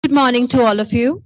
Good morning to all of you.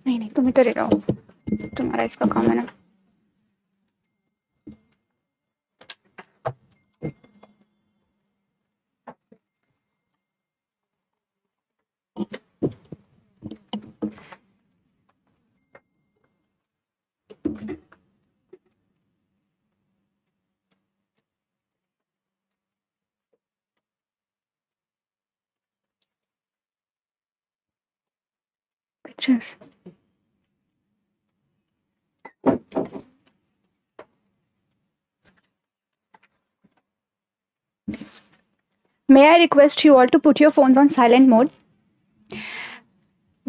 नहीं नहीं तुम इधर ही रहो, तुम्हारा इसका काम है ना. Pictures. May I request you all to put your phones on silent mode?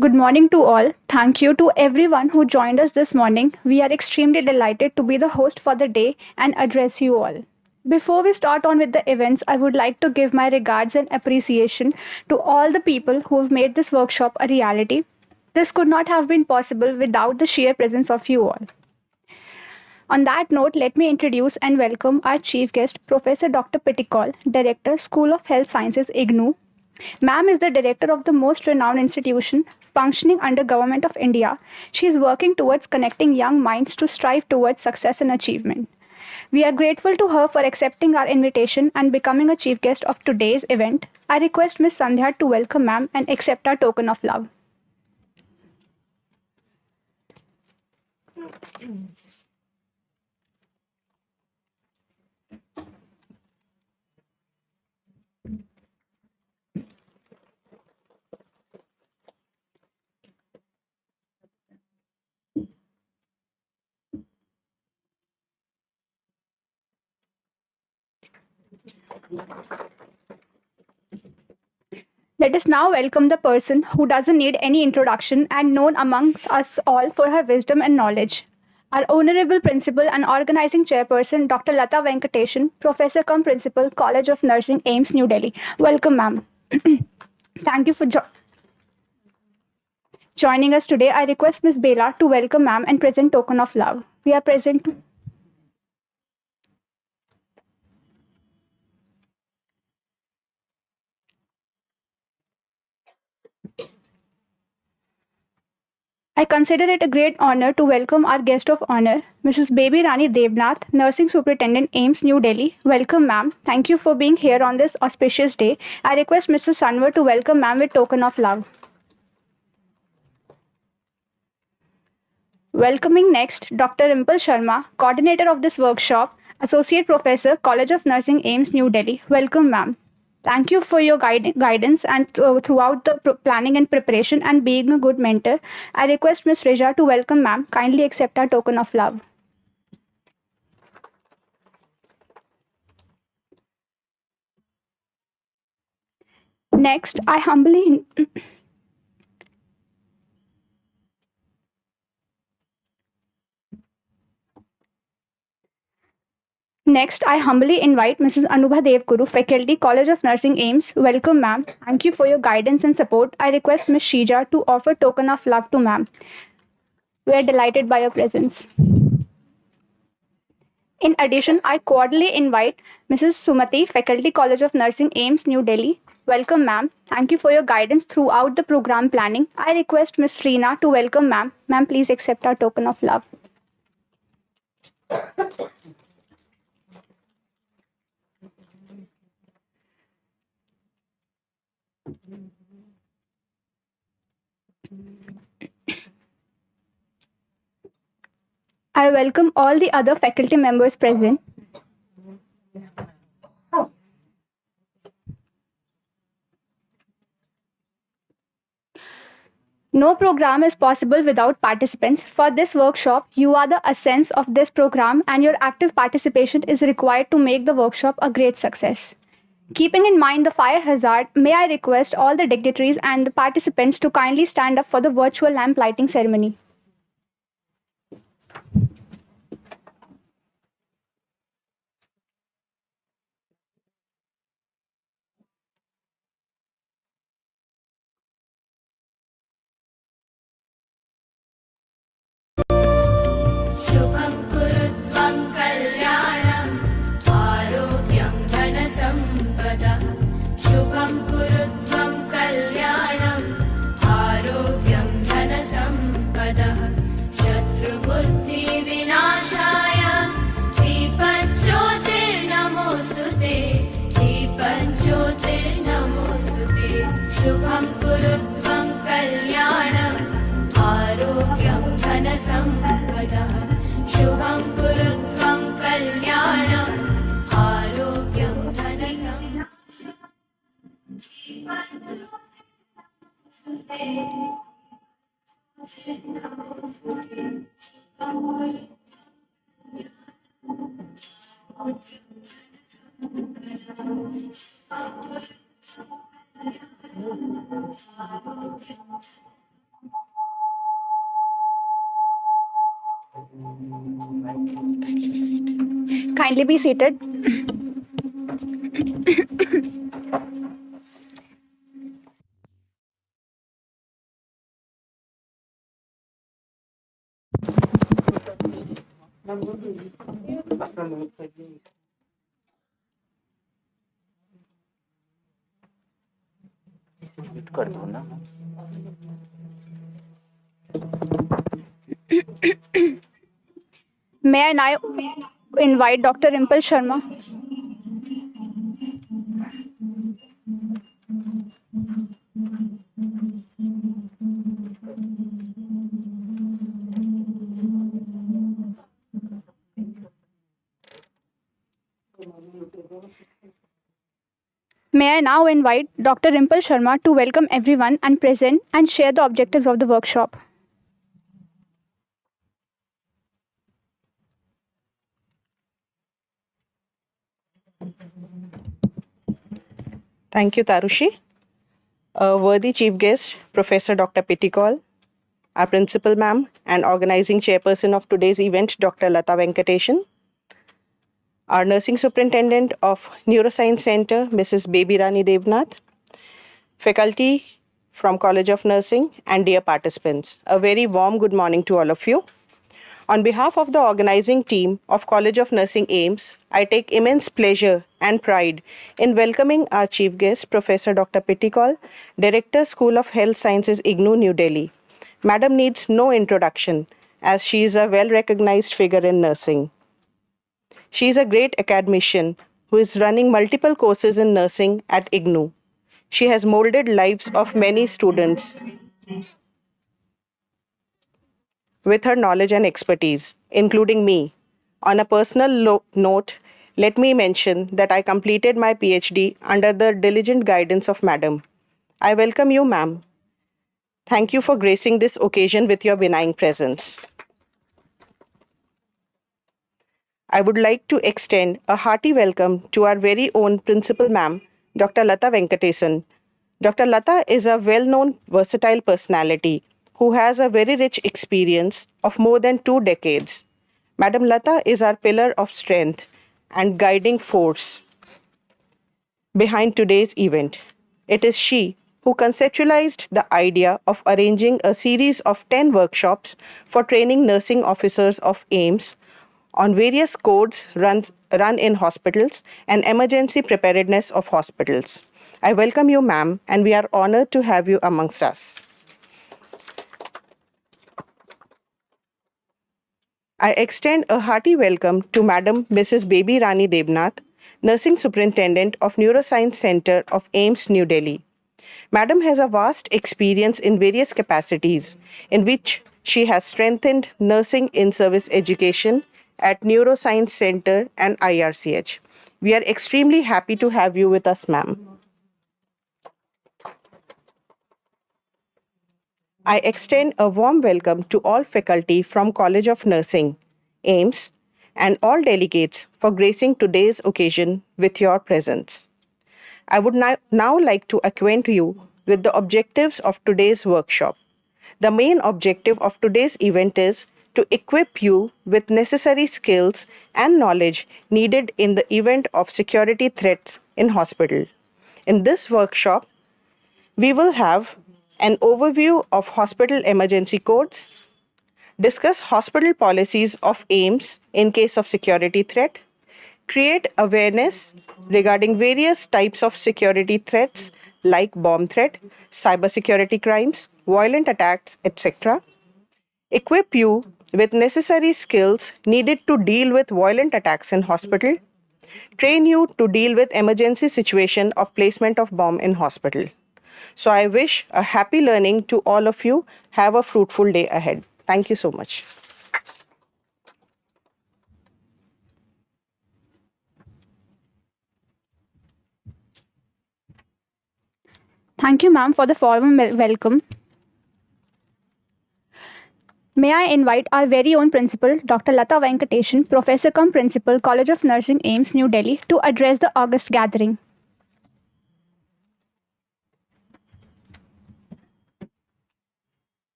Good morning to all. Thank you to everyone who joined us this morning. We are extremely delighted to be the host for the day and address you all. Before we start on with the events, I would like to give my regards and appreciation to all the people who have made this workshop a reality. This could not have been possible without the sheer presence of you all. On that note, let me introduce and welcome our chief guest, Professor Dr. Pitikol, Director, School of Health Sciences, IGNOU. Ma'am is the director of the most renowned institution functioning under Government of India. She is working towards connecting young minds to strive towards success and achievement. We are grateful to her for accepting our invitation and becoming a chief guest of today's event. I request Ms. Sandhya to welcome ma'am and accept our token of love. Let us now welcome the person who doesn't need any introduction and known amongst us all for her wisdom and knowledge. Our Honorable Principal and Organizing Chairperson, Dr. Lata Venkateshan, Professor cum Principal, College of Nursing, AIIMS, New Delhi. Welcome, ma'am. Thank you for joining us today. I request Ms. Bela to welcome ma'am and present token of love. We are present. I consider it a great honor to welcome our guest of honor, Mrs. Baby Rani Devnath, Nursing Superintendent, AIIMS, New Delhi. Welcome, ma'am. Thank you for being here on this auspicious day. I request Mrs. Sanwar to welcome ma'am with token of love. Welcoming next, Dr. Rimpal Sharma, coordinator of this workshop, Associate Professor, College of Nursing, AIIMS, New Delhi. Welcome, ma'am. Thank you for your guidance and throughout the planning and preparation and being a good mentor. I request Ms. Reja to welcome ma'am. Kindly accept our token of love. Next, I humbly invite Mrs. Anubha Devguru, Faculty, College of Nursing, AIIMS. Welcome, ma'am. Thank you for your guidance and support. I request Ms. Shija to offer token of love to ma'am. We are delighted by your presence. In addition, I cordially invite Mrs. Sumati, Faculty College of Nursing, AIIMS, New Delhi. Welcome, ma'am. Thank you for your guidance throughout the program planning. I request Ms. Reena to welcome ma'am. Ma'am, please accept our token of love. I welcome all the other faculty members present. No program is possible without participants. For this workshop, you are the essence of this program, and your active participation is required to make the workshop a great success. Keeping in mind the fire hazard, may I request all the dignitaries and the participants to kindly stand up for the virtual lamp lighting ceremony. शुभं कुरुत्वं कल्याणम् आरोग्यं धनसम्पदः शुभं कुरुत्वं कल्याणम् आरोग्यं धनसम्पदः शत्रुबुद्धिविनाशाय दीपज्योतिर्नमोऽस्तु ते दीपज्योतिर्नमोऽस्तु ते शुभं कुरुत्वं कल्याणम् आरोग्यं धनसम्पदः शुभं कुरुत्वं कल्याणम् आरोग्यं Kindly be seated. कर दो ना May I now invite Dr. Rimpal Sharma. May I now invite Dr. Rimpal Sharma to welcome everyone and present and share the objectives of the workshop. Thank you, Tarushi. A worthy chief guest, Professor Dr. Pittikol, our principal ma'am and organizing chairperson of today's event, Dr. Lata Venkatesan, our nursing superintendent of Neuroscience Center, Mrs. Baby Rani Devnath, faculty from College of Nursing, and dear participants. A very warm good morning to all of you. On behalf of the organizing team of College of Nursing AIIMS, I take immense pleasure and pride in welcoming our chief guest, Professor Dr. Pittikol, Director, School of Health Sciences, IGNOU, New Delhi. Madam needs no introduction, as she is a well-recognized figure in nursing. She is a great academician who is running multiple courses in nursing at IGNOU. She has molded lives of many students with her knowledge and expertise, including me. On a personal note, let me mention that I completed my PhD under the diligent guidance of Madam. I welcome you, ma'am. Thank you for gracing this occasion with your benign presence. I would like to extend a hearty welcome to our very own principal ma'am, Dr. Lata Venkatesan. Dr. Lata is a well-known, versatile personality who has a very rich experience of more than 2 decades. Madam Lata is our pillar of strength and guiding force behind today's event. It is she who conceptualized the idea of arranging a series of 10 workshops for training nursing officers of AIIMS on various codes run in hospitals and emergency preparedness of hospitals. I welcome you, ma'am, and we are honored to have you amongst us. I extend a hearty welcome to Madam Mrs. Baby Rani Debnath, Nursing Superintendent of Neuroscience Center of AIIMS, New Delhi. Madam has a vast experience in various capacities, in which she has strengthened nursing in service education at Neuroscience Center and IRCH. We are extremely happy to have you with us, ma'am. I extend a warm welcome to all faculty from College of Nursing, AIIMS, and all delegates for gracing today's occasion with your presence. I would now like to acquaint you with the objectives of today's workshop. The main objective of today's event is to equip you with necessary skills and knowledge needed in the event of security threats in hospital. In this workshop, we will have an overview of hospital emergency codes, discuss hospital policies of AIIMS in case of security threat, create awareness regarding various types of security threats like bomb threat, cybersecurity crimes, violent attacks, etc. Equip you with necessary skills needed to deal with violent attacks in hospital. Train you to deal with emergency situation of placement of bomb in hospital. So I wish a happy learning to all of you. Have a fruitful day ahead. Thank you so much. Thank you, ma'am, for the formal welcome. May I invite our very own principal, Dr. Lata Venkateshan, Professor cum Principal, College of Nursing, AIIMS, New Delhi, to address the August gathering.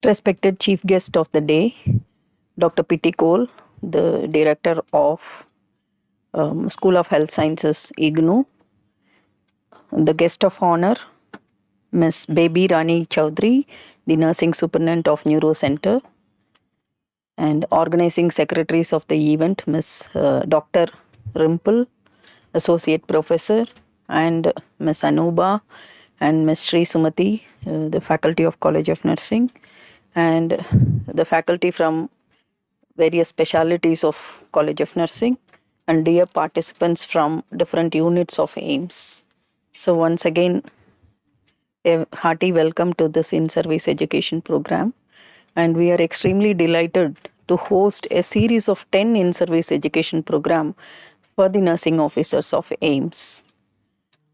Respected chief guest of the day, Dr. P.T. Cole, the director of School of Health Sciences, IGNOU. The guest of honor, Ms. Baby Rani Chowdhury, the nursing superintendent of Neuro Center. And organizing secretaries of the event, Ms. Dr. Rimple, associate professor, and Ms. Anuba and Ms. Sri Sumati, the faculty of College of Nursing, and the faculty from various specialities of College of Nursing, and dear participants from different units of AIIMS. So once again, a hearty welcome to this in-service education program. And we are extremely delighted to host a series of 10 in-service education program for the nursing officers of AIIMS.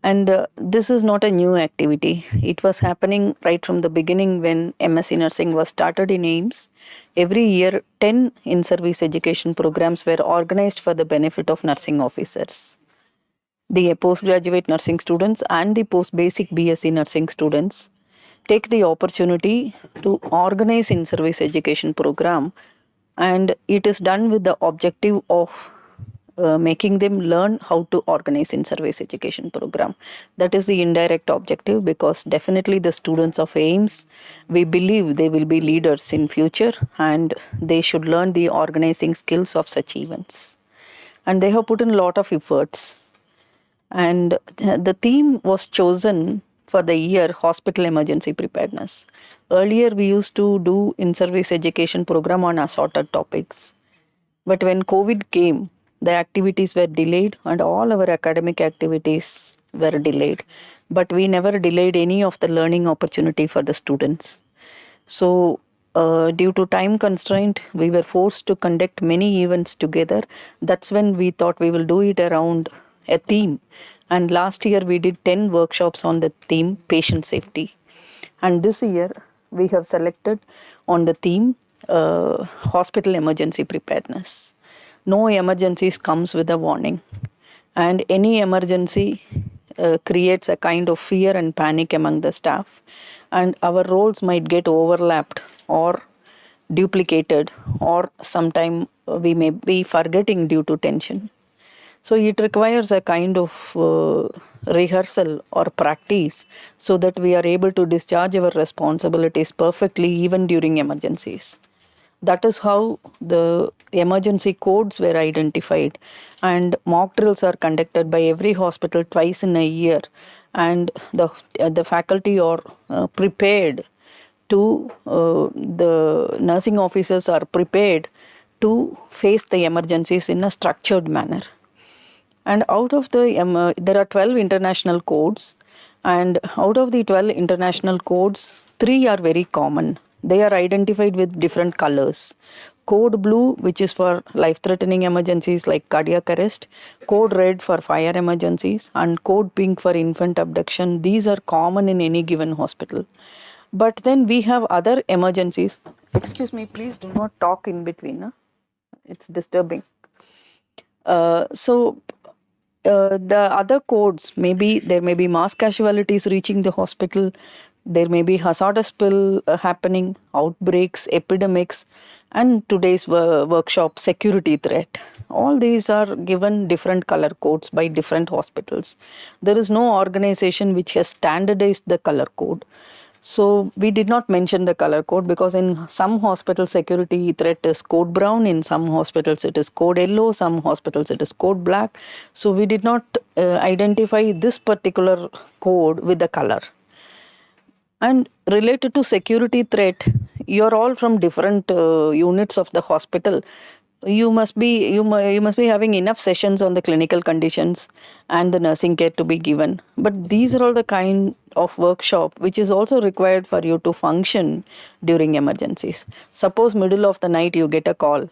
And this is not a new activity. It was happening right from the beginning when MSc Nursing was started in AIIMS. Every year, 10 in-service education programs were organized for the benefit of nursing officers. The postgraduate nursing students and the post-basic BSc nursing students take the opportunity to organize in-service education program, and it is done with the objective of making them learn how to organize in-service education program. That is the indirect objective, because definitely the students of AIIMS, we believe they will be leaders in future and they should learn the organizing skills of such events. And they have put in a lot of efforts. And the theme was chosen for the year Hospital Emergency Preparedness. Earlier, we used to do in-service education program on assorted topics. But when COVID came, the activities were delayed and all our academic activities were delayed. But we never delayed any of the learning opportunity for the students. So, due to time constraint, we were forced to conduct many events together. That's when we thought we will do it around a theme. And last year we did 10 workshops on the theme patient safety. And this year we have selected on the theme hospital emergency preparedness. No emergencies comes with a warning. And any emergency creates a kind of fear and panic among the staff. And our roles might get overlapped or duplicated, or sometime we may be forgetting due to tension. So it requires a kind of rehearsal or practice so that we are able to discharge our responsibilities perfectly even during emergencies. That is how the emergency codes were identified, and mock drills are conducted by every hospital twice in a year, and the faculty are prepared to the nursing officers are prepared to face the emergencies in a structured manner. And out of the there are 12 international codes, and out of the 12 international codes, 3 are very common. They are identified with different colors. Code blue, which is for life-threatening emergencies like cardiac arrest, code red for fire emergencies, and code pink for infant abduction. These are common in any given hospital. But then we have other emergencies. Excuse me, please do not talk in between. Huh? It's disturbing. So the other codes, maybe there may be mass casualties reaching the hospital, there may be hazardous spill happening, outbreaks, epidemics, and today's workshop, security threat. All these are given different color codes by different hospitals. There is no organization which has standardized the color code. So we did not mention the color code because in some hospitals security threat is code brown, in some hospitals it is code yellow, some hospitals it is code black. So we did not identify this particular code with the color. And related to security threat, you are all from different units of the hospital. You must be you must be having enough sessions on the clinical conditions and the nursing care to be given. But these are all the kind of workshop which is also required for you to function during emergencies. Suppose middle of the night you get a call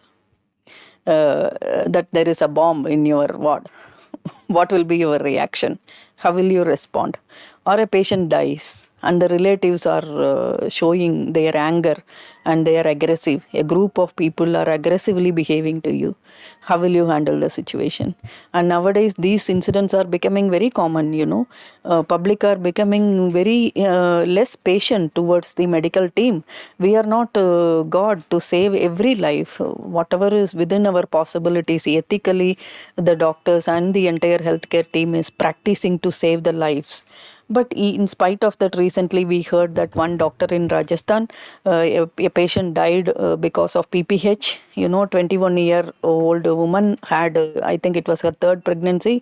that there is a bomb in your ward. What will be your reaction? How will you respond? Or a patient dies and the relatives are showing their anger and they are aggressive. A group of people are aggressively behaving to you. How will you handle the situation? And nowadays these incidents are becoming very common, you know. Public are becoming very less patient towards the medical team. We are not God to save every life. Whatever is within our possibilities, ethically, the doctors and the entire healthcare team is practicing to save the lives. But in spite of that, recently we heard that one doctor in Rajasthan, a patient died because of PPH. You know, 21-year-old woman had, I think it was her third pregnancy,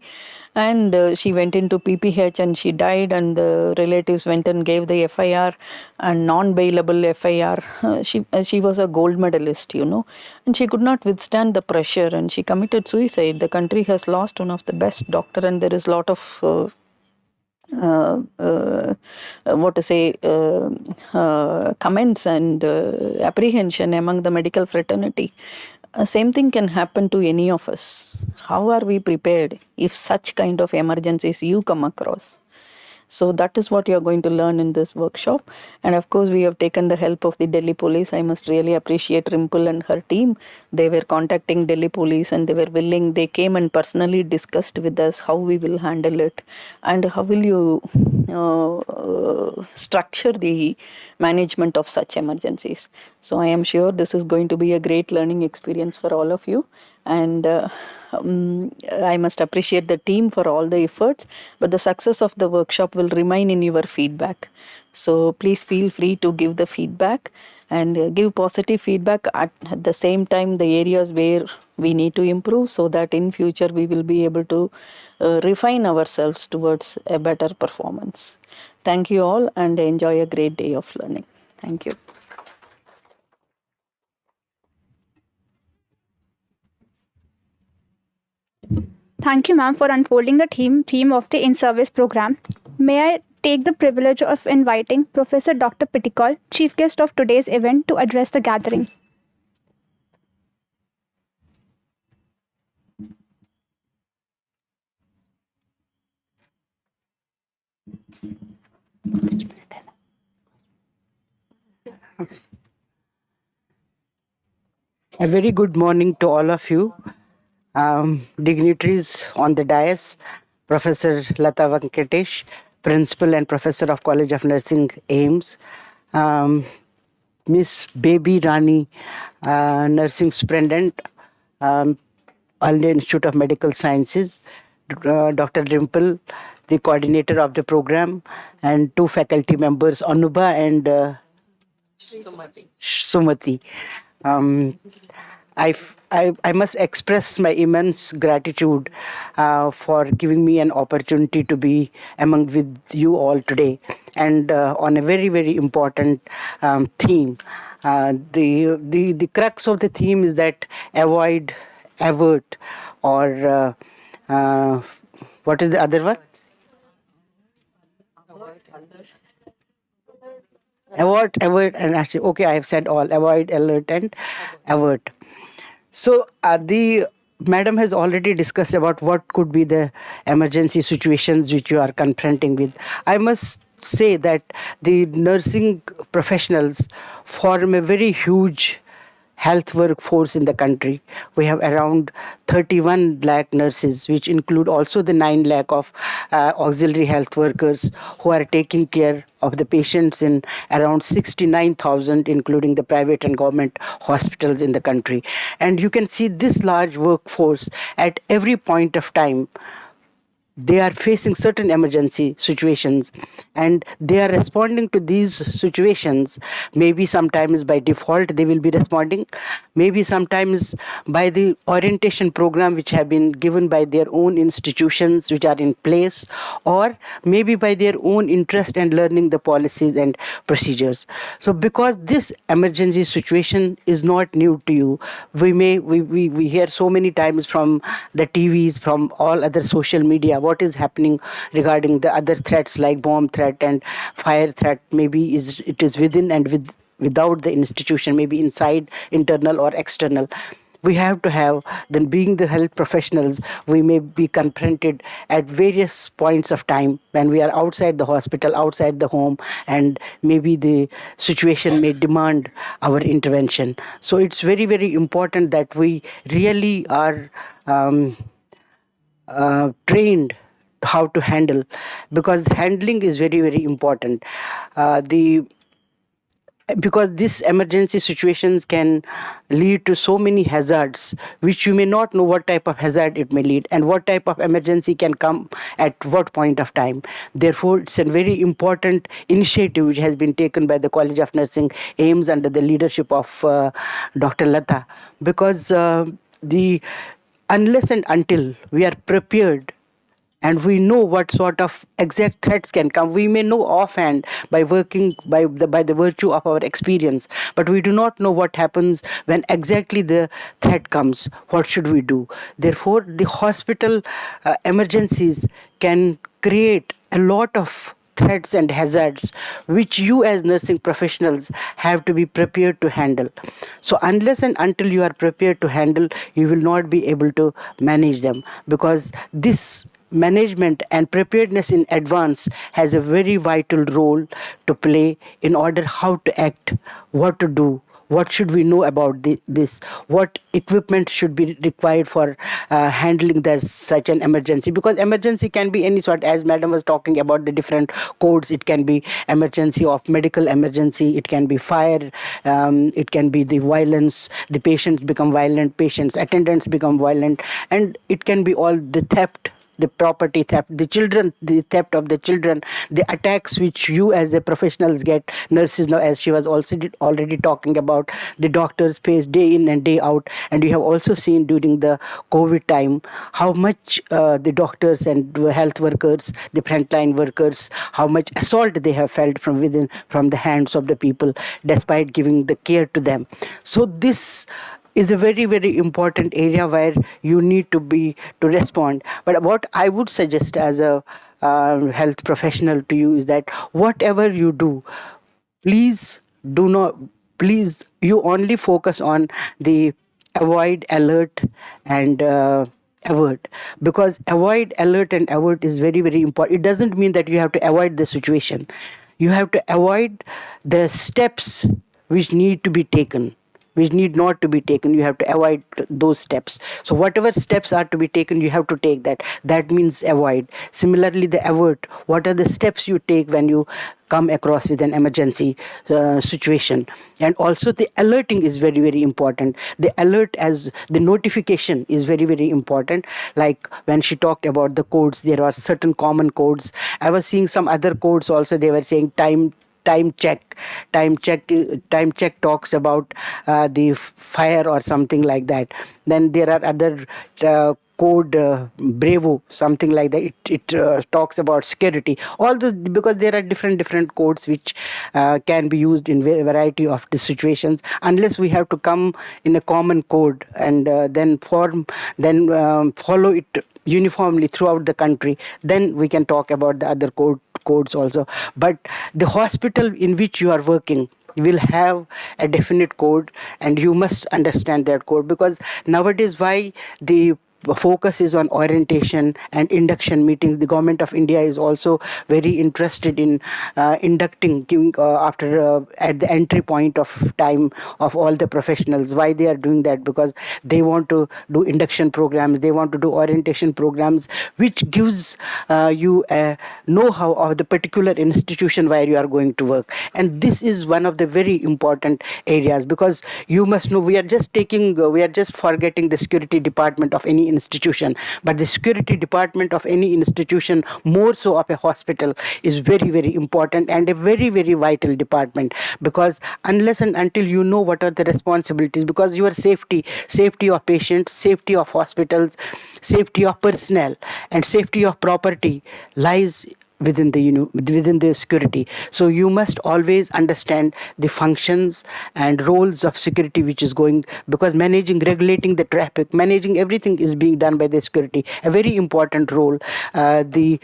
and she went into PPH and she died, and the relatives went and gave the FIR and non-bailable FIR. She was a gold medalist, you know, and she could not withstand the pressure and she committed suicide. The country has lost one of the best doctor, and there is a lot of comments and apprehension among the medical fraternity. Same thing can happen to any of us. How are we prepared if such kind of emergencies you come across? So that is what you are going to learn in this workshop. And of course, we have taken the help of the Delhi police. I must really appreciate Rimple and her team. They were contacting Delhi police and they were willing. They came and personally discussed with us how we will handle it and how will you structure the management of such emergencies. So I am sure this is going to be a great learning experience for all of you. And I must appreciate the team for all the efforts, but the success of the workshop will remain in your feedback. So please feel free to give the feedback and give positive feedback at the same time the areas where we need to improve, so that in future we will be able to refine ourselves towards a better performance. Thank you all and enjoy a great day of learning. Thank you. Thank you, ma'am, for unfolding the theme of the in-service program. May I take the privilege of inviting Professor Dr. Pitikol, chief guest of today's event, to address the gathering. A very good morning to all of you. Dignitaries on the dais, Professor Lata Venkatesh, Principal and Professor of College of Nursing, AIIMS, Miss Baby Rani, Nursing Superintendent, All India Institute of Medical Sciences, Dr. Rimple, the coordinator of the program, and two faculty members, Anuba and Sumati. Um, I must express my immense gratitude for giving me an opportunity to be among with you all today, and on a very very important theme. The crux of the theme is that avoid, avert, or what is the other one? Avoid, and actually, okay, I have said all. Avoid, alert, and avert. So the madam has already discussed about what could be the emergency situations which you are confronting with. I must say that the nursing professionals form a very huge health workforce in the country. We have around 31 lakh nurses, which include also the 9 lakh of auxiliary health workers who are taking care of the patients in around 69,000, including the private and government hospitals in the country. And you can see this large workforce at every point of time. They are facing certain emergency situations, and they are responding to these situations. Maybe sometimes by default they will be responding, maybe sometimes by the orientation program which have been given by their own institutions which are in place, or maybe by their own interest and learning the policies and procedures. So because this emergency situation is not new to you, we hear so many times from the TVs, from all other social media, what is happening regarding the other threats like bomb threat and fire threat. Maybe it is within and without the institution, maybe inside, internal or external. We have to have, then being the health professionals, we may be confronted at various points of time when we are outside the hospital, outside the home, and maybe the situation may demand our intervention. So it's very very important that we really are trained how to handle, because handling is very very important. The Because these emergency situations can lead to so many hazards which you may not know what type of hazard it may lead and what type of emergency can come at what point of time. Therefore it's a very important initiative which has been taken by the College of Nursing AIIMS under the leadership of Dr. Lata, because the unless and until we are prepared and we know what sort of exact threats can come, we may know offhand by working by the virtue of our experience, but we do not know what happens when exactly the threat comes. What should we do? Therefore the hospital emergencies can create a lot of threats and hazards which you as nursing professionals have to be prepared to handle. So unless and until you are prepared to handle, you will not be able to manage them, because this management and preparedness in advance has a very vital role to play in order how to act, what to do, what should we know about this, what equipment should be required for handling this such an emergency. Because emergency can be any sort, as madam was talking about the different codes. It can be emergency of medical emergency, it can be fire, it can be the violence, the patients become violent, patients attendants become violent, and it can be all the theft, the property theft, the children, the theft of the children, the attacks which you as a professionals get, nurses now, as she was also already talking about, the doctors face day in and day out. And you have also seen during the COVID time how much the doctors and health workers, the frontline workers, how much assault they have felt from within, from the hands of the people, despite giving the care to them. So this is a very very important area where you need to be to respond. But what I would suggest as a health professional to you is that whatever you do, please do not, please you only focus on the avoid, alert, and avert. Because avoid, alert, and avert is very very important. It doesn't mean that you have to avoid the situation, you have to avoid the steps which need to be taken. which need not to be taken. You have to avoid those steps. So whatever steps are to be taken, you have to take that. That means avoid. Similarly, the avert, what are the steps you take when you come across with an emergency situation. And also the alerting is very, very important. The alert, as the notification, is very, very important. Like when she talked about the codes, there are certain common codes. I was seeing some other codes also. They were saying time check. Time check talks about the fire or something like that. Then there are other code, bravo, something like that. It talks about security, all those, because there are different codes which can be used in variety of the situations. Unless we have to come in a common code and then follow it uniformly throughout the country, then we can talk about the other codes also. But the hospital in which you are working will have a definite code, and you must understand that code, because nowadays why the focus is on orientation and induction meetings. The government of India is also very interested in inducting, giving after at the entry point of time of all the professionals. Why they are doing that? Because they want to do induction programs, they want to do orientation programs, which gives you a know-how of the particular institution where you are going to work. And this is one of the very important areas, because you must know, we are just forgetting the security department of any institution, but the security department of any institution, more so of a hospital, is very, very important and a very, very vital department. Because unless and until you know what are the responsibilities, because your safety of patients, safety of hospitals, safety of personnel, and safety of property lies within the security. So you must always understand the functions and roles of security which is going, because regulating the traffic, managing everything is being done by the security, a very important role. The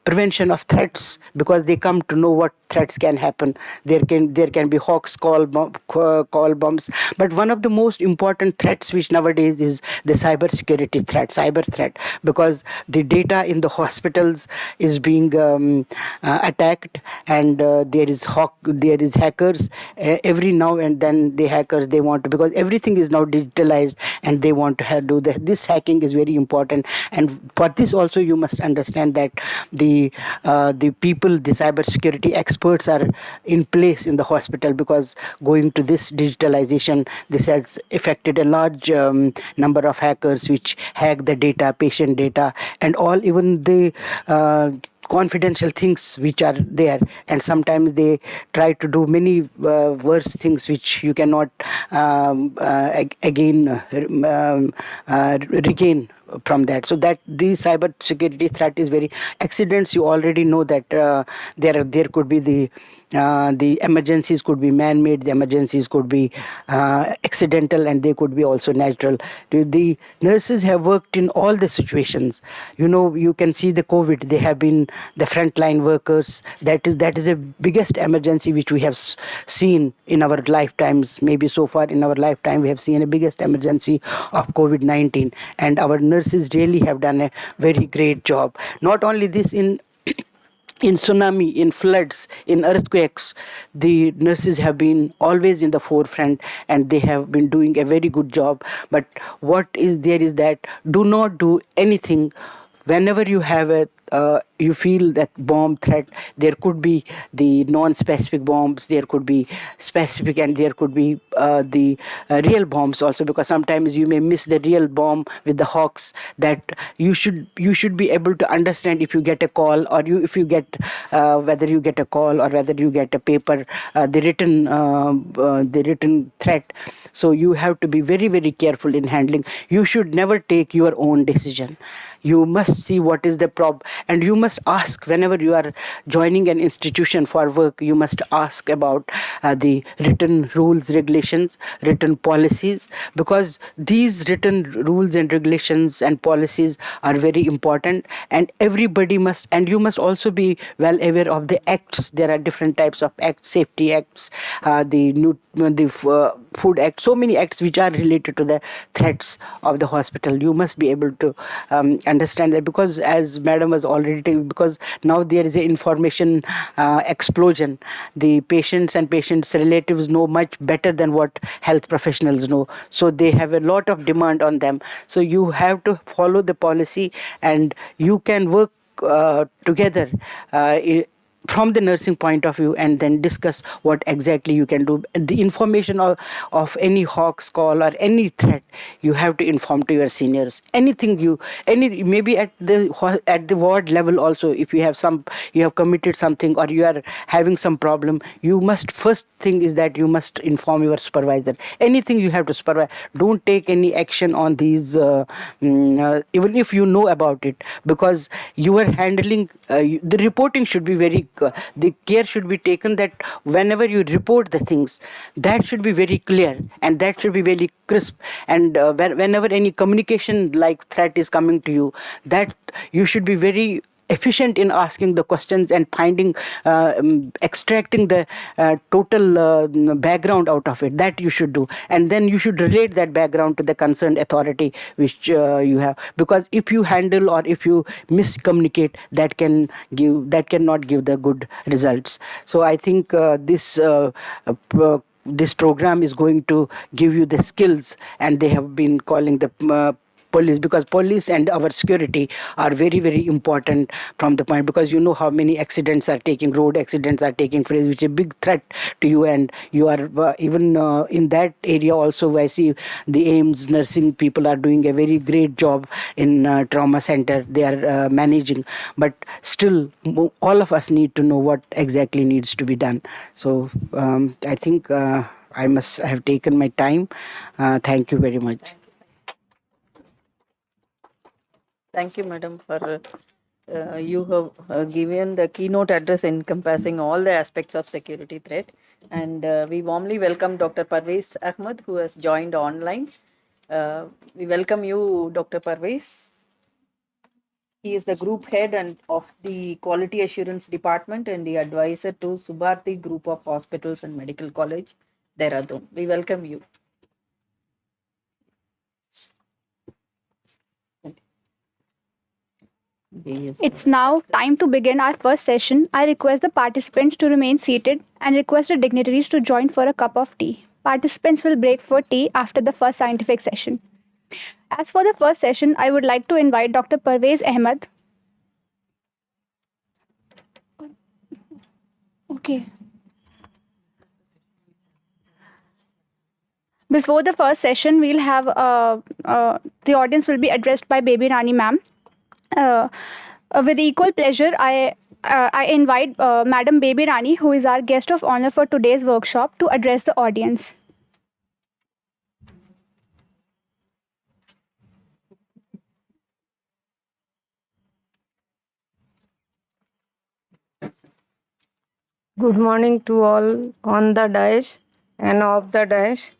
prevention of threats, because they come to know what threats can happen. There can be hawks call bombs. But one of the most important threats which nowadays is the cyber threat, because the data in the hospitals is being attacked, and there is hackers. Every now and then the hackers, they want to, because everything is now digitalized, and they want to do this hacking is very important. And for this also you must understand that the people, the cyber security experts are in place in the hospital, because going to this digitalization, this has affected a large number of hackers which hack the data, patient data, and all, even the confidential things which are there. And sometimes they try to do many worse things which you cannot regain from that. So that the cyber security threat is very. Accidents, you already know that there could be the emergencies could be man-made, the emergencies could be accidental, and they could be also natural. The nurses have worked in all the situations. You can see the COVID, they have been the frontline workers. That is the biggest emergency which we have seen in our lifetimes. Maybe so far in our lifetime we have seen the biggest emergency of COVID-19, and our nurses really have done a very great job. Not only this, in tsunami, in floods, in earthquakes, the nurses have been always in the forefront, and they have been doing a very good job. But what is there is that do not do anything whenever you have you feel that bomb threat. There could be the non-specific bombs, there could be specific, and there could be the real bombs also, because sometimes you may miss the real bomb with the hawks. That you should be able to understand if you get a call, or if you get whether you get a call or whether you get a paper, the written threat. So you have to be very, very careful in handling. You should never take your own decision. You must see what is the problem, and you must ask whenever you are joining an institution for work. You must ask about the written rules, regulations, written policies, because these written rules and regulations and policies are very important, and everybody must, and you must also be well aware of the acts. There are different types of acts, safety acts, the food act, so many acts which are related to the threats of the hospital. You must be able to understand that, because as madam was already because now there is an information explosion. The patients and patients relatives know much better than what health professionals know, so they have a lot of demand on them. So you have to follow the policy, and you can work together from the nursing point of view, and then discuss what exactly you can do. The information of any hawk's call or any threat, you have to inform to your seniors. Anything any maybe at the ward level also, if you have committed something or you are having some problem, you must, first thing is that you must inform your supervisor. Anything you have to supervise. Don't take any action on these even if you know about it, because you are handling the reporting should be very the care should be taken that whenever you report the things, that should be very clear and that should be very crisp. And whenever any communication like threat is coming to you, that you should be very efficient in asking the questions and finding extracting the total background out of it. That you should do, and then you should relate that background to the concerned authority which you have, because if you handle or if you miscommunicate, that cannot give the good results. So I think this program is going to give you the skills, and they have been calling the police, because police and our security are very, very important from the point, because you know how many road accidents are taking place, which is a big threat to you. And you are even in that area also, I see the AIIMS nursing people are doing a very great job in trauma center. They are managing, but still all of us need to know what exactly needs to be done. So I think I must have taken my time. Thank you very much. Thank you, madam, for you have given the keynote address encompassing all the aspects of security threat. And we warmly welcome Dr. Parvez Ahmed, who has joined online. We welcome you, Dr. Parvez. He is the group head of the Quality Assurance Department and the advisor to Subharti Group of Hospitals and Medical College, Dehradun. We welcome you. It's now time to begin our first session. I request the participants to remain seated and request the dignitaries to join for a cup of tea. Participants will break for tea after the first scientific session. As for the first session, I would like to invite Dr. Parvez Ahmed. Okay. Before the first session, we'll have the audience will be addressed by Baby Rani ma'am. With equal pleasure, I invite Madam Baby Rani, who is our guest of honor for today's workshop, to address the audience. Good morning to all on the dais and off the dais.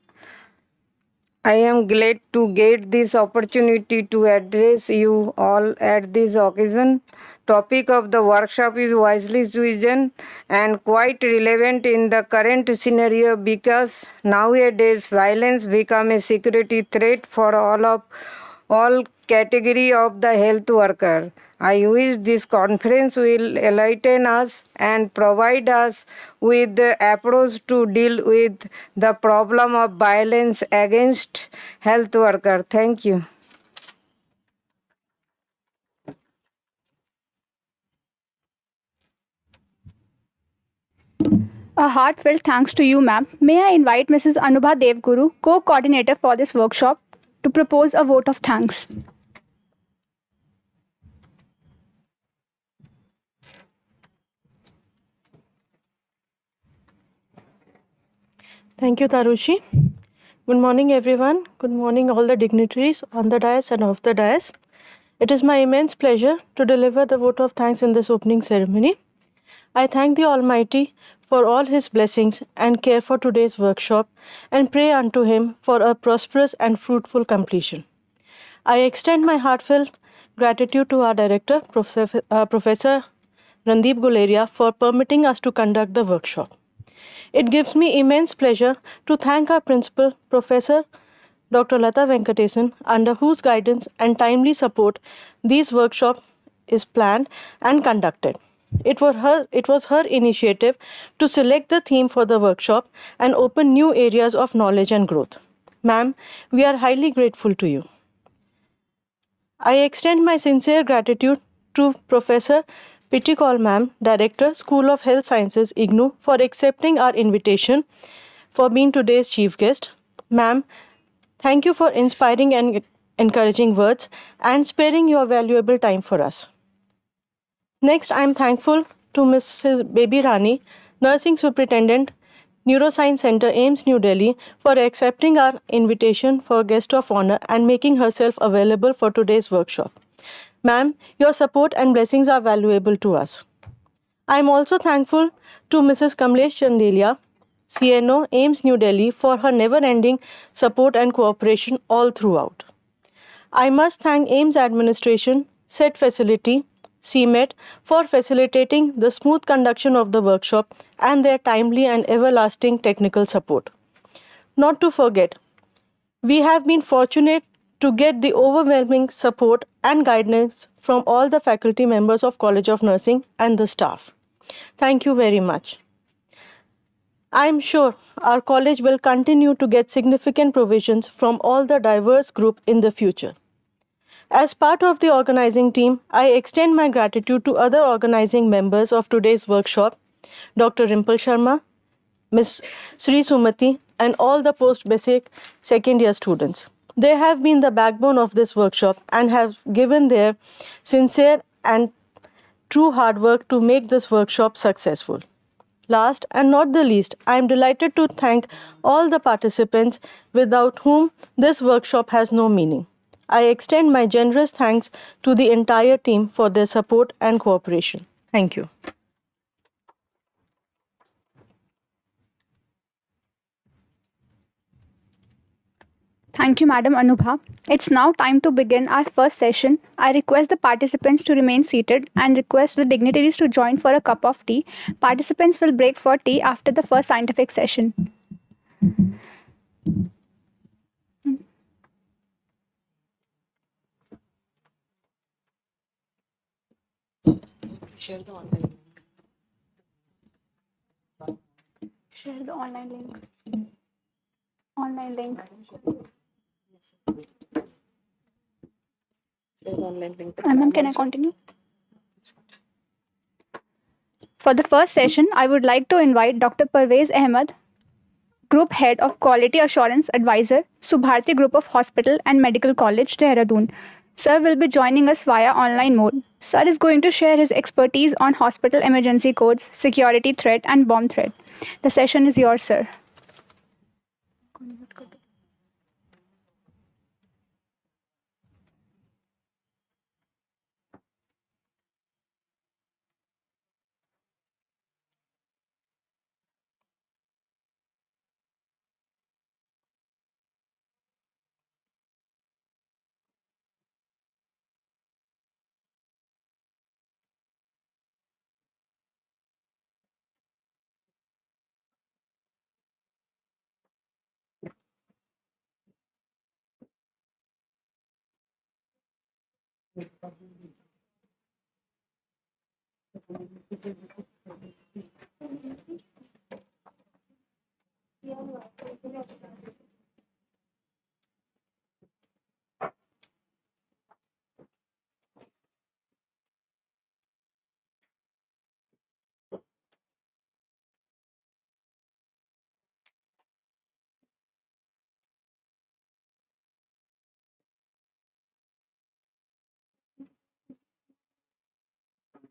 I am glad to get this opportunity to address you all at this occasion. Topic of the workshop is wisely chosen and quite relevant in the current scenario, because nowadays violence become a security threat for all category of the health worker. I wish this conference will enlighten us and provide us with the approach to deal with the problem of violence against health worker. Thank you. A heartfelt thanks to you, ma'am. May I invite Mrs. Anubha Devguru, co-coordinator for this workshop, to propose a vote of thanks. Thank you, Tarushi. Good morning, everyone. Good morning, all the dignitaries on the dais and off the dais. It is my immense pleasure to deliver the vote of thanks in this opening ceremony. I thank the Almighty for all His blessings and care for today's workshop, and pray unto Him for a prosperous and fruitful completion. I extend my heartfelt gratitude to our director, Professor Randeep Guleria, for permitting us to conduct the workshop. It gives me immense pleasure to thank our principal, Professor Dr. Lata Venkatesan, under whose guidance and timely support this workshop is planned and conducted. It was her initiative to select the theme for the workshop and open new areas of knowledge and growth. Ma'am, we are highly grateful to you. I extend my sincere gratitude to Professor Pitikol Ma'am, Director, School of Health Sciences, IGNOU, for accepting our invitation for being today's chief guest. Ma'am, thank you for inspiring and encouraging words and sparing your valuable time for us. Next, I am thankful to Mrs. Baby Rani, Nursing Superintendent, Neuroscience Center, AIIMS, New Delhi, for accepting our invitation for guest of honor and making herself available for today's workshop. Ma'am, your support and blessings are valuable to us. I am also thankful to Mrs. Kamlesh Chandelia, CNO, AIIMS, New Delhi, for her never-ending support and cooperation all throughout. I must thank AIIMS administration, SET facility, CMET for facilitating the smooth conduction of the workshop and their timely and everlasting technical support. Not to forget, we have been fortunate to get the overwhelming support and guidance from all the faculty members of College of Nursing and the staff. Thank you very much. I am sure our college will continue to get significant provisions from all the diverse group in the future. As part of the organizing team, I extend my gratitude to other organizing members of today's workshop, Dr. Rimple Sharma, Ms. Sri Sumati, and all the post-basic second year students. They have been the backbone of this workshop and have given their sincere and true hard work to make this workshop successful. Last and not the least, I am delighted to thank all the participants without whom this workshop has no meaning. I extend my generous thanks to the entire team for their support and cooperation. Thank you. Thank you, Madam Anubha. It's now time to begin our first session. I request the participants to remain seated and request the dignitaries to join for a cup of tea. Participants will break for tea after the first scientific session. Share the online link. Online link. Ma'am, can I continue? For the first session, I would like to invite Dr. Parvez Ahmed, Group Head of Quality Assurance Advisor, Subharti Group of Hospital and Medical College, Dehradun. Sir will be joining us via online mode. Sir is going to share his expertise on hospital emergency codes, security threat, and bomb threat. The session is yours, sir.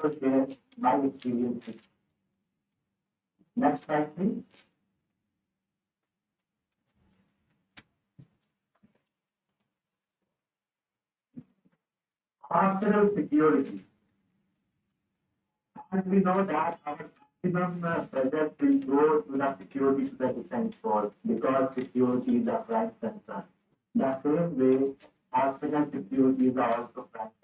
Share my experiences. Next slide, please. Hospital security. As we know that our maximum budget will go to the security to the defense force because security is a prime concern. The same way, hospital security is also prime concern.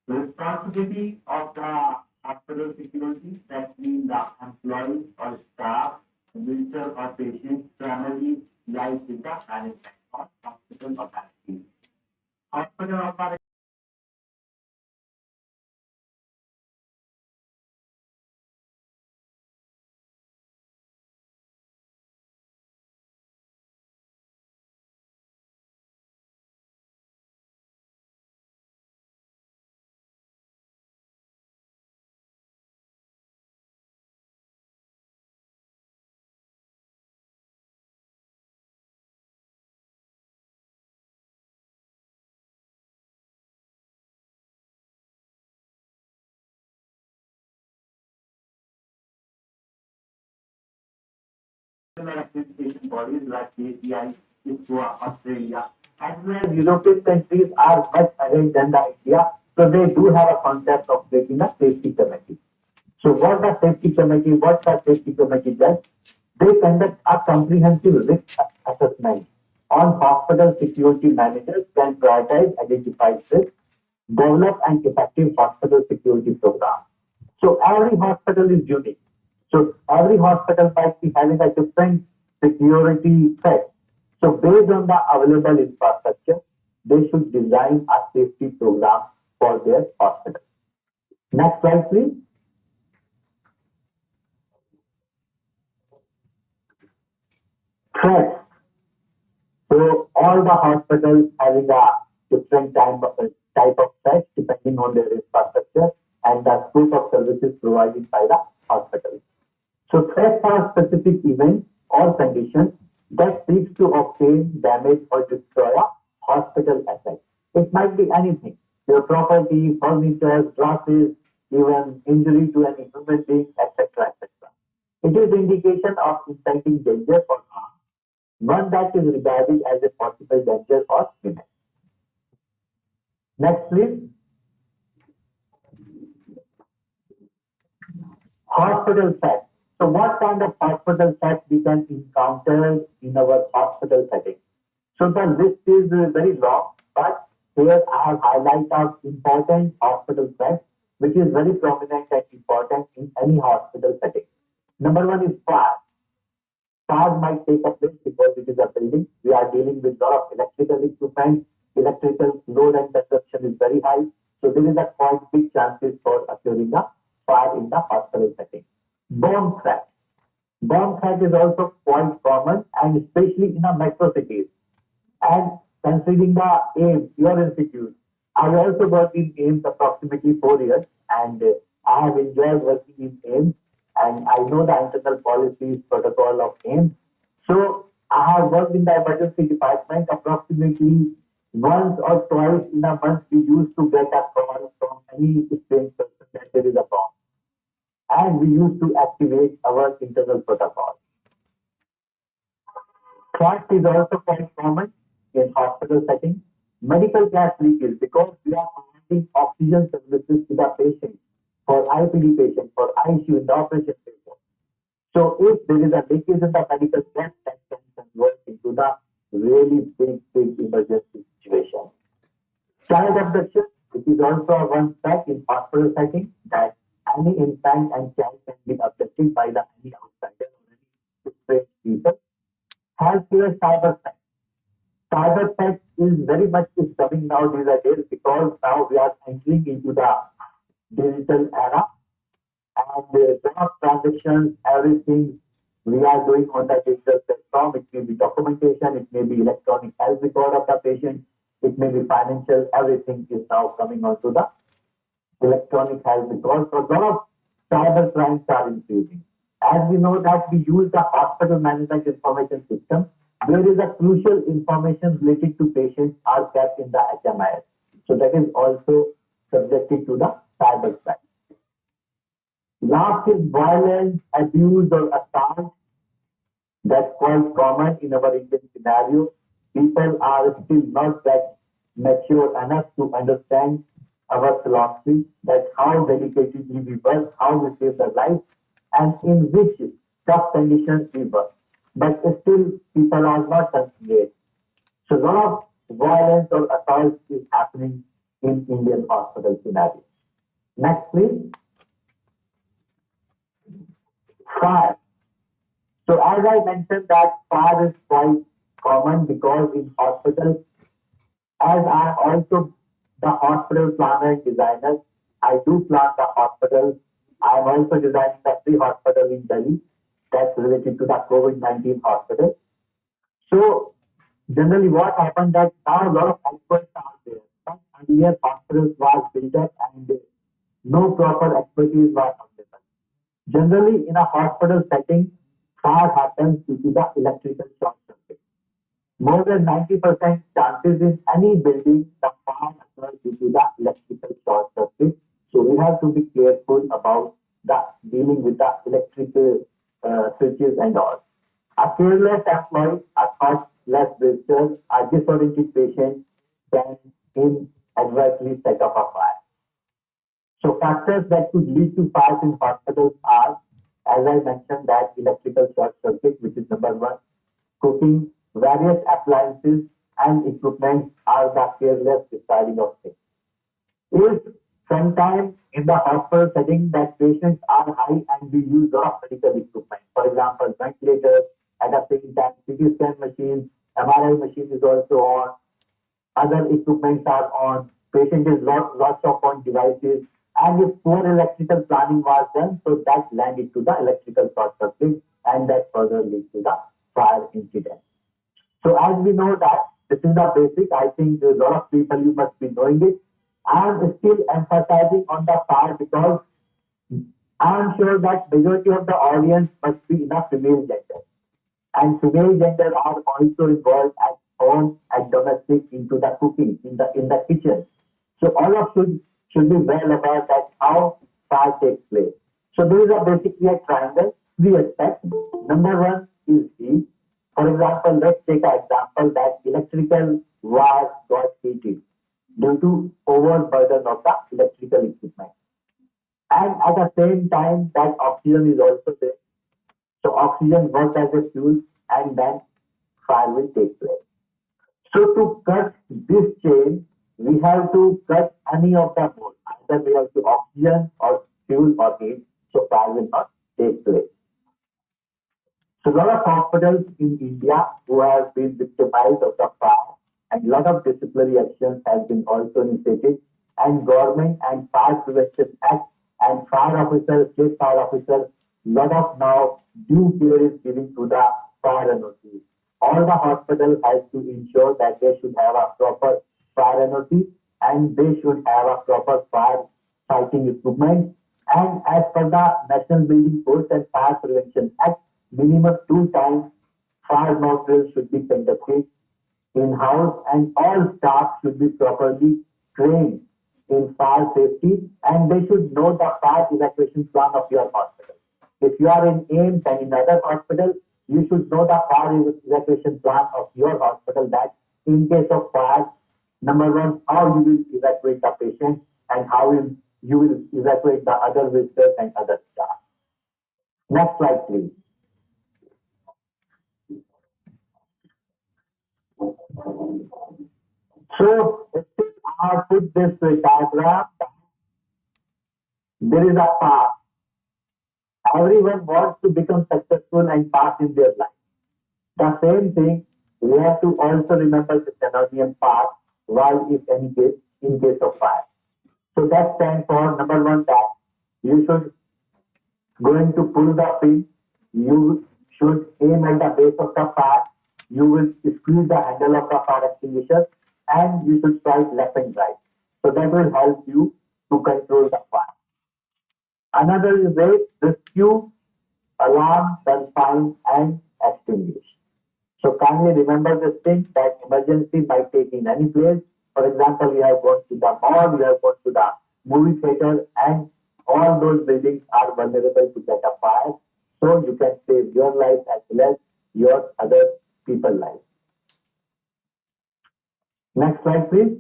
The responsibility of the hospital security, that means the employees or staff, visitor or patient, family, lies with the management of hospital authorities. Hospital authorities accreditation bodies like AIIMS, Australia, as well as European countries are much ahead than the India, so they do have a concept of creating a safety committee. So what the safety committee does, they conduct a comprehensive risk assessment on hospital security. Managers can prioritize, identify risks, develop an effective hospital security program. So every hospital is unique. So every hospital might be having a different security threat. So based on the available infrastructure, they should design a safety program for their hospital. Next slide, please. Threats. So all the hospitals having a different type of threats depending on their infrastructure and the scope of services provided by the hospital. So threats are specific events or conditions that seeks to obtain, damage, or destroy a hospital asset. It might be anything: your property, furniture, glasses, even injury to any human being, etc., etc. It is indication of inciting danger or harm, one that is regarded as a possible danger or menace. Next, please. Hospital threats. So what kind of hospital threats we can encounter in our hospital setting? So the list is very long, but here I have highlighted important hospital threats, which is very prominent and important in any hospital setting. Number one is fire. Fire might take a place because it is a building. We are dealing with a lot of electrical equipment. Electrical load and consumption is very high. So there is a quite big chances for occurring a fire in the hospital setting. Bomb threat. Bomb threat is also quite common, and especially in a metro cities. And considering the AIIMS, your institute, I also worked in AIIMS approximately 4 years, and I have enjoyed working in AIIMS, and I know the internal policies, protocol of AIIMS. So I have worked in the emergency department approximately once or twice in a month. We used to get a call from any strange person that there is a bomb, and we used to activate our internal protocol. Threat is also quite common in hospital setting. Medical gas leakage, because we are providing oxygen services to the patient, for IPD patient, for ICU in the operation theatre. So if there is a leakage in the medical gas, that can convert into the really big emergency situation. Child abduction, it is also a one fact in hospital setting that any infant and child can be abducted by the any outsider or any strange people. Healthcare cyber threat. Cyber threat is very much is coming now these days because now we are entering into the digital era, and the lot of transactions, everything we are doing on the digital platform. It may be documentation, it may be electronic health record of the patient, it may be financial, everything is now coming onto the electronic health record. So a lot of cyber crimes are increasing. As we know that we use the hospital management information system, there is a crucial information related to patients are kept in the HMIS. So that is also subjected to the cyber crime. Last is violence, abuse, or assault. That's quite common in our Indian scenario. People are still not that mature enough to understand our philosophy, that how delicately we work, how we save the life, and in which tough conditions we work. But still, people are not considered. So, a lot of violence or assault is happening in Indian hospital scenario. Next, please. Fire. So as I mentioned that fire is quite common because in hospitals, as I am also the hospital planner and designer, I do plan the hospitals. I am also designing the free hospital in Delhi that's related to the COVID-19 hospital. So generally what happened that now a lot of experts are there. But earlier hospitals was built up and no proper expertise was available. Generally in a hospital setting, fire happens due to the electrical short circuit. More than 90% chances in any building, the fire occurs due to the electrical short circuit. So we have to be careful about the dealing with the electrical switches and all. A careless employee, a thoughtless visitor, a disoriented patient can inadvertently set off a fire. So factors that could lead to fires in hospitals are, as I mentioned, that electrical short circuit, which is number one, cooking, various appliances and equipment are the careless discarding of things. If sometimes in the hospital setting that patients are high and we use a lot of medical equipment, for example, ventilators, at the same time, CT scan machines, MRI machine is also on, other equipments are on, patient is lots of on devices, and if poor electrical planning was done, so that landed to the electrical short circuit and that further leads to the fire incident. So as we know that this is the basic, I think a lot of people you must be knowing it. I am still emphasizing on the fire because I am sure that majority of the audience must be in a female gender. And female gender are also involved at home, at domestic, into the cooking, in the kitchen. So all of should be well aware that how fire takes place. So there is a basically a triangle, three aspects. Number one is heat. For example, let's take an example that electrical wires got heated due to overburden of the electrical equipment. And at the same time, that oxygen is also there. So oxygen works as a fuel and then fire will take place. So to cut this chain, we have to cut any of the both. Either we have to oxygen or fuel or heat, so fire will not take place. So a lot of hospitals in India who have been victimized of the fire and a lot of disciplinary actions have been also initiated and government and fire prevention act and fire officers, state fire officers, lot of now due care is given to the fire NOC. All the hospitals has to ensure that they should have a proper fire NOC and they should have a proper fire fighting equipment. And as per the National Building Codes and Fire Prevention Act, minimum 2 times fire mock drills should be conducted in-house and all staff should be properly trained in fire safety and they should know the fire evacuation plan of your hospital. If you are in AIIMS and in other hospitals, you should know the fire evacuation plan of your hospital that in case of fire, number one, how you will evacuate the patient and how you will evacuate the other visitors and other staff. Next slide, please. So, I put this diagram. There is a path. Everyone wants to become successful and pass in their life. The same thing, we have to also remember the Canadian path while if any case, in case of fire. So that stands for number one that you should going to pull the pin, you should aim at the base of the fire, you will squeeze the handle of the fire extinguisher and you should strike left and right. So that will help you to control the fire. Another is way rescue, alarm, then find and extinguish. So kindly remember this thing that emergency might take in any place. For example, you have gone to the mall, you have gone to the movie theater and all those buildings are vulnerable to get a fire. So you can save your life as well as your other people's life. Next slide, please.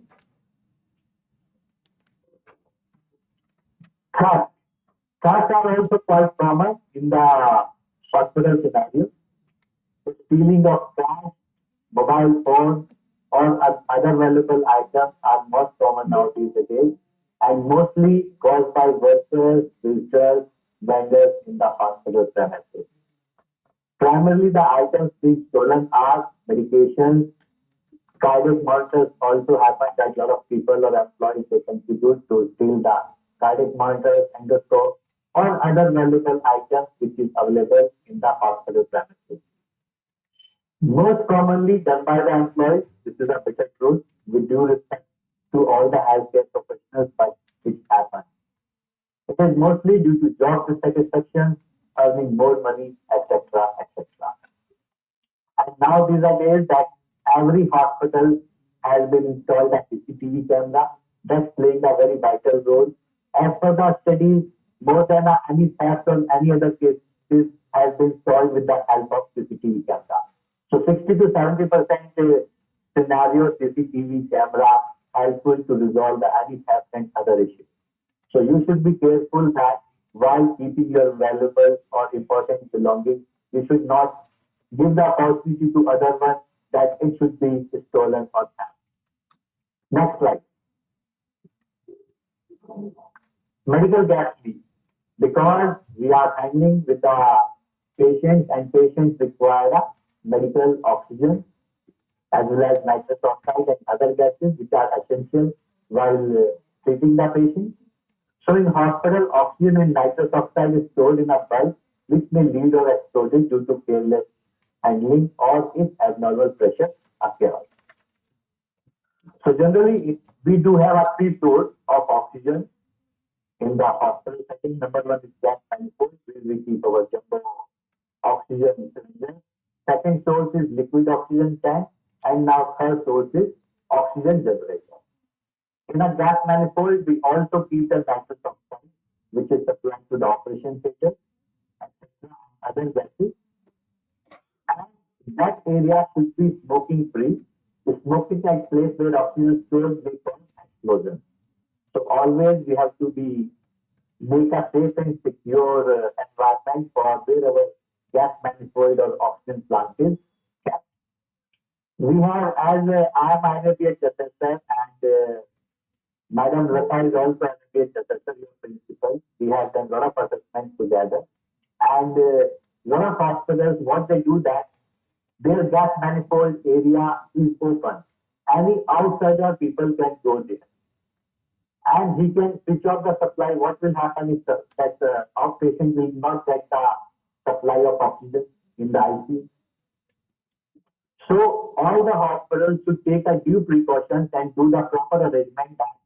Theft. Thefts are also quite common in the hospital scenario. The stealing of cash, mobile phone, or other valuable items are most common nowadays and mostly caused by workers, visitors, vendors in the hospital premises. Primarily, the items being stolen are medications, cardiac monitors. Also happen that a lot of people or employees they contribute to steal the cardiac monitors, endoscope, or other valuable items which is available in the hospital premises. Most commonly done by the employees, this is a bitter truth, with due respect to all the healthcare professionals, but it happens. It is mostly due to job dissatisfaction, earning more money, etc., etc. And now these are days that every hospital has been installed a CCTV camera that's playing a very vital role. As per the studies, more than any theft or any other cases has been solved with the help of CCTV camera. So 60 to 70% scenario CCTV camera helpful to resolve any theft and other issues. So you should be careful that while keeping your valuables or important belongings, you should not give the opportunity to other ones that it should be stolen or theft. Next slide. Medical gas leak. Because we are handling with the patients and patients require medical oxygen as well as nitrous oxide and other gases which are essential while treating the patient. So in hospital, oxygen and nitrous oxide is stored in a bulk which may lead or explode due to careless handling or if abnormal pressure occurs. So generally, we do have a three source of oxygen in the hospital setting. Number one is gas manifold where we keep our jumbo oxygen cylinder. Second source is liquid oxygen tank, and now third source is oxygen generator. In a gas manifold, we also keep the nitrous oxide, which is supplied to the operation theater, etc., other gases. And that area should be smoking free. The smoking at place where oxygen stores may cause explosion. So always we have to be make a safe and secure environment for where our gas manifold or oxygen plant is kept. We have, as I am INABH assessor and Madam Lata is also INABH assessor, your principal. We have done a lot of assessments together. And lot of hospitals, what they do that their gas manifold area is open. Any outsider people can go there. And he can switch off the supply. What will happen is that outpatient will not get the supply of oxygen in the ICU. So all the hospitals should take a due precautions and do the proper arrangement that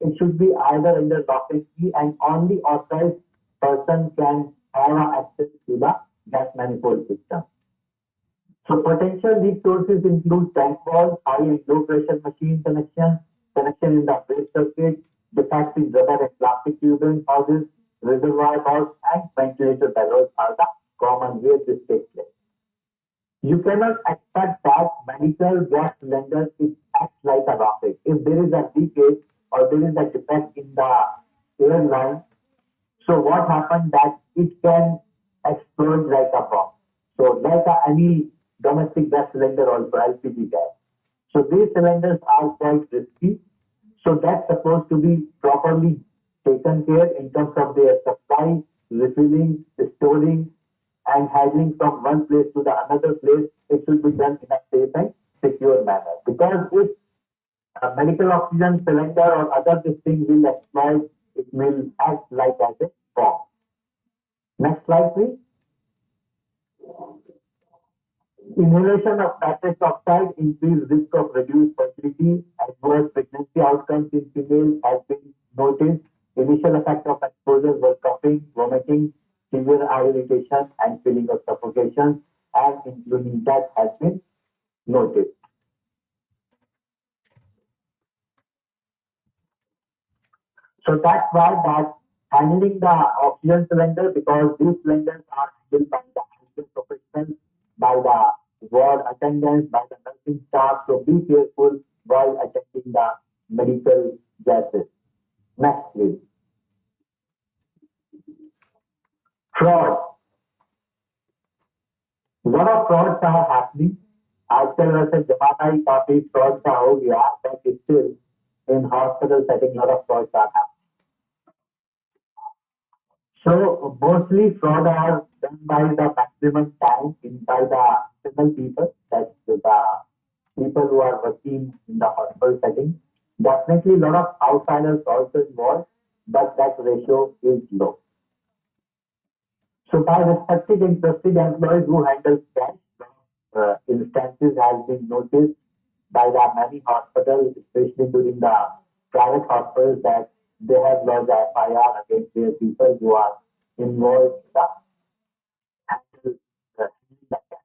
it should be either under lock and key and only authorized person can have access to the gas manifold system. So potential leak sources include tank walls, high and low pressure machine connection, connection in the brake circuit, defects in rubber and plastic tubing houses, reservoir valves, and ventilator bellows are the common ways this takes place. You cannot expect that medical gas cylinders it acts like a rocket. If there is a leakage or there is a defect in the airline, so what happens that it can explode like a bomb. So like any domestic gas cylinder also LPG gas. So these cylinders are quite risky. So that's supposed to be properly taken care in terms of their supply, refilling, storing, and handling from one place to the another place. It should be done in a safe and secure manner. Because if a medical oxygen cylinder or other this thing will exploit, it will act like as a bomb. Next slide, please. Inhalation of nitrous oxide increased risk of reduced fertility. Adverse pregnancy outcomes in females has been noticed. Initial effect of exposure were coughing, vomiting, severe eye irritation, and feeling of suffocation, and including death has been noted. So that's why that handling the oxygen cylinder, because these cylinders are handled by the healthcare professionals, by the ward attendants, by the nursing staff. So be careful while attending the medical gases. Next, please. Fraud. lot of frauds are happening. आजकल वैसे जमाना ही काफी fraud का हो गया, but still in hospital setting lot of frauds are happening. So mostly fraud are done by the maximum time by the internal people, that's the people who are working in the hospital setting. Definitely a lot of outsiders also involved, but that ratio is low. So by respected and trusted employees who handle cash, instances has been noticed by the many hospitals, especially during the private hospitals, that they have lodged FIR against their people who are involved in the handle the cash.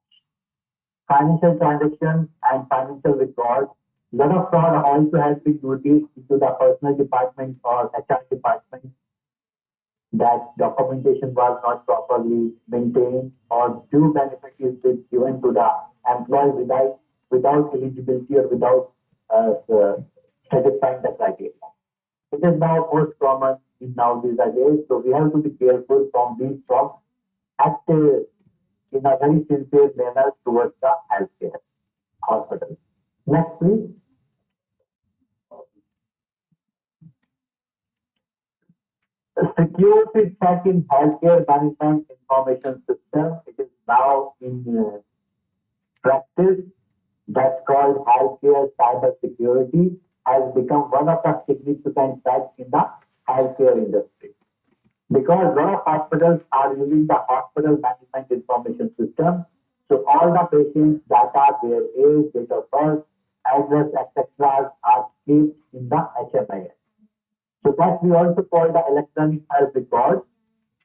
Financial transactions and financial records. Lot of fraud also has been noticed into the personal department or HR department, that documentation was not properly maintained or due benefit is been given to the employee without eligibility or without satisfying the criteria. It is now most common in nowadays days, so we have to be careful from these frauds, act in a very sincere manner towards the healthcare hospital. Next, please. Security check in healthcare management information system. It is now in practice, that's called healthcare cyber security, has become one of the significant threats in the healthcare industry. Because a lot of hospitals are using the hospital management information system, so all the patients' data, their age, date of birth, address, etc., are kept in the HMIS. So that we also call the electronic health record,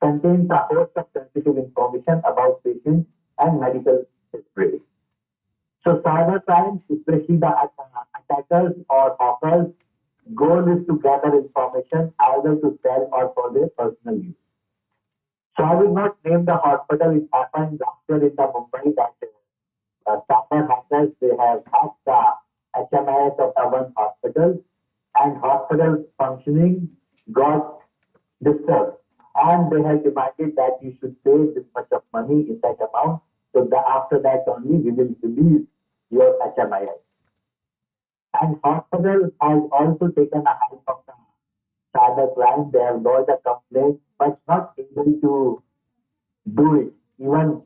contains a host of sensitive information about patients and medical history. So cyber crimes, especially the attackers or hackers, goal is to gather information either to sell or for their personal use. So I will not name the hospital. It happened last year in the Mumbai that cyber hackers, they have hacked the HMIS of the one hospital, and hospital functioning got disturbed. And they have demanded that you should pay this much of money in that amount. So after that only we will release your HMIS. And hospital has also taken a help of the cyber crime. They have lodged a complaint, but not able to do it. Even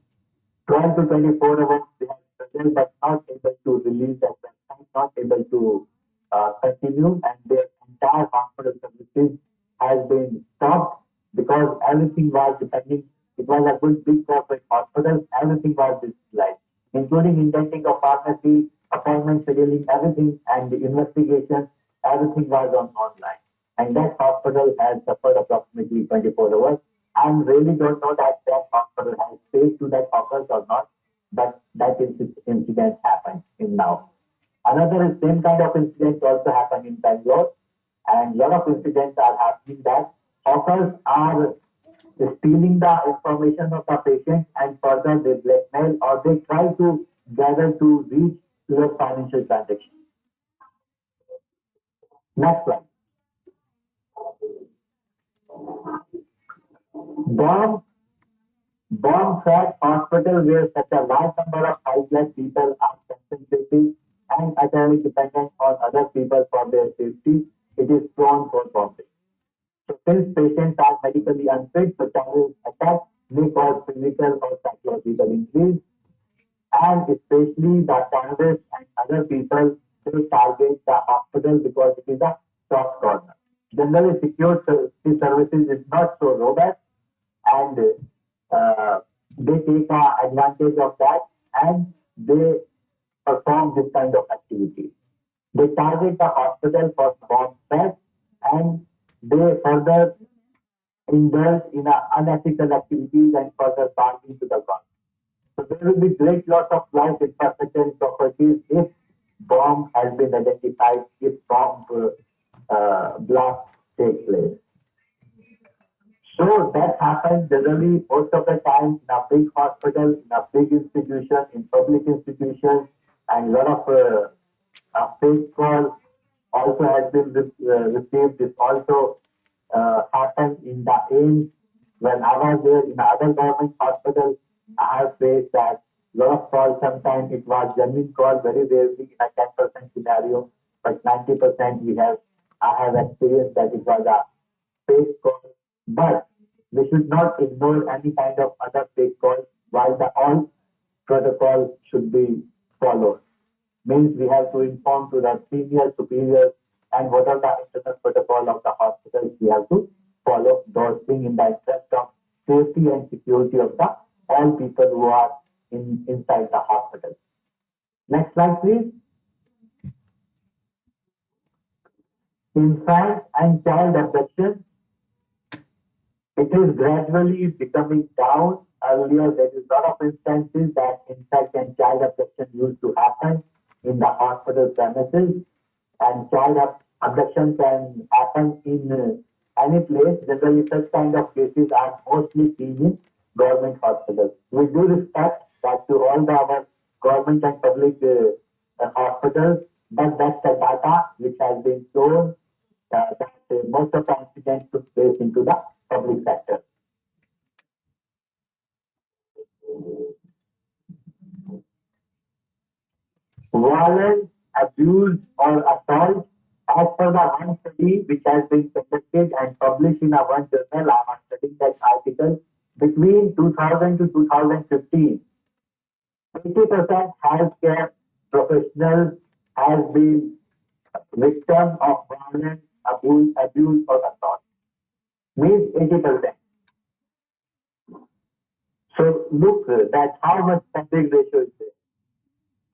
12 to 24 hours they have struggled, but not able to release that website, not able to continue, and their entire hospital services has been stopped because everything was depending. It was a good big corporate hospital. Everything was digitalized, including indenting of pharmacy, appointment scheduling, everything, and the investigation. Everything was online, and that hospital has suffered approximately 24 hours. I really don't know that that hospital has paid to that hackers or not, but that incident happened in now. Another same kind of incident also happened in Bangalore, and lot of incidents are happening that hackers are stealing the information of the patient and further they blackmail or they try to gather to reach your financial transaction. Next slide. Bomb Bomb threat hospital where such a large number of 5 lakh people are concentrated and utterly dependent on other people for their safety, it is prone for bombing. So since patients are medically unfit, the terrorist attack may cause physical or psychological injuries, and especially the terrorists and other people, they target the hospital because it is a soft corner. Generally, security services is not so robust, and they take advantage of that, and they perform this kind of activity. They target the hospital for bomb threats, and they further indulge in unethical activities and further bargain to the government. So there will be great loss of life, infrastructure, and properties if bomb has been identified, if bomb blast takes place. So that happens generally most of the time in a big hospital, in a big institution, in public institutions, and a lot of fake calls also has been received. This also happened in the AIIMS. When I was there in other government hospitals, I have faced that a lot of calls. Sometimes it was genuine call, very rarely in a 10% scenario, but 90% I have experienced that it was a fake call. But We should not ignore any kind of other fake calls while the all protocol should be followed. Means we have to inform to the senior superiors and what are the internal protocol of the hospitals. We have to follow those things in the interest of safety and security of the all people who are inside the hospital. Next slide, please. Infant and child abduction. It is gradually becoming down. Earlier, there is a lot of instances that infant and child abduction used to happen in the hospital premises, and abduction can happen in any place. Generally, such kind of cases are mostly seen in government hospitals. We do respect that to all our government and public hospitals, but that's the data which has been shown that most of the incidents took place into the public sector. Violence, abuse, or assault, as per the one study which has been conducted and published in a one journal, I am studying that article, between 2000 to 2015, 80% healthcare professionals has been victim of violence, abuse, or assault. Means 80%. So look that how much percentage ratio is there.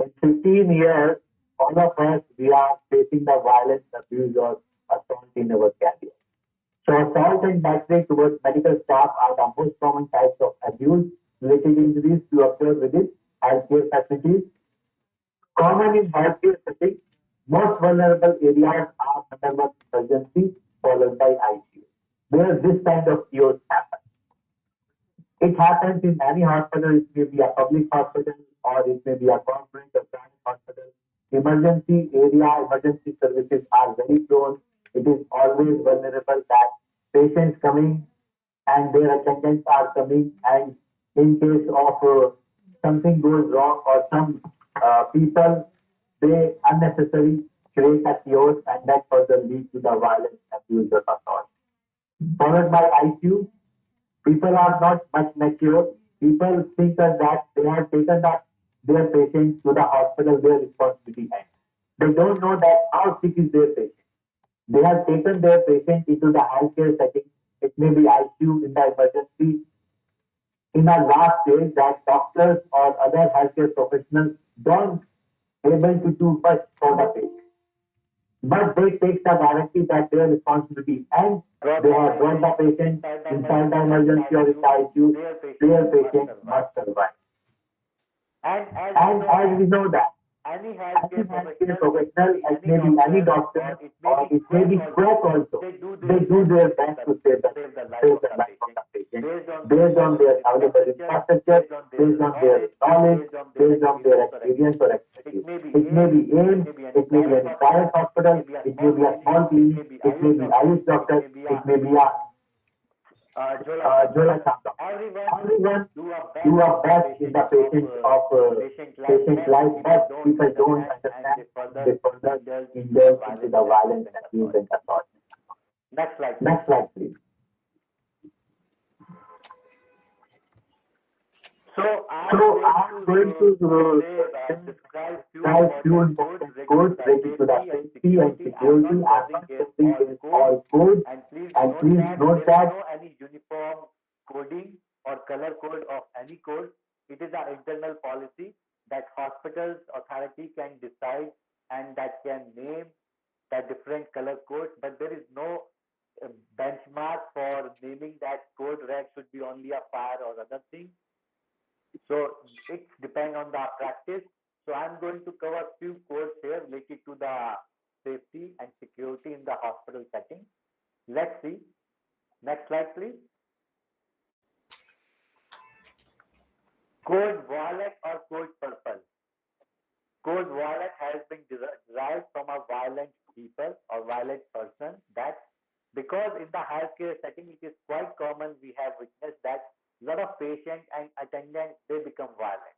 In 15 years, all of us, we are facing the violence, abuse, or assault in our career. So assault and battery towards medical staff are the most common types of abuse related injuries to occur within healthcare facilities. Common in healthcare settings, most vulnerable areas are under emergency followed by ICU, where this kind of chaos happens. It happens in any hospital. It may be a public hospital or it may be a corporate or private hospital. Emergency area, emergency services are very prone. It is always vulnerable that patients coming and their attendants are coming, and in case of something goes wrong or some people, they unnecessarily create a chaos and that further leads to the violence, abuse, or assault. Followed by ICU, people are not much mature. People think that they have taken their patient to the hospital, their responsibility ends. They don't know that how sick is their patient. They have taken their patient into the healthcare setting. It may be ICU in the emergency. In the last stage, that doctors or other healthcare professionals don't able to do much for the patient. But they take the directive that their responsibility and they have brought the patient inside the emergency or in the ICU, their patient must survive. And as we know that, any healthcare professional, it may be any doctor, or it may be quack also, they do their best to save the life of the patient based on their available infrastructure, based on their knowledge, based on their experience or expertise. It may be AIIMS, it may be a private hospital, it may be a small clinic, it may be Ayush doctor, it may be a Jola Chanda. Everyone do a best in the patient life, but people don't understand they further indulge into the violence and abuse and assault. Next slide, please. So I'm going to describe few important codes related to the safety and security. I'm not testing in all codes, and please note that any uniform coding or color code of any code, it is our internal policy that hospitals authority can decide and that can name the different color codes, but there is no benchmark for naming that code red should be only a fire or other thing. So it depends on the practice. So I'm going to cover a few codes here related to the safety and security in the hospital setting. Let's see. Next slide, please. Code violet or code purple. Code violet has been derived from a violent people or violent person, that because in the healthcare setting it is quite common, we have witnessed that a lot of patients and attendants, they become violent.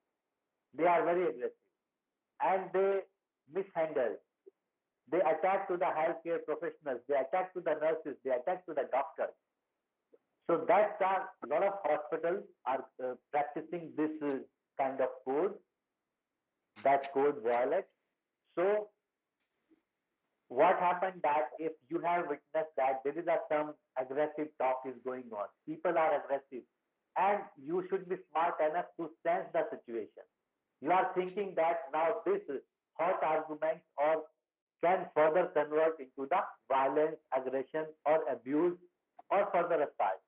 They are very aggressive and they mishandle. They attack to the healthcare professionals, they attack to the nurses, they attack to the doctors. So that's a lot of hospitals are practicing this kind of code, that code violet. So what happened that if you have witnessed that there is some aggressive talk is going on, people are aggressive, and you should be smart enough to sense the situation. You are thinking that now this hot argument or can further convert into the violence, aggression, or abuse, or further assault.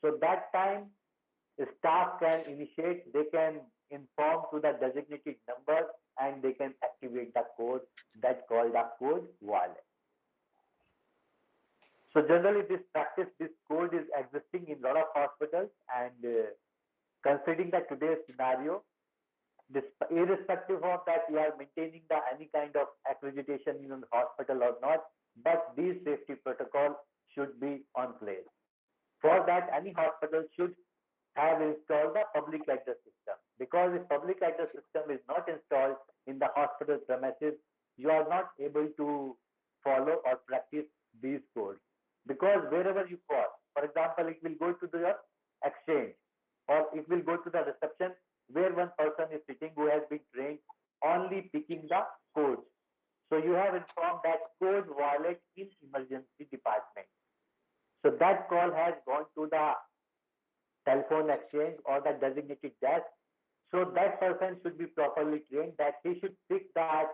So that time, the staff can initiate, they can inform to the designated number, and they can activate the code that called the code violet. So generally, this practice, this code is existing in a lot of hospitals, and considering that today's scenario, this, irrespective of that, you are maintaining the any kind of accreditation in the hospital or not, but these safety protocols should be on place. For that, any hospital should have installed the public address system. Because if public address system is not installed in the hospital premises, you are not able to follow or practice these codes. Because wherever you call, for example, it will go to the exchange or it will go to the reception where one person is sitting who has been trained only picking the codes. So you have informed that code violet in emergency department. So that call has gone to the telephone exchange or the designated desk. So that person should be properly trained that he should pick that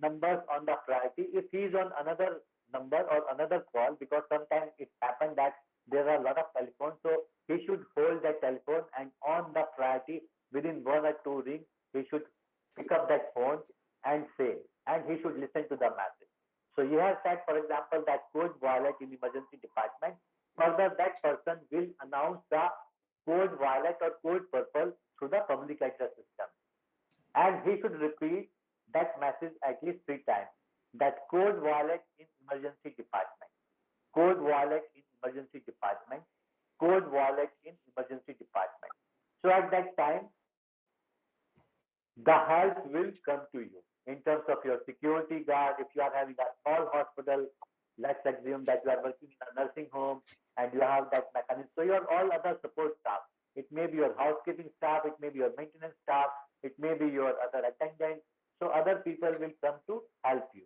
numbers on the priority. If he is on another number or another call, because sometimes it happens that there are a lot of telephones, so he should hold that telephone and on the priority within one or two rings, he should pick up that phone and say, and he should listen to the message. So you have said, for example, that code violet in emergency department. Further, that person will announce the code violet or code purple through the public address system. And he should repeat that message at least 3 times. That code violet in emergency department. Code violet in emergency department. Code violet in emergency department. So at that time, the help will come to you in terms of your security guard. If you are having a small hospital, let's assume that you are working in a nursing home and you have that mechanism. So your all other support staff. It may be your housekeeping staff, it may be your maintenance staff, it may be your other attendants. So other people will come to help you.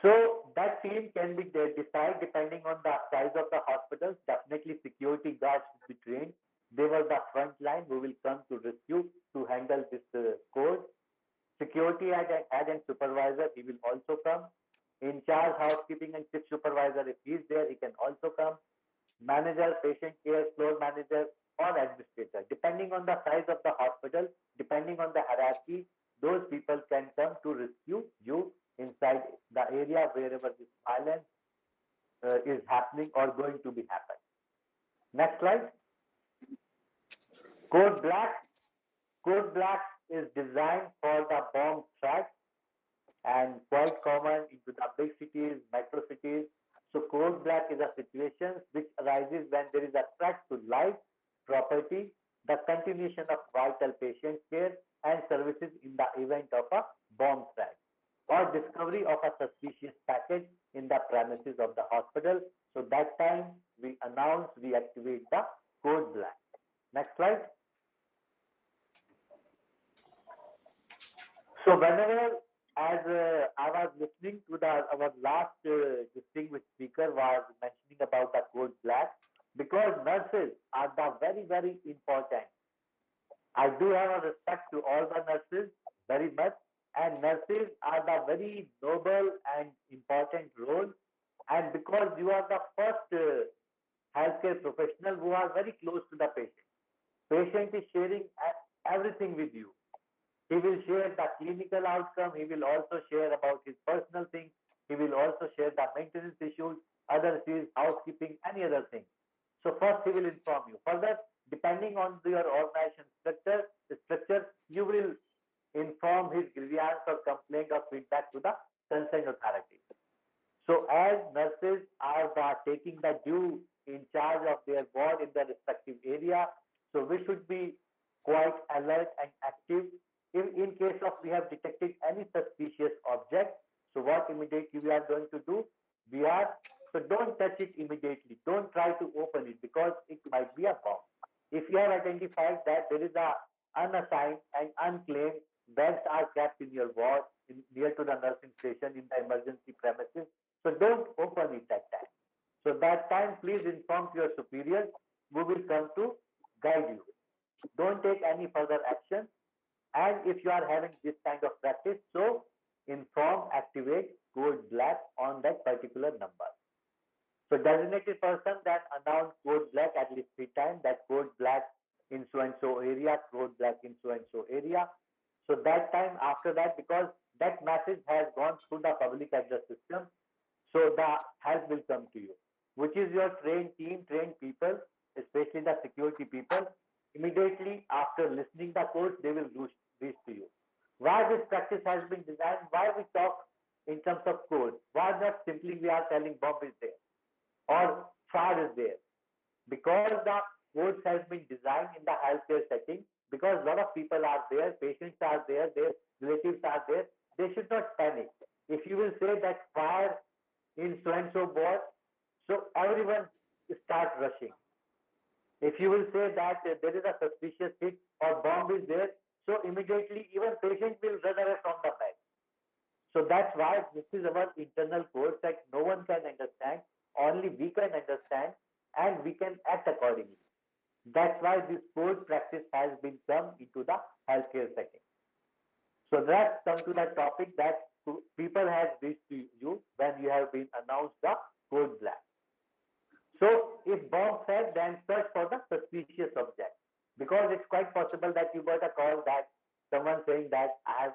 So that team can be decided depending on the size of the hospitals. Definitely security guards should be trained. They were the front line who will come to rescue to handle this code. Security agent supervisor, he will also come. In charge housekeeping and shift supervisor, if he is there, he can also come. Manager, patient care, floor manager, or administrator. Depending on the size of the hospital, depending on the hierarchy, those people can come to rescue you inside the area wherever this violence is happening or going to be happening. Next slide. Code black. Code black is designed for the bomb threat and quite common into the big cities, metro cities. So code black is a situation which arises when there is a threat to life, property, the continuation of vital patient care and services in the event of a bomb threat or discovery of a suspicious package in the premises of the hospital. So that time we announce, we activate the code black. Next slide. So whenever, as I was listening to our last distinguished speaker was mentioning about the code black, because nurses are the very, very important. I do have a respect to all the nurses very much, and nurses are the very noble and important role. And because you are the first healthcare professional who are very close to the patient. Patient is sharing everything with you. He will share the clinical outcome. He will also share about his personal things. He will also share the maintenance issues, others is housekeeping, any other thing. So first he will inform you. Further, depending on your organization structure, you will inform his grievance or complaint or feedback to the concerned authority. So as nurses are taking the due in charge of their ward in their respective area, so we should be quite alert and active. In case of we have detected any suspicious object, so what immediately we are going to do? We are So don't touch it immediately. Don't try to open it because it might be a bomb. If you have identified that there is a unassigned and unclaimed beds are kept in your ward near to the nursing station in the emergency premises, so don't open it that time. So that time, please inform your superiors who will come to guide you. Don't take any further action. And if you are having this kind of practice, so inform, activate code black on that particular number. So designated person then announce code black at least 3 times, that code black in so and so area, code black in so and so area. So that time after that, because that message has gone through the public address system, so the help will come to you, which is your trained team, trained people, especially the security people. Immediately after listening the codes, they will reach to you. Why this practice has been designed? Why we talk in terms of code? Why not simply we are telling bomb is there or fire is there? Because the codes has been designed in the healthcare setting, because a lot of people are there, patients are there, their relatives are there, they should not panic. If you will say that fire in so and so ward, so everyone start rushing. If you will say that there is a suspicious hit or bomb is there, so immediately even patient will run away from the bed. So that's why this is our internal code that no one can understand, only we can understand and we can act accordingly. That's why this code practice has been come into the healthcare setting. So let's come to the topic that people have reached to you when you have been announced the code black. So if bomb said, then search for the suspicious object, because it's quite possible that you got a call that someone saying that I have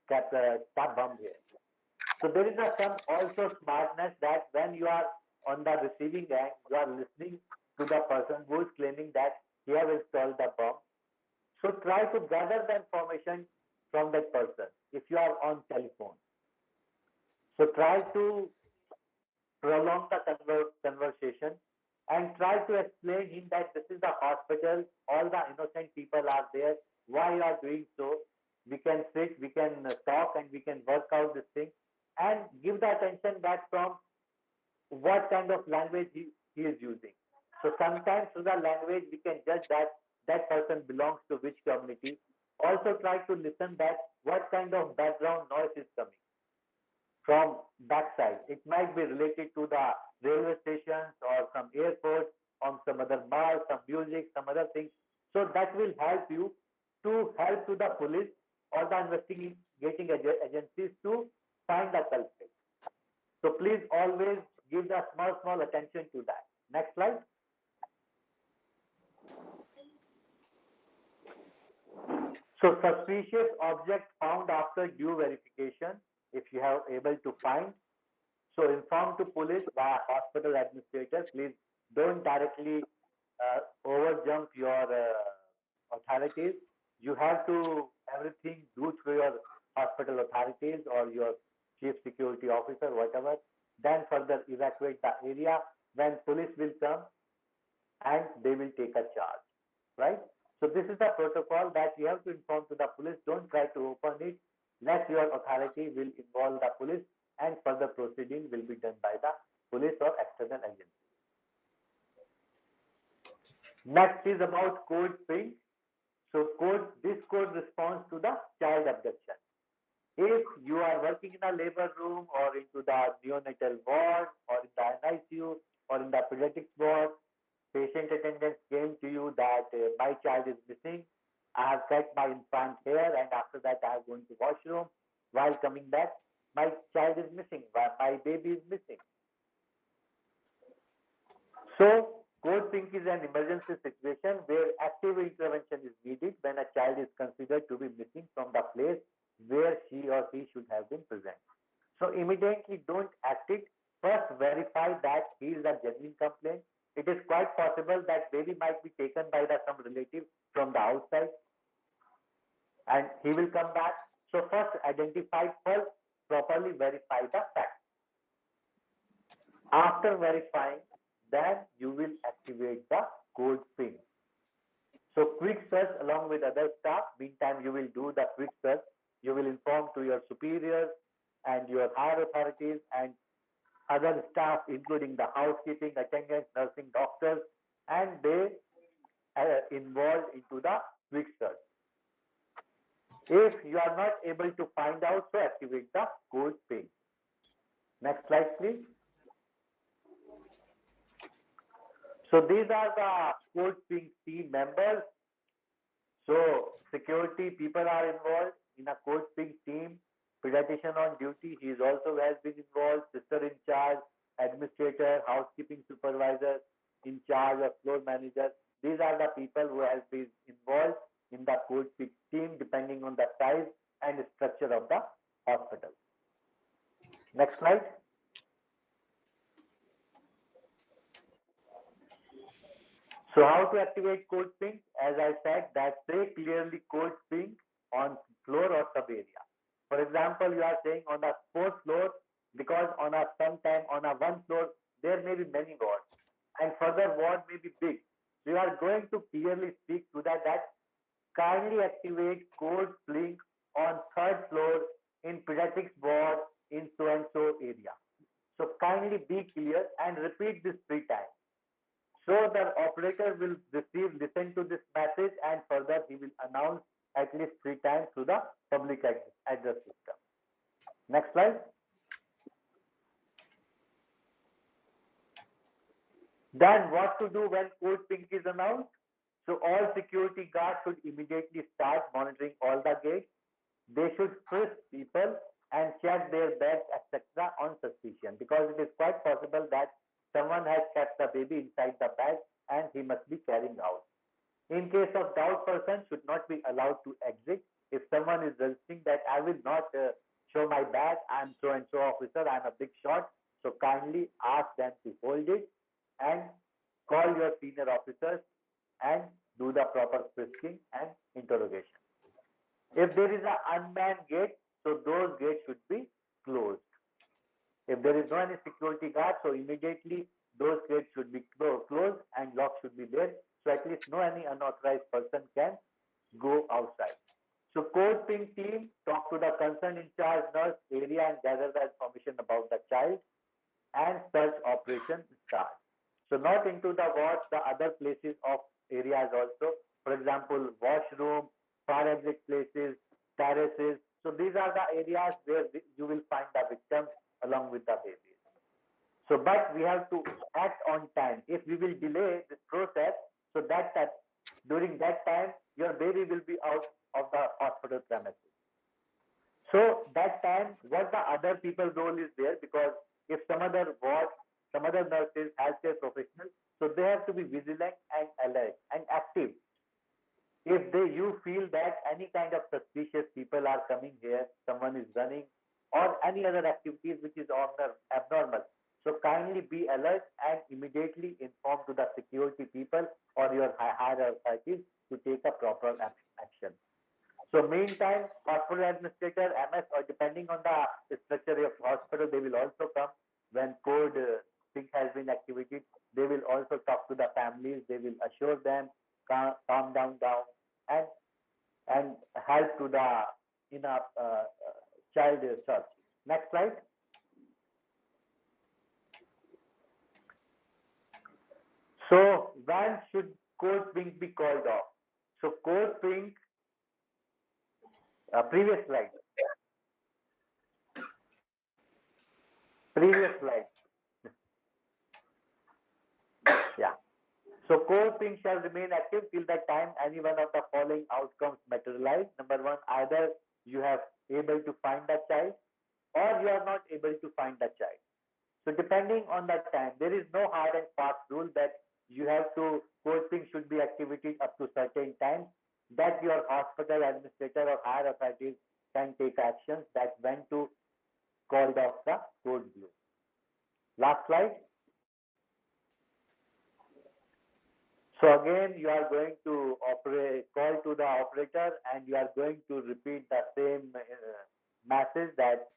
kept a stab bomb here. So there is a some also smartness that when you are on the receiving end, you are listening to the person who is claiming that he have installed the bomb. So try to gather the information from that person if you are on telephone. So try to prolong the conversation and try to explain him that this is the hospital, all the innocent people are there, why you are doing so. We can sit, we can talk, and we can work out this thing and give the attention back from what kind of language he is using. So sometimes through the language we can judge that that person belongs to which community. Also try to listen that what kind of background noise is coming from backside. It might be related to the railway stations or some airports, or some other bars, some music, some other things. So that will help you to help to the police or the investigating agencies to find the culprit. So please always give the small attention to that. Next slide. So suspicious object found after due verification, if you have able to find. So inform to police via hospital administrator. Please don't directly overjump your authorities. You have to everything do through your hospital authorities or your chief security officer, whatever. Then further evacuate the area when police will come and they will take a charge, right? So this is the protocol that you have to inform to the police. Don't try to open it. Let your authority will involve the police and further proceeding will be done by the police or external agency. Next is about code pink. So this code responds to the child abduction. If you are working in a labor room or into the neonatal ward or in the NICU or in the pediatrics ward, patient attendants came to you that my child is missing. I have kept my infant here and after that I have gone to washroom. While coming back, my child is missing, my baby is missing. So code pink is an emergency situation where active intervention is needed when a child is considered to be missing from the place where she or he should have been present. So immediately don't act it. First verify that he is a genuine complaint. It is quite possible that baby might be taken by some relative from the outside and he will come back. So first identify, first properly verify the fact. After verifying, then you will activate the code ping. So quick search along with other staff. Meantime, you will do the quick search. You will inform to your superiors and your higher authorities and other staff, including the housekeeping, attendants, nursing, doctors, and they involved into the quick search. If you are not able to find out, so activate the code ping. Next slide, please. So these are the code ping team members. So security people are involved in a code ping team. Pediatrician on duty, he is also has been involved. Sister in charge, administrator, housekeeping supervisor in charge, of floor manager. These are the people who have been involved in the code ping team, depending on the size and structure of the hospital. Next slide. So how to activate code ping? As I said, that say clearly code ping on floor or sub area. For example, you are saying on the fourth floor, because on a sometime on a one floor there may be many wards, and further ward may be big. So you are going to clearly speak to that kindly activate code ping on third floor in pediatrics ward in so and so area. So kindly be clear and repeat this 3 times. So the operator will listen to this message, and further he will announce at least 3 times to the public address system. Next slide. Then what to do when code ping is announced? So all security guards should immediately start monitoring all the gates. They should frisk people and check their bags, etc. on suspicion, because it is quite possible that someone has kept the baby inside the bag and he must be carrying out. In case of doubt, person should not be allowed to exit. If someone is resisting that I will not show my bag, I am so and so officer, I am a big shot, so kindly ask them to hold it and call your senior officers and do the proper frisking and interrogation. If there is an unmanned gate, so those gates should be closed. If there is no any security guard, so immediately those gates should be closed and lock should be there, so at least no any unauthorized person can go outside. So code ping team talk to the concerned in charge nurse area and gather the information about the child, and search operation start. So not into the wards, the other places of areas also. For example, washroom, fire exit places, terraces. So these are the areas where you will find the victims along with the babies. So, but we have to act on time. If we will delay this process, so that during that time, your baby will be out of the hospital premises. So that time, what the other people's role is there, because if some other ward, some other nurses, healthcare professionals, so they have to be vigilant and alert and active. If you feel that any kind of suspicious people are coming here, someone is running, or any other activities which is abnormal, so kindly be alert and immediately inform to the security people or your higher authorities to take a proper action. So meantime, hospital administrator, MS, or depending on the structure of hospital, they will also come when code ping has been activated. They will also talk to the families. They will assure them, calm down, and help to the child search. Next slide. So when should code ping be called off? So code ping, previous slide. Yeah. So code ping shall remain active till the time any one of the following outcomes materialize. Number one, either you have able to find the child or you are not able to find the child. So depending on that time, there is no hard and fast rule that you have to, code ping should be activated up to certain times, that your hospital administrator or higher authorities can take actions that when to call off the code blue. Last slide. So again, you are going to call to the operator and you are going to repeat the same message that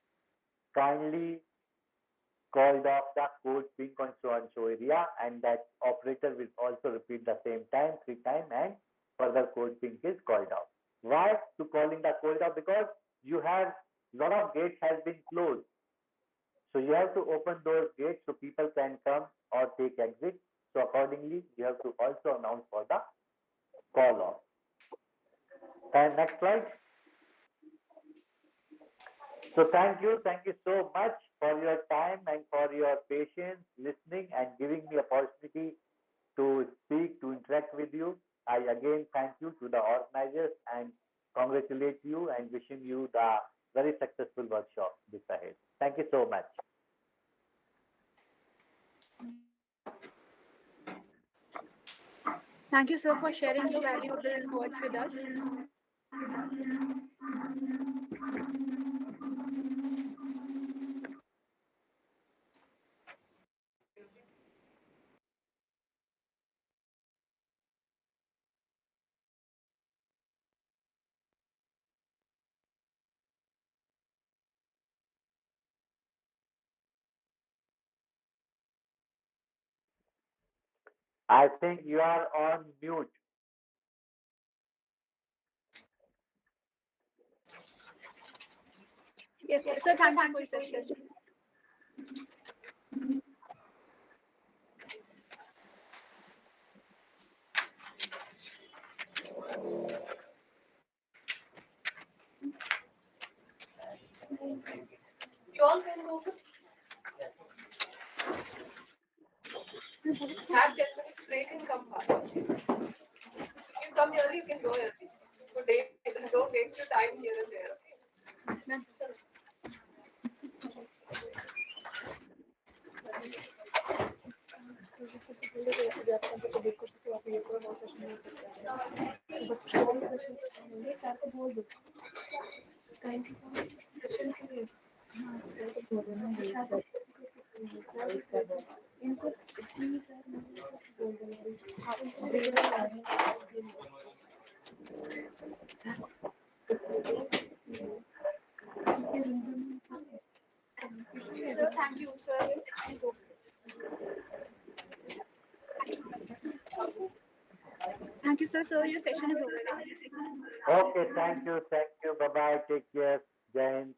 kindly called off the code ping on so and so area, and that operator will also repeat the same time, 3 times, and further code ping is called off. Why to calling the code off? Because you have lot of gates has been closed. So you have to open those gates so people can come or take exit. So accordingly, you have to also announce for the call off. And next slide. So thank you so much for your time and for your patience, listening and giving me opportunity to speak, to interact with you. I again thank you to the organizers and congratulate you and wishing you the very successful workshop this ahead. Thank you so much. Thank you, sir, for sharing your valuable words with us. I think you are on mute. Yes, sir, thank you for your session. You all can go. Have 10 minutes break and come fast. You come early, you can go early. So don't waste your time here and there. Okay? Sir, thank you, sir. Thank you, sir. Sir, your session is over now. Okay, thank you, thank you. Bye bye. Take care. Jane.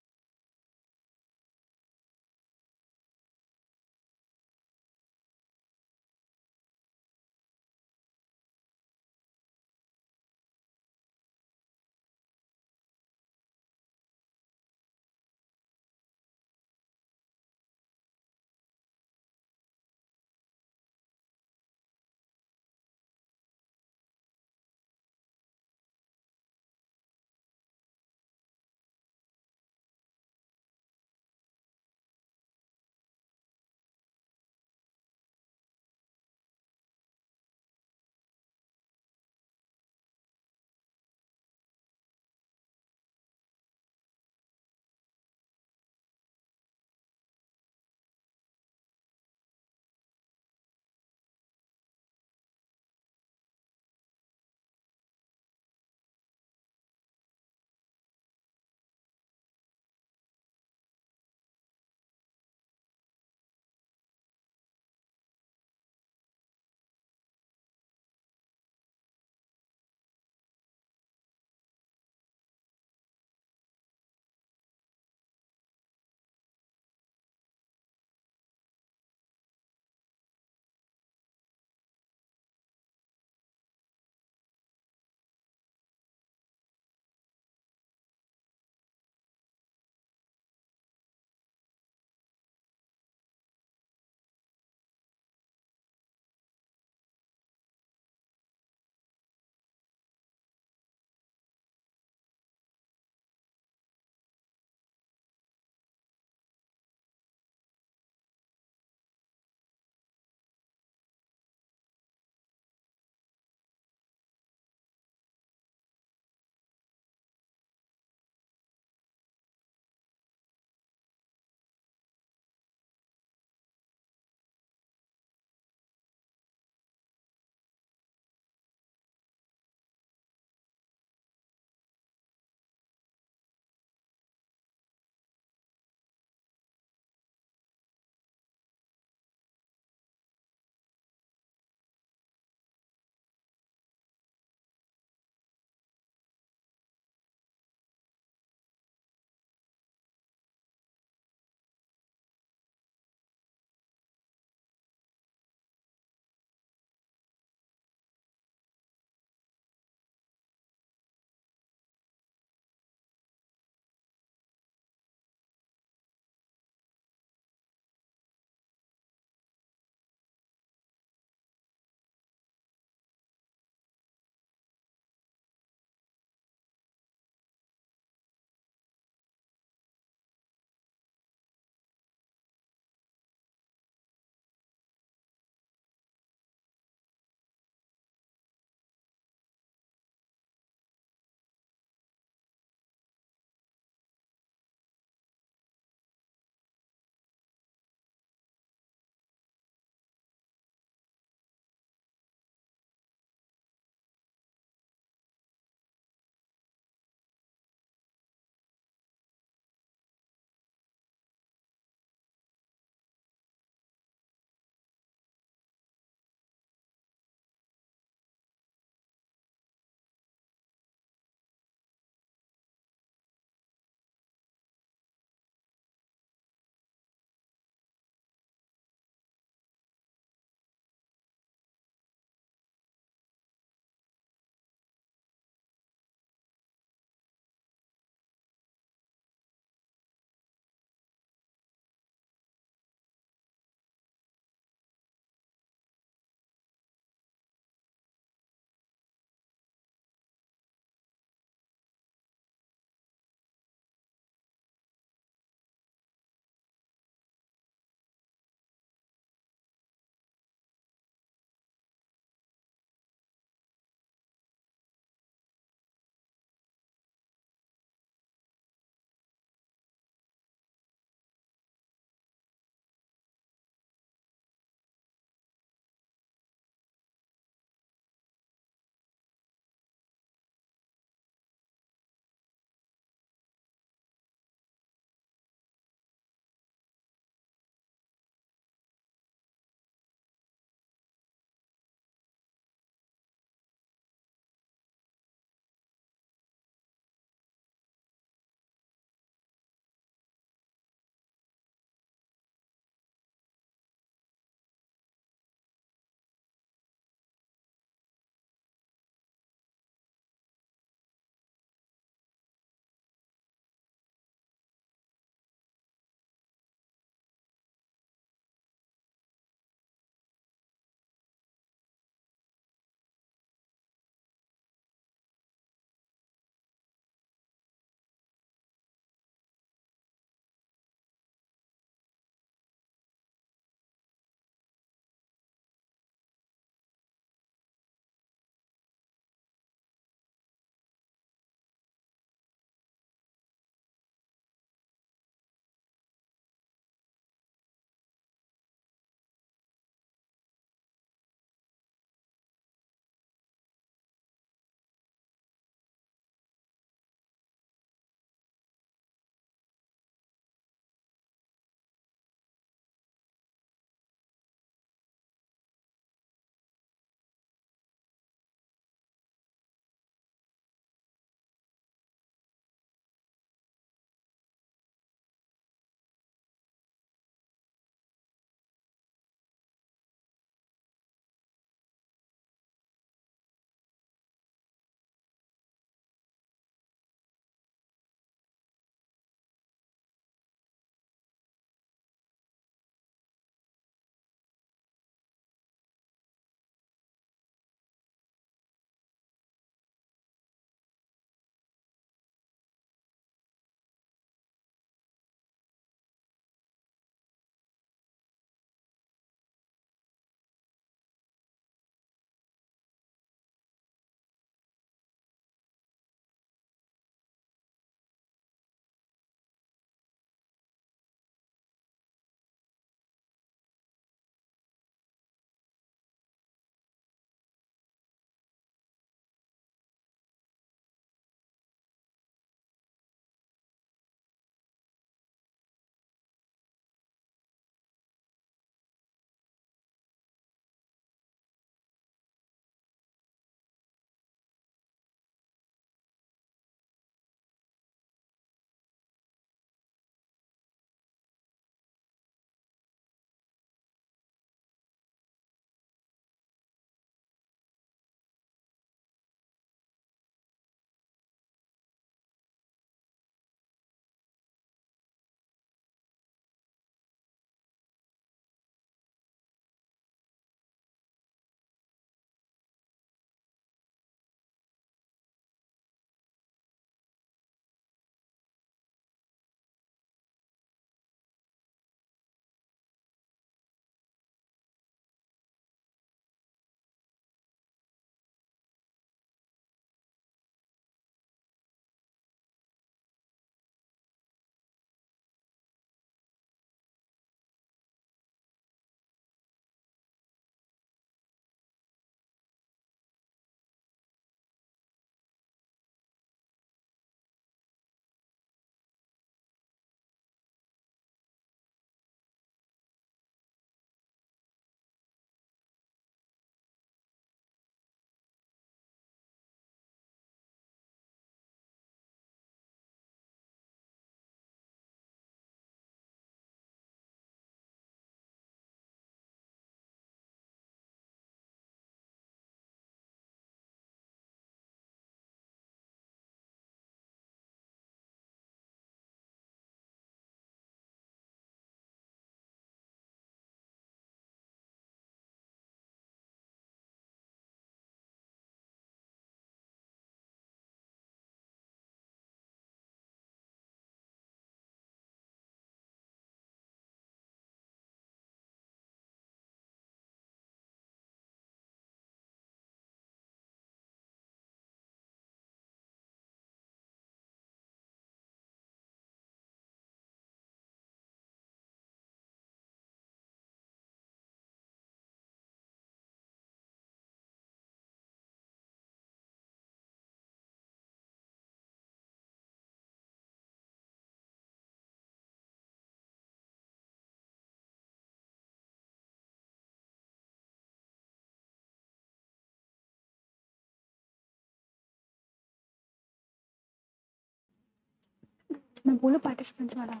मैं बोलूँ participants वाला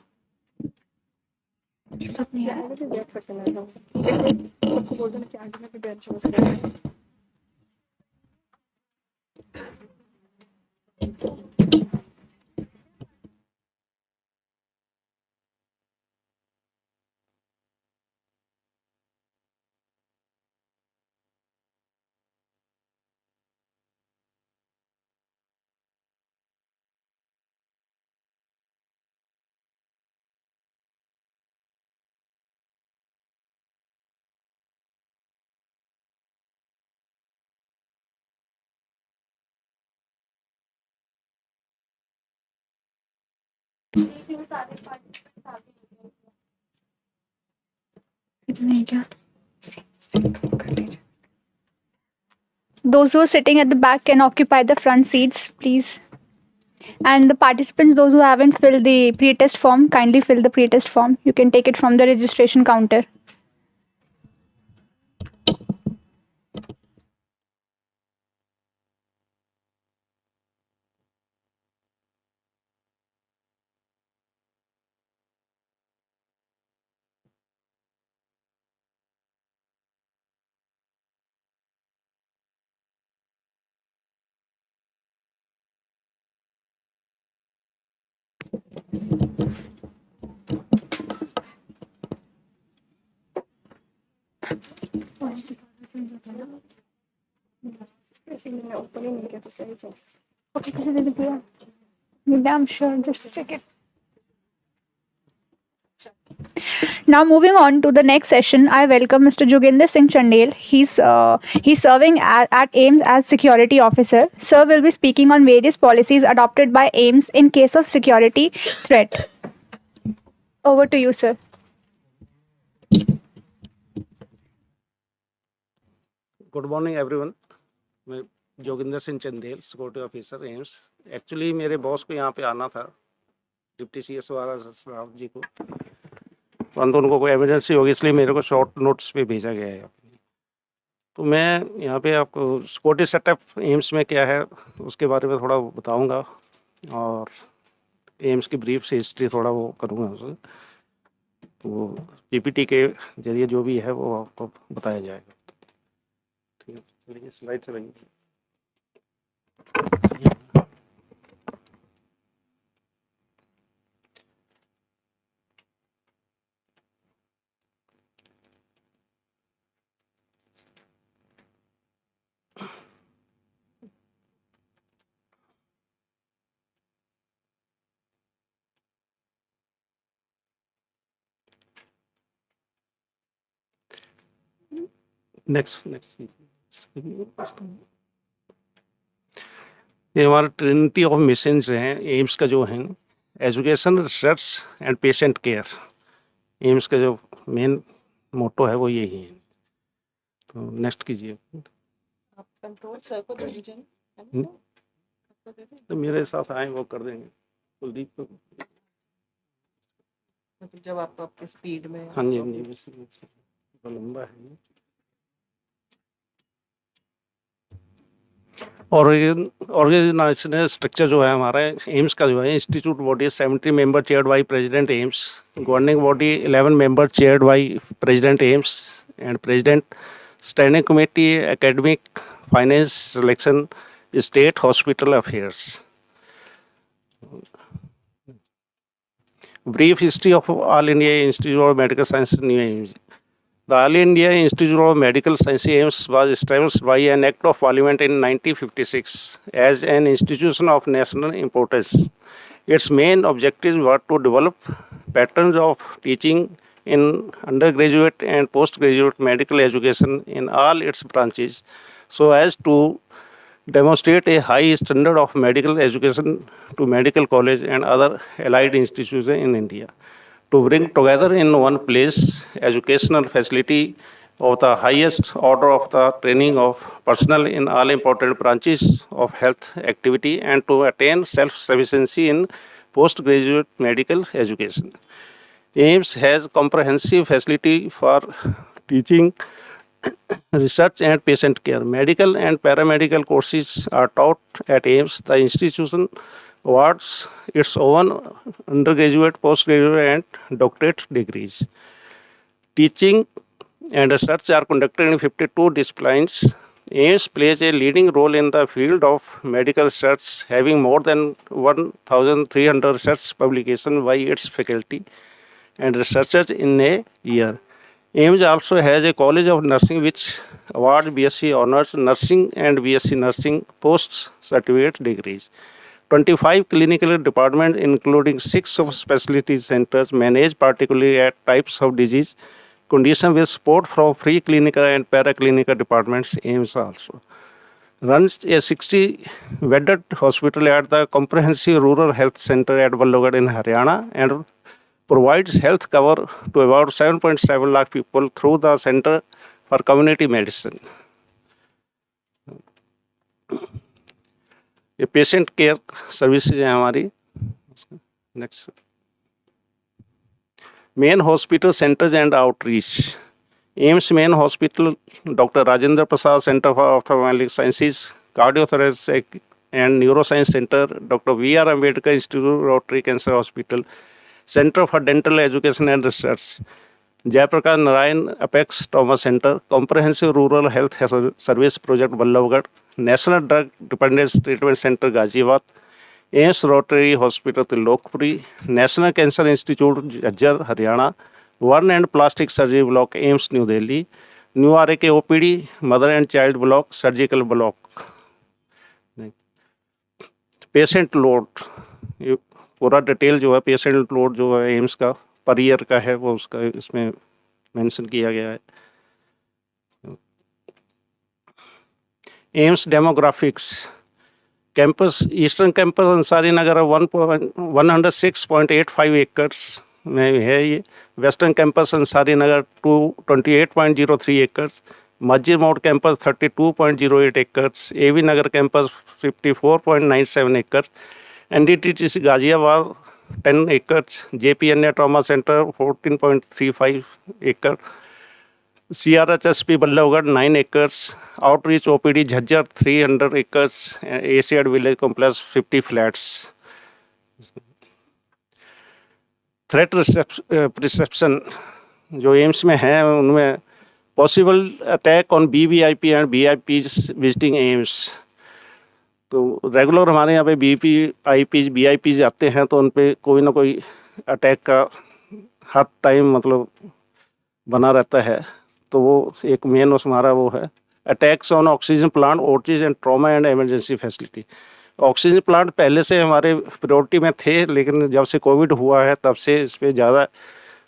सब नहीं है देख सकते हैं सबको बोल देना कि आगे में बेंच हो सके। नहीं क्या Those who are sitting at the back can occupy the front seats, please. And the participants, those who haven't filled the pre-test form, kindly fill the pre-test form. You can take it from the registration counter. Yeah, I'm sure. Just check it. Now, moving on to the next session, I welcome Mr. Joginder Singh Chandel. He's serving at AIIMS as security officer. Sir will be speaking on various policies adopted by AIIMS in case of security threat. Over to you, sir. Good morning everyone. मैं Joginder Singh Chandel, security officer AIIMS. Actually मेरे boss को यहाँ पे आना था, deputy CS Rao ji को, परंतु उनको कोई एमरजेंसी होगी, इसलिए मेरे को शॉर्ट नोटिस पे भेजा गया है। तो मैं यहाँ पे आपको सिक्योरिटी सेटअप एम्स में क्या है उसके बारे में थोड़ा बताऊँगा और एम्स की ब्रीफ से हिस्ट्री थोड़ा वो करूँगा उसे। तो PPT के जरिए जो भी है वो आपको बताया जाएगा। ठीक है, चलिए स्लाइड चलाइए। नेक्स्ट ये हमारा ट्रिनिटी ऑफ मिशंस हैं एम्स का, जो है education, research and patient care. AIIMS का जो मेन मोटो है वो यही है। तो नेक्स्ट कीजिए। आप कंट्रोल सर को दे दीजिए ना, तो मेरे साथ आए वो कर देंगे कुलदीप को। मतलब जब आप आपके स्पीड में। हाँ जी, हाँ जी, तो लंबा है। ऑर्गेनाइजेशनल स्ट्रक्चर जो है हमारा एम्स का, जो है institute body 70 member chaired by president AIIMS, governing body 11 member chaired by president AIIMS and president, standing committee academic, finance, selection, state hospital affairs. Brief history of All India Institute of Medical Sciences, New AIIMS. The All India Institute of Medical Sciences AIIMS was established by an Act of Parliament in 1956 as an institution of national importance. Its main objectives were to develop patterns of teaching in undergraduate and postgraduate medical education in all its branches, so as to demonstrate a high standard of medical education to medical college and other allied institutions in India, to bring together in one place educational facility of the highest order of the training of personnel in all important branches of health activity, and to attain self-sufficiency in postgraduate medical education. AIIMS has comprehensive facility for teaching, research and patient care. Medical and paramedical courses are taught at AIIMS. The institution awards its own undergraduate, postgraduate, and doctorate degrees. Teaching and research are conducted in 52 disciplines. AIIMS plays a leading role in the field of medical research, having more than 1,300 research publications by its faculty and researchers in a year. AIIMS also has a College of Nursing which awards BSc Honours Nursing and BSc Nursing post-certificate degrees. 25 clinical departments, including 6 of specialty centers, manage particularly at types of disease condition with support from free clinical and paraclinical departments. AIIMS also runs a 60-bedded hospital at the Comprehensive Rural Health Center at Ballogarh in Haryana and provides health cover to about 7.7 lakh people through the Center for Community Medicine. ये patient care services है हमारी. Next, main hospital centres and outreach. AIIMS main hospital doctor Rajendra Prasad centre for orthopaedic sciences, cardiothoracic and neuroscience centre doctor BR. Ambedkar institute rotary cancer hospital, centre for dental education and research, Jayaprakash Narayan apex trauma centre, comprehensive rural health service project Ballabhgarh, national drug dependence treatment centre Ghaziabad, AIIMS rotary hospital Trilokpuri, national cancer institute Jhajjar Haryana, burn and plastic surgery block AIIMS New Delhi, New RAK OPD mother and child block surgical block. Patient load, ये पूरा detail जो है patient load जो है AIIMS का per year का है वो उसका इसमें मेंशन किया गया है. AIIMS demographics. Campus eastern campus Ansari Nagar 106.85 acres में है ये. Western campus Ansari Nagar 228.03 acres, Masjid Moth campus 32.08 acres, AV Nagar campus 54.97 acres, NDTC Ghaziabad 10 acres, JPNA trauma centre 14.35 एकड़, CRHSP Ballabgarh 9 acres, outreach OPD Jhajjar 300 acres, Asiad village complex 50 flats. Threat reception जो एम्स में है उनमें possible attack on BVIP and VIPs visiting AIIMS. तो regular हमारे यहाँ पे VIPs आते हैं तो उन पे कोई ना कोई अटैक का हर टाइम मतलब बना रहता है. तो वो एक मेन उस हमारा वो है attacks on oxygen plant, OTs and trauma and emergency facility. Oxygen plant पहले से हमारे प्रायोरिटी में थे, लेकिन जब से कोविड हुआ है तब से इस पर ज़्यादा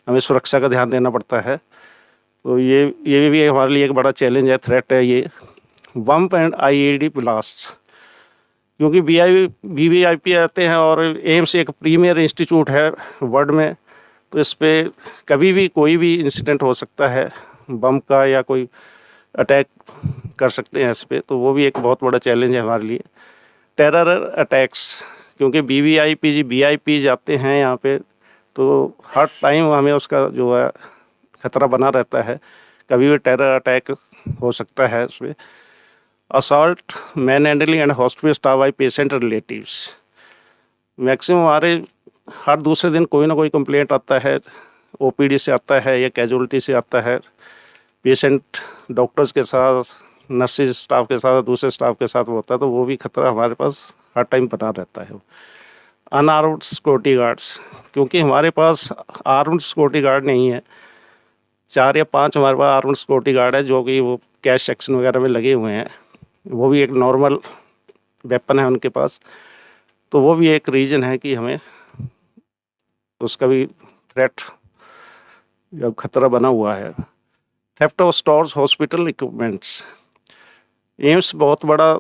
हमें सुरक्षा का ध्यान देना पड़ता है. तो ये भी हमारे लिए एक बड़ा चैलेंज है, थ्रेट है ये. बम्प एंड IED ब्लास्ट, क्योंकि VVIP आते हैं और एम्स एक प्रीमियर इंस्टीट्यूट है वर्ल्ड में, तो इस पर कभी भी कोई भी इंसिडेंट हो सकता है बम का या कोई अटैक कर सकते हैं इस पर. तो वो भी एक बहुत बड़ा चैलेंज है हमारे लिए. टेरर अटैक्स, क्योंकि VVIP आते हैं यहाँ पे तो हर टाइम हमें उसका जो है खतरा बना रहता है, कभी भी टेरर अटैक हो सकता है उस पर. Assault, man handling and hospital staff by patient relatives. Maximum हमारे हर दूसरे दिन कोई ना कोई कंप्लेंट आता है, OPD से आता है या कैजुअलिटी से आता है. पेशेंट डॉक्टर्स के साथ, नर्सिस स्टाफ के साथ, दूसरे स्टाफ के साथ होता है, तो वो भी खतरा हमारे पास हर टाइम बना रहता है. अनआर्म्ड सिक्योरिटी गार्ड्स, क्योंकि हमारे पास आर्म्ड सिक्योरिटी गार्ड नहीं है, 4 या 5 हमारे पास आर्म्ड सिक्योरिटी गार्ड है जो कि वो कैश सेक्शन वगैरह में लगे हुए हैं. वो भी एक नॉर्मल वेपन है उनके पास, तो वो भी एक रीज़न है कि हमें उसका भी थ्रेट या खतरा बना हुआ है. Theft of stores, hospital equipments. AIIMS बहुत बड़ा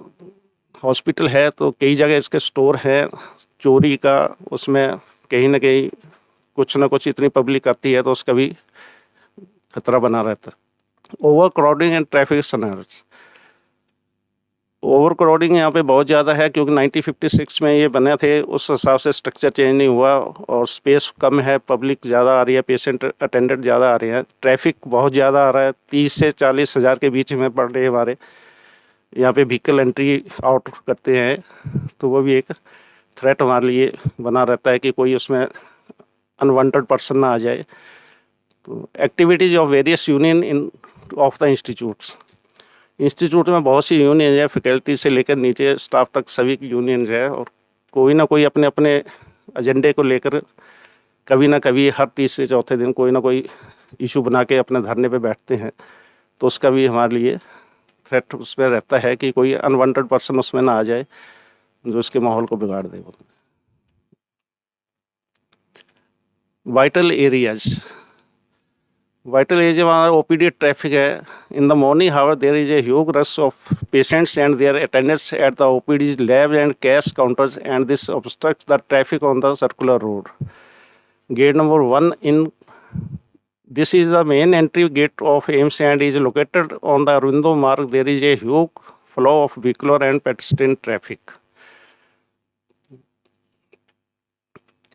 हॉस्पिटल है तो कई जगह इसके स्टोर हैं, चोरी का उसमें कहीं ना कहीं कुछ ना कुछ इतनी पब्लिक आती है तो उसका भी खतरा बना रहता है. Over crowding and traffic scenarios. Over crowding यहाँ पे बहुत ज़्यादा है, क्योंकि 1956 में ये बने थे, उस हिसाब से स्ट्रक्चर चेंज नहीं हुआ और स्पेस कम है, पब्लिक ज़्यादा आ रही है, पेशेंट अटेंडेंट ज़्यादा आ रहे हैं, ट्रैफिक बहुत ज़्यादा आ रहा है. 30 से 40 हज़ार के बीच में पर डे हमारे यहाँ पे व्हीकल एंट्री आउट करते हैं, तो वो भी एक थ्रेट हमारे लिए बना रहता है कि कोई उसमें अनवांटेड पर्सन ना आ जाए। तो activities of various union in of the institute में बहुत सी यूनियन है, फैकल्टी से लेकर नीचे स्टाफ तक सभी यूनियन है, और कोई ना कोई अपने अपने एजेंडे को लेकर कभी ना कभी हर तीसरे चौथे दिन कोई ना कोई इशू बना के अपने धरने पे बैठते हैं। तो उसका भी हमारे लिए थ्रेट उसमें रहता है कि कोई अनवांटेड पर्सन उसमें ना आ जाए जो इसके माहौल को बिगाड़ दे। वाइटल एरियाज हमारा ओपीडी ट्रैफिक है। In the morning hour there is a huge rush of patients and their attendants at the OPDs lab and cash counters and this obstructs the traffic on the circular road. Gate number 1 this is the main entry gate of AIIMS and is located on the Arvindo Marg. There is a huge flow of vehicular and pedestrian traffic.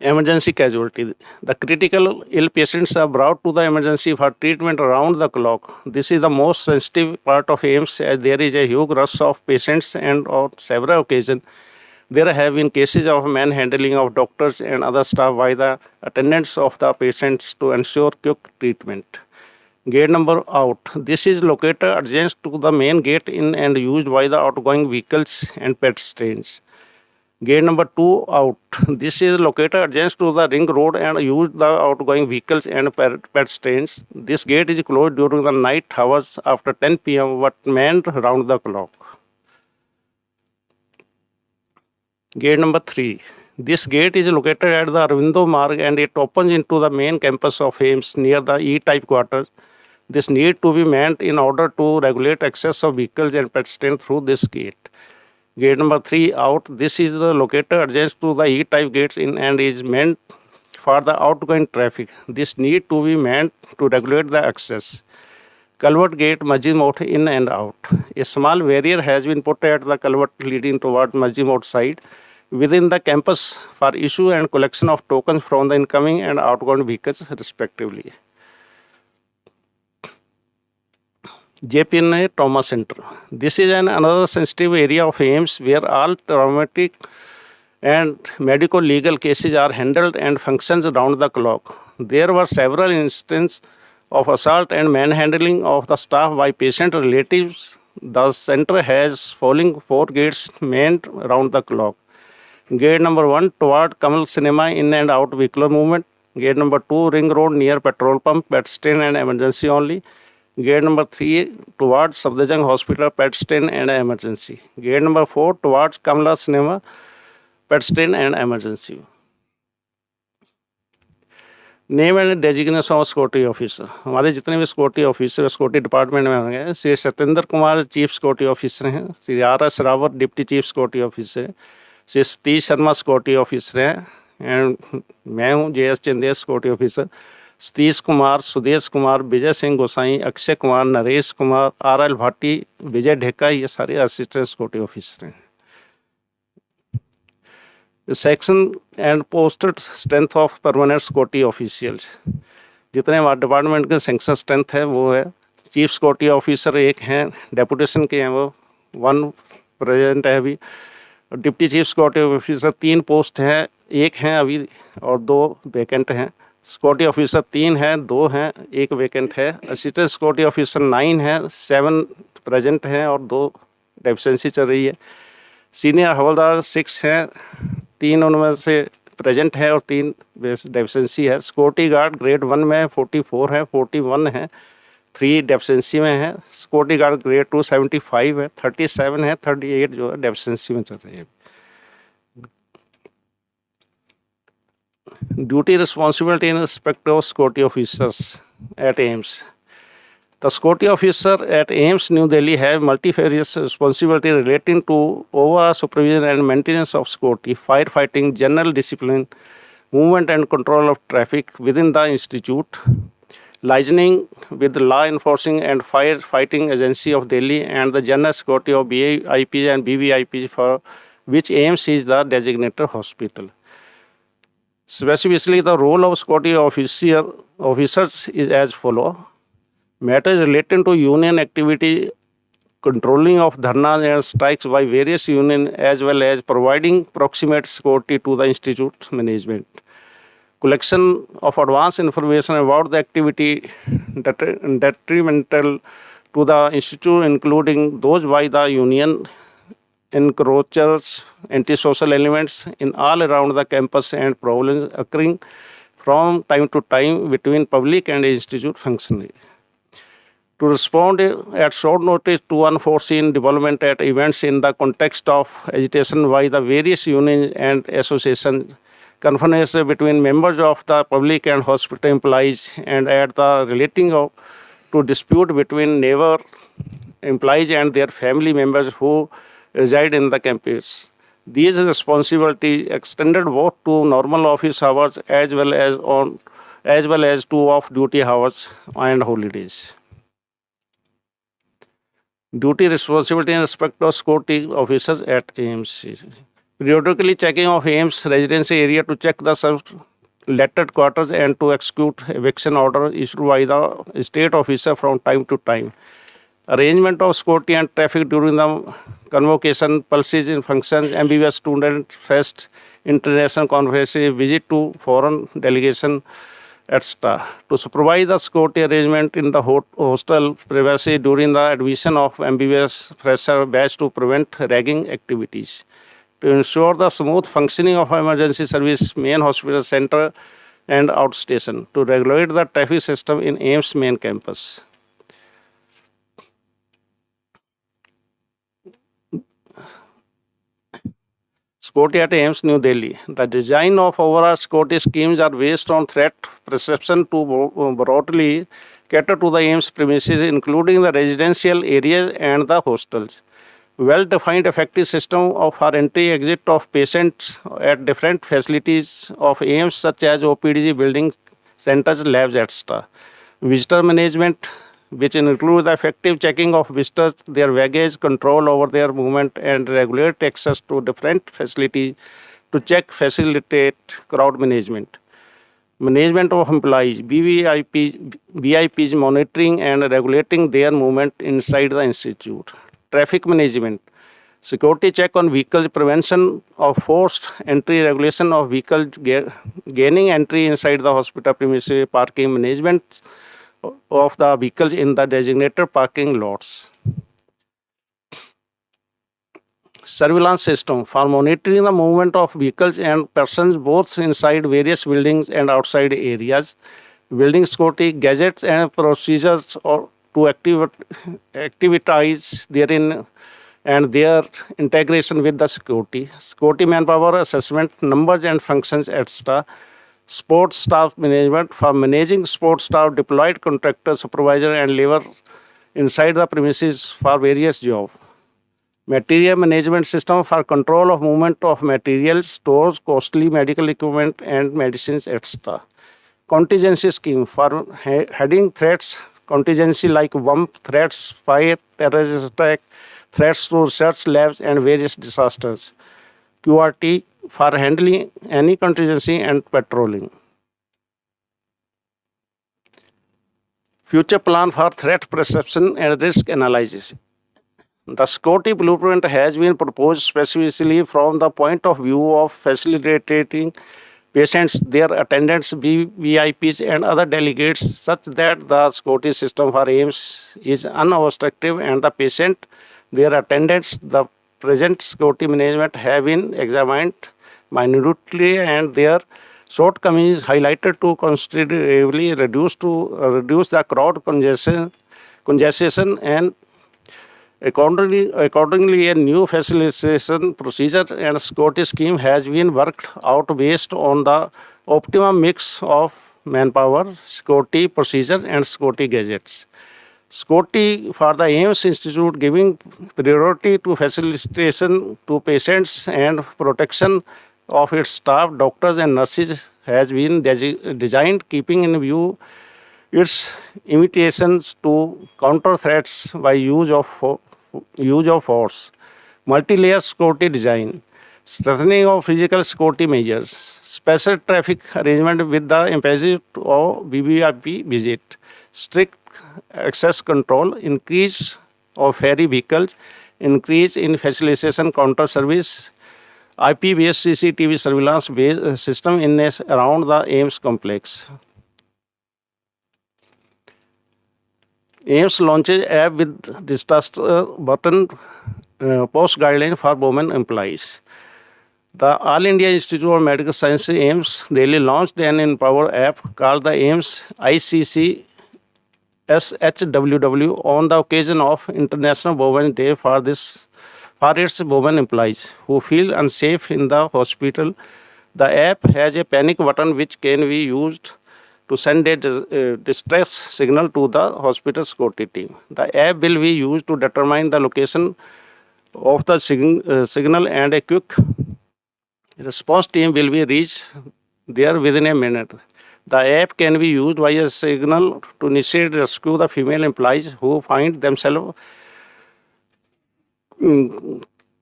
Emergency casualty. The critical ill patients are brought to the emergency for treatment around the clock. This is the most sensitive part of AIIMS as there is a huge rush of patients and on several occasions there have been cases of manhandling of doctors and other staff by the attendants of the patients to ensure quick treatment. Gate number out. This is located adjacent to the main gate in and used by the outgoing vehicles and pedestrians. Gate number 2 out. This is located adjacent to the ring road and used the outgoing vehicles and pedestrians. This gate is closed during the night hours after 10 p.m. but manned round the clock. Gate number 3. This gate is located at the Arvindo Marg and it opens into the main campus of AIIMS near the E-type quarters. This need to be manned in order to regulate access of vehicles and pedestrians through this gate. Gate number 3 out. This is located adjacent to the E-type gates in and is meant for the outgoing traffic. This need to be manned to regulate the access. Culvert gate, Masjid Mosque in and out. A small barrier has been put at the culvert leading towards Masjid Mosque side within the campus for issue and collection of tokens from the incoming and outgoing vehicles respectively. JPNA Trauma Center. This is another sensitive area of AIIMS where all traumatic and medico-legal cases are handled and functions around the clock. There were several instances of assault and manhandling of the staff by patient relatives. The center has following 4 gates manned around the clock. Gate number 1 toward Kamal Cinema in and out vehicular movement. Gate number 2 Ring Road near petrol pump, pedestrian and emergency only. Gate number 3 towards Safdarjung Hospital, pedestrian and emergency. Gate number 4 towards Kamala Cinema, pedestrian and emergency. Name and designation of security officer. हमारे जितने भी security officer security department में होंगे, Shri Satyendra Kumar chief security officer हैं, Shri RS Rawat deputy chief security officer हैं, Shri Satish Sharma security officer हैं, and मैं हूँ JS Chandesh security officer. Satish Kumar, Sudesh Kumar, Vijay Singh Gosai, Akshay Kumar, Naresh Kumar, RL Bhati, Vijay Dheka, ये सारे असिस्टेंट सिक्योरिटी ऑफिसर हैं. Section and posted strength of permanent security officials. जितने हमारे डिपार्टमेंट के सेक्शन स्ट्रेंथ है वो है, चीफ सिक्योरिटी ऑफिसर 1 हैं, डेपुटेशन के हैं वो 1 प्रेजेंट है अभी. Deputy chief security officer 3 post हैं, 1 हैं अभी और 2 वैकेंट हैं. सिक्योरिटी ऑफिसर 3 हैं, 2 हैं, 1 वैकेंट है. असिस्टेंट सिक्योरिटी ऑफिसर 9 हैं, 7 प्रेजेंट हैं और 2 डेफिशिएंसी चल रही है. सीनियर हवलदार 6 हैं, 3 उनमें से प्रेजेंट है और 3 डेफिशिएंसी है. सिक्योरिटी गार्ड ग्रेड 1 में 44 है, 41 है, 3 डेफिशिएंसी में है. सिक्योरिटी गार्ड ग्रेड 2 75 है, 37 है, 38 जो है डेफिशिएंसी में चल रही है. Duty responsibility in respect of security officers at AIIMS. The security officer at AIIMS New Delhi have multifarious responsibility relating to overall supervision and maintenance of security, firefighting, general discipline, movement and control of traffic within the institute, liaising with the law enforcing and firefighting agency of Delhi and the general security of BIPs and BVIPs for which AIIMS is the designated hospital. Specifically, the role of security officers is as follows. Matters relating to union activity controlling of dharnas and strikes by various unions, as well as providing proximate security to the institute management. Collection of advance information about the activity detrimental to the institute, including those by the union, encroachers, antisocial elements in all around the campus, and problems occurring from time to time between public and institute functionaries. To respond at short notice to unforeseen development at events in the context of agitation by the various unions and associations, conference between members of the public and hospital employees, and at the to dispute between neighbor employees and their family members who reside in the campus. These responsibilities extended both to normal office hours as well as to off-duty hours and holidays. Duty responsibility in respect of security officers at AIIMS. Periodically checking of AIIMS residency area to check the lettered quarters and to execute eviction order issued by the state officer from time to time. Arrangement of security and traffic during the convocation, pulses in functions, MBBS student fest, international conferences, visit to foreign delegation, etc. To supervise the security arrangement in the hostel privacy during the admission of MBBS fresher batch to prevent ragging activities. To ensure the smooth functioning of emergency service, main hospital center and outstation. To regulate the traffic system in AIIMS main campus. Security at AIIMS New Delhi. The design of overall security schemes are based on threat perception to broadly cater to the AIIMS premises, including the residential areas and the hostels. Well-defined effective system of our entry-exit of patients at different facilities of AIIMS, such as OPDG buildings, centers, labs, etc. Visitor management, which includes the effective checking of visitors, their baggage, control over their movement, and regulate access to different facilities to facilitate crowd management. Management of employees, VIPs monitoring and regulating their movement inside the institute. Traffic management, security check on vehicles, prevention of forced entry, regulation of vehicles gaining entry inside the hospital premises, parking management of the vehicles in the designated parking lots. Surveillance system for monitoring the movement of vehicles and persons both inside various buildings and outside areas. Building security, gadgets and procedures to activities therein and their integration with the security manpower assessment, numbers and functions, etc. Sports staff management for managing sports staff, deployed contractor, supervisor and labor inside the premises for various jobs. Material management system for control of movement of materials, stores, costly medical equipment and medicines, etc. Contingency scheme for heading threats, contingency like bomb threats, fire, terrorist attack, threats to research labs and various disasters. QRT for handling any contingency and patrolling. Future plan for threat perception and risk analysis. The security blueprint has been proposed specifically from the point of view of facilitating patients, their attendants, VIPs and other delegates such that the security system for AIIMS is unobstructive and the patient, their attendants, the present security management have been examined minutely and their shortcomings highlighted to considerably reduce the crowd congestion and accordingly a new facilitation procedure and security scheme has been worked out based on the optimum mix of manpower, security procedure and security gadgets. Security for the AIIMS Institute giving priority to facilitation to patients and protection of its staff, doctors and nurses has been designed keeping in view its imitations to counter threats by use of force, multi-layer security design, strengthening of physical security measures, special traffic arrangement with the emphasis of VVIP visit, strict access control, increase of ferry vehicles, increase in facilitation counter service, IP-based CCTV surveillance system around the AIIMS complex. AIIMS launches app with distrust button post guideline for women employees. The All India Institute of Medical Sciences AIIMS Delhi launched an Empower app called the AIIMS ICC SHWW on the occasion of International Women's Day for its women employees who feel unsafe in the hospital. The app has a panic button which can be used to send a distress signal to the hospital security team. The app will be used to determine the location of the signal, and a quick response team will be reached there within a minute. The app can be used by a signal to initiate rescue the female employees who find themselves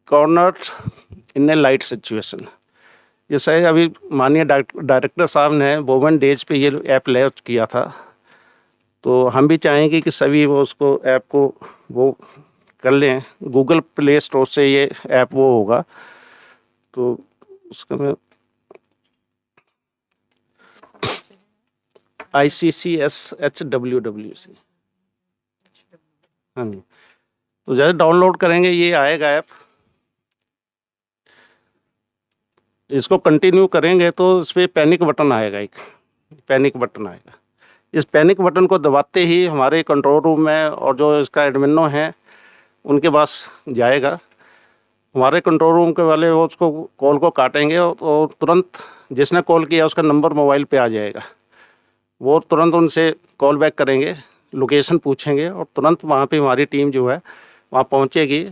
cornered in a light situation. जैसे अभी माननीय director साहब ने women days पे ये app launch किया था, तो हम भी चाहेंगे कि सभी वो उसको ऐप को वो कर लें। गूगल प्ले स्टोर से ये ऐप वो होगा, तो उसका मैं ICCSHWW से, हाँ जी, तो जैसे डाउनलोड करेंगे ये आएगा ऐप। इसको कंटिन्यू करेंगे तो इस पर पैनिक बटन आएगा, एक पैनिक बटन आएगा। इस पैनिक बटन को दबाते ही हमारे कंट्रोल रूम में और जो इसका एडमिनो है उनके पास जाएगा। हमारे कंट्रोल रूम के वाले वो उसको कॉल को काटेंगे और तुरंत जिसने कॉल किया उसका नंबर मोबाइल पे आ जाएगा। वो तुरंत उनसे कॉल बैक करेंगे, लोकेशन पूछेंगे और तुरंत वहाँ पे हमारी टीम जो है वहाँ पहुँचेगी।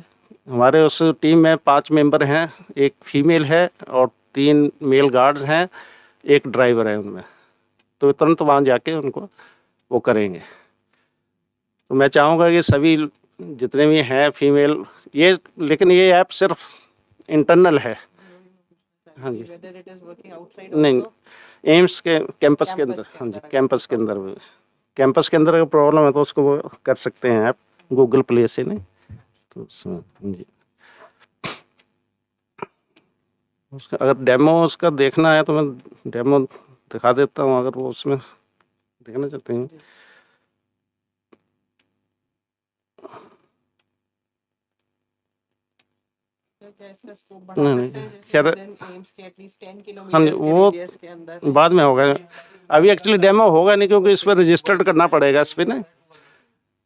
हमारे उस टीम में 5 मेंबर हैं, एक फीमेल है और 3 मेल गार्ड्स हैं, एक ड्राइवर है उनमें। तो तुरंत वहाँ जाके उनको वो करेंगे। तो मैं चाहूँगा कि सभी जितने भी हैं फीमेल ये, लेकिन ये ऐप सिर्फ इंटरनल है। हाँ जी, नहीं, एम्स के कैंपस के अंदर, हाँ जी, कैंपस के अंदर अगर प्रॉब्लम है तो उसको वो कर सकते हैं ऐप गूगल प्ले से, नहीं तो हाँ जी। उसका अगर डेमो उसका देखना है तो मैं डेमो दिखा देता हूँ, अगर वो उसमें देखना चाहते हैं। नहीं खैर, हाँ जी, वो बाद में होगा। अभी एक्चुअली डेमो होगा नहीं, क्योंकि इस पर रजिस्टर्ड करना पड़ेगा। इस पर ना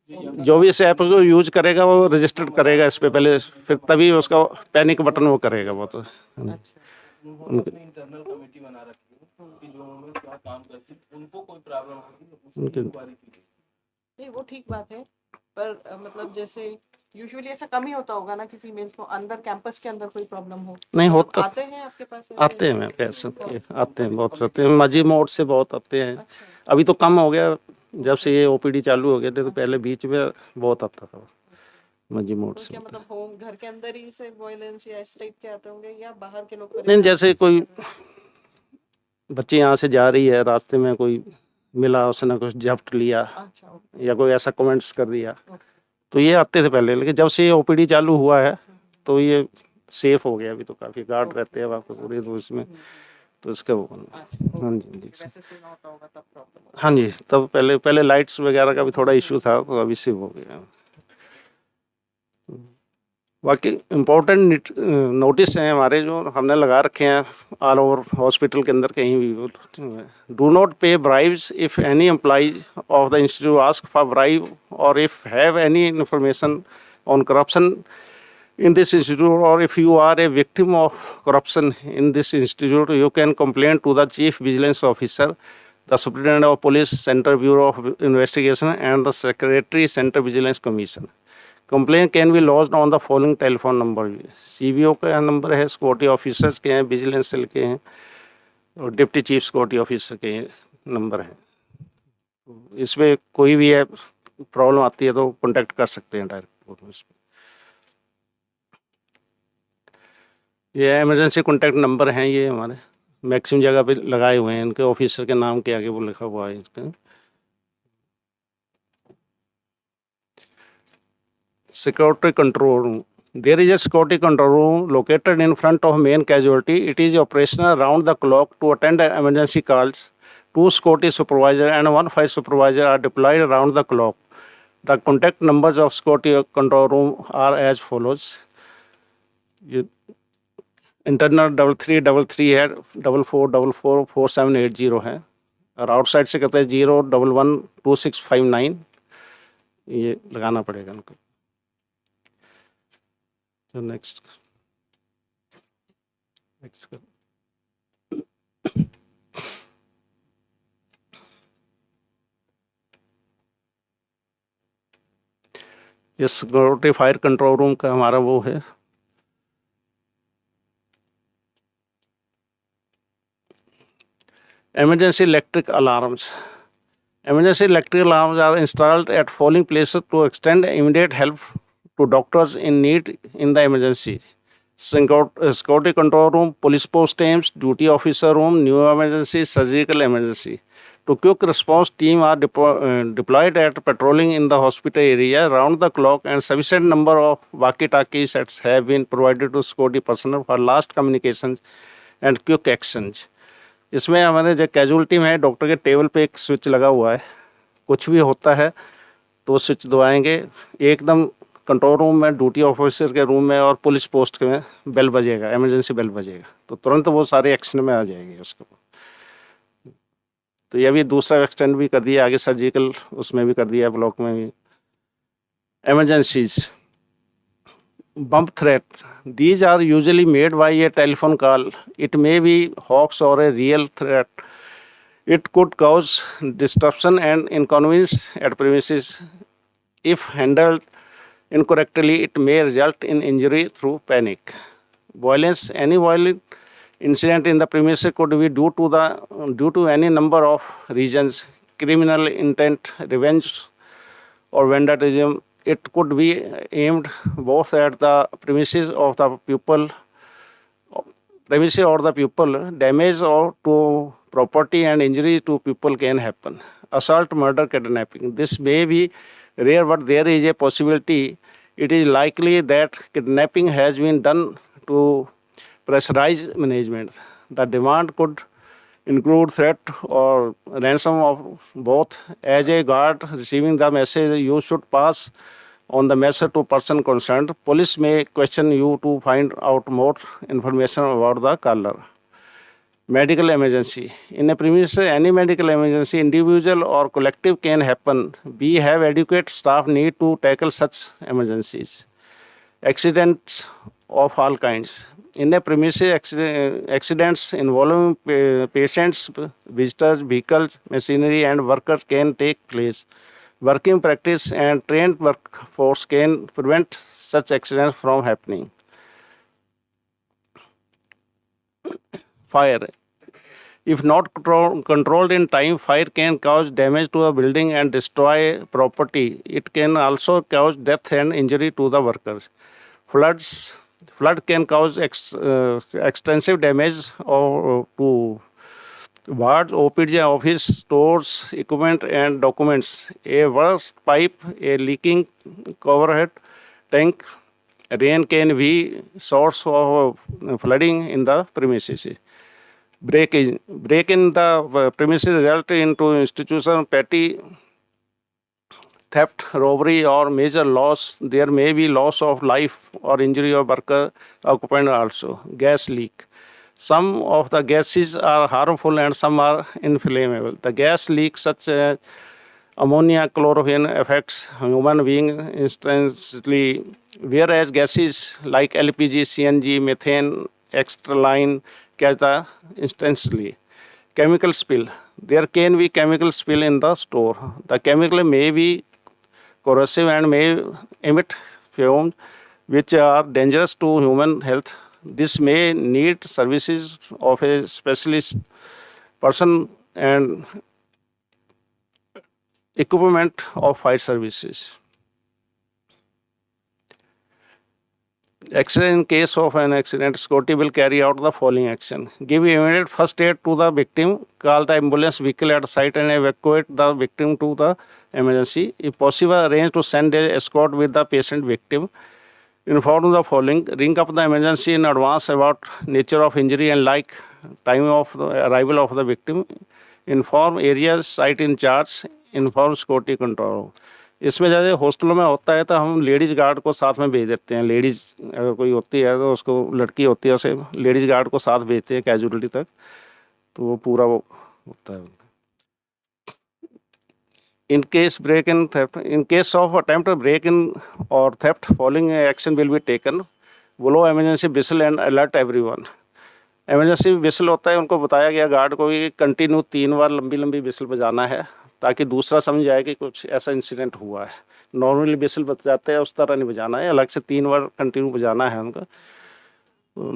जो भी इस ऐप को यूज करेगा वो रजिस्टर्ड करेगा इस पे पहले, फिर तभी उसका पैनिक बटन वो करेगा। वो तो इंटरनल कमेटी बना रखी है कि जो उन्होंने क्या काम करती उनको कोई प्रॉब्लम होगी नहीं, वो ठीक बात है। पर मतलब जैसे यूजुअली ऐसा कम ही होता होगा ना कि फीमेल्स को अंदर कैंपस के अंदर कोई प्रॉब्लम हो। नहीं मतलब होता, आते हैं आपके पास? आते हैं, मैं कह सकती आते हैं, बहुत आते हैं। मजी मोड से बहुत आते हैं। अभी तो कम हो गया, जब से ये ओपीडी चालू हो गया थे, तो पहले बीच में बहुत आता था मजी मोड से। मतलब होम घर के अंदर ही से वायलेंस या इस टाइप के आते होंगे या बाहर के लोग? नहीं, जैसे कोई बच्ची यहाँ से जा रही है, रास्ते में कोई मिला, उसने कुछ जब्त लिया या कोई ऐसा कमेंट्स कर दिया, तो ये आते थे पहले। लेकिन जब से ये ओपीडी चालू हुआ है तो ये सेफ हो गया। अभी तो काफ़ी गार्ड रहते हैं वहाँ पे पूरे, तो इसमें तो इसका वो हाँ जी, हाँ जी, तब पहले लाइट्स वगैरह का भी थोड़ा इशू था, तो अभी से हो गया। बाकी इम्पोर्टेंट नोटिस हैं हमारे जो हमने लगा रखे हैं ऑल ओवर हॉस्पिटल के अंदर कहीं भी। Do not pay bribes if any employees of the institute ask for bribe और if have any information on corruption in this institute, or if you are a victim of corruption in this institute, you can complain to the Chief Vigilance Officer, the Superintendent of Police, Central Bureau of Investigation, and the Secretary, Central Vigilance Commission. Complaint can be lodged on the following telephone number. CBO का number है, security officers के हैं, vigilance cell के हैं, और deputy chief security officer के number हैं। इसमें कोई भी है प्रॉब्लम आती है तो कॉन्टैक्ट कर सकते हैं डायरेक्ट। ये इमरजेंसी कॉन्टैक्ट नंबर हैं, ये हमारे मैक्सिमम जगह पे लगाए हुए हैं। इनके ऑफिसर के नाम के आगे वो लिखा हुआ है इसका। security control room. There is a security control room located in front of main casualty. It is operational round the clock to attend emergency calls. 2 security supervisor and 1 fire supervisor are deployed around the clock. The contact numbers of security control room are as follows. Internal 3333 है, 44444780 है, और outside से कहते हैं 0112659, ये लगाना पड़ेगा उनको. तो नेक्स्ट ये सिक्योरिटी फायर कंट्रोल रूम का हमारा वो है. Emergency electric alarms. Emergency electric alarms are installed at falling places to extend immediate help to doctors in need in the emergency. Security control room, police post teams, duty officer room, new emergency, surgical emergency. To quick response team are deployed at patrolling in the hospital area round the clock, and sufficient number of walkie-talkie sets have been provided to security personnel for last communications and quick actions. इसमें हमारे जो casualty में है, doctor के table पे एक switch लगा हुआ है. कुछ भी होता है तो स्विच दबाएंगे, एकदम कंट्रोल रूम में, ड्यूटी ऑफिसर के रूम में और पुलिस पोस्ट में बेल बजेगा, इमरजेंसी बेल बजेगा, तो तुरंत वो सारे एक्शन में आ जाएंगे उसको. तो ये भी दूसरा एक्सटेंड भी कर दिया, आगे सर्जिकल उसमें भी कर दिया, ब्लॉक में भी. Emergencies. Bump threat. These are usually made by a telephone call. It may be hoax or a real threat. It could cause disruption and inconvenience at premises. If handled incorrectly, it may result in injury through panic. Violence. Any violent incident in the premises could be due to any number of reasons: criminal intent, revenge, or vandalism. It could be aimed both at the premises or the pupil, damage or to property and injury to people can happen. Assault, murder, kidnapping. This may be rare, but there is a possibility. It is likely that kidnapping has been done to pressurize management. The demand could include threat or ransom of both. As a guard receiving the message, you should pass on the message to person concerned. Police may question you to find out more information about the caller. Medical emergency. In a premise, any medical emergency, individual or collective, can happen. We have adequate staff need to tackle such emergencies. Accidents of all kinds. In a premises, accidents involving patients, visitors, vehicles, machinery, and workers can take place. Working practice and trained workforce can prevent such accidents from happening. Fire. If not controlled in time, fire can cause damage to a building and destroy property. It can also cause death and injury to the workers. Flood can cause extensive damage to wards, OPD, office, stores, equipment, and documents. A burst pipe, a leaking overhead tank, rain can be source of flooding in the premises. Break in the premises result into institution, petty theft, robbery, or major loss. There may be loss of life or injury of worker occupant also. Gas leak. Some of the gases are harmful and some are inflammable. The gas leak, such as ammonia, chloroquine, affects human being instantly, whereas gases like LPG, CNG, methane, extraline catch the instantly. Chemical spill. There can be chemical spill in the store. The chemical may be corrosive and may emit fumes which are dangerous to human health. This may need services of a specialist person and equipment of fire services. Accident. In case of an accident, security will carry out the following action: give immediate first aid to the victim, call the ambulance vehicle at site and evacuate the victim to the emergency. If possible, arrange to send a escort with the patient victim. Inform the following: ring up the emergency in advance about nature of injury and like time of the arrival of the victim. Inform areas site in charge. Inform security control. इसमें ज़्यादा हॉस्टलों में होता है तो हम ladies guard को साथ में भेज देते हैं। लेडीज़ अगर कोई होती है तो उसको, लड़की होती है उसे लेडीज़ गार्ड को साथ भेजते हैं कैजुअलिटी तक, तो वो पूरा वो होता है। In case break in theft, in case of attempt to break in or theft, following action will be taken: blow emergency whistle and alert everyone. Emergency whistle होता है, उनको बताया गया गार्ड को कि कंटिन्यू 3 बार लंबी लंबी विसल बजाना है ताकि दूसरा समझ जाए कि कुछ ऐसा इंसिडेंट हुआ है। नॉर्मली विसल बजाते हैं उस तरह नहीं बजाना है, अलग से 3 बार कंटिन्यू बजाना है उनका।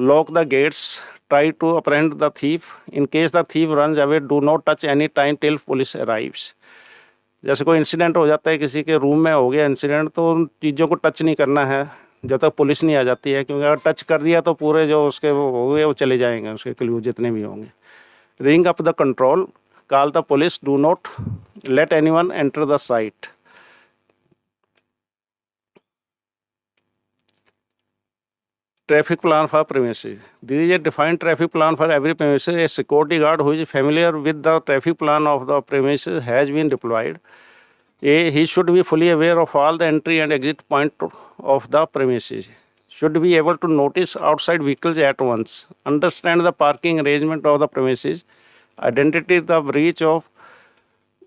Lock the gates, try to apprehend the thief, in case the thief runs away do not touch any time till police arrives. जैसे कोई इंसिडेंट हो जाता है, किसी के रूम में हो गया इंसिडेंट, तो उन चीज़ों को टच नहीं करना है जब तक पुलिस नहीं आ जाती है, क्योंकि अगर टच कर दिया तो पूरे जो उसके वो हो गए वो चले जाएंगे, उसके क्लू जितने भी होंगे। Ring up the control, call the police, do not let anyone enter the site. Traffic plan for premises. There is a defined traffic plan for every premises. A security guard who is familiar with the traffic plan of the premises has been deployed. He should be fully aware of all the entry and exit point of the premises. Should be able to notice outside vehicles at once. Understand the parking arrangement of the premises. Identify the breach of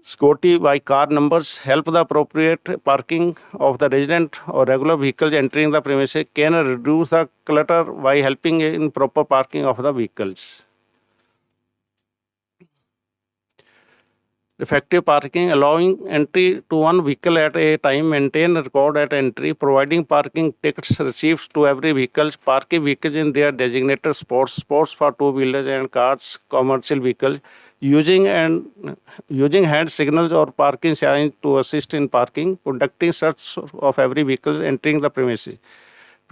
security by car numbers. Help the appropriate parking of the resident or regular vehicles entering the premises. Can reduce the clutter by helping in proper parking of the vehicles. Effective parking, allowing entry to one vehicle at a time, maintain record at entry, providing parking tickets receipts to every vehicle, parking vehicles in their designated spots for two-wheelers and cars, commercial vehicles, using hand signals or parking signs to assist in parking, conducting search of every vehicle entering the premises.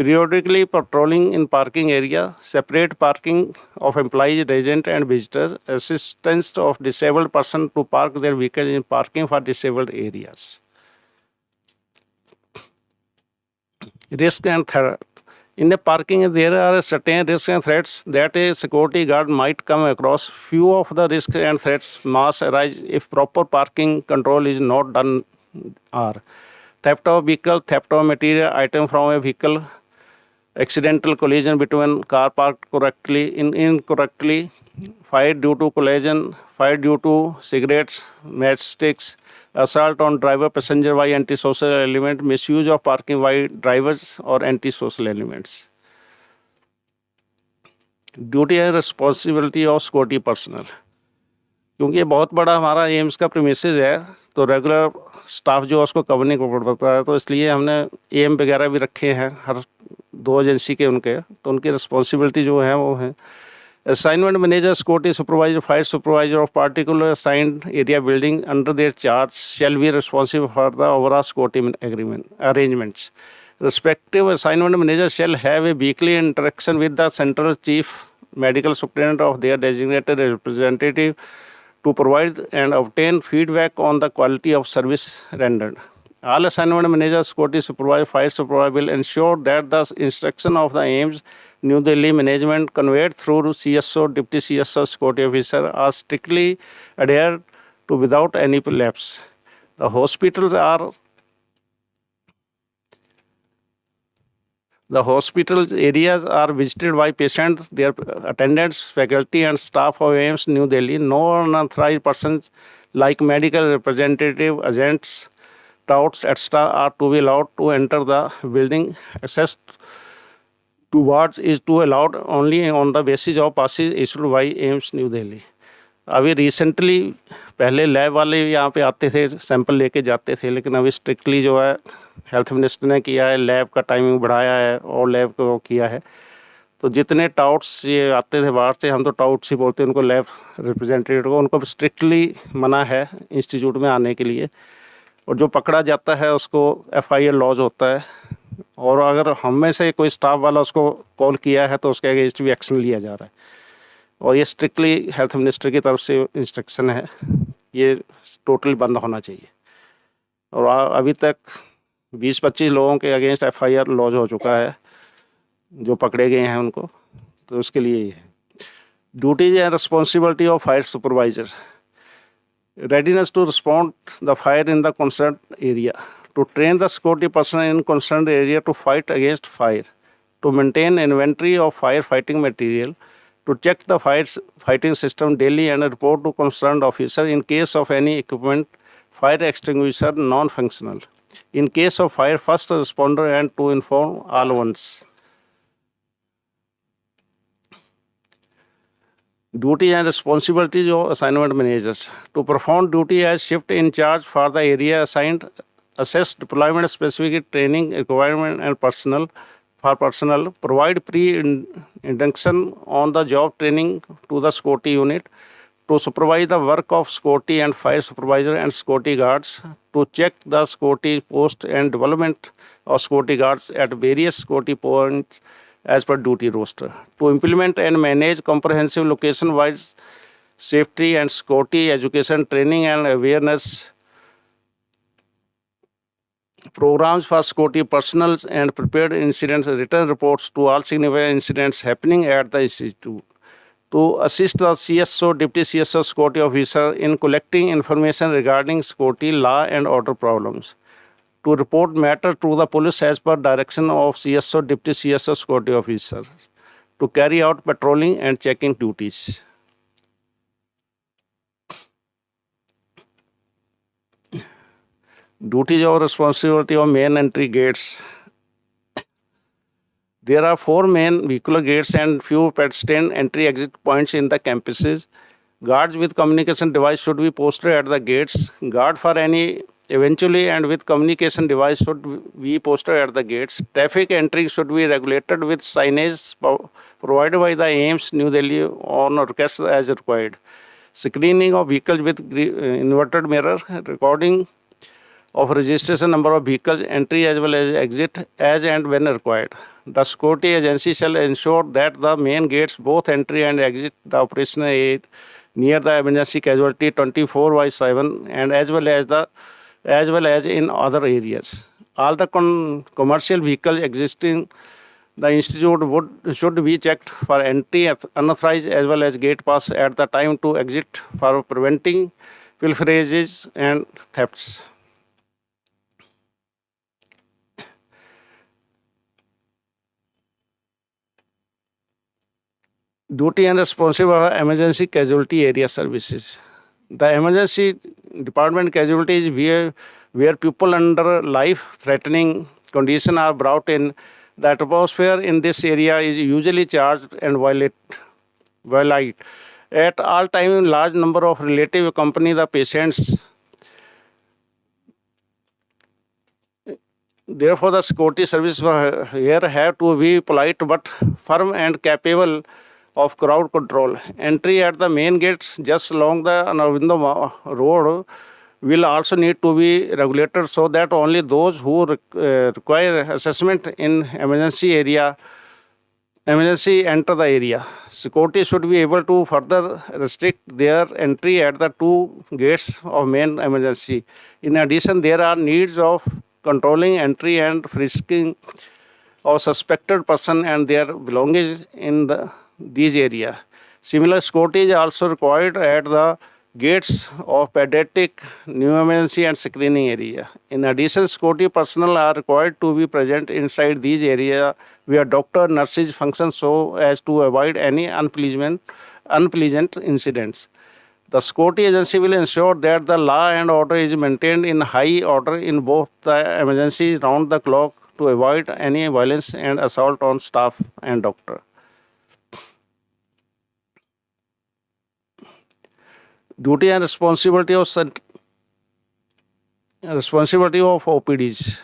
Periodically patrolling in parking area, separate parking of employees, residents and visitors, assistance of disabled person to park their vehicles in parking for disabled areas. Risk and threat. In the parking, there are certain risks and threats that a security guard might come across. Few of the risks and threats must arise if proper parking control is not done are: theft of vehicle, theft of material, item from a vehicle, accidental collision between car parked incorrectly, fire due to collision, fire due to cigarettes, matchsticks, assault on driver passenger by antisocial element, misuse of parking by drivers or antisocial elements. Duty and responsibility of security personnel. क्योंकि ये बहुत बड़ा हमारा AIIMS का premises है, तो regular staff जो है उसको कवर नहीं कर पड़ता है, तो इसलिए हमने एम वगैरह भी रखे हैं हर 2 एजेंसी के उनके, तो उनकी रिस्पॉन्सिबिलिटी जो है वो है: assignment manager, security supervisor, fire supervisor of particular assigned area building under their charge shall be responsible for the overall security arrangements. Respective assignment manager shall have a weekly interaction with the central chief medical superintendent of their designated representative to provide and obtain feedback on the quality of service rendered. All assignment managers, security supervisor, fire supervisor will ensure that the instruction of the AIIMS New Delhi management conveyed through CSO, Deputy CSO, security officer are strictly adhered to without any lapse. The hospital areas are visited by patients, their attendants, faculty and staff of AIIMS New Delhi. No unauthorized persons like medical representative, agents, touts, etc. are to be allowed to enter the building. Access to wards is to allowed only on the basis of passes issued by AIIMS New Delhi. अभी recently पहले lab वाले यहाँ पे आते थे, sample लेके जाते थे, लेकिन अभी स्ट्रिक्टली जो है हेल्थ मिनिस्टर ने किया है, लैब का टाइमिंग बढ़ाया है और लैब को किया है। तो जितने टाउट्स ये आते थे बाहर से, हम तो टाउट्स ही बोलते हैं उनको, लैब रिप्रेजेंटेटिव को, उनको स्ट्रिक्टली मना है इंस्टीट्यूट में आने के लिए। और जो पकड़ा जाता है उसको FIR लॉज होता है और अगर हम में से कोई स्टाफ वाला उसको कॉल किया है तो उसके अगेंस्ट भी एक्शन लिया जा रहा है। और ये स्ट्रिक्टली हेल्थ मिनिस्टर की तरफ से इंस्ट्रक्शन है, ये टोटली बंद होना चाहिए। और अभी तक 20-25 लोगों के अगेंस्ट FIR लॉन्च हो चुका है, जो पकड़े गए हैं उनको, तो उसके लिए ये है। Duties and responsibility of fire supervisor, readiness to respond the fire in the concerned area, to train the security personnel in concerned area to fight against fire, to maintain inventory of firefighting material, to check the fighting system daily and report to concerned officer in case of any equipment, fire extinguisher non-functional, in case of fire first responder, and to inform all ones. Duty and responsibilities of assignment managers, to perform duty as shift in charge for the area assigned, assess deployment specific training requirement and personnel, provide pre-induction on the job training to the security unit, to supervise the work of security and fire supervisor and security guards, to check the security post and development of security guards at various security points as per duty roster, to implement and manage comprehensive location-wise safety and security education training and awareness programs for security personnel, and prepared incident written reports to all significant incidents happening at the institute, to assist the CSO, Deputy CSO security officer in collecting information regarding security, law and order problems, to report matter to the police as per direction of CSO, Deputy CSO security officer, to carry out patrolling and checking duties. Duties or responsibility of main entry gates. There are 4 main vehicular gates and few pedestrian entry exit points in the campuses. Guards with communication device should be posted at the gates. Guard for any eventually and with communication device should be posted at the gates. Traffic entry should be regulated with signage provided by the AIIMS New Delhi on request as required. Screening of vehicles with inverted mirror, recording of registration number of vehicles, entry as well as exit as and when required. The security agency shall ensure that the main gates, both entry and exit, the operational aid near the emergency casualty 24/7 and as well as in other areas. All the commercial vehicles existing the institute should be checked for entry unauthorized as well as gate pass at the time to exit for preventing pilferages and thefts. Duty and responsibility of emergency casualty area services. The emergency department casualty is where people under life-threatening condition are brought in. The atmosphere in this area is usually charged and violent. At all times, large number of relatives accompany the patients. Therefore, the security services here have to be polite but firm and capable of crowd control. Entry at the main gates just along the Arvindo road will also need to be regulated so that only those who require assessment in emergency enter the area. Security should be able to further restrict their entry at the 2 gates of main emergency. In addition, there are needs of controlling entry and frisking of suspected person and their belongings in these areas. Similar security is also required at the gates of pediatric, new emergency and screening area. In addition, security personnel are required to be present inside these areas where doctor, nurses function so as to avoid any unpleasant incidents. The security agency will ensure that the law and order is maintained in high order in both the emergencies round the clock to avoid any violence and assault on staff and doctor. Duty and responsibility of OPDs.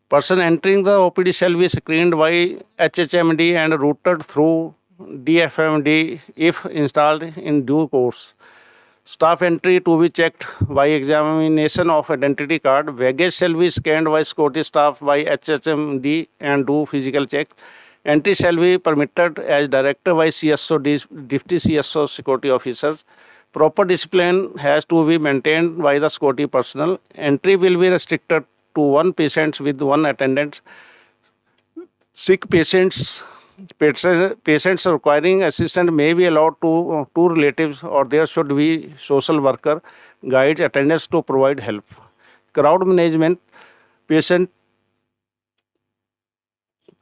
Person entering the OPD shall be screened by HHMD and routed through DFMD if installed in due course. Staff entry to be checked by examination of identity card. Baggage shall be scanned by security staff by HHMD and do physical check. Entry shall be permitted as directed by CSO, Deputy CSO security officers. Proper discipline has to be maintained by the security personnel. Entry will be restricted to one patient with one attendant. Sick patients requiring assistance may be allowed to two relatives, or there should be social worker guide attendants to provide help. Crowd management: patient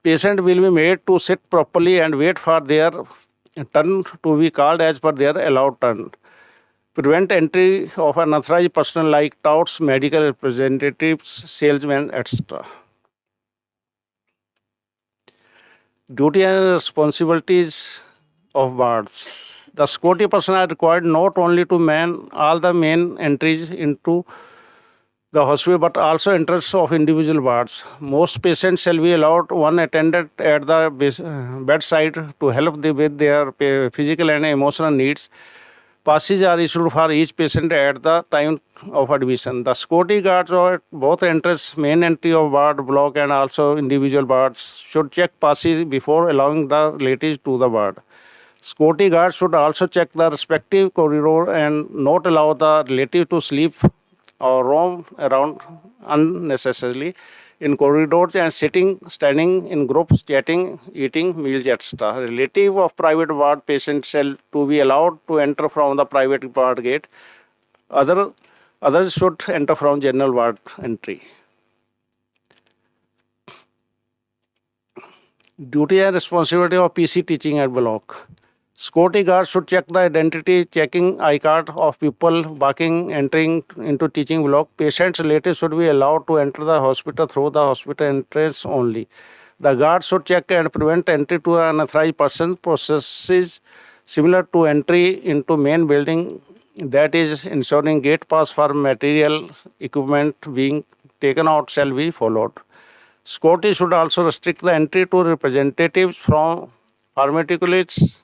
will be made to sit properly and wait for their turn to be called as per their allowed turn. Prevent entry of unauthorized personnel like touts, medical representatives, salesmen, etc. Duty and responsibilities of wards. The security personnel are required not only to man all the main entries into the hospital but also entrance of individual wards. Most patients shall be allowed one attendant at the bedside to help with their physical and emotional needs. Passes are issued for each patient at the time of admission. The security guards at both entrance, main entry of ward block and also individual wards should check passes before allowing the relatives to the ward. Security guards should also check the respective corridor and not allow the relative to sleep or roam around unnecessarily in corridors and sitting, standing in groups, chatting, eating meals, etc. Relative of private ward patients shall to be allowed to enter from the private ward gate. Others should enter from general ward entry. Duty and responsibility of PC teaching at block. Security guards should check the identity, checking eye card of people walking, entering into teaching block. Patients' relatives should be allowed to enter the hospital through the hospital entrance only. The guards should check and prevent entry to an unauthorized person. Processes similar to entry into main building, that is ensuring gate pass for material equipment being taken out, shall be followed. Security should also restrict the entry to representatives from pharmaceuticals,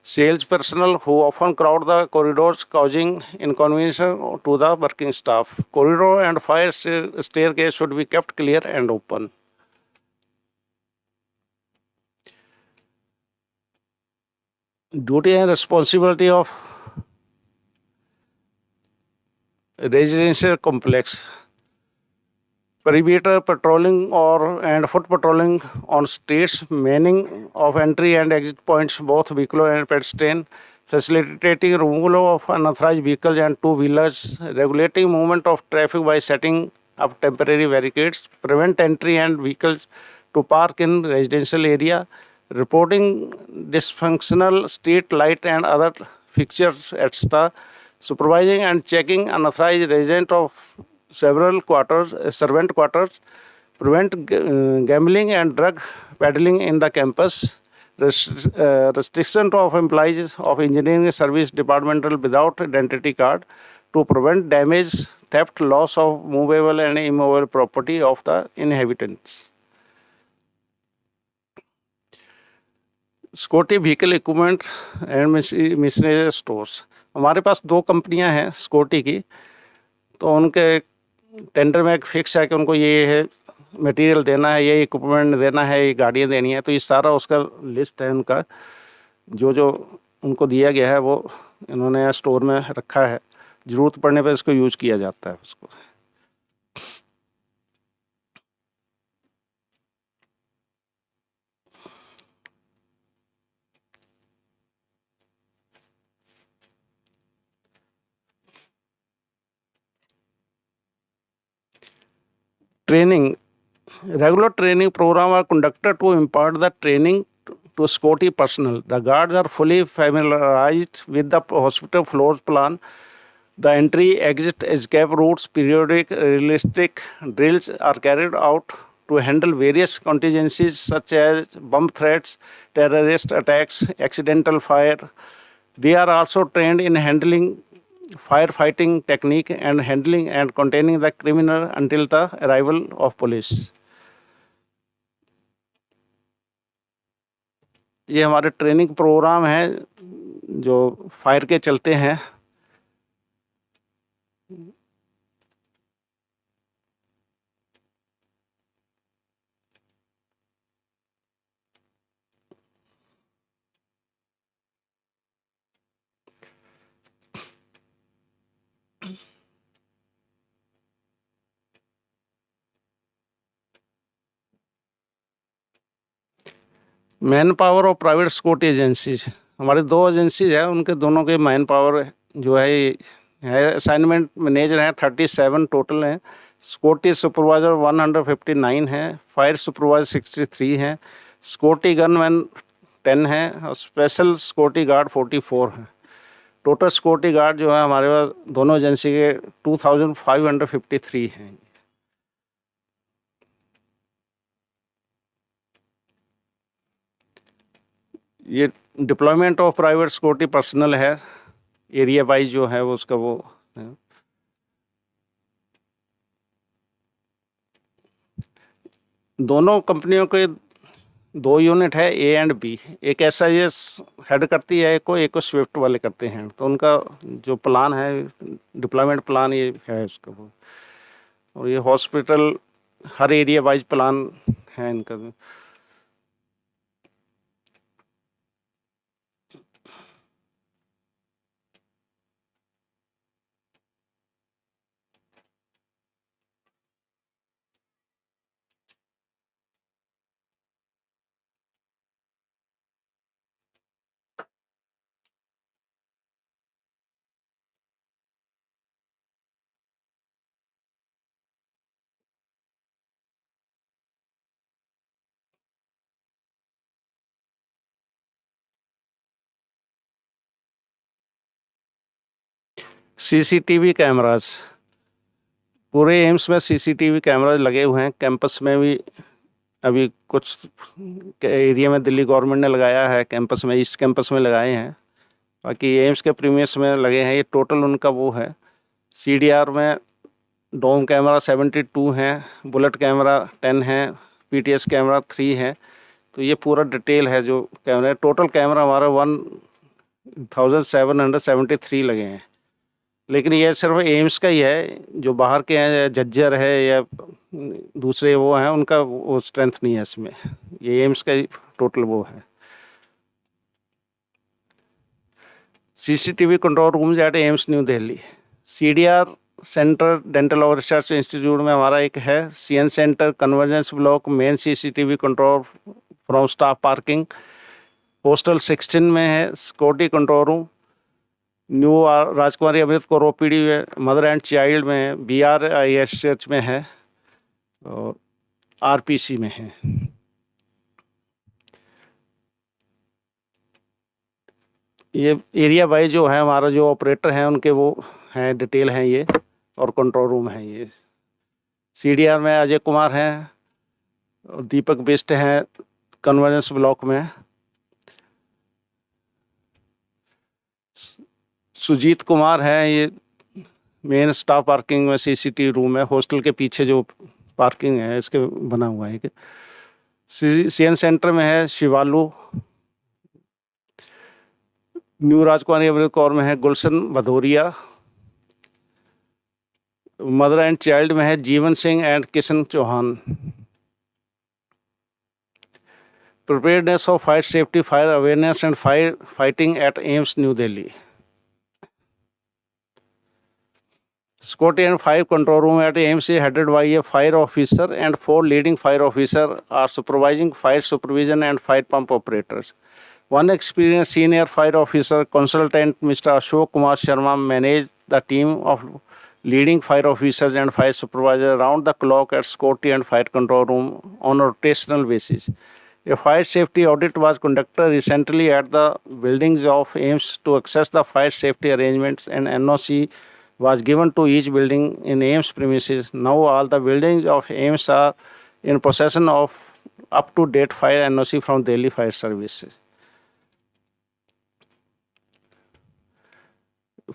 sales personnel who often crowd the corridors, causing inconvenience to the working staff. Corridor and fire staircase should be kept clear and open. Duty and responsibility of residential complex. Perimeter patrolling and foot patrolling on streets, manning of entry and exit points, both vehicular and pedestrian, facilitating removal of unauthorized vehicles and two-wheelers, regulating movement of traffic by setting up temporary barricades, prevent entry and vehicles to park in residential area, reporting dysfunctional street light and other fixtures, etc., supervising and checking unauthorized resident of several servant quarters, prevent gambling and drug peddling in the campus, restriction of employees of engineering service departmental without identity card to prevent damage, theft, loss of movable and immovable property of the inhabitants. Security vehicle equipment and machinery stores. हमारे पास दो कंपनियां हैं security की, तो उनके tender में एक fix है कि उनको ये है मटेरियल देना है, ये इक्विपमेंट देना है, ये गाड़ियाँ देनी है. तो ये सारा उसका लिस्ट है उनका, जो जो उनको दिया गया है वो इन्होंने स्टोर में रखा है. ज़रूरत पड़ने पर इसको यूज किया जाता है उसको. Training. Regular training program are conducted to impart the training to security personnel. The guards are fully familiarized with the hospital floor plan, the entry, exit, escape routes. Periodic realistic drills are carried out to handle various contingencies such as bomb threats, terrorist attacks, accidental fire. They are also trained in handling firefighting technique and handling and containing the criminal until the arrival of police. ये हमारे training programme हैं जो fire के चलते हैं. Man power और private security agencies, हमारे 2 agencies है, उनके दोनों के मैन पावर जो है असाइनमेंट मैनेजर हैं 37 टोटल हैं, सिक्योरिटी सुपरवाइजर 159 हैं, फायर सुपरवाइजर 63 हैं, सिक्योरिटी गनमैन 10 हैं और स्पेशल सिक्योरिटी गार्ड 44 हैं। टोटल सिक्योरिटी गार्ड जो है हमारे पास दोनों एजेंसी के 2553 हैं। ये deployment of private security personal है, एरिया वाइज जो है वो उसका वो है। दोनों कंपनियों के 2 यूनिट है, ए एंड बी। एक SIS हेड करती है, एक को स्विफ्ट वाले करते हैं। तो उनका जो प्लान है, डिप्लॉयमेंट प्लान ये है उसका वो। और ये हॉस्पिटल हर एरिया वाइज प्लान है इनका। CCTV कैमरास, पूरे एम्स में CCTV कैमराज लगे हुए हैं। कैंपस में भी अभी कुछ एरिया में दिल्ली गवर्नमेंट ने लगाया है, कैंपस में, ईस्ट कैंपस में लगाए हैं। बाकी एम्स के प्रीमियस में लगे हैं। ये टोटल उनका वो है। CDR में डोम कैमरा 72 हैं, बुलेट कैमरा 10 हैं, PTS कैमरा 3 है। तो ये पूरा डिटेल है जो कैमरा। टोटल कैमरा हमारा 1773 लगे हैं। लेकिन ये सिर्फ एम्स का ही है, जो बाहर के हैं, झज्जर है या दूसरे वो हैं, उनका वो स्ट्रेंथ नहीं है इसमें। ये एम्स का ही टोटल वो है। CCTV control room at AIIMS New Delhi. CDR centre dental और रिसर्च इंस्टीट्यूट में हमारा एक है। CN centre convergence block main CCTV control from staff parking. Hostel 16 में है सिक्योरिटी कंट्रोल रूम। न्यू राजकुमारी अमृत कौर OPD में, मदर एंड चाइल्ड में, BRISH में है और RPC में है। ये एरिया वाइज जो है हमारा जो ऑपरेटर हैं उनके वो हैं, डिटेल हैं ये, और कंट्रोल रूम है ये। CDR में अजय कुमार हैं और दीपक बिष्ट हैं कन्वर्जेंस ब्लॉक में। सुजीत कुमार है, ये मेन स्टाफ पार्किंग में CCTV रूम है। हॉस्टल के पीछे जो पार्किंग है इसके बना हुआ है। CN सेंटर में है शिवालू। न्यू राजकुमारी अमृत कौर में है Gulshan Bhadauria. Mother and child में है Jeevan Singh and Kishan Chauhan. Preparedness of fire safety, fire awareness and fire fighting at AIIMS New Delhi. Security and Fire Control Room at AIIMS is headed by a fire officer, and 4 leading fire officers are supervising fire supervision and fire pump operators. One experienced senior fire officer consultant, Mr. Ashok Kumar Sharma, managed the team of leading fire officers and fire supervisors around the clock at Security and Fire Control Room on a rotational basis. A fire safety audit was conducted recently at the buildings of AIIMS to assess the fire safety arrangements, and NOC was given to each building in AIIMS premises. Now all the buildings of AIIMS are in possession of up-to-date fire NOC from Delhi Fire Services.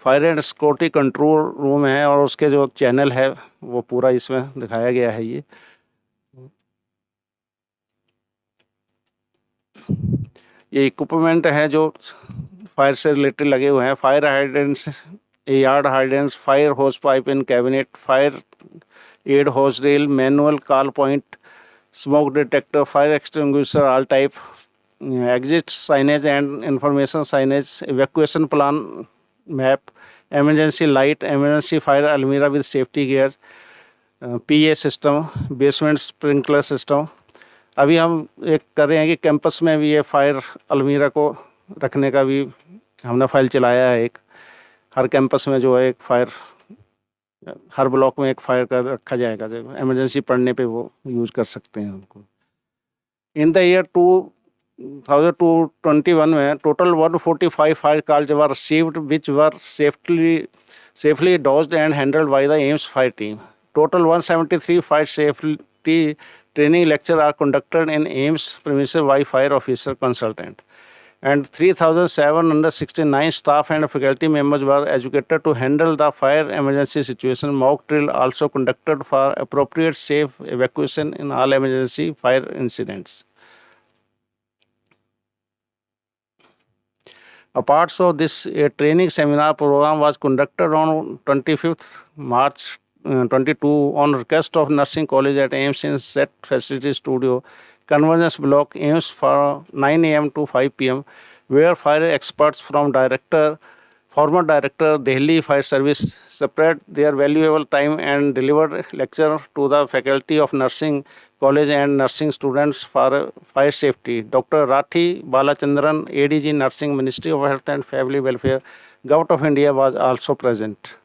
Fire and security control room है और उसके जो channel है वो पूरा इसमें दिखाया गया है। ये इक्विपमेंट है जो फायर से रिलेटेड लगे हुए हैं। Fire hydrants, yard hydrants, fire hose pipe in cabinet, fire aid hose reel, manual call point, smoke detector, fire extinguisher all type, exit signage and information signage, evacuation plan map, emergency light, emergency fire almirah with safety gears, PA system, basement sprinkler system, अभी हम एक कर रहे हैं कि campus में भी ये फायर अलमीरा को रखने का भी हमने फाइल चलाया है। एक हर कैंपस में जो है एक फायर, हर ब्लॉक में एक फायर का रखा जाएगा, जो इमरजेंसी पड़ने पे वो यूज़ कर सकते हैं उनको। इन द ईयर 2021 में total 145 fire calls were received which were safely dosed and handled by the AIIMS fire team. Total 173 fire safety training lectures are conducted in AIIMS premises by fire officer consultant. And 3,769 staff and faculty members were educated to handle the fire emergency situation. Mock drill also conducted for appropriate safe evacuation in all emergency fire incidents. Apart from this, a training seminar program was conducted on 25th March 22 on request of Nursing College at AIIMS in set facility studio, Convergence Block, AIIMS for 9 a.m. to 5 p.m., where fire experts from former director Delhi Fire Service spread their valuable time and delivered lecture to the faculty of nursing college and nursing students for fire safety. Dr. Rathi Balachandran, ADG Nursing, Ministry of Health and Family Welfare, Government of India was also present.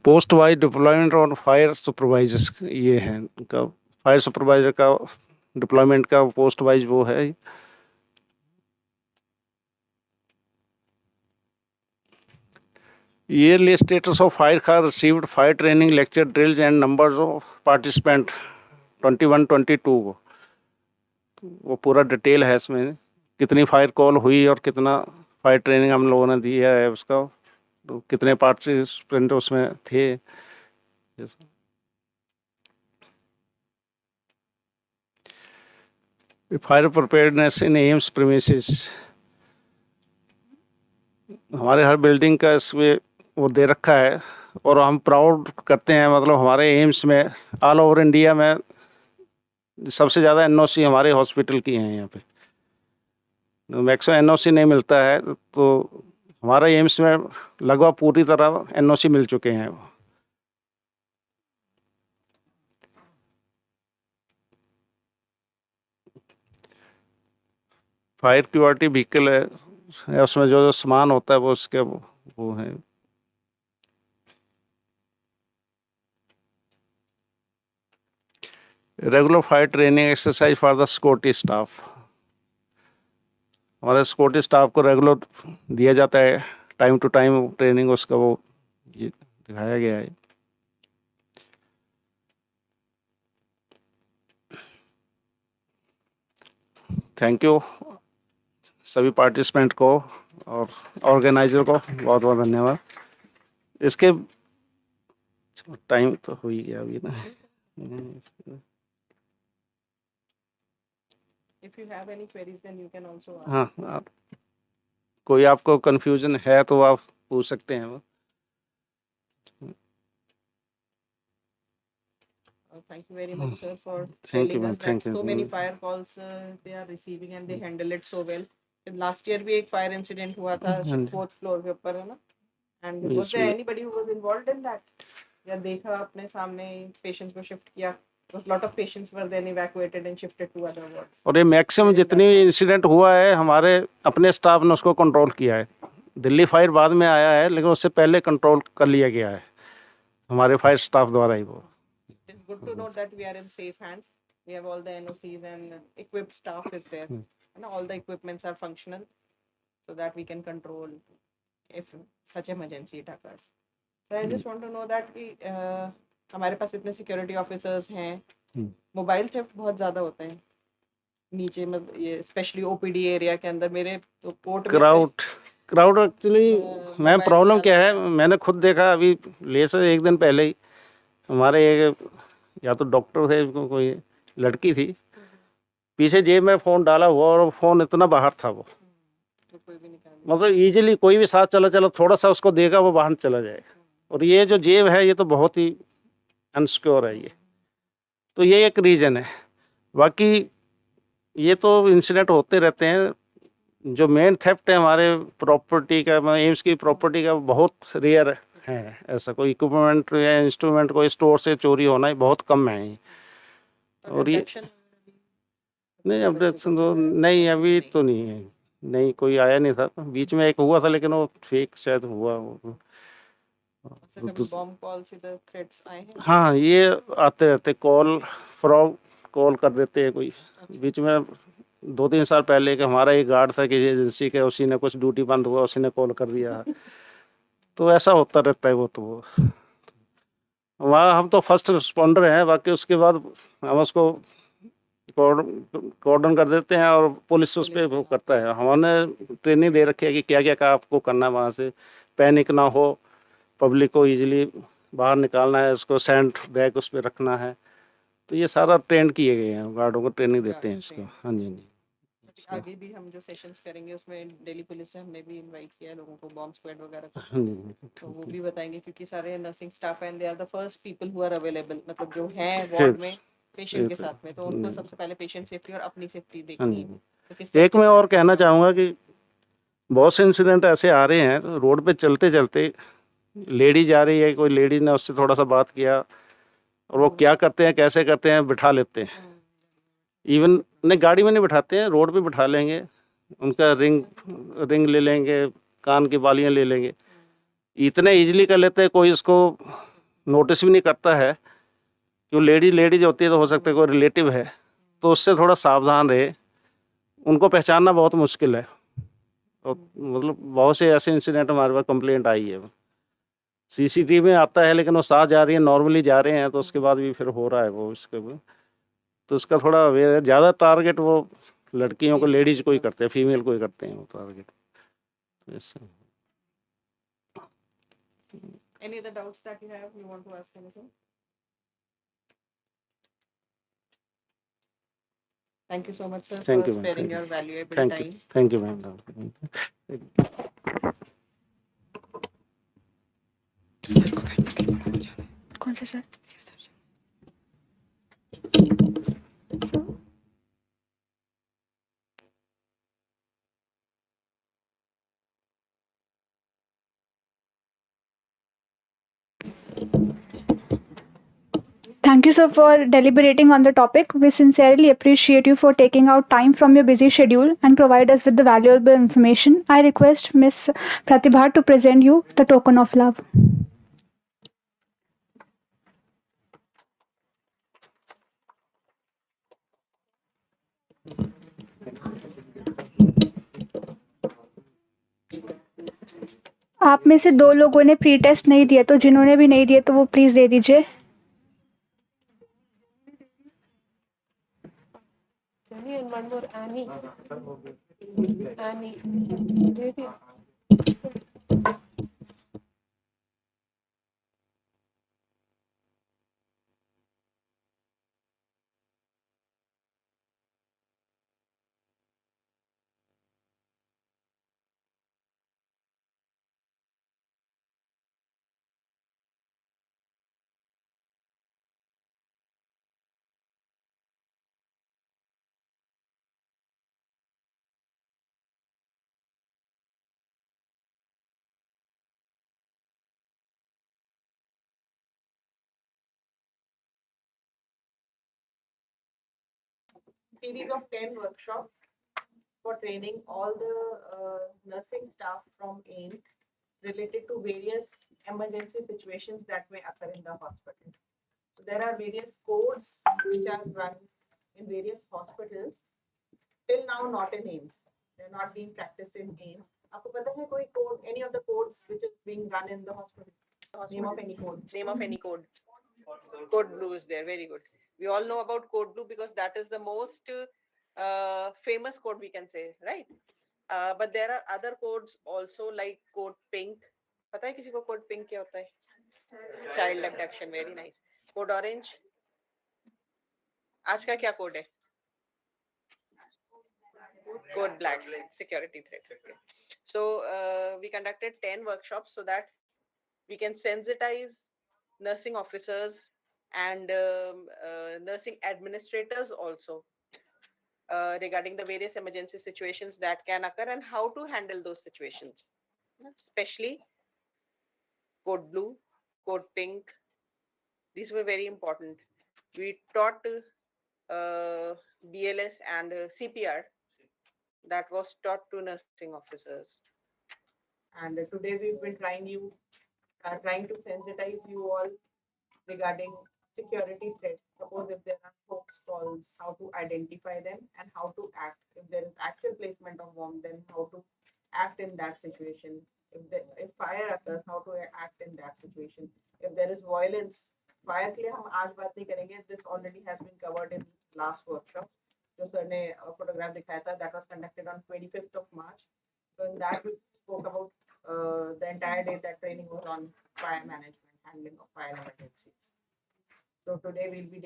Post wise deployment और fire supervisors, ये है उनका fire supervisor का deployment का post wise वो है। Yearly status of fire car received fire training lecture drills and numbers of participant 21-22 वो पूरा डिटेल है इसमें, कितनी फायर कॉल हुई और कितना फायर ट्रेनिंग हम लोगों ने दिया है उसका, तो कितने पार्टिसिपेंट उसमें थे। फायर प्रिपेयर्डनेस इन एम्स प्रीमिसेस, हमारे हर बिल्डिंग का इसमें वो दे रखा है और हम प्राउड करते हैं, मतलब हमारे एम्स में ऑल ओवर इंडिया में सबसे ज़्यादा एनओसी हमारे हॉस्पिटल की हैं। यहाँ पे मैक्सिमम एनओसी नहीं मिलता है, तो हमारे एम्स में लगभग पूरी तरह एनओसी मिल चुके हैं। फायर क्यूआरटी व्हीकल है, उसमें जो जो सामान होता है वो उसके वो है। Regular fire training exercise for the security staff, हमारे सिक्योरिटी स्टाफ को रेगुलर दिया जाता है, टाइम टू टाइम ट्रेनिंग उसका वो ये दिखाया गया है। थैंक यू सभी पार्टिसिपेंट को और ऑर्गेनाइजर को बहुत बहुत धन्यवाद। इसके टाइम तो हो ही गया अभी ना। If you have any queries, then you can also ask. हाँ, कोई आपको कंफ्यूजन है तो आप पूछ सकते हैं। Thank you very much, sir, for Thank you, telling ma'am. us that Thank you. so many fire calls they are receiving and they handle it so well. And last year भी एक fire incident हुआ था हाँ जी। 4th floor के ऊपर, है ना? And Yes, was there we- anybody who was involved in that? या देखा अपने सामने patients को shift किया? Because lot of patients were then evacuated and shifted to other wards. और ये मैक्सिमम जितनी भी इंसिडेंट हुआ है हमारे अपने स्टाफ ने उसको कंट्रोल किया है। दिल्ली फायर बाद में आया है, लेकिन उससे पहले कंट्रोल कर लिया गया है हमारे फायर स्टाफ द्वारा ही। वो It's good to know that we are in safe hands. We have all the NOCs and equipped staff is there. And all the equipments are functional so that we can control if such emergency it occurs. So I just want to know that कि हमारे पास इतने security officers हैं, mobile theft बहुत ज़्यादा होता है नीचे, मतलब ये स्पेशली ओपीडी एरिया के अंदर। मेरे तो कोर्ट में क्राउड एक्चुअली मैम प्रॉब्लम क्या है, मैंने खुद देखा अभी ले से एक दिन पहले ही हमारे एक या तो डॉक्टर थे, कोई लड़की थी, पीछे जेब में फ़ोन डाला हुआ और फ़ोन इतना बाहर था वो, तो कोई भी निकाल मतलब इजीली कोई भी साथ चला चला थोड़ा सा उसको देगा वो बाहर चला जाएगा। और ये जो जेब है ये तो बहुत ही अनसिक्योर है ये, तो ये एक रीज़न है। बाकी ये तो इंसिडेंट होते रहते हैं। जो मेन थेफ्ट है हमारे प्रॉपर्टी का, एम्स की प्रॉपर्टी का, बहुत रेयर है। ऐसा कोई इक्विपमेंट या इंस्ट्रूमेंट कोई स्टोर से चोरी होना ही बहुत कम है ये। और ये नहीं, ऑब्जेक्शन तो नहीं, अभी तो नहीं है, नहीं कोई आया नहीं था। बीच में एक हुआ था लेकिन वो फेक शायद हुआ वो। कभी बॉम्ब कॉल्स इधर थ्रेट्स आए हैं? हाँ, ये आते रहते कॉल, फ्रॉड कॉल कर देते हैं कोई। बीच में 2-3 साल पहले कि हमारा एक गार्ड था किसी एजेंसी के, उसी ने कुछ ड्यूटी बंद हुआ, उसी ने कॉल कर दिया। तो ऐसा होता रहता है वो तो। वहाँ हम तो फर्स्ट रिस्पॉन्डर हैं, बाकी उसके बाद हम उसको कॉर्डन कर देते हैं और पुलिस उस पर वो करता है। हमने ट्रेनिंग दे रखी है कि क्या क्या आपको करना है वहाँ से, पैनिक ना हो, पब्लिक को इजीली बाहर निकालना है, उसको सैंड बैग उस पर रखना है। तो ये सारा ट्रेंड किए गए हैं, गार्डों को ट्रेनिंग देते हैं इसको। हाँ जी, हाँ जी। आगे भी हम जो सेशंस करेंगे उसमें दिल्ली पुलिस से हमने भी इनवाइट किया लोगों को, बॉम्ब स्क्वाड वगैरह को, हाँ जी, तो वो भी बताएंगे क्योंकि सारे nursing staff and they are the first people who are available, मतलब जो हैं वार्ड में पेशेंट के साथ में, तो उनको सबसे पहले पेशेंट सेफ्टी और अपनी सेफ्टी हाँ देखनी है। जी। तो किस एक तरीके मैं से और कहना चाहूँगा कि बहुत से इंसिडेंट ऐसे आ रहे हैं, तो रोड पे चलते चलते लेडी जा रही है, कोई लेडी ने उससे थोड़ा सा बात किया और वो क्या करते हैं कैसे करते हैं, बिठा लेते हैं। इवन नहीं, गाड़ी में नहीं बिठाते हैं, रोड पे बिठा लेंगे, उनका रिंग ले लेंगे, कान की बालियाँ ले लेंगे, इतने इजीली कर लेते हैं, कोई इसको नोटिस भी नहीं करता है कि वो लेडीज होती है, तो हो सकता है कोई रिलेटिव है, तो उससे थोड़ा सावधान रहे। उनको पहचानना बहुत मुश्किल है। और मतलब बहुत से ऐसे इंसिडेंट हमारे पास कंप्लेंट आई है। सीसीटीवी में आता है लेकिन वो साथ जा रही है, नॉर्मली जा रहे हैं, तो उसके बाद भी फिर हो रहा है वो इसके भी। तो उसका थोड़ा अवेयर, ज़्यादा टारगेट वो लड़कियों को, लेडीज को ही करते हैं, फीमेल को ही करते हैं वो target. Any other doubts that you have, you want to ask anything? Thank you so much, sir, Thank for you, ma'am. sparing Thank your you. valuable Thank you. time. Thank you, ma'am. कौन सा sir? Thank you, sir, for deliberating on the topic. We sincerely appreciate you for taking out time from your busy schedule and provide us with the valuable information. I request Ms. Pratibha to present you the token of love. आप में से 2 लोगों ने pre test नहीं दिया, तो जिन्होंने भी नहीं दिए तो वो प्लीज़ दे दीजिए। And one more, Annie. Annie. दे दिया। Series of 10 workshops for training all the nursing staff from AIIMS related to various emergency situations that may occur in the hospital. So there are various codes which are run in various hospitals. Till now, not in AIIMS. They're not being practiced in AIIMS. आपको पता है कोई code, any of the codes which is being run in the hospital? Name of any code. Name of any code. Code blue is there. Very good. We all know about code blue because that is the most famous code we can say, right? But there are other codes also like code pink. पता है किसी को code pink क्या होता है? Child abduction. Very nice. Code orange. आज का क्या code है? Code black, security threat. Okay. So we conducted 10 workshops so that we can sensitize nursing officers and nursing administrators also regarding the various emergency situations that can occur and how to handle those situations, especially code blue, code pink. These were very important. We taught BLS and CPR that was taught to nursing officers. And today we've been trying to sensitize you all regarding security threats. Suppose if there are hoax calls, how to identify them and how to act. If there is actual placement of bomb, then how to act in that situation. If fire occurs, how to act in that situation. If there is violence, fire के लिए हम आज बात नहीं करेंगे. This already has been covered in last workshop. जो sir ने photograph दिखाया था, that was conducted on 25th of March. So in that we spoke about the entire day. That training was on fire management, handling of fire emergencies. So today we'll be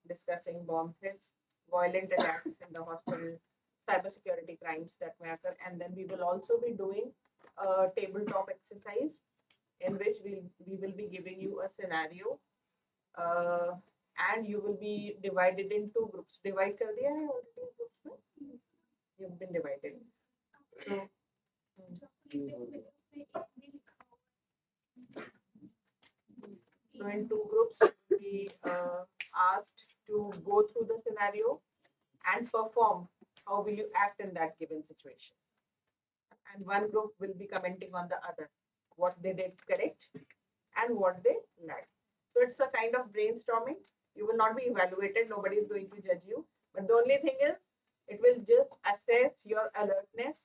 discussing bomb threats, violent attacks in the hospital, cybersecurity crimes that may occur, and then we will also be doing a tabletop exercise in which we will be giving you a scenario, and you will be divided into groups. Divide कर दिया है already groups में? You've been divided. So in two groups, we asked to go through the scenario and perform. How will you act in that given situation? And one group will be commenting on the other, what they did correct and what they lacked. So it's a kind of brainstorming. You will not be evaluated. Nobody is going to judge you. But the only thing is, it will just assess your alertness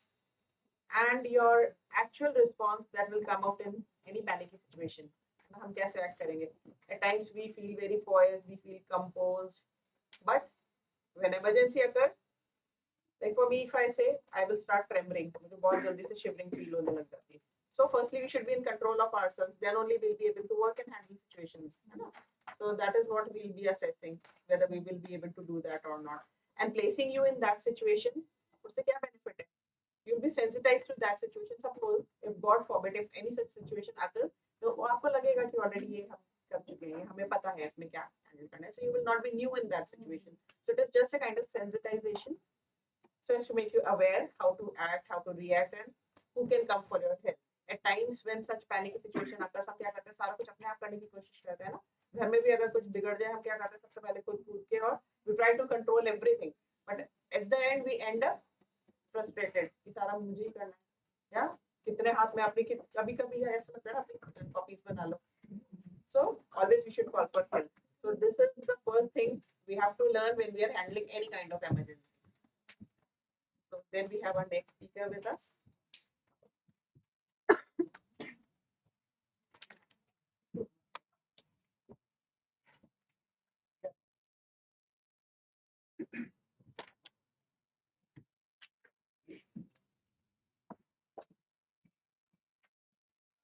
and your actual response that will come out in any panicky situation. हम कैसे act करेंगे? At times we feel very poised, we feel composed, but when emergency occurs, like for me, if I say I will start tremoring, मुझे बहुत जल्दी से shivering feel होने लग जाती है. So firstly, we should be in control of ourselves. Then only we'll be able to work and handle situations. So that is what we'll be assessing, whether we will be able to do that or not. And placing you in that situation, उससे क्या benefit है? You'll be sensitized to that situation. Suppose, if God forbid, if any such situation occurs, तो आपको लगेगा कि already ये हम कर चुके हैं, हमें पता है इसमें क्या handle करना है. So you will not be new in that situation. So it is just a kind of sensitization, so as to make you aware how to act, how to react, and who can come for your help. At times when such panic situation occurs, हम क्या करते हैं, सारा कुछ अपने आप करने की कोशिश करते हैं ना. घर में भी अगर कुछ बिगड़ जाए, हम क्या करते हैं, सबसे पहले खुद कूद के, और we try to control everything, but at the end we end up frustrated कि सारा मुझे ही करना है, या कितने हाथ में अपनी कभी कभी ऐसा लगता है अपनी कॉपीज बना लो. So always we should call for help. So this is the first thing we have to learn when we are handling any kind of emergency. So then we have our next speaker with us.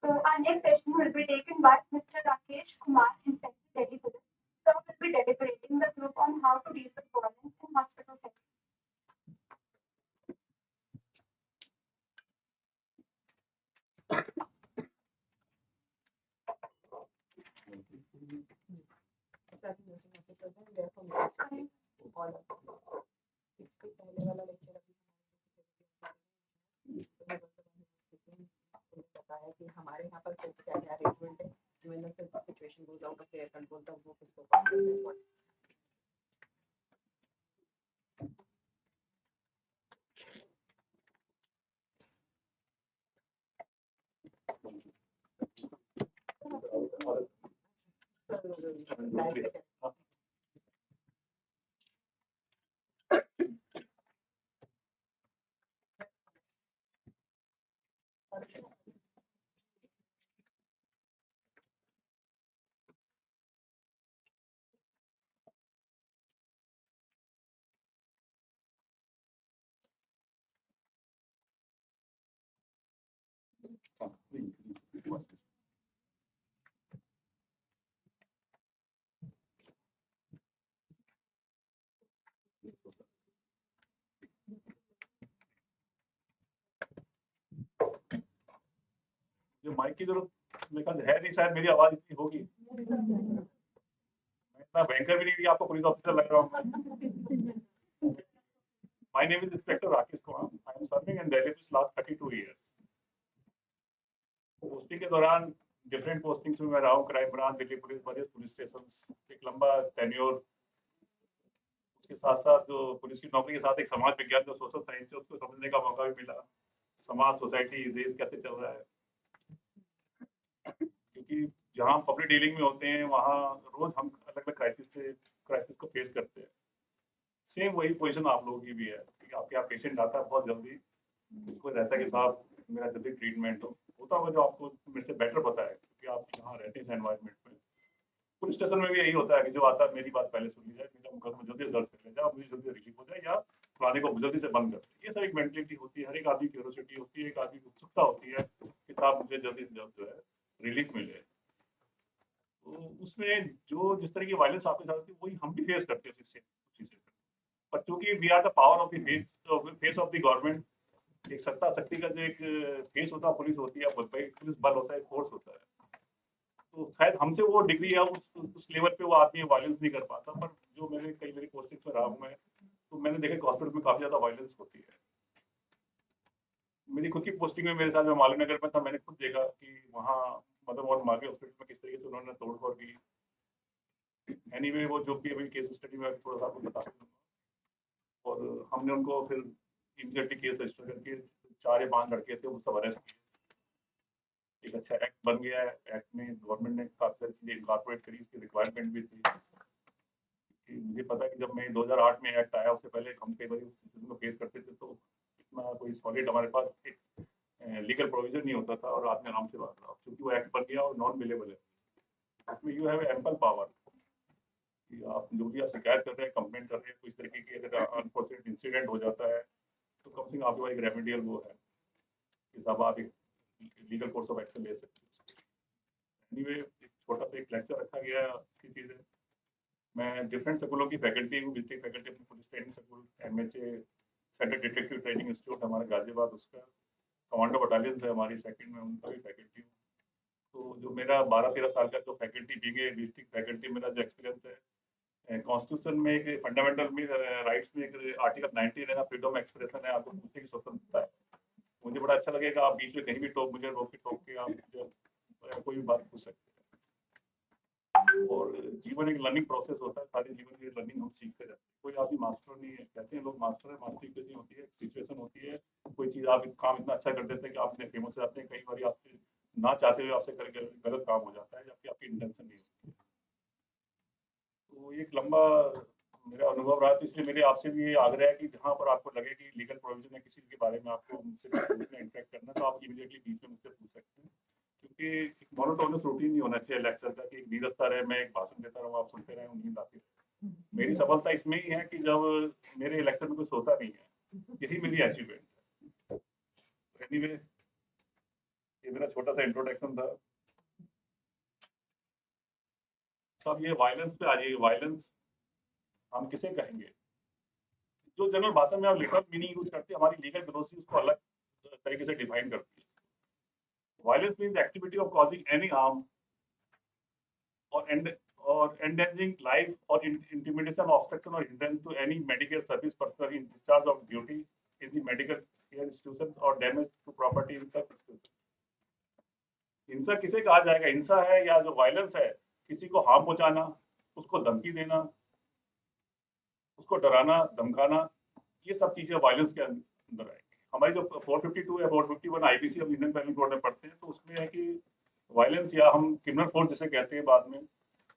So our next session will be taken by Mr. Rakesh Kumar in Central Delhi Police. So we'll be deliberating the group on how to deal with violence in hospital settings. बताया कि हमारे यहाँ पर क्या क्या arrangement है, when the situation goes out of their control, तब वो किसको कॉल करते हैं. जो माइक की जरूरत मेरे ख्याल से है नहीं, शायद मेरी आवाज इतनी होगी, मैं इतना भयंकर भी नहीं कि आपको पुलिस ऑफिसर लग रहा हूँ। My name is inspector Rakesh Kumar, I am serving in Delhi police last 32 years. Posting के दौरान डिफरेंट पोस्टिंग्स में मैं रहा हूँ, crime branch, Delhi police, various police station, एक लंबा टेन्योर। उसके साथ साथ जो पुलिस की नौकरी के साथ एक समाज विज्ञान जो सोशल साइंस है उसको समझने का मौका भी मिला, समाज, सोसाइटी, देश कैसे चल रहा है। क्योंकि जहाँ पब्लिक डीलिंग में होते हैं वहाँ रोज हम अलग अलग क्राइसिस को फेस करते हैं। सेम वही पोजीशन आप लोगों की भी है कि आपके यहाँ पेशेंट आता है बहुत जल्दी, उसको रहता है कि साहब मेरा जल्दी ट्रीटमेंट होता होगा, जो आपको मेरे से बेटर पता है क्योंकि आप यहाँ रहते हैं एनवायरमेंट में। पुलिस स्टेशन में भी यही होता है कि जो आता है मेरी बात पहले सुन ली जाए, मेरा मुकदमा जल्दी दर्ज कर लिया जाए, मुझे जल्दी रिलीव हो जाए या फलाने को जल्दी से बंद कर दे। ये सब एक मेंटलिटी होती है, हर एक आदमी की क्यूरियोसिटी होती है, एक आदमी की उत्सुकता होती है कि साहब मुझे जल्दी से जल्द जो है रिलीफ मिले। तो उसमें जो जिस तरह की वायलेंस आपके साथ थी वही हम भी फेस करते हैं उसी से। पर चूंकि we are the power of the face of the government, एक सत्ता शक्ति का जो एक फेस होता है पुलिस होती है, पुलिस बल होता है, फोर्स होता है। तो शायद हमसे वो डिग्री या उस लेवल पे वो आदमी वायलेंस नहीं कर पाता। पर जो कई मेरी पोस्टिंग पर रहा हूँ मैं, तो मैंने देखा कि हॉस्पिटल में काफी ज्यादा वायलेंस होती है। मेरी खुद की पोस्टिंग में मेरे साथ में मालूम नगर में था, मैंने खुद देखा कि वहाँ मदर वार्ड मार्गे हॉस्पिटल में किस तरीके से उन्होंने तोड़फोड़ की। एनीवे वो जो भी अभी केस स्टडी में थोड़ा सा आपको बता दूंगा। और हमने उनको फिर इमीडिएटली केस रजिस्टर करके 4 या 5 लड़के थे वो सब अरेस्ट किए। एक अच्छा एक्ट बन गया है, एक्ट में गवर्नमेंट ने काफी सारी चीजें इनकॉर्पोरेट करी, उसकी रिक्वायरमेंट भी थी। कि मुझे पता है कि जब मैं 2008 में एक्ट आया उससे पहले हम कई बार सिचुएशन को फेस करते थे, तो इतना कोई सॉलिड हमारे पास एक लीगल प्रोविजन नहीं होता था और आदमी आराम से बात रहा। क्योंकि वो एक्ट बन गया और नॉन बिलेबल है, उसमें यू हैव एम्पल पावर कि आप जो भी आप शिकायत कर रहे हैं, कंप्लेंट कर रहे हैं, कोई इस तरीके की अगर अनफॉर्चुनेट इंसिडेंट हो जाता है तो कम से कम आपके पास एक रेमेडियल वो है कि साहब आप एक लीगल कोर्स ऑफ एक्शन ले सकते हैं। एनीवे एक छोटा सा एक लेक्चर रखा गया अच्छी चीज़ है। मैं डिफरेंट स्कूलों की फैकल्टी हूँ, विजिटिंग फैकल्टी अपनी police training school, MHA central detective training institute हमारा गाजियाबाद, उसका कमांडो बटालियन है हमारी सेकंड में, उनका भी फैकल्टी हूँ। तो जो मेरा 12-13 साल का जो faculty being a visiting faculty मेरा जो एक्सपीरियंस है, कॉन्स्टिट्यूशन में एक फंडामेंटल में राइट्स में एक आर्टिकल 19 है ना, फ्रीडम एक्सप्रेशन है, आपको पूछने की स्वतंत्रता है। मुझे बड़ा अच्छा लगेगा आप बीच में कहीं भी मुझे रोक के आप कोई भी बात पूछ सकते हैं। और जीवन एक लर्निंग प्रोसेस होता है, सारे जीवन की लर्निंग हम सीखते रहते हैं। कोई आदमी मास्टर नहीं है, कहते हैं लोग मास्टर है, मास्टरी कैसी होती है, सिचुएशन होती है, कोई चीज़ आप काम इतना अच्छा कर देते हैं कि आप इतने फेमस हो जाते हैं, कई बार आपसे ना चाहते हुए आपसे गलत काम हो जाता है जबकि आपकी इंटेंशन नहीं होती। तो एक लंबा मेरा अनुभव रहा, तो इसलिए मेरे आपसे भी ये आग्रह है कि जहाँ पर आपको लगे कि लीगल प्रोविजन है किसी के बारे में आपको मुझसे पूछना, इंटरेक्ट करना, तो आप इमीडिएटली बीच में मुझसे पूछ सकते हैं। क्योंकि एक मोनोटोनस रूटीन नहीं होना चाहिए लेक्चर का कि एक धीरजता रहे, मैं एक भाषण देता रहूँ, आप सुनते रहें, नींद आती रहे। मेरी सफलता इसमें ही है कि जब मेरे लेक्चर में कुछ होता नहीं है, यही मेरी अचीवमेंट है। एनीवे ये मेरा छोटा सा इंट्रोडक्शन था। अब ये वायलेंस पे आ जाइए। वायलेंस हम किसे कहेंगे? जो जनरल भाषा में आप लिटरल मीनिंग यूज करते हैं, हमारी लीगल ग्लोसी उसको अलग तरीके से डिफाइन करती है। Violence means activity of causing any harm or endangering life or intimidation, obstruction or hindrance to any medical service personnel in discharge of duty in the medical care institutions or damage to property in such institutions. हिंसा किसे कहा जाएगा? हिंसा है या जो violence है, किसी को हार्म पहुंचाना, उसको धमकी देना, उसको डराना, धमकाना, ये सब चीजें वायलेंस के अंदर आएगी। हमारी जो 452 या 451 IPC हम इंडियन पेनल कोड में पढ़ते हैं, तो उसमें है कि वायलेंस या हम क्रिमिनल फोर्स जिसे कहते हैं बाद में,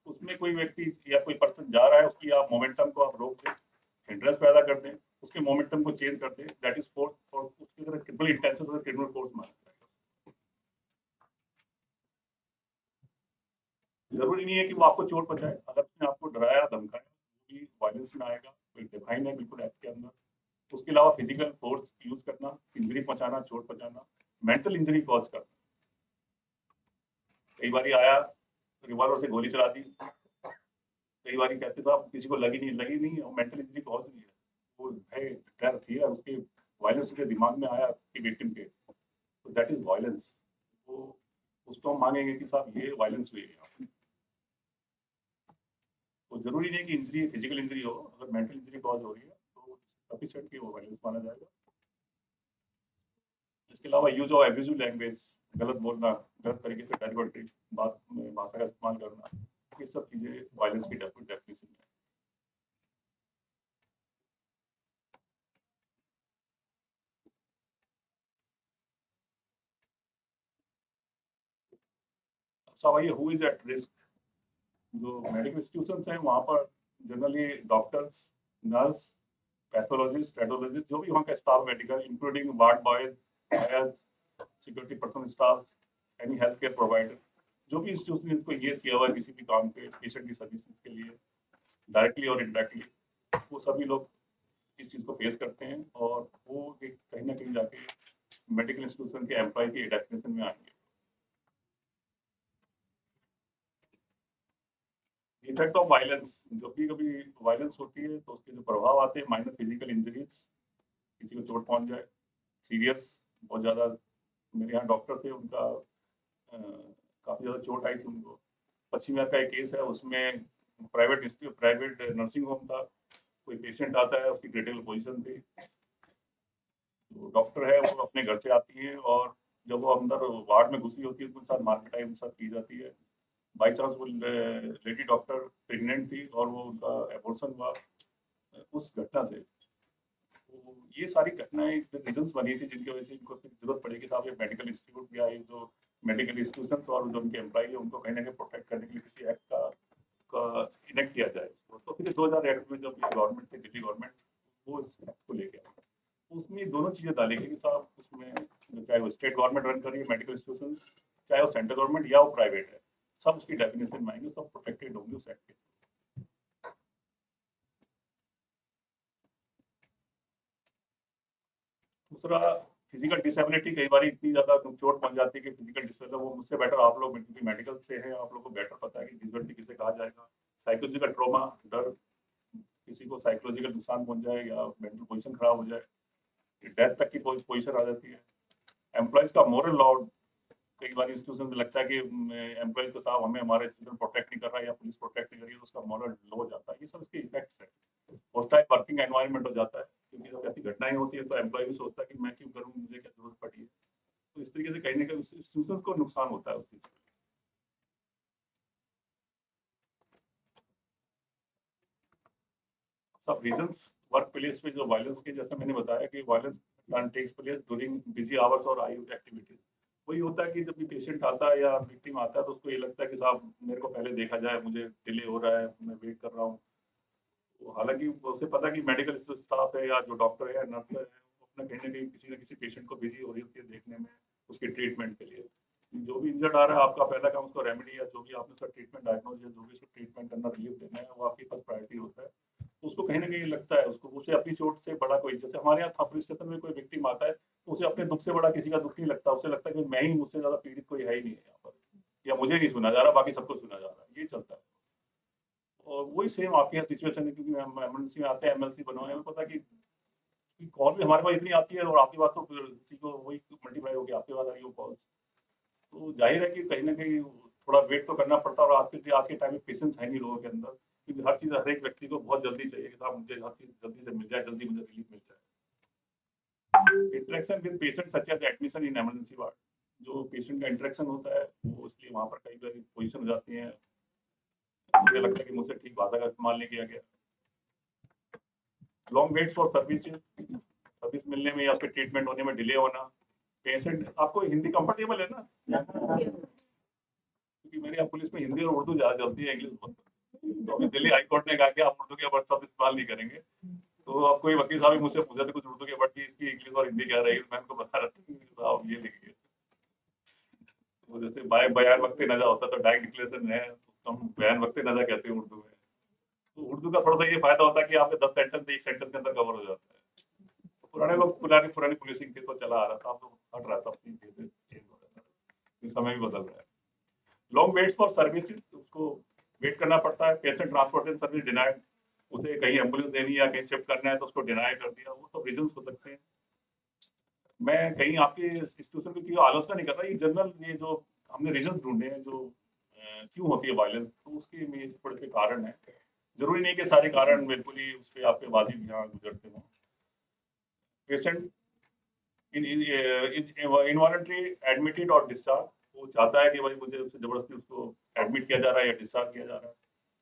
उसमें कोई व्यक्ति या कोई पर्सन जा रहा है, उसकी आप मोमेंटम को आप रोक दें, हिंड्रेंस पैदा कर दें, उसके मोमेंटम को चेंज कर दें, दैट इज फोर्स। और उसकी तरह क्रिमिनल इंटेंशन से क्रिमिनल फोर्स माना जाएगा। जरूरी नहीं है कि वो आपको चोट पहुंचाए, अगर उसने आपको डराया, धमकाया, वो भी वायलेंस में आएगा, कोई डिफाइन है बिल्कुल एक्ट के अंदर। उसके अलावा फिजिकल फोर्स यूज करना, इंजरी पहुंचाना, चोट पहुंचाना, मेंटल इंजरी कॉज करना। कई बार आया रिवॉल्वर से गोली चला दी, कई बार कहते साहब किसी को लगी नहीं, और मेंटल इंजरी कॉज नहीं है, वो है डर थी उसके, वायलेंस उसके दिमाग में आया कि विक्टिम के, तो दैट इज वायलेंस। वो उसको हम मांगेंगे कि साहब ये वायलेंस हुई है यहाँ पे। तो जरूरी नहीं कि इंजरी फिजिकल इंजरी हो, अगर मेंटल इंजरी कॉज हो रही है तो सफिशिएंट की वो वायलेंस माना जाएगा। इसके अलावा यूज ऑफ एब्यूजिव लैंग्वेज, गलत बोलना, गलत तरीके से डेरिवेटिव बात में भाषा का इस्तेमाल करना, ये सब चीज़ें वायलेंस की डेफिनेशन है। सवाल हु इज एट रिस्क। जो मेडिकल इंस्टीट्यूशन हैं वहाँ पर generally doctors, nurse, pathologist, radiologist, जो भी वहाँ का staff medical including ward boys, security personal staff, any health care provider, जो भी इंस्टीट्यूशन इसको इंगेज किया हुआ है किसी भी काम पे पेशेंट की सर्विसेज के लिए डायरेक्टली और इनडायरेक्टली, वो सभी लोग इस चीज़ को फेस करते हैं और वो एक कहीं ना कहीं जाके मेडिकल इंस्टीट्यूशन के एम्प्लॉय की डेफिनेशन में आएंगे। इफेक्ट ऑफ वायलेंस, जब भी कभी वायलेंस होती है तो उसके जो प्रभाव आते हैं, माइनर फिजिकल इंजरीज, किसी को चोट पहुंच जाए, सीरियस बहुत ज़्यादा। मेरे यहाँ डॉक्टर थे, उनका काफ़ी ज़्यादा चोट आई थी उनको। पश्चिम बंगाल का एक केस है, उसमें प्राइवेट नर्सिंग होम था, कोई पेशेंट आता है, उसकी क्रिटिकल पोजीशन थी, तो डॉक्टर है वो अपने घर से आती है और जब वो अंदर वार्ड में घुसी होती है उसके साथ मारपीटाई उनके साथ की जाती है। बाई चांस वो लेडी डॉक्टर प्रेग्नेंट थी और वो उनका एबॉर्शन हुआ उस घटना से। तो ये सारी घटनाएं रीजंस बनी थी जिनकी वजह से इनको फिर जरूरत पड़ी कि साहब ये मेडिकल इंस्टीट्यूट या ये जो मेडिकल इंस्टीट्यूशन और जो उनके एम्प्लॉई है उनको कहीं ना कहीं प्रोटेक्ट करने के लिए किसी एक्ट का इनेक्ट किया जाए। तो फिर 2000 एक्ट में जब गवर्नमेंट थी, दिल्ली गवर्नमेंट, वो इस एक्ट को लेके आई, उसमें दोनों चीज़ें डाली गई कि साहब उसमें चाहे वो स्टेट गवर्नमेंट रन कर रही है मेडिकल इंस्टीट्यूशन, चाहे वो सेंट्रल गवर्नमेंट या वो प्राइवेट है, सब उसकी डेफिनेशन में आएंगे, सब प्रोटेक्टेड होंगे उस एक्ट के। दूसरा, फिजिकल डिसेबिलिटी, कई बार इतनी ज़्यादा चोट पहुंच जाती है कि फिजिकल डिसेबिलिटी, वो मुझसे बेटर आप लोग क्योंकि मेडिकल से हैं, आप लोग को बेटर पता है कि डिसेबिलिटी किसे कहा जाएगा। साइकोलॉजिकल ट्रॉमा, डर, किसी को साइकोलॉजिकल नुकसान पहुंच जाए या मेंटल पोजीशन खराब हो जाए, डेथ तक की पोजीशन आ जाती है। एम्प्लॉयज़ का मोरल लॉड, कई बार इंस्टीट्यूशन में लगता है कि एम्प्लॉयज को साहब हमें हमारे इंस्टीट्यूशन प्रोटेक्ट नहीं कर रहा है या पुलिस प्रोटेक्ट नहीं कर रही है, तो उसका मोरल लो हो जाता है। ये सब इसके इफेक्ट्स है। हॉस्टाइल वर्किंग एनवायरनमेंट हो जाता है, क्योंकि जब ऐसी घटनाएं होती है तो एम्प्लॉय भी सोचता है कि मैं क्यों करूँ, मुझे क्या जरूरत पड़ी है। तो इस तरीके से कहीं ना कहीं इंस्टीट्यूशन को नुकसान होता है उस चीज़। सब रीजंस वर्क प्लेस पे जो वायलेंस के, जैसा मैंने बताया कि violence takes place during busy hours और आई एक्टिविटीज। वही होता है कि जब भी पेशेंट आता है या विक्टिम आता है तो उसको ये लगता है कि साहब मेरे को पहले देखा जाए, मुझे डिले हो रहा है, मैं वेट कर रहा हूँ। तो हालांकि उसे पता कि मेडिकल स्टाफ है या जो डॉक्टर है या नर्स है, वो अपना कहीं ना किसी पेशेंट को बिजी हो रही होती है देखने में, उसके ट्रीटमेंट के लिए। जो भी इंजर्ड आ रहा है, आपका पहला काम उसको रेमेडी या जो भी आपने उसका ट्रीटमेंट डायग्नोज या जो भी उसको ट्रीटमेंट करना, रिलीफ देना है, वो आपकी फर्स्ट प्रायोरिटी होता है। तो उसको कहीं ना कहीं लगता है, उसको उसे अपनी चोट से बड़ा कोई, जैसे हमारे यहाँ था पुलिस स्टेशन में कोई विक्टिम आता है तो उसे अपने दुख से बड़ा किसी का दुख नहीं लगता, उसे लगता है कि मैं ही, मुझसे ज़्यादा पीड़ित कोई है ही नहीं है यहाँ पर, या मुझे नहीं सुना जा रहा, बाकी सबको सुना जा रहा है, ये चलता है। और वही सेम आपके यहाँ सिचुएशन है, क्योंकि हम एमरजेंसी में आते हैं, एमएलसी बनवाए, हमें पता कि कॉल भी हमारे पास इतनी आती है और आपकी बात तो किसी को वही मल्टीप्लाई होगी, आपके पास आ रही है कॉल्स। तो जाहिर है कि कहीं ना कहीं थोड़ा वेट तो करना पड़ता है। और आज के टाइम में पेशेंस है नहीं लोगों के अंदर, क्योंकि हर चीज़ हर एक व्यक्ति को बहुत जल्दी चाहिए कि साहब मुझे हर चीज़ जल्दी से मिल जाए, जल्दी मुझे रिलीफ मिल जाए। Interaction with patient such as admission in emergency ward, जो पेशेंट का इंटरेक्शन होता है वो इसलिए वहाँ पर कई बार पोजीशन हो जाती है, मुझे लगता है कि मुझसे ठीक भाषा का इस्तेमाल नहीं किया गया। लॉन्ग वेट्स फॉर सर्विस मिलने में या उसके ट्रीटमेंट होने में डिले होना। पेशेंट, आपको हिंदी कंफर्टेबल है ना? क्योंकि मेरे यहाँ पुलिस में हिंदी और उर्दू ज़्यादा चलती है, इंग्लिश बहुत। तो अभी दिल्ली हाई कोर्ट ने कहा कि आप उर्दू के वर्ड शब्द इस्तेमाल नहीं करेंगे। तो अब कोई वकील साहब मुझसे पूछा था कुछ उर्दू के वर्ड की, इसकी इंग्लिश और हिंदी क्या रहेगी, मैं उनको बता रहा था साहब ये लिखिए। तो जैसे बयान वक्त नज़ा होता तो डायरेक्ट डिक्लेरेशन है, तो हम बयान वक्त नज़ा कहते हैं उर्दू में। तो उर्दू का थोड़ा सा ये फायदा होता है कि आपके 10 सेंटेंस एक सेंटेंस के अंदर कवर हो जाता है। तो पुराने लोग पुरानी पुलिसिंग थी तो चला आ रहा था, अब तो हट रहा था, अपनी चीजें चेंज हो रहा था, समय भी बदल रहा है। लॉन्ग वेट्स फॉर सर्विसेज, उसको वेट करना पड़ता है। पेशेंट ट्रांसपोर्टेशन सर्विस डिनाइड, उसे कहीं एम्बुलेंस देनी या कहीं शिफ्ट करना है तो उसको डिनाई कर दिया, वो सब रीजंस हो सकते हैं। मैं कहीं आपके इंस्टीट्यूशन की आलोचना नहीं कर रहा, ये जनरल, ये जो हमने रीजन ढूंढे हैं जो क्यों होती है वायलेंस, तो उसके में थोड़े से कारण है। जरूरी नहीं कि सारे कारण बिल्कुल ही उस पर आपके वाजिब यहाँ गुजरते हों। पेशेंट इनवॉलंटरी एडमिटेड और डिस्चार्ज, वो चाहता है कि भाई मुझे उससे जबरदस्ती उसको एडमिट किया जा रहा है या डिस्चार्ज किया जा रहा है,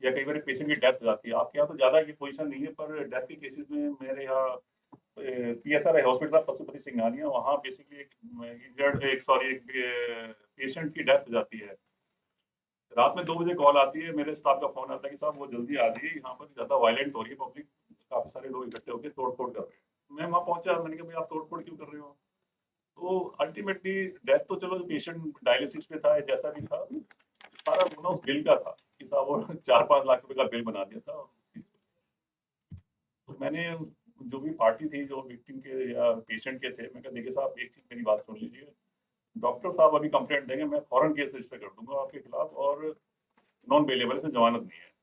या कई बार पेशेंट की डेथ हो जाती है। आपके यहाँ तो ज़्यादा ये पोजीशन नहीं है, पर डेथ के केसेस में मेरे यहाँ PSR हॉस्पिटल पशुपति सिंघानिया, वहाँ बेसिकली एक पेशेंट की डेथ हो जाती है। रात में 2 बजे कॉल आती है, मेरे स्टाफ का फोन आता है कि साहब वो जल्दी आ जाइए, यहाँ पर ज़्यादा वायलेंट हो रही है पब्लिक, काफ़ी सारे लोग इकट्ठे होकर तोड़-फोड़ कर रहे हैं। मैं वहाँ पहुँचा, मैंने कहा भाई आप तोड़-फोड़ क्यों कर रहे हो? तो अल्टीमेटली डेथ तो चलो पेशेंट डायलिसिस पे था, जैसा भी था, सारा गुना उस बिल का था कि साहब वो 4-5 लाख रुपए का बिल बना दिया था। तो मैंने जो भी पार्टी थी, जो विक्टिम के या पेशेंट के थे, मैं कहा देखिए साहब एक चीज़ मेरी बात सुन लीजिए, डॉक्टर साहब अभी कंप्लेंट देंगे, मैं फौरन केस रजिस्टर कर दूंगा आपके खिलाफ, और नॉन बेलेबल इसमें जमानत नहीं है।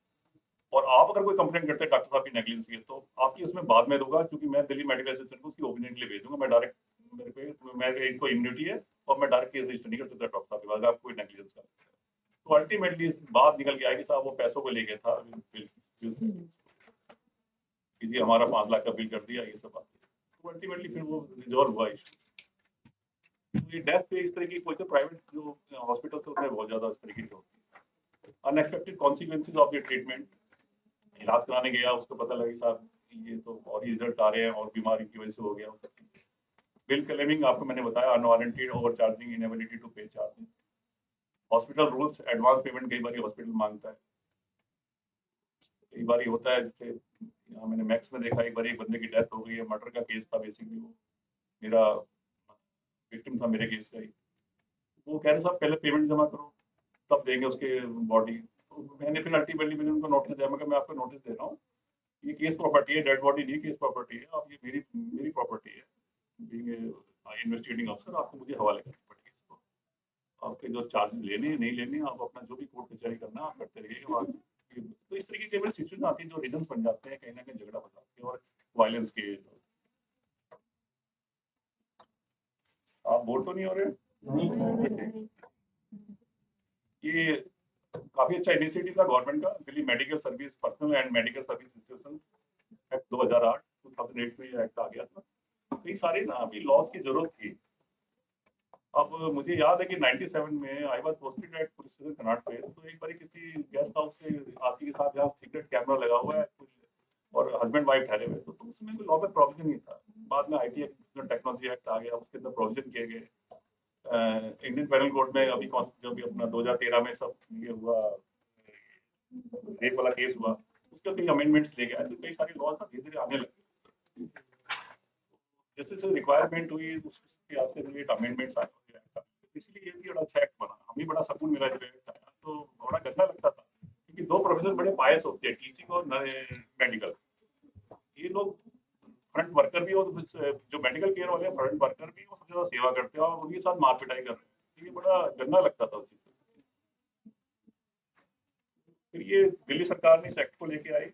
और आप अगर कोई कंप्लेंट करते हैं डॉक्टर साहब की नेगलिजेंस की, तो आपकी उसमें बाद में दूंगा, क्योंकि मैं दिल्ली मेडिकल एसोसिएशन को उसकी ओपिनियन के लिए भेजूंगा। मैं डायरेक्ट मेरे को इम्यूनिटी है और मैं डायरेक्ट केस रजिस्टर नहीं कर सकता डॉक्टर साहब के बाद, आप कोई नेगलिजेंस का। तो अल्टीमेटली बात निकल के आएगी साहब वो पैसों को लेके था, कि जी हमारा 5 लाख का बिल कर दिया, ये सब बात। तो अल्टीमेटली फिर वो रिजॉल्व हुआ इशू। तो ये डेथ पे इस तरह की कोई तो प्राइवेट जो हॉस्पिटल से उसमें बहुत ज़्यादा इस तरीके की होती है। Unexpected consequences of the treatment, इलाज कराने गया, उसको पता लगी साहब ये तो और ही रिजल्ट आ रहे हैं और बीमारी की वजह से हो गया। बिल क्लेमिंग आपको मैंने बताया, unwarranted over charging, inability to pay charging, hospital rules, advance payment कई बार हॉस्पिटल मांगता है, कई बार होता है। जैसे यहाँ मैंने मैक्स में देखा, एक बार एक बंदे की डेथ हो गई है, मर्डर का केस था बेसिकली, वो मेरा विक्टिम था मेरे केस का ही। वो कह रहे साहब पहले पेमेंट जमा करो तब देंगे उसके बॉडी। तो मैंने फिर अल्टीमेटली मैंने उनको नोटिस दिया, मैं आपको नोटिस दे रहा हूँ, ये केस प्रॉपर्टी है, डेड बॉडी नहीं केस प्रॉपर्टी है, आप ये मेरी प्रॉपर्टी है, इन्वेस्टिगेटिंग ऑफिसर, आपको मुझे हवाले करनी पड़ेगी इसको। आपके जो चार्जेस लेने हैं नहीं लेने, आप अपना जो भी कोर्ट कचहरी करना आप करते रहिएगा। तो इस तरीके की सिचुएशन आती है जो रीजन बन जाते हैं, कहीं ना कहीं झगड़ा बन जाती है और वायलेंस के। आप बोर तो नहीं हो रहे? ये काफी अच्छा इनिशिएटिव था गवर्नमेंट का, Delhi medical service personal and medical service institution act 2008 में एक्ट आ गया था। कई सारे ना अभी लॉज की जरूरत थी। अब मुझे याद है कि 97 में I was posted at police station Connaught पे, तो एक बार किसी गेस्ट हाउस से आदमी के साथ यहाँ सीक्रेट कैमरा लगा हुआ है और हस्बैंड वाइफ ठहरे हुए, तो उसमें कोई लॉ में प्रोविजन नहीं था। बाद में IT टेक्नोलॉजी एक्ट आ गया, उसके अंदर प्रोविजन किए गए। इंडियन पेनल कोड में अभी जो भी अपना 2013 में सब ये हुआ, रेप वाला केस हुआ, उसके कई अमेंडमेंट्स ले गया, तो कई सारे लॉज ना धीरे धीरे आने लगे। जैसे जैसे रिक्वायरमेंट हुई उसके हिसाब से रिलेट अमेंडमेंट्स आए, इसलिए ये भी बड़ा अच्छा एक्ट बना। हमें बड़ा सकून मिला जब एक्ट आया, तो बड़ा गंदा लगता था, क्योंकि 2 प्रोफेशन बड़े बायस होते हैं, टीचिंग और मेडिकल। ये लोग फ्रंट वर्कर भी, और जो मेडिकल केयर वाले हैं फ्रंट वर्कर भी, वो सबसे ज्यादा सेवा करते हैं और उनके साथ मार पिटाई कर रहे हैं। ये बड़ा गंदा लगता था उस चीज। फिर ये दिल्ली सरकार ने इस एक्ट को लेके आई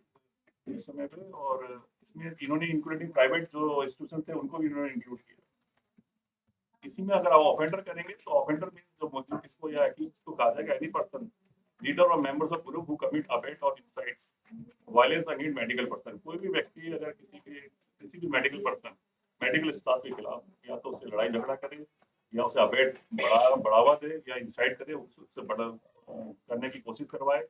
इस समय पे, और इसमें इन्होंने इंक्लूडिंग प्राइवेट जो इंस्टीट्यूशन थे उनको भी इन्होंने इंक्लूड किया। इसी में अगर आप ऑफेंडर करेंगे तो ऑफेंडर में जो मुल्जिम किसको या किसको कहा जाएगा, एनी पर्सन लीडर और members of group who commit abet और incites violence against medical person. कोई भी व्यक्ति अगर किसी भी मेडिकल पर्सन, मेडिकल स्टाफ के खिलाफ या तो उससे लड़ाई झगड़ा करे, या उसे अबेट बढ़ावा दे, या इंसाइट करे, उससे बड़ा करने की कोशिश करवाए,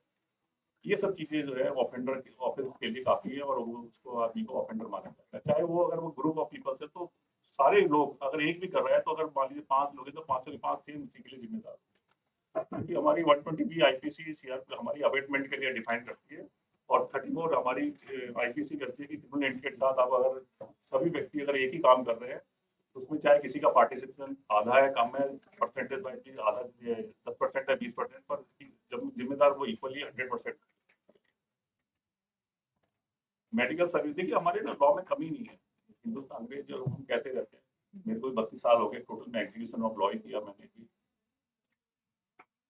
ये सब चीजें जो है ऑफेंडर ऑफेंस के लिए काफी है, और उसको आदमी को ऑफेंडर माना जाएगा। चाहे वो अगर वो ग्रुप ऑफ पीपल है, तो सारे लोग अगर एक भी कर रहा है, तो अगर मान लीजिए 5 लोग हैं तो 5 के 5 सेम उसी के लिए जिम्मेदार। क्योंकि हमारी 120B IPC CR हमारी अबेटमेंट के लिए डिफाइन करती है, और 34 हमारी IPC करती है कि क्रिमिनल एंटिटी के साथ आप अगर सभी व्यक्ति अगर एक ही काम कर रहे हैं, तो उसमें चाहे किसी का पार्टिसिपेशन आधा है कम है, परसेंटेज वाइज आधा 10% है 20%, पर जब जिम्मेदार वो इक्वली 100%। मेडिकल सर्विस देखिए हमारे ना लॉ में कमी नहीं है। हिंदुस्तान में जो हम कहते रहते हैं, मेरे को 32 साल हो गए टोटल में एग्जीक्यूशन ऑफ लॉ किया मैंने भी।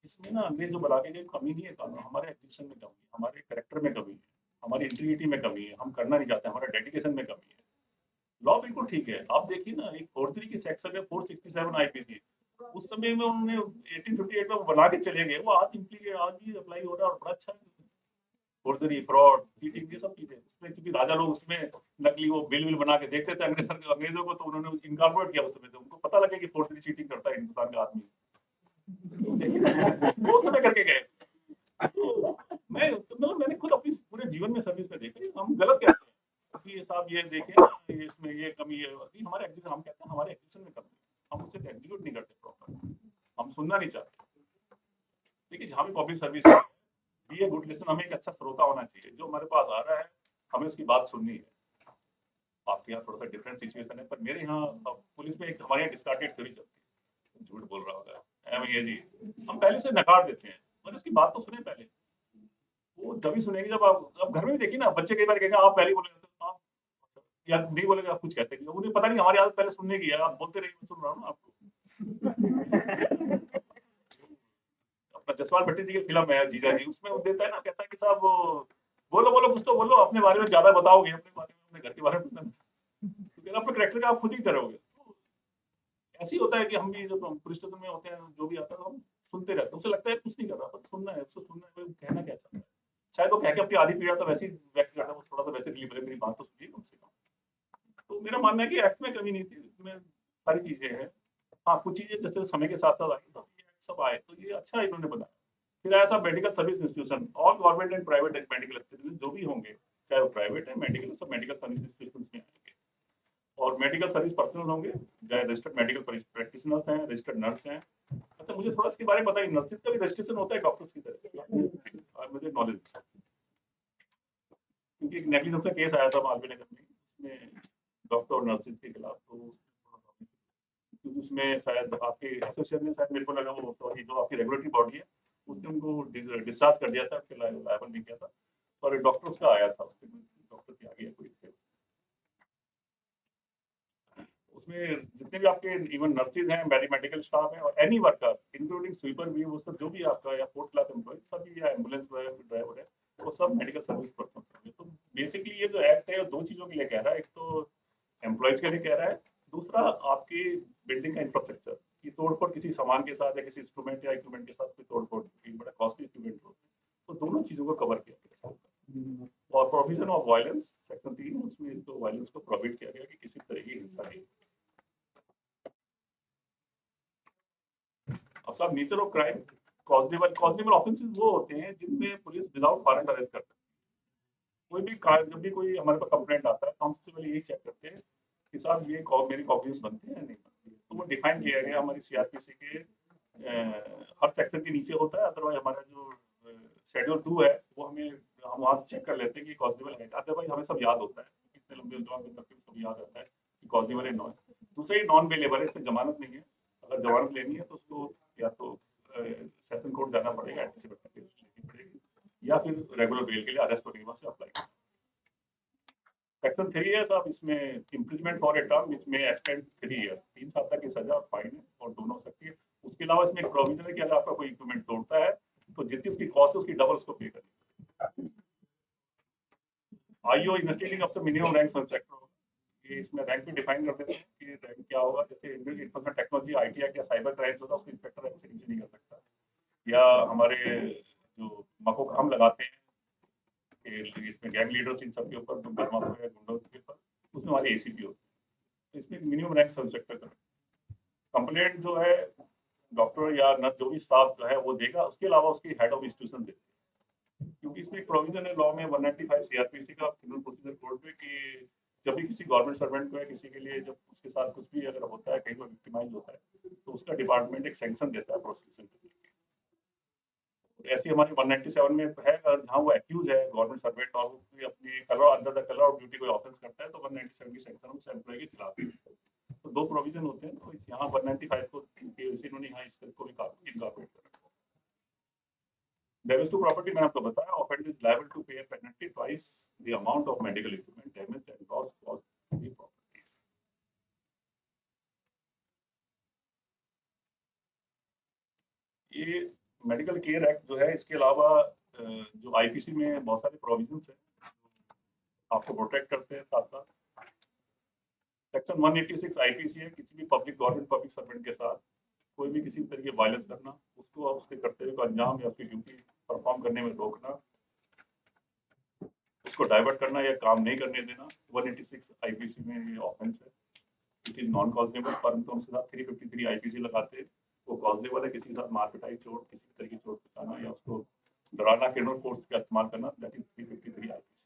इसमें ना अंग्रेज जो बना के कमी नहीं है कानून, हमारे एग्जीक्यूशन में कमी है, हमारे करेक्टर में कमी है, हमारी इंटीग्रिटी में कमी है, हम करना नहीं चाहते, हमारा डेडिकेशन में कमी है। लॉ बिल्कुल ठीक है। आप देखिए ना, एक फोर्जरी की सेक्शन है 467 IPC, उस समय में उन्होंने 1858 में बना के चले गए, वो आज भी अप्लाई हो रहा है और बड़ा अच्छा है। फोर्जरी, फ्रॉड, चीटिंग, ये सब चीजें उसमें, क्योंकि राजा लोग उसमें नकली वो बिल बना के देखते थे अंग्रेजों को, तो उन्होंने इनकॉर्पोरेट किया उसमें से, उनको पता लगे कि फोर्जरी चीटिंग करता है हिंदुस्तान का आदमी। वो उस समय करके गए। तो मैंने खुद अपनी पूरे जीवन में सर्विस में देखा, हम गलत कहते हैं कि ये साहब ये देखें, इसमें ये कमी है, हमारे एग्जीक्यूशन, हम कहते हैं हमारे एग्जीक्यूशन में कमी है, हम उसे एग्जीक्यूट नहीं करते प्रॉपर, हम सुनना नहीं चाहते। देखिए जहाँ भी पब्लिक सर्विस है, बी ए गुड लिसन, हमें एक अच्छा श्रोता होना चाहिए, जो हमारे पास आ रहा है हमें उसकी बात सुननी है। आपके यहाँ थोड़ा सा डिफरेंट सिचुएशन है, पर मेरे यहाँ पुलिस में एक हमारे यहाँ डिस्कार्डेड थ्योरी चलती है, झूठ बोल रहा होगा ये जी, हम पहले से नकार देते हैं, मतलब उसकी बात तो सुने पहले, वो तभी सुनेंगे जब आप घर में भी देखिए ना, बच्चे कई बार कहेंगे आप पहले बोले, आप या नहीं बोलेंगे, आप कुछ कहते हैं, उन्हें पता नहीं हमारी आदत पहले सुनने की है, आप बोलते रहिए, सुन रहा हूँ ना आपको। अपना जसपाल भट्टी जी की फिल्म है जीजा जी, उसमें वो देता है ना, कहता है कि साहब बोलो बोलो कुछ तो बोलो, अपने बारे में ज्यादा बताओगे, अपने बारे में, अपने घर के बारे में, क्योंकि अपने करेक्टर का आप खुद ही करोगे। तो ऐसे ही होता है कि हम भी जब पुलिस स्टेशन में होते हैं, जो भी आता है हम सुनते रहते हैं, उसे लगता है कुछ नहीं कर रहा, पर सुनना है, उसको सुनना है, कहना क्या चाहता है, शायद वो कह के अपनी आधी पीड़ा तो वैसे ही व्यक्त करता है, वो थोड़ा सा वैसे रिलीव है, मेरी बात तो सुनिए कम से कम। तो मेरा मानना है कि एक्ट में कमी नहीं थी, इसमें सारी चीजें हैं। हाँ, कुछ चीजें जैसे समय के साथ साथ आई, तो ये सब आए, तो ये अच्छा इन्होंने बनाया। फिर ऐसा medical service institution, all government and private medical institution जो भी होंगे, चाहे वो प्राइवेट है, मेडिकल, सब मेडिकल सर्विस इंस्टीट्यूशन में आएंगे, और मेडिकल सर्विस पर्सनल होंगे, चाहे रजिस्टर्ड मेडिकल प्रैक्टिशनर्स हैं, रजिस्टर्ड नर्स हैं। अच्छा, मुझे थोड़ा इसके बारे में पता है, नर्सेज का भी रजिस्ट्रेशन होता है डॉक्टर्स की तरह, और मुझे नॉलेज, क्योंकि एक नेग्लिजेंस का केस आया था मालवीय नगर में, उसमें डॉक्टर और नर्सेज के खिलाफ, तो क्योंकि उसमें शायद आपके एसोसिएशन ने, शायद मेरे को लगा वो तो जो आपकी रेगुलेटरी बॉडी है, उसने उनको डिस्चार्ज कर दिया था, उसके लायबल नहीं किया था, और डॉक्टर्स का आया था, उसमें डॉक्टर के आगे कोई थे, उसमें जितने भी आपके इवन नर्सेज हैं, मेडिकल स्टाफ है, और एनी वर्कर इंक्लूडिंग स्वीपर भी, वो सब जो भी आपका या 4th क्लास एम्प्लॉय सभी, या एम्बुलेंस ड्राइवर है, वो सब मेडिकल सर्विस पर्सन होंगे। तो बेसिकली ये जो एक्ट है, दो चीजों के लिए कह रहा है, एक तो एम्प्लॉयज के लिए कह रहा है, दूसरा आपकी बिल्डिंग का इंफ्रास्ट्रक्चर की तोड़फोड़ किसी सामान के साथ या किसी इंस्ट्रूमेंट या इक्विपमेंट के साथ कोई तोड़फोड़, बड़ा कॉस्टली इक्विपमेंट हो, तो दोनों चीजों को कवर किया गया। और प्रोविजन ऑफ वायलेंस सेक्शन 3, उसमें इसको वायलेंस को प्रोहिबिट किया गया कि किसी तरह की हिंसा नहीं। अब साहब, नेचर ऑफ क्राइम, कॉग्निबल ऑफेंसेस वो होते हैं जिनमें पुलिस विदाउट वारंट अरेस्ट करती है। कोई भी जब भी कोई हमारे पास कंप्लेंट आता है, तो हम सबसे पहले यही चेक करते हैं कि साहब ये मेरी कॉग्निस बनती है या नहीं बनती है। तो वो डिफाइन किया गया हमारी सीआरपीसी के हर सेक्शन के नीचे होता है, अदरवाइज हमारा जो शेड्यूल 2 है, वो हम वहाँ चेक कर लेते हैं कि कॉग्निबल है, अदरवाइज हमें सब याद होता है, इतने लंबे जवाब करके सब याद रहता है कि कॉग्निबल है, नॉन। दूसरा ही नॉन बेलेबल है, इसमें जमानत नहीं है, अगर जमानत लेनी है तो उसको या तो सेशन कोर्ट जाना पड़ेगा, एंटीसिपेटरी लेनी पड़ेगी, या फिर रेगुलर बेल के लिए अरेस्ट होने के बाद से अप्लाई करना। सेक्शन 3 है साहब, इसमें imprisonment for a term which में एक्सटेंड 3 ईयर, 3 साल तक की सजा और फाइन है, और दोनों हो सकती है। उसके अलावा इसमें एक प्रोविजन है कि अगर आपका कोई इक्विपमेंट तोड़ता है, तो जितनी उसकी कॉस्ट है उसकी डबल उसको पे करनी। आईओ इन्वेस्टिगेटिंग अफसर मिनिमम रैंक सब इंस्पेक्टर होगा, ये इसमें रैंक भी डिफाइन कर देते हैं कि रैंक क्या होगा, जैसे इंफॉर्मेशन टेक्नोलॉजी, आईटी या साइबर क्राइम होगा, उसको इंस्पेक्टर रैंक से नीचे नहीं कर सकता। या हमारे जो मको हम लगाते हैं इसमें गैंग लीडर्स, इन सबके ऊपर, बदमाशों या गुंडों के ऊपर, उसमें हमारे एसीपी होते हैं। तो इसमें मिनिमम रैंक सब इंस्पेक्टर का कंप्लेंट जो है डॉक्टर या नर्स जो भी स्टाफ जो है वो देगा, उसके अलावा उसकी हेड ऑफ इंस्टीट्यूशन देती है, क्योंकि इसमें एक प्रोविजन है लॉ में 195 सीआरपीसी का, क्रिमिनल प्रोसीजर कोड में, कि जब भी किसी गवर्नमेंट सर्वेंट को या किसी के लिए जब उसके साथ कुछ भी अगर होता है, कहीं पर विक्टिमाइज होता है, तो उसका डिपार्टमेंट एक सैंक्शन देता है प्रोसिक्यूशन के लिए। ऐसी हमारी 197 में है, अगर जहाँ वो एक्यूज है गवर्नमेंट सर्वेंट और वो अपनी colour under the colour of duty कोई ऑफेंस करता है, तो 197 की सेक्शन उस एम्प्लॉय के खिलाफ है। तो दो प्रोविजन होते हैं, तो यहाँ 195 को इन्होंने यहाँ इस को भी इनकॉर्पोरेट कर रखा है। डैमेज टू प्रॉपर्टी मैंने आपको बताया, offender is liable to pay penalty twice the amount of medical equipment damage and loss caused to the property. ये मेडिकल केयर एक्ट जो है, इसके अलावा जो आईपीसी में बहुत सारे प्रोविजंस हैं आपको प्रोटेक्ट करते हैं। साथ साथ सेक्शन 186 आईपीसी है, किसी भी पब्लिक गवर्नमेंट पब्लिक सर्वेंट के साथ कोई भी किसी तरह की वायलेंस करना, उसको उसके कर्तव्य को अंजाम या उसकी ड्यूटी परफॉर्म करने में रोकना, उसको डाइवर्ट करना या काम नहीं करने देना, 186 आईपीसी में ये ऑफेंस है। इट इज नॉन कॉजेबल, परंतु उनके साथ 353 आईपीसी लगाते, वो कॉजेबल है। किसी के साथ मारपिटाई, चोट, किसी तरह की चोट पहुंचाना या उसको डराना, क्रिमिनल फोर्स का इस्तेमाल करना, दैट इज 353 आईपीसी।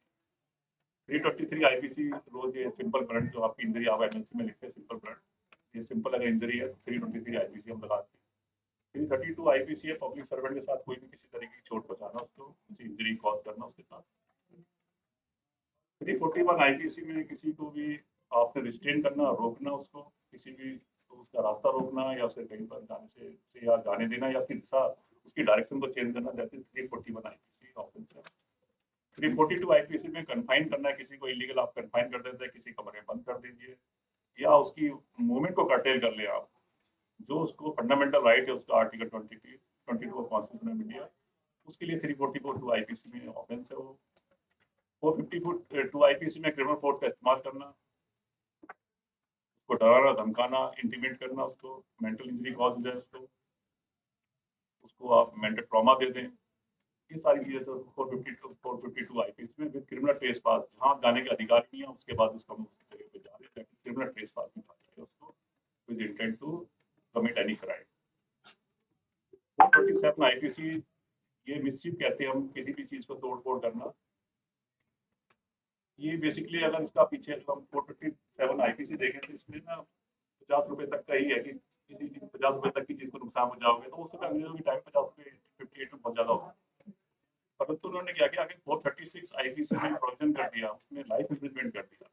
323 आईपीसी रोज ये सिंपल ब्लड, जो आपकी इंजरी आप एमएनसी में लिखते हैं सिंपल ब्लड, ये सिंपल अगर इंजरी है 323 आईपीसी हम लगाते हैं। 332 आईपीसी है पब्लिक सर्वेंट के साथ कोई भी किसी तरह की चोट पहुंचाना, उसको किसी इंजरी कॉज करना उसके साथ। 341 आईपीसी में किसी को भी आपने रिस्ट्रेन करना, रोकना, उसको किसी भी तो उसका रास्ता रोकना या उसे कहीं पर जाने से या जाने देना या उसकी दिशा, उसकी डायरेक्शन को चेंज करना, दैट इज 341 आईपीसी ऑफेंस है। 342 आईपीसी में कन्फाइन करना है किसी को, इलीगल आप कन्फाइन कर देते हैं, किसी कमरे में बंद कर दीजिए या उसकी मूवमेंट को कर्टेल कर ले आप, जो उसको फंडामेंटल राइट है उसका article 22 of constitution of India, उसके लिए 342 आईपीसी में ऑफेंस है वो। 452 आईपीसी में क्रिमिनल फोर्स का इस्तेमाल करना, उसको डराना, धमकाना, इंटीमेट करना, उसको मेंटल इंजरी कॉज हो जाए, उसको आप मेंटल ट्रॉमा दे दें, ये सारी चीजें तो 452 आईपीसी में विद क्रिमिनल ट्रेस पास, जहाँ जाने के अधिकार नहीं है उसके बाद उसका जगह पे जा रहे हैं, क्रिमिनल ट्रेस पास में उसको with intent to commit any crime. 427 IPC, ये मिसचीफ कहते हैं हम, किसी भी चीज को तोड़ फोड़ करना। ये बेसिकली अगर इसका पीछे हम 457 आईपीसी देखें तो इसमें ना 50 रुपए तक का ही है कि किसी चीज 50 रुपए तक की चीज को नुकसान हो जाओगे तो उससे अंग्रेजों की टाइम 50 रुपए 58 में बहुत ज्यादा होगा। परंतु उन्होंने क्या किया, आगे 436 आईपीसी में प्रोविजन कर दिया, उसमें लाइफ इम्प्रिजमेंट कर दिया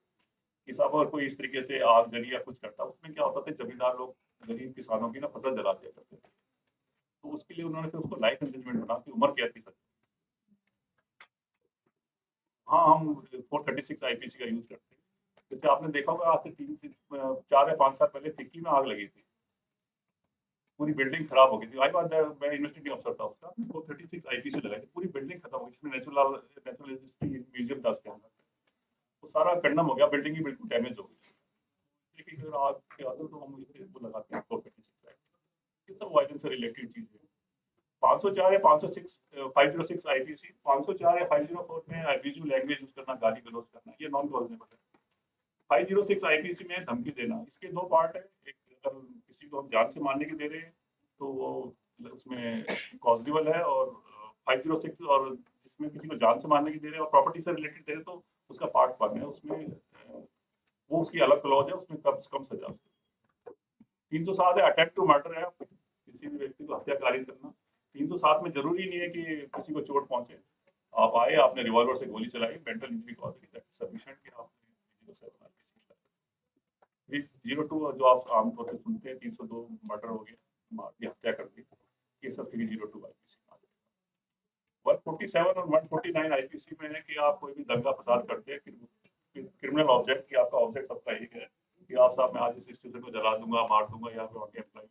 कि साहब अगर कोई इस तरीके से आग जली या कुछ करता, उसमें क्या होता था, जमींदार लोग गरीब किसानों की ना फसल जला दिया करते थे, तो उसके लिए उन्होंने फिर उसको लाइफ इम्प्रिजमेंट बना के उम्र कैद की सकते। हाँ, हम 436 आईपीसी का यूज करते हैं। जैसे आपने देखा होगा आज से 4 या 5 साल पहले टिक्की में आग लगी थी, पूरी बिल्डिंग खराब हो गई थी। आई बात मैं इन्वेस्टिगेटिंग अफसर था उसका, 436 आईपीसी लगाई थी, पूरी बिल्डिंग खत्म हो गई, इसमें नेचुरल म्यूजियम था उसके अंदर, वो सारा कंडम हो गया, बिल्डिंग ही बिल्कुल डैमेज हो गई। लेकिन अगर आग के आते तो हम इसको लगाते हैं 436 ये सब वायलेंस से रिलेटेड चीज़ है। 504 या 506 आईपीसी, 504 या 504 में अब्यूजिव लैंग्वेज यूज करना, गाली गलौज करना, ये नॉन कॉजेबल है। 506 आईपीसी में धमकी देना, इसके दो पार्ट है, एक अगर किसी को हम जान से मारने की दे रहे हैं तो वो उसमें कॉजेबल है, और 506 और जिसमें किसी को जान से मारने की दे रहे हैं और प्रॉपर्टी से रिलेटेड दे रहे हैं तो उसका पार्ट 1 है, उसमें वो उसकी अलग क्लॉज है, उसमें कम से कम सजा। 307 है अटैक टू मर्डर है, किसी भी व्यक्ति को हत्याकारी करना। 307 में जरूरी नहीं है कि किसी को चोट पहुंचे, आप आए, आपने रिवॉल्वर से गोली चलाई, मेंटल इंजरी कॉज की, दैट इज सफिशिएंट कि आपने 02 जो आप आमतौर से सुनते हैं, 302 मर्डर हो गया, मार दी, हत्या कर दी, ये सब 302 आईपीसी। 147 और 149 आईपीसी में है कि आप कोई भी दंगा फसाद करते हैं, क्रिमिनल ऑब्जेक्ट की, आपका ऑब्जेक्ट सबका एक है कि आप साहब मैं आज इस इंस्टीट्यूशन को जला दूंगा, मार दूंगा, या फिर एम्प्लॉय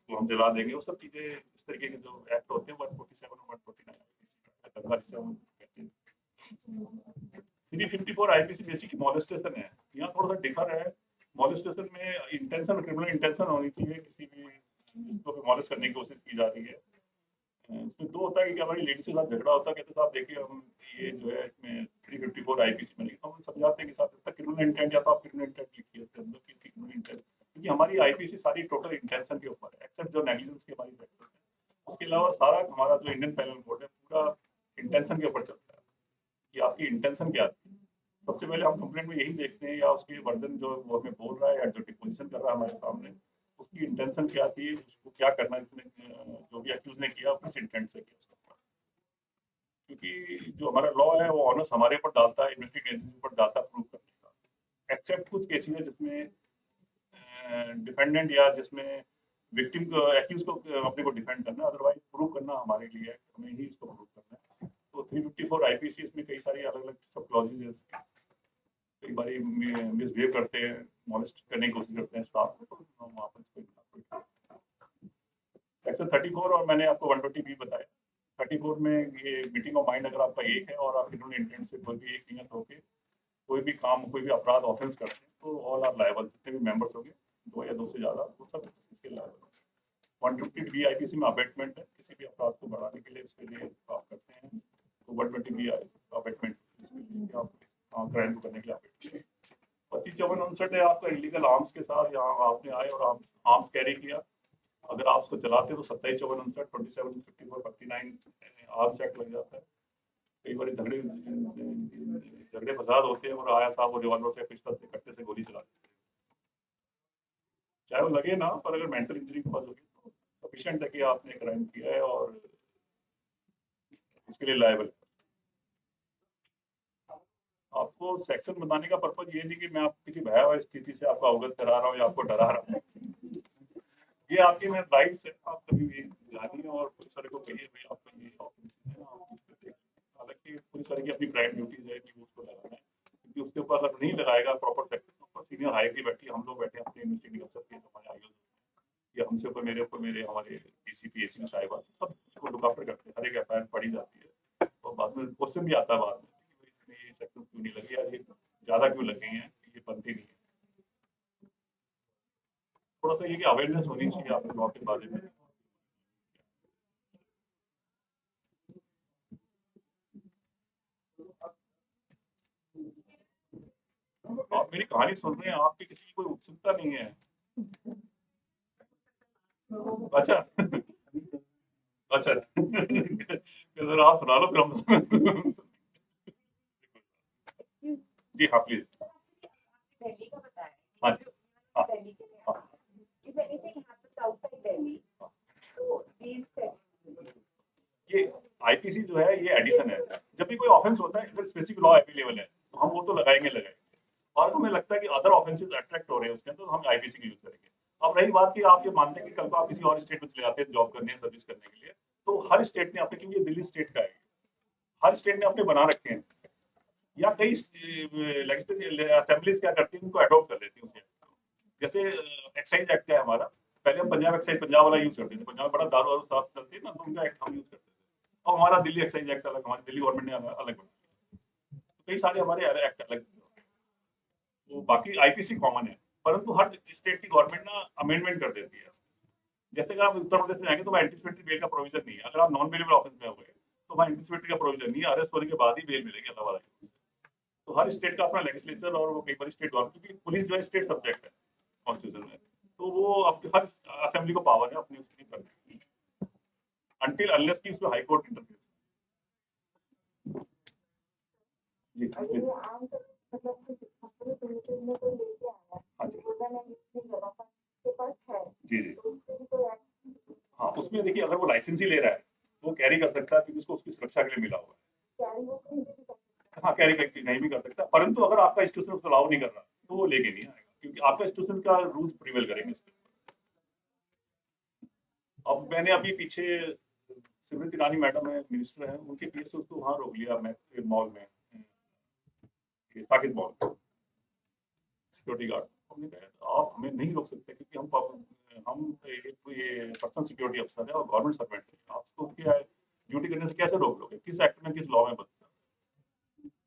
को हम जला देंगे, वो सब चीजें इस तरीके के जो एक्ट होते हैं 147 और 149 दंगा जिसे हम कहते हैं। 354 आईपीसी बेसिक मॉलेस्टेशन है, यहाँ थोड़ा सा डिफर है। मॉलेस्टेशन में इंटेंशन, क्रिमिनल इंटेंशन होनी चाहिए, किसी भी जिसको मॉलेस्ट करने की कोशिश की जा रही है। इसमें दो होता है कि हमारी लेडी के साथ झगड़ा होता है, कहते साहब देखिए हम ये जो है इसमें 354 आईपीसी में लिखा, हम समझाते हैं कि साहब तक क्रिमिनल इंटेंट या तो आप क्रिमिनल इंटेंट लिखिए इसके अंदर कि क्रिमिनल इंटेंट, क्योंकि हमारी आईपीसी सारी टोटल इंटेंशन के ऊपर है, एक्सेप्ट जो नेग्लिजेंस की हमारी सेक्शन है, उसके अलावा सारा हमारा जो इंडियन पेनल कोड है पूरा इंटेंशन के ऊपर चलता है कि आपकी इंटेंशन क्या थी। सबसे पहले हम कंप्लेंट में यही देखते हैं या उसके वर्जन जो वो हमें बोल रहा है या जो डिपोजिशन कर रहा है हमारे सामने, उसकी इंटेंशन क्या थी, उसको क्या करना इसने, जो भी एक्यूज ने किया किस इंटेंट से किया। क्योंकि जो हमारा लॉ है वो ऑनर्स हमारे ऊपर डालता है, इन्वेस्टिगेशन पर डालता प्रूव करने का, एक्सेप्ट कुछ केसेस है जिसमें डिपेंडेंट या जिसमें विक्टिम को, एक्यूज को अपने को डिफेंड करना, अदरवाइज प्रूव करना हमारे लिए है, हमें ही इसको प्रूव करना है। तो 354 आईपीसी इसमें कई सारी अलग अलग सब क्लॉजेज है, कई बार मिसबिहेव करते हैं, मॉलेस्ट करने की कोशिश करते हैं स्टाफ को, तो वहाँ पर सेक्शन 34 और मैंने आपको 120 भी बताया। 34 में ये मीटिंग ऑफ माइंड अगर आपका एक है और आप इन्होंने इंटेंट से कोई भी एक नियत होकर कोई भी काम, कोई भी अपराध ऑफेंस करते हैं तो ऑल आर लायबल, जितने भी मेंबर्स होंगे 2 या 2 से ज़्यादा, वो सब इसके अलावा 150 बी आईपीसी में अबेटमेंट है, किसी भी अपराध को बढ़ाने के लिए उसके लिए आप करते हैं तो 120 बी अबेटमेंट आप क्राइम को करने के लिए अबेट 2554 है आपका इलीगल आर्म्स के साथ यहाँ आपने आए और आर्म्स कैरी किया, अगर आप उसको चलाते तो 2754 2754 59 आर्म्स एक्ट लग जाता है। कई बार झगड़े फसाद होते हैं और आया साहब वो रिवॉल्वर से पिस्टल से कट्टे से गोली चलाते हैं, चाहे वो लगे ना, पर अगर मेंटल इंजरी के बाद होगी तो सफिशिएंट है कि आपने क्राइम किया है और उसके लिए लायबल। आपको सेक्शन बताने का पर्पज ये नहीं कि मैं आपको किसी भयावह स्थिति से आपको अवगत करा रहा हूँ या आपको डरा रहा हूँ, ये आपकी मैं राइट्स है, आप कभी भी जानिए और पुलिस वाले को कहिए भाई आपका ये ऑफेंस है, आप उसको देखिए। हालांकि पुलिस वाले की अपनी प्राइम ड्यूटीज है कि वो उसको लगाना है, क्योंकि उसके ऊपर अगर नहीं लगाएगा प्रॉपर सेक्शन तो ऊपर सीनियर हाई बैठी, हम लोग बैठे अपने इन्वेस्टिगेटिंग अफसर के हमारे आईओ या हमसे ऊपर मेरे हमारे डीसीपी एसीपी साहिबा सब उसको लुक आफ्टर करते हैं, हर एक एफआईआर पढ़ी जाती है और बाद में क्वेश्चन भी आता है बाद में कि इसमें ये सेक्शन क्यों नहीं लगे या ये ज़्यादा क्यों लगे हैं, ये बनती नहीं है। थोड़ा सा ये कि अवेयरनेस होनी चाहिए आपके लॉ के बारे में। आप मेरी कहानी सुन रहे हैं, आपकी किसी की कोई उत्सुकता नहीं है? अच्छा अच्छा जरा आप सुना लो फिर हम जी हाँ प्लीज। हाँ जी हाँ ये आईपीसी जो है ये एडिशन है, जब भी कोई ऑफेंस होता है अगर स्पेसिफिक लॉ अवेलेबल है तो हम वो तो लगाएंगे और हमें लगता है कि अदर ऑफेंसेस अट्रैक्ट हो रहे हैं उसके अंदर तो हम आईपीसी का यूज करेंगे। अब रही बात कि आप ये मानते हैं कि कल को आप किसी और स्टेट में चले जाते हैं जॉब करने सर्विस करने के लिए, तो हर स्टेट ने अपने, क्योंकि ये दिल्ली स्टेट का है, हर स्टेट ने अपने बना रखे हैं या कई लेजिस्लेटिव असेंबलीज क्या करती हैं उनको अडॉप्ट कर लेती हैं उसे। जैसे एक्साइज एक्ट है हमारा, पहले हम पंजाब एक्साइज पंजाब वाला यूज करते थे, पंजाब में बड़ा दारू वारू साफ चलती है ना तो उनका एक्ट हम यूज करते थे। अब हमारा दिल्ली एक्साइज एक्ट अलग, हमारी दिल्ली गवर्नमेंट ने अलग बनाया, तो कई सारे हमारे एक्ट अलग, तो बाकी आईपीसी कॉमन है, परंतु हर स्टेट की गवर्नमेंट ना अमेंडमेंट कर देती है। जैसे कि आप उत्तर प्रदेश में जाएंगे तो वहाँ एंटीसिपेटरी बेल का प्रोविजन नहीं है, अगर आप नॉन बेलेबल ऑफेंस में हो गए तो वहाँ एंटीसिपेटरी का प्रोविजन नहीं है, अरेस्ट होने के बाद ही बेल मिलेगी अल्लाह वाला। तो हर स्टेट का अपना लेजिस्लेचर और वो कई बार स्टेट गवर्नमेंट, क्योंकि पुलिस जो है स्टेट सब्जेक्ट है कॉन्स्टिट्यूशन में, तो वो अब हर असेंबली को पावर है अपनी उसकी करने की, अनटिल अनलेस की उसमें हाई कोर्ट इंटरफेयर। जी जी हाँ, उसमें देखिए अगर वो लाइसेंस ही ले रहा है तो वो कैरी कर सकता है क्योंकि उसको उसकी सुरक्षा के लिए मिला हुआ है। हाँ कैरी नहीं भी कर सकता, परंतु अगर आपका इंस्टीट्यूशन उसको अलाउ नहीं कर रहा तो वो लेके नहीं आएगा, क्योंकि आपका इंस्टीट्यूशन का रूल्स प्रिवेल करेंगे इसके ऊपर। अब मैंने अभी पीछे स्मृति ईरानी मैडम है, मिनिस्टर है, उनके केस से उसको वहाँ रोक लिया मैं मॉल में, साकिब मॉल सिक्योरिटी गार्ड। हमने कहा आप हमें नहीं रोक सकते क्योंकि हम ये पर्सनल सिक्योरिटी अफसर है और गवर्नमेंट सर्वेंट है, आपको उसकी ड्यूटी करने से कैसे रोक लोगे, किस एक्ट में किस लॉ में बनता है?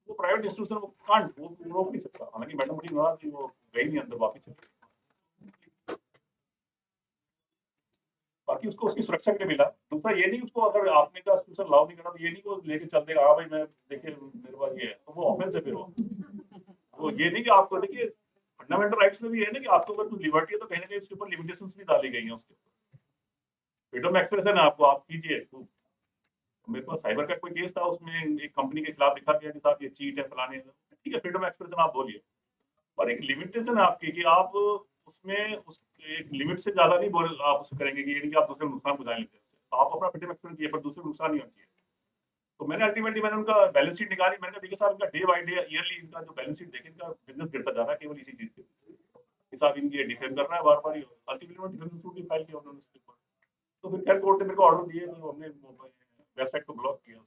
वो प्राइवेट इंस्टीट्यूशन वो कांट, वो रोक नहीं सकता। हालांकि मैडम बड़ी नाराज थी, वो गई नहीं अंदर वापस चली। बाकी उसको उसकी सुरक्षा के लिए मिला। दूसरा ये नहीं उसको अगर आपने का इंस्टीट्यूशन अलाउ नहीं करा तो ये नहीं वो लेके चल देगा, हाँ भाई मैं देखिए मेरे पास ये है, तो वो ऑफेंस है फिर वो ये नहीं कि आपको देखिए फंडामेंटल राइट्स में भी है ना कि आपको अगर कुछ लिबर्टी है तो कहीं ना कहीं उसके ऊपर लिमिटेशंस भी डाली गई हैं उसके ऊपर। फ्रीडम एक्सप्रेशन है आपको, आप कीजिए। तो मेरे पास साइबर का कोई केस था, उसमें एक कंपनी के खिलाफ लिखा गया कि साहब ये चीट है फलाने, ठीक है फ्रीडम एक्सप्रेशन आप बोलिए, और एक लिमिटेशन है आपकी कि आप उसमें उस एक लिमिट से ज्यादा नहीं बोल आप उसको करेंगे कि ये नहीं कि आप दूसरे को नुकसान पहुंचाएंगे, तो आप अपना फ्रीडम एक्सप्रेशन किए पर दूसरे को नुकसान नहीं होना चाहिए। तो मैंने अल्टीमेटली मैंने उनका बैलेंस शीट निकाली, मैंने कहा देखिए साहब इनका डे बाय डे ईयरली इनका जो बैलेंस शीट देखें, इनका बिजनेस गिरता जा रहा है केवल इसी चीज के हिसाब, इनकी ये डिफेम कर रहा है बार बार। अल्टीमेटली मैंने डिफेंस सूट भी फाइल किया उन्होंने उसके ऊपर, तो फिर खैर कोर्ट ने मेरे को ऑर्डर दिए, तो हमने वेबसाइट को ब्लॉक किया।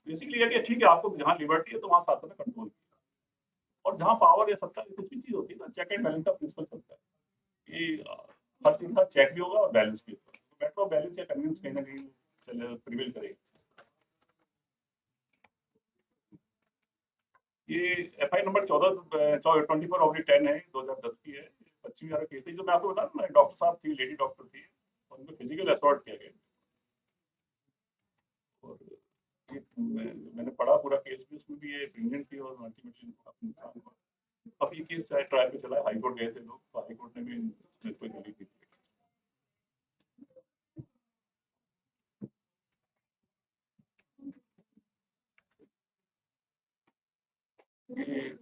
बेसिकली ये कि ठीक है आपको जहाँ लिबर्टी है तो वहाँ साथ में कंट्रोल किया, और जहाँ पावर या सत्ता कुछ भी चीज होती है ना, चेक एंड बैलेंस का प्रिंसिपल चलता है कि हर चीज का चेक भी होगा और बैलेंस भी होगा, तो बेटर ऑफ बैलेंस या कन्वींस कहीं ना कहीं चले प्रिवेल करेगी। ये एफआई नंबर 14/10 है, 2010 की है, पश्चिमी बिहार का केस थी, जो मैं आपको बता रहा ना, डॉक्टर साहब थी, लेडी डॉक्टर थी, उनको फिजिकल असॉल्ट किया गया। और ये मैंने पढ़ा पूरा केस भी, उसमें भी ये प्रेग्नेंट थी और अल्टीमेटली नुकसान हुआ। अब ये केस चाहे ट्रायल पे चला है, हाई कोर्ट गए थे लोग, तो हाई कोर्ट ने भी इसमें कोई दलील दी।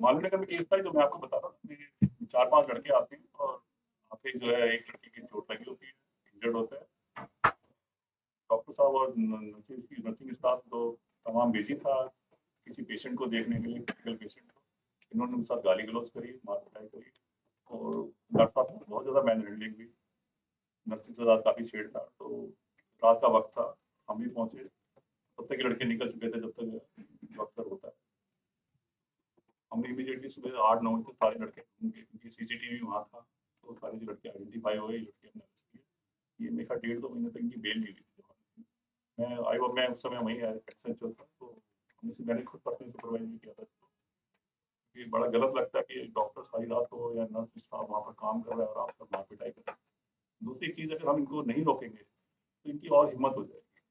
मालूम नगर में केस था जो मैं आपको बता रहा हूँ, 4-5 लड़के आते हैं और आके जो है एक लड़की की चोट लगी होती है, इंजर्ड होता है। डॉक्टर साहब और नर्सिंग स्टाफ तो तमाम बिजी था किसी पेशेंट को देखने के लिए, क्रिटिकल पेशेंट को। इन्होंने उनके साथ गाली गलौज करी, मारपीटाई करी, और डॉक्टर साहब बहुत ज़्यादा मैन हैंडलिंग हुई, नर्सिंग से ज़्यादा काफ़ी छेड़छाड़। तो रात का वक्त था, हम भी पहुँचे, तब तक लड़के निकल चुके थे जब तक अक्सर होता है। हमने इमीडिएटली सुबह 8-9 बजे सारे लड़के ढूंढे, क्योंकि सीसीटीवी वहाँ था, तो सारे जो लड़के आइडेंटिफाई हुए, लड़के हमने अरेस्ट किए। ये मेरा 1.5-2 महीने तक इनकी बेल नहीं हुई थी। मैं उस समय वहीं चल था, तो मैंने खुद पर्सनली सुपरवाइज भी किया था। ये बड़ा गलत लगता है कि डॉक्टर सारी रात को या नर्स स्टाफ वहाँ पर काम कर रहा है और आप सब मारपीटाई कर रहे हैं। दूसरी चीज़, अगर हम इनको नहीं रोकेंगे तो इनकी और हिम्मत हो जाएगी।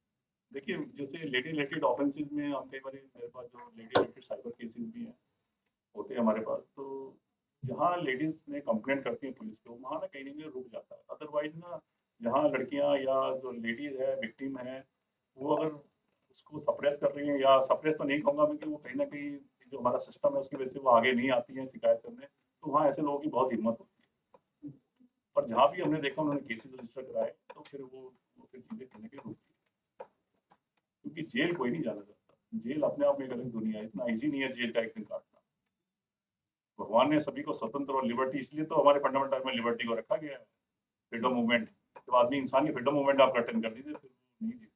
देखिए, जैसे लेडी रिलेटेड ऑफेंसेज में हम कई बार, मेरे पास जो लेडी रिलेटेड साइबर केसेस भी हैं, होते हैं हमारे पास, तो जहाँ लेडीज ने कंप्लेंट करती हैं पुलिस को, वहाँ ना कहीं ना कहीं रुक जाता है। अदरवाइज ना, जहाँ लड़कियाँ या जो लेडीज है, विक्टिम है, वो अगर उसको सप्रेस कर रही हैं, या सप्रेस तो नहीं कहूँगा मैं, कि वो कहीं ना कहीं जो हमारा सिस्टम है उसकी वजह से वो आगे नहीं आती हैं शिकायत करने, तो वहाँ ऐसे लोगों की बहुत हिम्मत होती है। पर जहाँ भी हमने देखा उन्होंने केसेस रजिस्टर कराए, तो फिर वो फिर चीज़ें करने की रुकती है। क्योंकि जेल कोई नहीं जाना चाहता, जेल अपने आप में एक अलग दुनिया है, इतना ईजी नहीं है जेल का एक दिन काटना। भगवान ने सभी को स्वतंत्र और लिबर्टी, इसलिए तो हमारे फंडामेंटल में लिबर्टी को रखा गया है, फ्रीडम मूवमेंट। जब आदमी इंसान की फ्रीडम मूवमेंट आप अटेंड कर दीजिए, फिर नहीं जीते।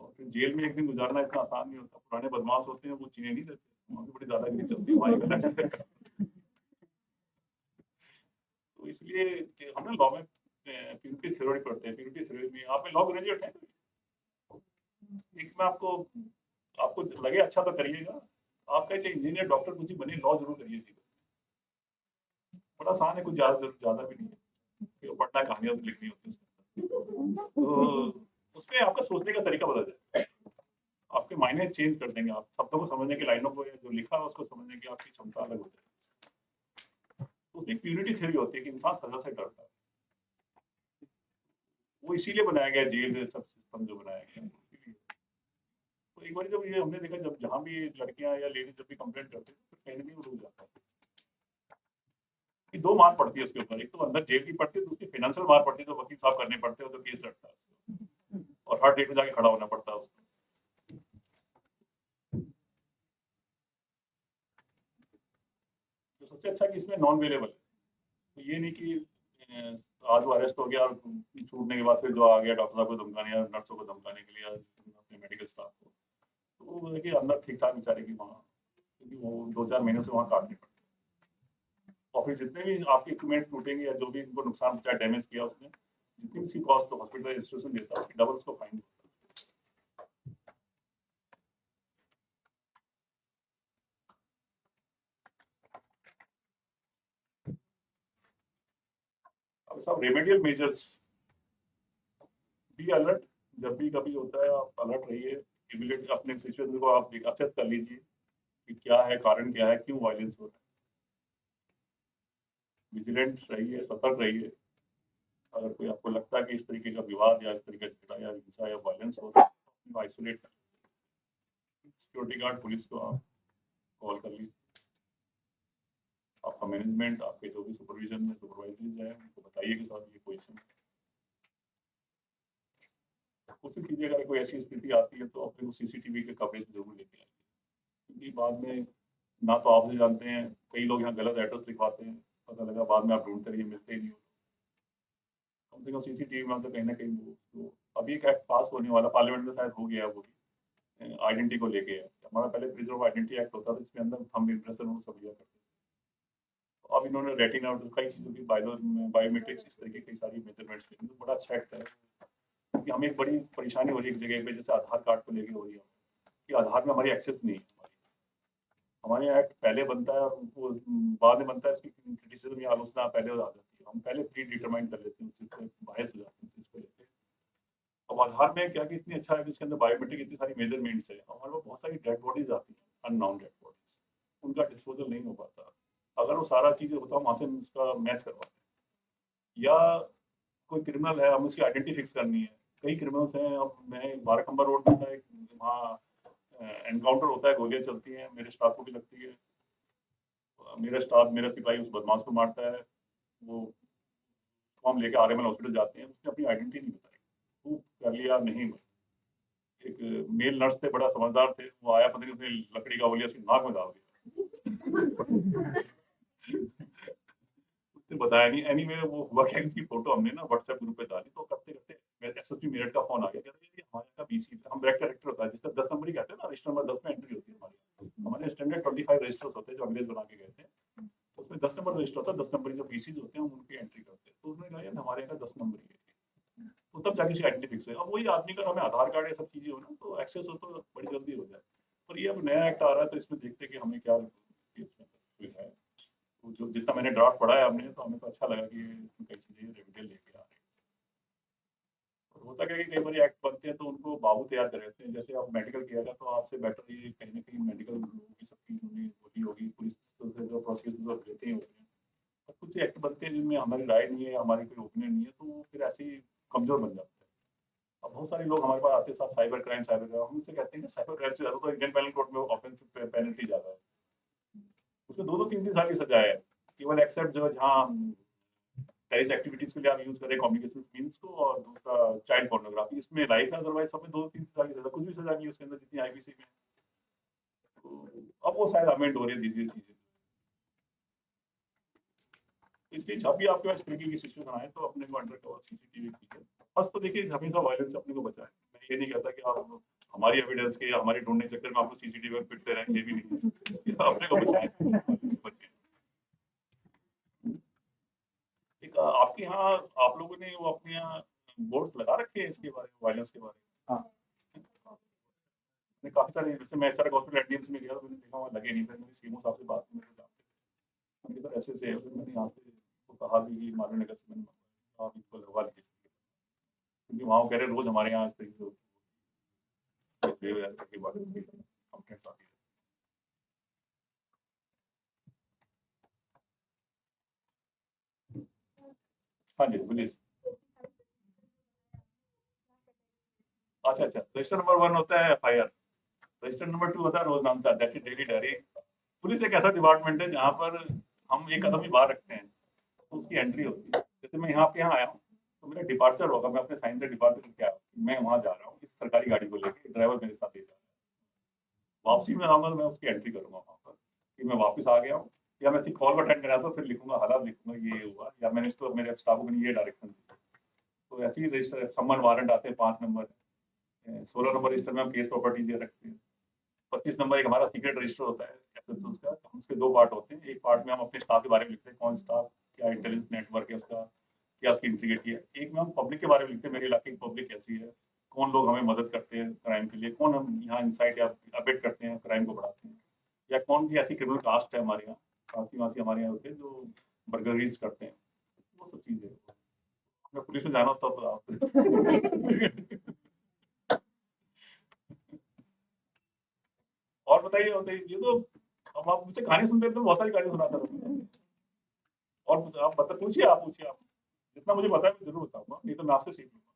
और फिर जेल में एक दिन गुजारना इतना आसान नहीं होता। पुराने बदमाश होते हैं, वो चीजें नहीं देते, वहाँ भी बड़ी दादागिरी चलती है, वहाँ एक अलग चलता है। तो इसलिए कि हम ना लॉ में प्यूरिटी थ्योरी पढ़ते हैं। प्यूरिटी थ्योरी में आप लॉ ग्रेजुएट हैं, एक में आपको लगे अच्छा तो करिएगा। आपका चाहे इंजीनियर, डॉक्टर, कुछ ही बने, लॉ जरूर करिए जीवन। बड़ा आसान है, कुछ ज्यादा भी नहीं है, पढ़ना, कहानियां लिखनी होती है, तो उसमें आपका सोचने का तरीका बदल जाए, आपके मायने चेंज कर देंगे। आप शब्दों को समझने की, लाइनों को जो लिखा है उसको समझने की आपकी क्षमता अलग हो जाएगी। तो उसमें प्यूरिटी थ्योरी होती है कि इंसान सजा से डरता है। वो इसीलिए बनाया गया जेल, सब सिस्टम जो बनाया गया। तो एक बार जब ये हमने देखा, जब जहाँ भी लड़कियां या लेडीज जब भी कंप्लेंट करते हैं, तो कहीं ना कहीं वो रुक जाता है। कि 2 मार पड़ती है उसके ऊपर, एक तो अंदर जेल की पड़ती है, दूसरी फाइनेंशियल मार पड़ती है, तो वकील साहब करने पड़ते हैं, तो केस लड़ता है और हर डेट में जाके खड़ा होना पड़ता है उसको। तो सबसे अच्छा कि इसमें नॉन वेलेबल है, तो ये नहीं कि आज वो अरेस्ट हो गया और छूटने के बाद फिर जो आ गया डॉक्टर साहब को धमकाने या नर्सों को धमकाने के लिए, या अपने मेडिकल स्टाफ को, तो वो देखिए अंदर ठीक ठाक बेचारे की वहाँ, क्योंकि वो 2-4 महीने से वहाँ काटनी पड़ती है। और फिर जितने भी आपके इक्विपमेंट टूटेंगे या जो भी इनको नुकसान पहुंचा, डैमेज किया उसने, जितनी उसकी कॉस्ट तो हॉस्पिटल रजिस्ट्रेशन देता है, उसकी डबल उसको फाइन होता है। अब सब रेमेडियल मेजर्स, बी अलर्ट, जब भी कभी होता है आप अलर्ट रहिए, इमीडिएटली अपने सिचुएशन को आप असेस कर लीजिए कि क्या है, कारण क्या है, क्यों वायलेंस हो रहा है। विजिलेंट रहिए, सतर्क रहिए। अगर कोई आपको लगता है कि इस तरीके का विवाद या इस तरीके का झगड़ा या हिंसा या वायलेंस हो रहा है, तो आइसोलेट कर, सिक्योरिटी गार्ड, पुलिस को आप कॉल कर लीजिए। आपका मैनेजमेंट, आपके जो भी सुपरविजन में सुपरवाइजर्स हैं, उनको बताइए कि साहब ये पोजिशन है। कोशिश कीजिए अगर कोई ऐसी स्थिति आती है तो अपने को सीसीटीवी के कवरेज जरूर लेके आइए, क्योंकि बाद में ना तो आप जानते हैं, कई लोग यहाँ गलत एड्रेस लिखवाते हैं, पता लगा बाद में आप ढूंढते रहिए, मिलते ही नहीं हो। कम से कम सीसीटीवी में तो कहीं ना कहीं वो, तो अभी एक एक्ट पास होने वाला, पार्लियामेंट में शायद हो गया है, वो भी आइडेंटिटी को लेके है। हमारा पहले प्रिजर्व आइडेंटिटी एक्ट होता था, इसमें अंदर थंब इम्प्रेशन वो सब लिया करते थे। तो अब इन्होंने रेटिना और कई चीज़ों की बायोमेट्रिक्स, इस तरीके की सारी मेजरमेंट्स की, तो बड़ा अच्छा एक्ट है। क्योंकि हमें एक बड़ी परेशानी हो रही है एक जगह पे, जैसे आधार कार्ड को लेके हो रही है कि आधार में हमारी एक्सेस नहीं है, हमारे यहाँ एक्ट पहले बनता है और वो बाद में बनता है, इसकी क्रिटिसिज्म या आलोचना पहले हो जाती है, हम पहले प्री डिटरमाइन कर लेते हैं, उससे बायस हो जाते हैं इसको लेते। अब आधार में क्या कि इतनी अच्छा है कि उसके अंदर बायोमेट्रिक इतनी सारी मेजरमेंट्स है, हमारे पास बहुत सारी डेड बॉडीज आती हैं, अननाउन डेड बॉडीज, उनका डिस्पोजल नहीं हो पाता। अगर वो सारा चीज़ें होता हम वहाँ से उसका मैच करवाते हैं, या कोई क्रिमिनल है, हमें उसकी आइडेंटिटी फिक्स करनी है, कई क्रिमिनल्स हैं। अब मैं 12 रोड में था, वहाँ एनकाउंटर होता है, गोलियां चलती हैं, मेरे स्टाफ को भी लगती है, मेरा स्टाफ, मेरा सिपाही उस बदमाश को मारता है, वो हम लेके आरएमएल हॉस्पिटल जाते हैं, उसने अपनी आइडेंटिटी नहीं बताई, वो कर लिया नहीं। एक मेल नर्स थे, बड़ा समझदार थे, वो आया, पता नहीं उसने लकड़ी का गोलियां उसकी नाक में डाल दिया। उसने बताया नहीं। एनीवे वो हुआ क्या, उसकी फोटो हमने ना व्हाट्सएप ग्रुप पे डाली, तो करते करते एसएसपी मेरठ का फोन आ गया, कहते ये हमारे का बीसी हम ब्रैक कैरेक्टर होता है, जिसका 10 नंबर ही कहते हैं ना, रजिस्टर नंबर 10 में एंट्री होती है हमारे स्टैंडर्ड 25 रजिस्टर्स होते हैं जो अंग्रेज बना के गए थे, उसमें 10 नंबर रजिस्टर होता है, 10 नंबर जो बीसी होते हैं उनकी एंट्री करते हैं। तो उसने कहा यार हमारे का 10 नंबर ही है, तो तब जाके उसकी आइडेंटिटी फिक्स हुई। अब वही आदमी का हमें आधार कार्ड, ये सब चीजें हो ना, तो एक्सेस हो तो बड़ी जल्दी हो जाए। और ये अब नया एक्ट आ रहा है, तो इसमें देखते हैं कि हमें क्या सुविधा है। तो जो जितना मैंने ड्राफ्ट पढ़ा है हमने, तो हमें तो अच्छा लगा कि कई चीजें रेमिडियल लेके आ रहे हैं। और होता क्या है कि कई बार एक्ट बनते हैं तो उनको बाबू तैयार कर रहते हैं, जैसे आप मेडिकल किया था, तो आपसे बेटर ये कहीं ना कहीं मेडिकल की सब चीज होती होगी, पुलिस से जो प्रोसीजर लेते हैं होते हैं। और कुछ एक्ट बनते हैं जिनमें हमारी राय नहीं है, हमारी कोई ओपिनियन नहीं है, तो वो फिर ऐसे ही कमजोर बन जाते हैं। अब बहुत सारे लोग हमारे पास आते हैं, साथ साइबर क्राइम, हम उनसे कहते हैं कि साइबर क्राइम से ज़्यादा तो इंडियन पेनल कोड में ऑफेंसिव पेनल्टी ज़्यादा है, उसमें 2-2 3-3 साल की सजा है, केवल एक्सेप्ट जो जहाँ टेररिस्ट एक्टिविटीज के लिए आप यूज करें कम्युनिकेशन मीन्स को, और दूसरा चाइल्ड पोर्नोग्राफी, इसमें लाइफ है, अदरवाइज सब में 2-3 साल की सजा, कुछ भी सजा नहीं है उसके अंदर जितनी आईपीसी में। तो अब वो शायद अमेंड हो रही है धीरे धीरे चीजें, इसलिए जब भी आपके पास स्प्रिंकलिंग की सिचुएशन आए तो अपने को अंडर कवर सीसीटीवी कीजिए। फर्स्ट तो देखिए हमेशा वायलेंस अपने को बचाए, मैं ये नहीं कहता कि आप हमारी एविडेंस के या हमारे ढूंढने के चक्कर में आपको सीसीटीवी पर पिटते रहें, ये भी नहीं है, अपने को बचाए। एक आपके यहाँ आप लोगों ने वो अपने यहाँ बोर्ड लगा रखे हैं इसके बारे में, वायलेंस के बारे में? हाँ, काफी सारे, जैसे मैं सारा हॉस्पिटल एडीएम्स में गया तो मैंने देखा वहाँ लगे नहीं थे, मेरे सीएमओ साहब से बात में जानते थे, ऐसे से मैंने यहाँ से कहा भी मालूम नगर से, मैंने आप इसको लगवा लीजिए, क्योंकि वहाँ कह रहे रोज हमारे यहाँ इस तरीके से कंप्लेंट्स आती है। हाँ जी बोलिए। अच्छा अच्छा, रजिस्टर नंबर 1 होता है एफआईआर, रजिस्टर नंबर 2 होता है रोजनामचा, that is daily diary. Police एक ऐसा डिपार्टमेंट है जहाँ पर हम एक कदम ही बाहर रखते हैं तो उसकी एंट्री होती है। जैसे मैं यहाँ पे यहाँ आया हूँ तो मेरा डिपार्चर होगा, मैं अपने साइन से डिपार्चर करके आया हूँ, मैं वहाँ जा रहा हूँ इस सरकारी गाड़ी को लेकर, ड्राइवर मेरे साथ ले जा रहा है, वापसी में आऊँगा मैं उसकी एंट्री करूँगा वहाँ पर कि मैं वापस आ गया हूँ, या मैं कॉल को अटेंड करा तो फिर लिखूंगा हालात, लिखूंगा ये हुआ, या मैंने इसको मेरे स्टाफ को ये डायरेक्शन दी। तो ऐसे ही रजिस्टर सम्मन वारंट आते हैं 5 नंबर, 16 नंबर रजिस्टर में हम केस प्रॉपर्टीज ये रखते हैं, 25 नंबर एक हमारा सीक्रेट रजिस्टर होता है एसएसओ का, उसके 2 पार्ट होते हैं, एक पार्ट में हम अपने स्टाफ के बारे में लिखते हैं, कौन स्टाफ, क्या इंटेलिजेंस नेटवर्क है उसका, क्या उसकी इंटीग्रिटी है। एक में हम पब्लिक के बारे में लिखते हैं, मेरे इलाके की पब्लिक कैसी है, कौन लोग हमें मदद करते हैं क्राइम के लिए, कौन हम यहाँ इंसाइट या अबेट करते हैं, क्राइम को बढ़ाते हैं, या कौन भी ऐसी क्रिमिनल कास्ट है हमारे यहाँ, काशी वासी हमारे यहाँ होते हैं जो बर्गरीज करते हैं, वो सब चीज़ें। मैं पुलिस में जाना होता तो आप और बताइए बताइए, ये तो अब आप मुझसे कहानी सुनते हैं तो बहुत सारी कहानी सुनाता रहूँगा, और आप बता, पूछिए आप जितना मुझे पता है मैं जरूर बताऊंगा, नहीं तो मैं आपसे सीख लूंगा।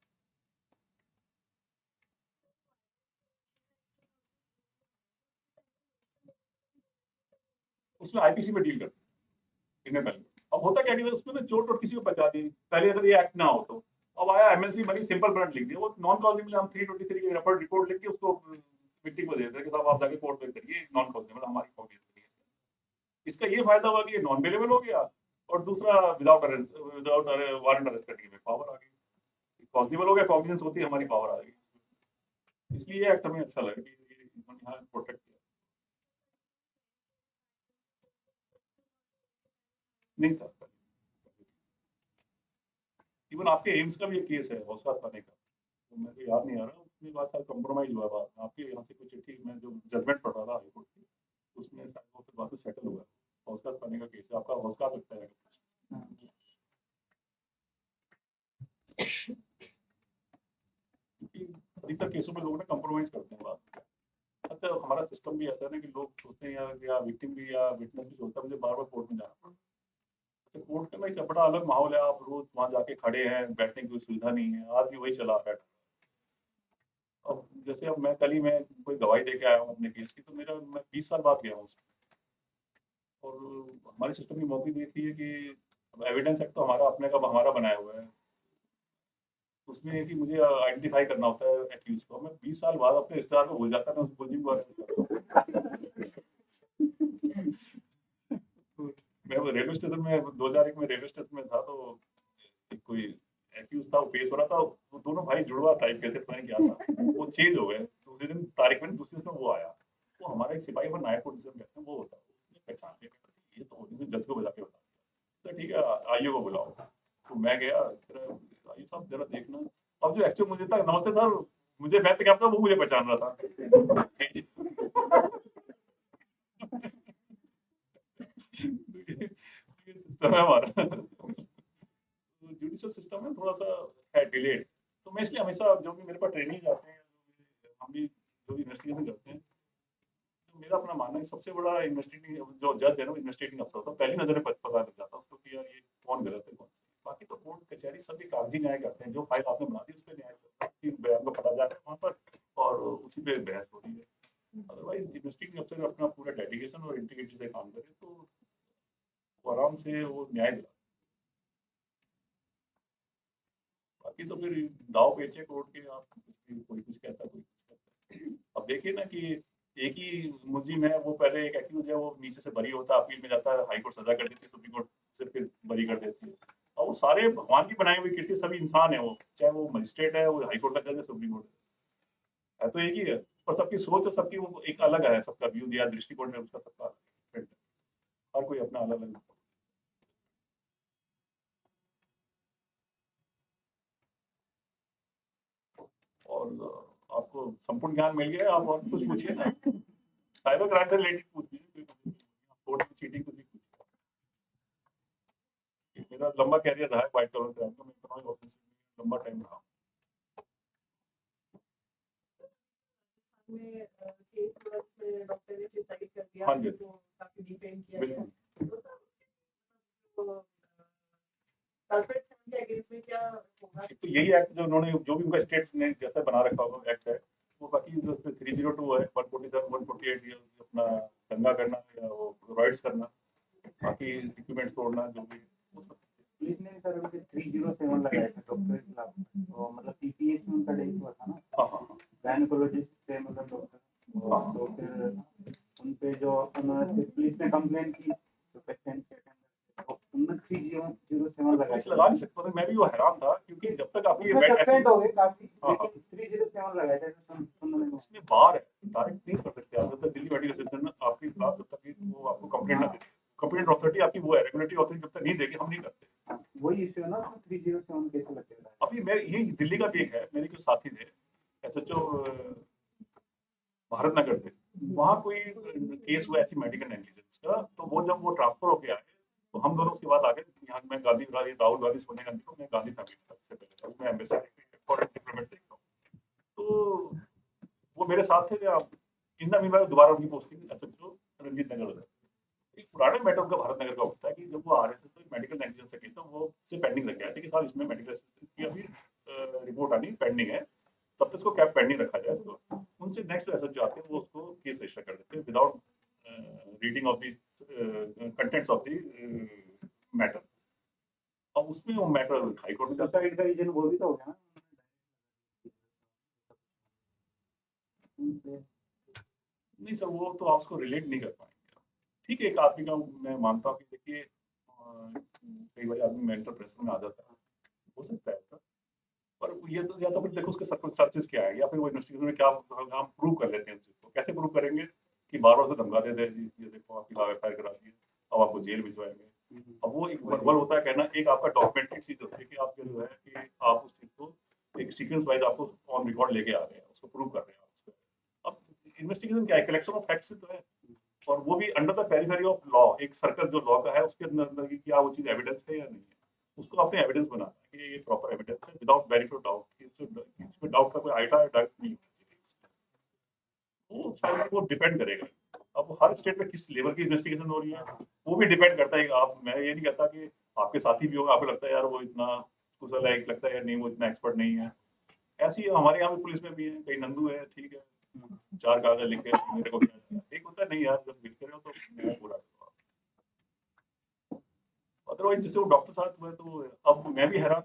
उसमें आईपीसी में डील करते हैं इन्हें पहले। अब होता क्या कि उसमें ना चोट और किसी को बचा दी, पहले अगर ये एक्ट ना हो तो अब आया एमएलसी बनी, सिंपल ब्रांड लिख दिया, वो नॉन कॉजिबल, हम 323 की रेफर रिपोर्ट लिख के उसको विक्टिम को देते हैं कि साहब आप जाके कोर्ट में करिए, नॉन कॉजिबल हमारी कॉपी। इसका ये फायदा हुआ कि ये नॉन अवेलेबल हो गया, और दूसरा विदाउट वारंट अरेस्ट करने में पावर आ गई, पॉसिबल हो गया, कॉग्निजेंस होती है हमारी पावर आ गई, इसलिए ये एक्ट हमें अच्छा लगा कि यहाँ प्रोटेक्ट किया नहीं था। इवन आपके एम्स का भी एक केस है हौसला थाने का, तो मेरे को याद नहीं आ रहा, उसमें बात शायद कॉम्प्रोमाइज हुआ, बात आपके यहाँ से कुछ चिट्ठी में जो जजमेंट पढ़ रहा था हाईकोर्ट की, उसमें शायद वो फिर वापस सेटल हुआ, हौसला पाने का केस है, आपका हौसला लगता है। अधिकतर केसों में लोग ना कंप्रोमाइज करते हैं बात। अच्छा, हमारा सिस्टम भी ऐसा है ना कि लोग सोचते हैं या विक्टिम भी या विटनेस भी सोचता है मुझे बार बार कोर्ट में जाना पड़ता है। तो कोर्ट का एक बड़ा अलग माहौल है, आप रोज वहाँ जाके खड़े हैं, बैठने की कोई सुविधा नहीं है, आज भी वही चला बैठा। अब जैसे अब मैं कोई गवाही दे के आया हूँ अपने केस की, तो मैं 20 साल बाद गया हूँ उसमें। और हमारे सिस्टम की मौकी देती है कि एविडेंस एक्ट तो हमारा अपने का हमारा बनाया हुआ है, उसमें है कि मुझे आइडेंटिफाई करना होता है एक्यूज को। मैं 20 साल बाद अपने रिश्तेदार को भूल जाता है, मैं उस बुजुर्ग मैं वो रेलवे स्टेशन में 2001 में रेलवे स्टेशन में था, तो कोई एक्यूज था, वो पेश हो रहा था, वो दोनों भाई जुड़वा टाइप के थे, पता नहीं क्या था, वो चेंज हो गए दूसरे दिन तारीख में, दूसरे दिन वो आया, वो हमारा एक सिपाही पर नायक पोजीशन कहते हैं वो होता है, पहचान के ये तो जज को बजा के बता, तो ठीक है आईओ को बुलाओ। तो मैं गया, आईओ साहब जरा देखना, अब जो एक्चुअल मुझे था, नमस्ते सर, मुझे मैं तो क्या पता वो मुझे पहचान रहा था। सिस्टम है हमारा, जुडिशियल सिस्टम में थोड़ा सा है डिलेड। तो मैं इसलिए हमेशा जो भी मेरे पास ट्रेनिंग जाते हैं, हम भी जो भी इन्वेस्टिगेशन करते हैं, तो मेरा अपना मानना है सबसे बड़ा इन्वेस्टिगेटिंग जो जज है ना, इन्वेस्टिगेटिंग अफसर होता है, पहली नजर में पता लग जाता है उसको कि यार ये कौन गलत है कौन। बाकी तो कोर्ट कचहरी सभी कागजी न्याय करते हैं, जो फाइल आपने बना दी उस पर न्याय चलता है, बयान को पढ़ा जाता है वहाँ पर और उसी पे बहस हो रही है। अदरवाइज इन्वेस्टिगेटिंग अफसर अपना पूरा डेडिकेशन और इंटीग्रिटी से काम करे तो वो आराम से वो न्याय दिला। बाकी तो फिर दाव पेच है कोर्ट के, आप कोई कुछ कहता कोई कुछ कहता। अब देखिए ना कि एक ही मुलजिम है, वो पहले एक एक्यूज है, वो नीचे से बरी होता है, अपील में जाता है, हाई कोर्ट सजा कर देती है, सुप्रीम कोर्ट से फिर बरी कर देती है। और वो सारे भगवान की बनाई हुई कृत्य, सभी इंसान है, वो चाहे वो मजिस्ट्रेट है, वो हाई कोर्ट का जज है, सुप्रीम कोर्ट है तो एक ही है, पर सबकी सोच और सबकी वो एक अलग है, सबका व्यू दिया दृष्टिकोण है उसका, सबका different है। हर कोई अपना अलग अलग। और आपको संपूर्ण ज्ञान मिल गया, आप और कुछ पूछिए ना, साइबर क्राइम से रिलेटेड पूछिए, कोर्ट में चीटिंग कुछ भी पूछिए। मेरा लंबा कैरियर रहा है व्हाइट कॉलर क्राइम का, मैं इकोनॉमिक ऑफिस में लंबा टाइम रहा हूँ। हाँ जी, बिल्कुल। तो यही एक्ट जो उन्होंने जो भी उनका स्टेट ने जैसा बना रखा होगा एक्ट है, वो बाकी जो 302 है, 147, 148 ये अपना दंगा करना या वो राइट्स करना, बाकी इक्विपमेंट तोड़ना, जो भी वो सब। पुलिस ने सर 307 लगाया था डॉक्टर के खिलाफ, तो मतलब पीपीएस में उनका डेथ हुआ था ना। हाँ, गायनेकोलॉजिस्ट थे मतलब डॉक्टर, तो फिर उन पे जो उन्होंने पुलिस ने कंप्लेंट की तो पेशेंट के उन्होंने 307 लगाया। लगा नहीं सकता, मैं भी वो हैरान था क्योंकि जब तक आपकी ये सस्पेंड हो गए काफी, लेकिन 307 लगाया था उसमें बाहर है, डायरेक्ट नहीं कर सकते आप, जब तक दिल्ली मेडिकल एसोसिएशन आपकी बात, जब तक वो आपको कंप्लेंट ना दे, कंप्लेंट अथॉरिटी आपकी वो है, रेगुलेटरी अथॉरिटी जब तक नहीं देगी हम नहीं करते। वही इशू है ना, 307 कैसे लगेगा। अभी मैं ये दिल्ली का भी एक है, मेरे जो साथी थे एसएचओ भारत नगर थे, वहाँ कोई केस हुआ ऐसी मेडिकल नेग्लिजेंस का, तो वो जब वो ट्रांसफर होके आए तो हम दोनों उसके बाद आ गए यहाँ, मैं गांधी राहुल गांधी सोने का नहीं, मैं गांधी फैमिली से पहले था, मैं एम्बेसडर फॉरेन डिप्लोमेट देखता हूँ, तो वो मेरे साथ थे। इन मीनवाइल दोबारा उनकी पोस्टिंग एसएचओ रंजीत नगर हो जाती। एक पुराने मैटर उनका भारत नगर का होता है कि जब वो आ रहे थे तो मेडिकल नेग्लिजेंस का केस था, वो से पेंडिंग रख गया था कि साल इसमें मेडिकल की अभी रिपोर्ट आनी पेंडिंग है, तब तक उसको कैब पेंडिंग रखा जाए। तो उनसे नेक्स्ट एसएचओ आते हैं, वो उसको केस रजिस्टर कर देते हैं without reading of the contents of the matter. अब उसमें वो मैटर हाई कोर्ट में जाता है। सुसाइड का रीजन वो भी तो हो गया ना। नहीं सर, वो तो आप उसको रिलेट नहीं कर पाएंगे। ठीक है, एक आदमी का मैं मानता हूँ कि देखिए कई बार आदमी मेंटल प्रेशर में आ जाता है, हो सकता है सर, पर ये तो या तो फिर देखो उसके सर्चेस क्या है, या फिर वो इन्वेस्टिगेशन में क्या हम प्रूव कर लेते हैं उस चीज को। कैसे प्रूव करेंगे कि बार बार से धमका दे दे, ये देखो आपकी एफआईआर करा दी है, अब आपको जेल भिजवाएंगे। अब वो एक वर्बल होता है कहना, एक आपका डॉक्यूमेंट्री चीज होती है कि आप जो है कि आप उस चीज को एक सीक्वेंस वाइज आपको ऑन रिकॉर्ड लेके आ रहे हैं, उसको प्रूव कर रहे हैं। अब इन्वेस्टिगेशन क्या है, कलेक्शन ऑफ फैक्ट्स तो है, और वो भी under the periphery of law, एक सर्कल जो लॉ का है उसके अंदर कि क्या वो चीज़ एविडेंस है या नहीं है, उसको आपने एविडेंस बनाना है कि ये प्रॉपर एविडेंस है विदाउट बेनिफिट डाउट, इसमें डाउट का कोई आइटा डाउट नहीं वो शायद वो डिपेंड करेगा। अब हर स्टेट में किस लेवल की इन्वेस्टिगेशन हो रही है वो भी डिपेंड करता है। आप मैं ये नहीं कहता कि आपके साथी भी होगा, आपको लगता है यार वो इतना कुशल है, लगता है यार नहीं वो इतना एक्सपर्ट नहीं है। ऐसी हमारे यहाँ पे पुलिस में भी है, कई नंदू है, ठीक है, 4 कागज लिख के मेरे को एक होता है नहीं यार, जब लिख रहे हो तो मैं बोला अदरवाइज जिससे वो डॉक्टर साहब हुए तो अब मैं भी हैरान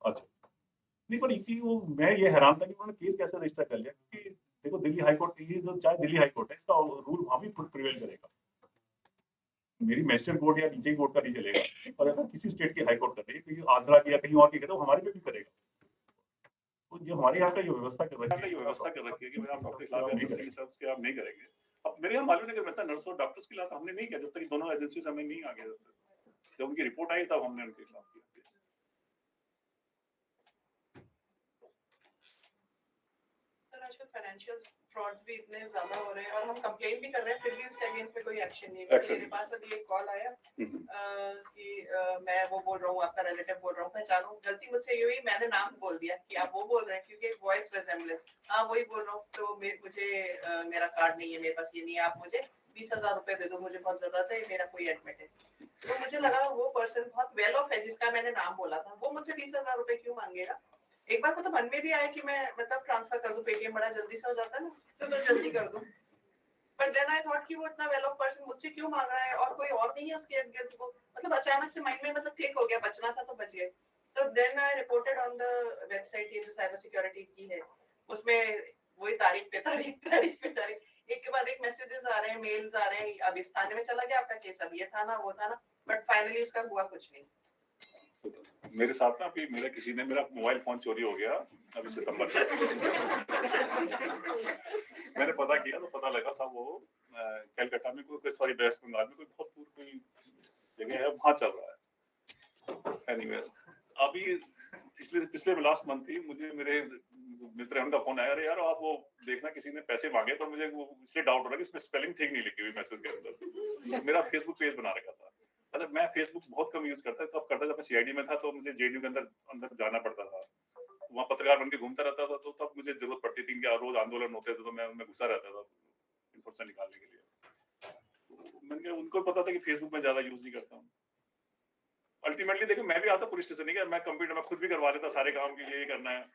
अच्छा नहीं, पर एक चीज वो मैं ये हैरान था कि उन्होंने केस कैसे रजिस्टर कर लिया, क्योंकि देखो दिल्ली हाईकोर्ट, ये जो चाहे दिल्ली हाईकोर्ट है इसका रूल वहां भी प्रिवेल करेगा, मेरी मैजिस्ट्रेट कोर्ट या नीचे कोर्ट का नहीं चलेगा, और अगर किसी स्टेट की हाईकोर्ट कर रही है, कहीं आंध्रा की या कहीं और की करे, वो हमारे पे भी करेगा। तो ये हमारे यहाँ का ये व्यवस्था कर रखी है कि आप डॉक्टर के खिलाफ आप नहीं करेंगे। अब मेरे यहाँ मालूम नहीं कि नर्स और डॉक्टर्स के खिलाफ हमने नहीं किया जब तक दोनों एजेंसी हमें नहीं आ गया, जब उनकी रिपोर्ट आई तब हमने उनके खिलाफ किया। आजकल फाइनेंशियल फ्रॉड्स भी इतने ज्यादा हो रहे हैं और हम कंप्लेन भी कर रहे हैं, फिर भी उसके अगेंस्ट में कोई एक्शन नहीं है। मेरे पास अभी एक कॉल आया कि मैं वो बोल रहा हूँ, आपका रिलेटिव बोल रहा हूँ, पहचानो, गलती मुझसे ये हुई, मैंने नाम बोल दिया कि आप वो बोल रहे हैं क्योंकि वॉइस रिजेम्बलेंस, हाँ वही बोल रहा हूँ, तो मुझे मेरा कार्ड नहीं है, मेरे पास ये नहीं है, आप मुझे 20,000 रुपए दे दो, मुझे बहुत जरूरत है, मेरा कोई एडमिट है। तो मुझे लगा वो पर्सन बहुत वेल ऑफ है जिसका मैंने नाम बोला था, वो मुझसे 20,000 रुपए क्यों मांगेगा। एक बार को तो मन में भी आया कि मैं मतलब ट्रांसफर कर दूं, पेटीएम बड़ा जल्दी से हो जाता है ना, तो जल्दी कर दूं, बट देन आई थॉट कि वो इतना वेल ऑफ पर्सन मुझसे क्यों मांग रहा है और कोई और नहीं है उसके अंदर, वो मतलब अचानक से माइंड में मतलब क्लिक हो गया, बचना था तो बच गए। तो then I reported on the website, ये जो साइबर सिक्योरिटी की है उसमें वही तारीख पे तारीख एक के बाद एक मैसेजेस आ रहे हैं, मेल्स आ रहे हैं, अब इस थाने में चला गया आपका केस, अब ये थाना वो थाना, बट फाइनली उसका हुआ कुछ नहीं। मेरे साथ ना अभी मेरा किसी ने मेरा मोबाइल फोन चोरी हो गया अभी सितंबर में मैंने पता किया तो पता लगा साहब वो कलकत्ता में कोई सॉरी वेस्ट बंगाल में कोई बहुत दूर कोई जगह है वहाँ चल रहा है। एनीवे अभी पिछले लास्ट मंथ ही मुझे मेरे मित्र उनका फोन आया, अरे यार आप वो देखना किसी ने पैसे मांगे, पर मुझे वो इसलिए डाउट हो रहा है कि इसमें स्पेलिंग ठीक नहीं लिखी हुई मैसेज के अंदर। मेरा फेसबुक पेज बना रखा था, मतलब मैं फेसबुक बहुत कम यूज करता था, तब करता जब मैं सीआईडी में था तो मुझे जेएनयू के अंदर जाना पड़ता था, वहाँ पत्रकार बन के घूमता रहता था, तो तब मुझे जरूरत पड़ती थी कि रोज आंदोलन होते थे तो मैं उनमें घुसा रहता था इन्फॉर्मेशन निकालने के लिए। मैंने कहा उनको पता था कि फेसबुक में ज्यादा यूज नहीं करता हूँ। अल्टीमेटली देखो मैं भी आता पुलिस स्टेशन नहीं गया, मैं कंप्यूटर में खुद भी करवा लेता सारे काम की, ये करना है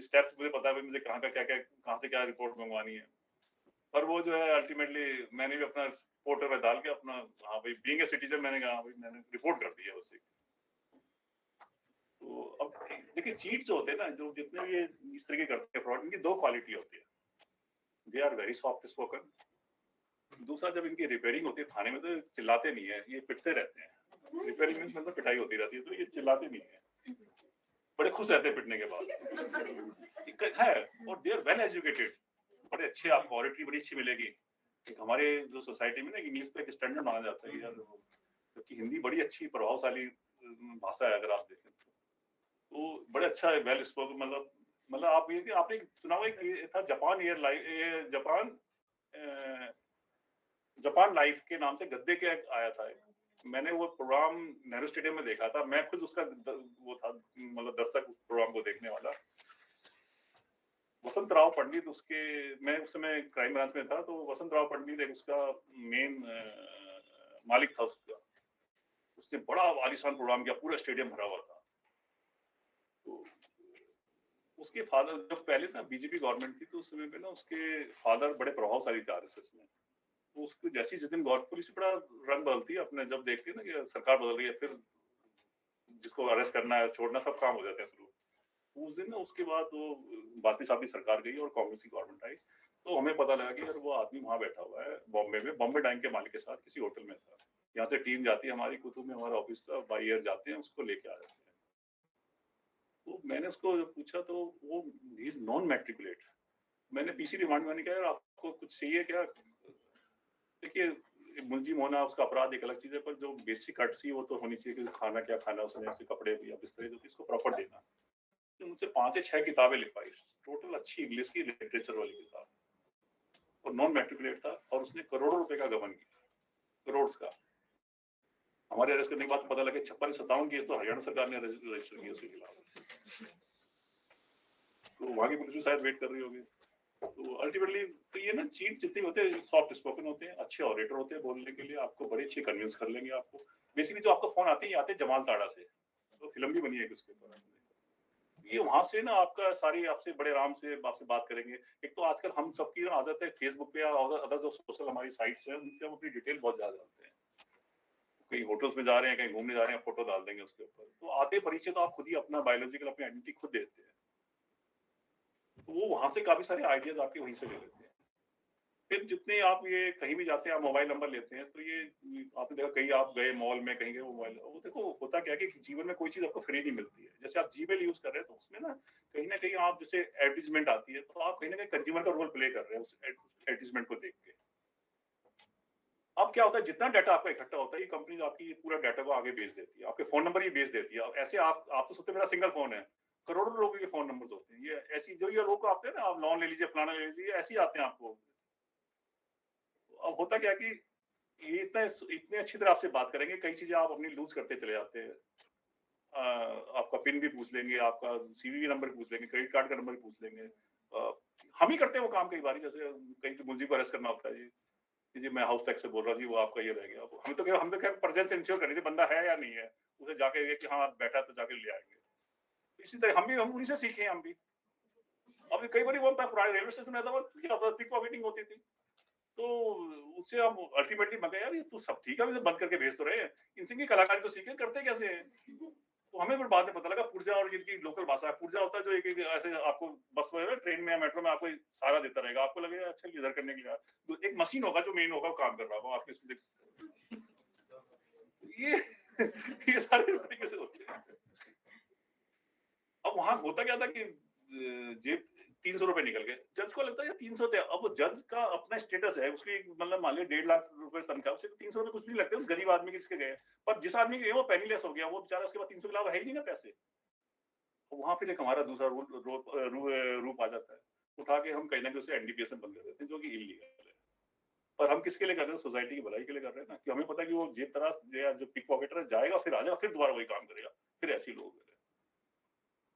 स्टेप्स मुझे पता है मुझे कहाँ का क्या कहाँ से क्या रिपोर्ट मंगवानी है, पर वो जो है अल्टीमेटली मैंने भी अपना पोर्टल में डाल के अपना हाँ भाई बीइंग ए सिटीजन मैंने कहा भाई मैंने रिपोर्ट कर दिया उससे। तो अब देखिए चीट जो होते हैं ना, जो जितने भी इस तरीके करते हैं फ्रॉड, इनकी दो क्वालिटी होती है, they are very soft spoken, दूसरा जब इनकी रिपेयरिंग होती है थाने में तो चिल्लाते नहीं है, ये पिटते रहते हैं, रिपेयरिंग में मतलब पिटाई होती रहती है तो ये चिल्लाते नहीं है, बड़े खुश रहते हैं पिटने के बाद है, और दे आर वेल एजुकेटेड, बड़े अच्छे, आपको ऑडिटरी बड़ी अच्छी मिलेगी। हमारे जो सोसाइटी में ना इंग्लिश पे एक स्टैंडर्ड माना जाता है यार, क्योंकि हिंदी बड़ी अच्छी प्रभावशाली भाषा है अगर आप देखें तो बड़े अच्छा है, वेल स्पोकन, मतलब आप ये आपने सुना हुआ एक था जापान लाइफ के नाम से गद्दे के आया था, मैंने वो प्रोग्राम नेहरू स्टेडियम में देखा था, मैं खुद उसका वो था मतलब दर्शक प्रोग्राम को देखने वाला। वसंत राव पंडित उसके, मैं उस समय क्राइम ब्रांच में था, तो वसंत राव पंडित एक उसका मेन मालिक था उसका, उसने बड़ा आलीशान प्रोग्राम किया, पूरा स्टेडियम भरा हुआ था। तो उसके फादर जब पहले ना बीजेपी गवर्नमेंट थी तो उस समय पे ना उसके फादर बड़े प्रभावशाली थे आरएसएस में, तो उसको जैसी जिस दिन गवर्नमेंट पुलिस बड़ा रंग बदलती है अपने, जब देखती है ना कि सरकार बदल रही है, फिर जिसको अरेस्ट करना है छोड़ना सब काम हो जाते हैं शुरू, उस दिन ना उसके बाद वो बाकी साथी सरकार गई और कांग्रेस की गवर्नमेंट आई, तो हमें पता लगा कि यार वो आदमी वहाँ बैठा हुआ है बॉम्बे में, बॉम्बे डाइंग के मालिक के साथ किसी होटल में था, यहाँ से टीम जाती है, हमारी कुतुब में हमारा ऑफिस था, बाई एयर जाते हैं उसको लेके आ जाते हैं। तो मैंने उसको पूछा तो वो ही इज नॉन मैट्रिकुलेट, मैंने पीसी रिमांड में कहा यार आपको कुछ चाहिए क्या, देखिए मुलजिम होना उसका अपराध एक अलग चीज है, पर जो बेसिक कर्टसी वो तो होनी चाहिए कि खाना क्या खाना उसने, उसके कपड़े भी अब इस तरह जो इसको प्रॉपर देना। तो मुझसे 5 या 6 किताबें लिखवाई, टोटल अच्छी इंग्लिश की लिटरेचर वाली किताब, और नॉन मैट्रिकुलेट था और उसने करोड़ों रुपए का गबन किया, करोड़ का। हमारे अरेस्ट करने के बाद पता लगे 56-57 केस तो हरियाणा सरकार ने रजिस्टर किए उसके खिलाफ, तो वहां की पुलिस भी शायद वेट कर रही होगी। तो अल्टीमेटली तो ये ना चीट जितने होते हैं सॉफ्ट स्पोकन होते हैं, अच्छे ऑरेटर होते हैं बोलने के लिए, आपको बड़े अच्छे कन्विंस कर लेंगे आपको। बेसिकली जो आपका फोन आते हैं जमाल ताड़ा से, तो फिल्म भी बनी है उसके ऊपर। ये वहां से ना आपका सारी आपसे बड़े आराम से आपसे बात करेंगे। एक तो आजकल हम सबकी आदत है फेसबुक पे या अदर जो सोशल हमारी साइट्स हैं उन पे हम अपनी डिटेल बहुत ज्यादा डालते हैं। कहीं होटल्स में जा रहे हैं, कहीं घूमने जा रहे हैं, फोटो डाल देंगे उसके ऊपर। तो आते परिचय तो आप खुद ही अपना बायोलॉजिकल अपनी आइडेंटिटी खुद देते हैं, तो वो वहां से काफी सारे आइडियाज आपके वहीं से ले लेते हैं। फिर जितने आप ये कहीं भी जाते हैं आप मोबाइल नंबर लेते हैं, तो ये आपने देखा कहीं आप गए मॉल में, कहीं गए मोबाइल, वो देखो होता क्या है कि जीवन में कोई चीज आपको फ्री नहीं मिलती है। जैसे आप जीमेल यूज कर रहे हैं तो उसमें ना कहीं आप जैसे एडवर्टीजमेंट आती है तो आप कहीं ना कहीं कंज्यूमर का रोल प्ले कर रहे हैं उस एडवर्टीजमेंट को देख के। अब क्या होता है जितना डाटा आपका इकट्ठा होता है ये कंपनी आपकी पूरा डाटा को आगे भेज देती है, आपके फोन नंबर ही भेज देती है। अब ऐसे आप तो सोचते मेरा सिंगल फोन है, करोड़ों लोगों के फोन नंबर होते हैं। ये ऐसी जो ये लोग आते हैं ना, आप लोन ले लीजिए, फलाना ले लीजिए, ऐसे ही आते हैं आपको। अब होता क्या कि ये इतने अच्छी तरह आपसे बात करेंगे, कई चीजें आप अपनी लूज करते चले जाते हैं। आपका पिन भी पूछ लेंगे, आपका सीवीवी नंबर पूछ लेंगे, क्रेडिट कार्ड का नंबर पूछ लेंगे। हम ही करते हैं वो काम कई बार, जैसे कहीं मुंजी को अरेस्ट करना होता है जी मैं हाउस टैक्स से बोल रहा हूँ जी, वो आपका ये रह गया। हम तो खैर प्रेजेंस इंश्योर कर रही थी बंदा है या नहीं है, उसे जाके कि हाँ बैठा तो जाके ले आएंगे। इसी तरह हम उन्हीं से सीखे। हम भी अब कई बार वो पुराने रेलवे स्टेशन में था पिक पॉकेटिंग होती थी, तो उससे हम अल्टीमेटली मैं यार ये तो सब ठीक है, बंद करके भेज तो रहे हैं, इनसे की कलाकारी तो सीखे, करते कैसे हैं। तो हमें फिर बाद में पता लगा पुर्जा और इनकी लोकल भाषा है। पुर्जा होता है जो एक ऐसे आपको बस में, ट्रेन में या मेट्रो में आपको सहारा देता रहेगा, आपको लगेगा अच्छा इधर करने के लिए तो एक मशीन होगा जो मेन होगा वो काम कर रहा होगा आपके ये सारे इस तरीके से होते हैं। अब वहां होता क्या था कि जेब 300 रुपए निकल गए, जज को लगता है 300 थे। अब वो जज का अपना स्टेटस है, उसकी मतलब मान लिया 1.5 लाख रुपए तनख्वाह, उसे 300 रुपए कुछ नहीं लगते उस गरीब आदमी के जिसके गए। पर जिस आदमी के गए वो पेनीलेस हो गया, वो बेचारा उसके बाद 300 के अलावा है ही नहीं ना पैसे। तो वहां फिर एक हमारा दूसरा रूप आ जाता है, उठा के हम कहीं ना कहीं उसे एनडीपीएस में बंद कर देते हैं, जो कि इलीगल है। पर हम किसके लिए कर रहे हैं? सोसाइटी की भलाई के लिए कर रहे हैं ना, कि हमें पता है कि वो जेब तराश या जो पिक पॉकेटर है जाएगा, फिर आ जाएगा, फिर दोबारा वही काम करेगा, फिर ऐसे ही लोग।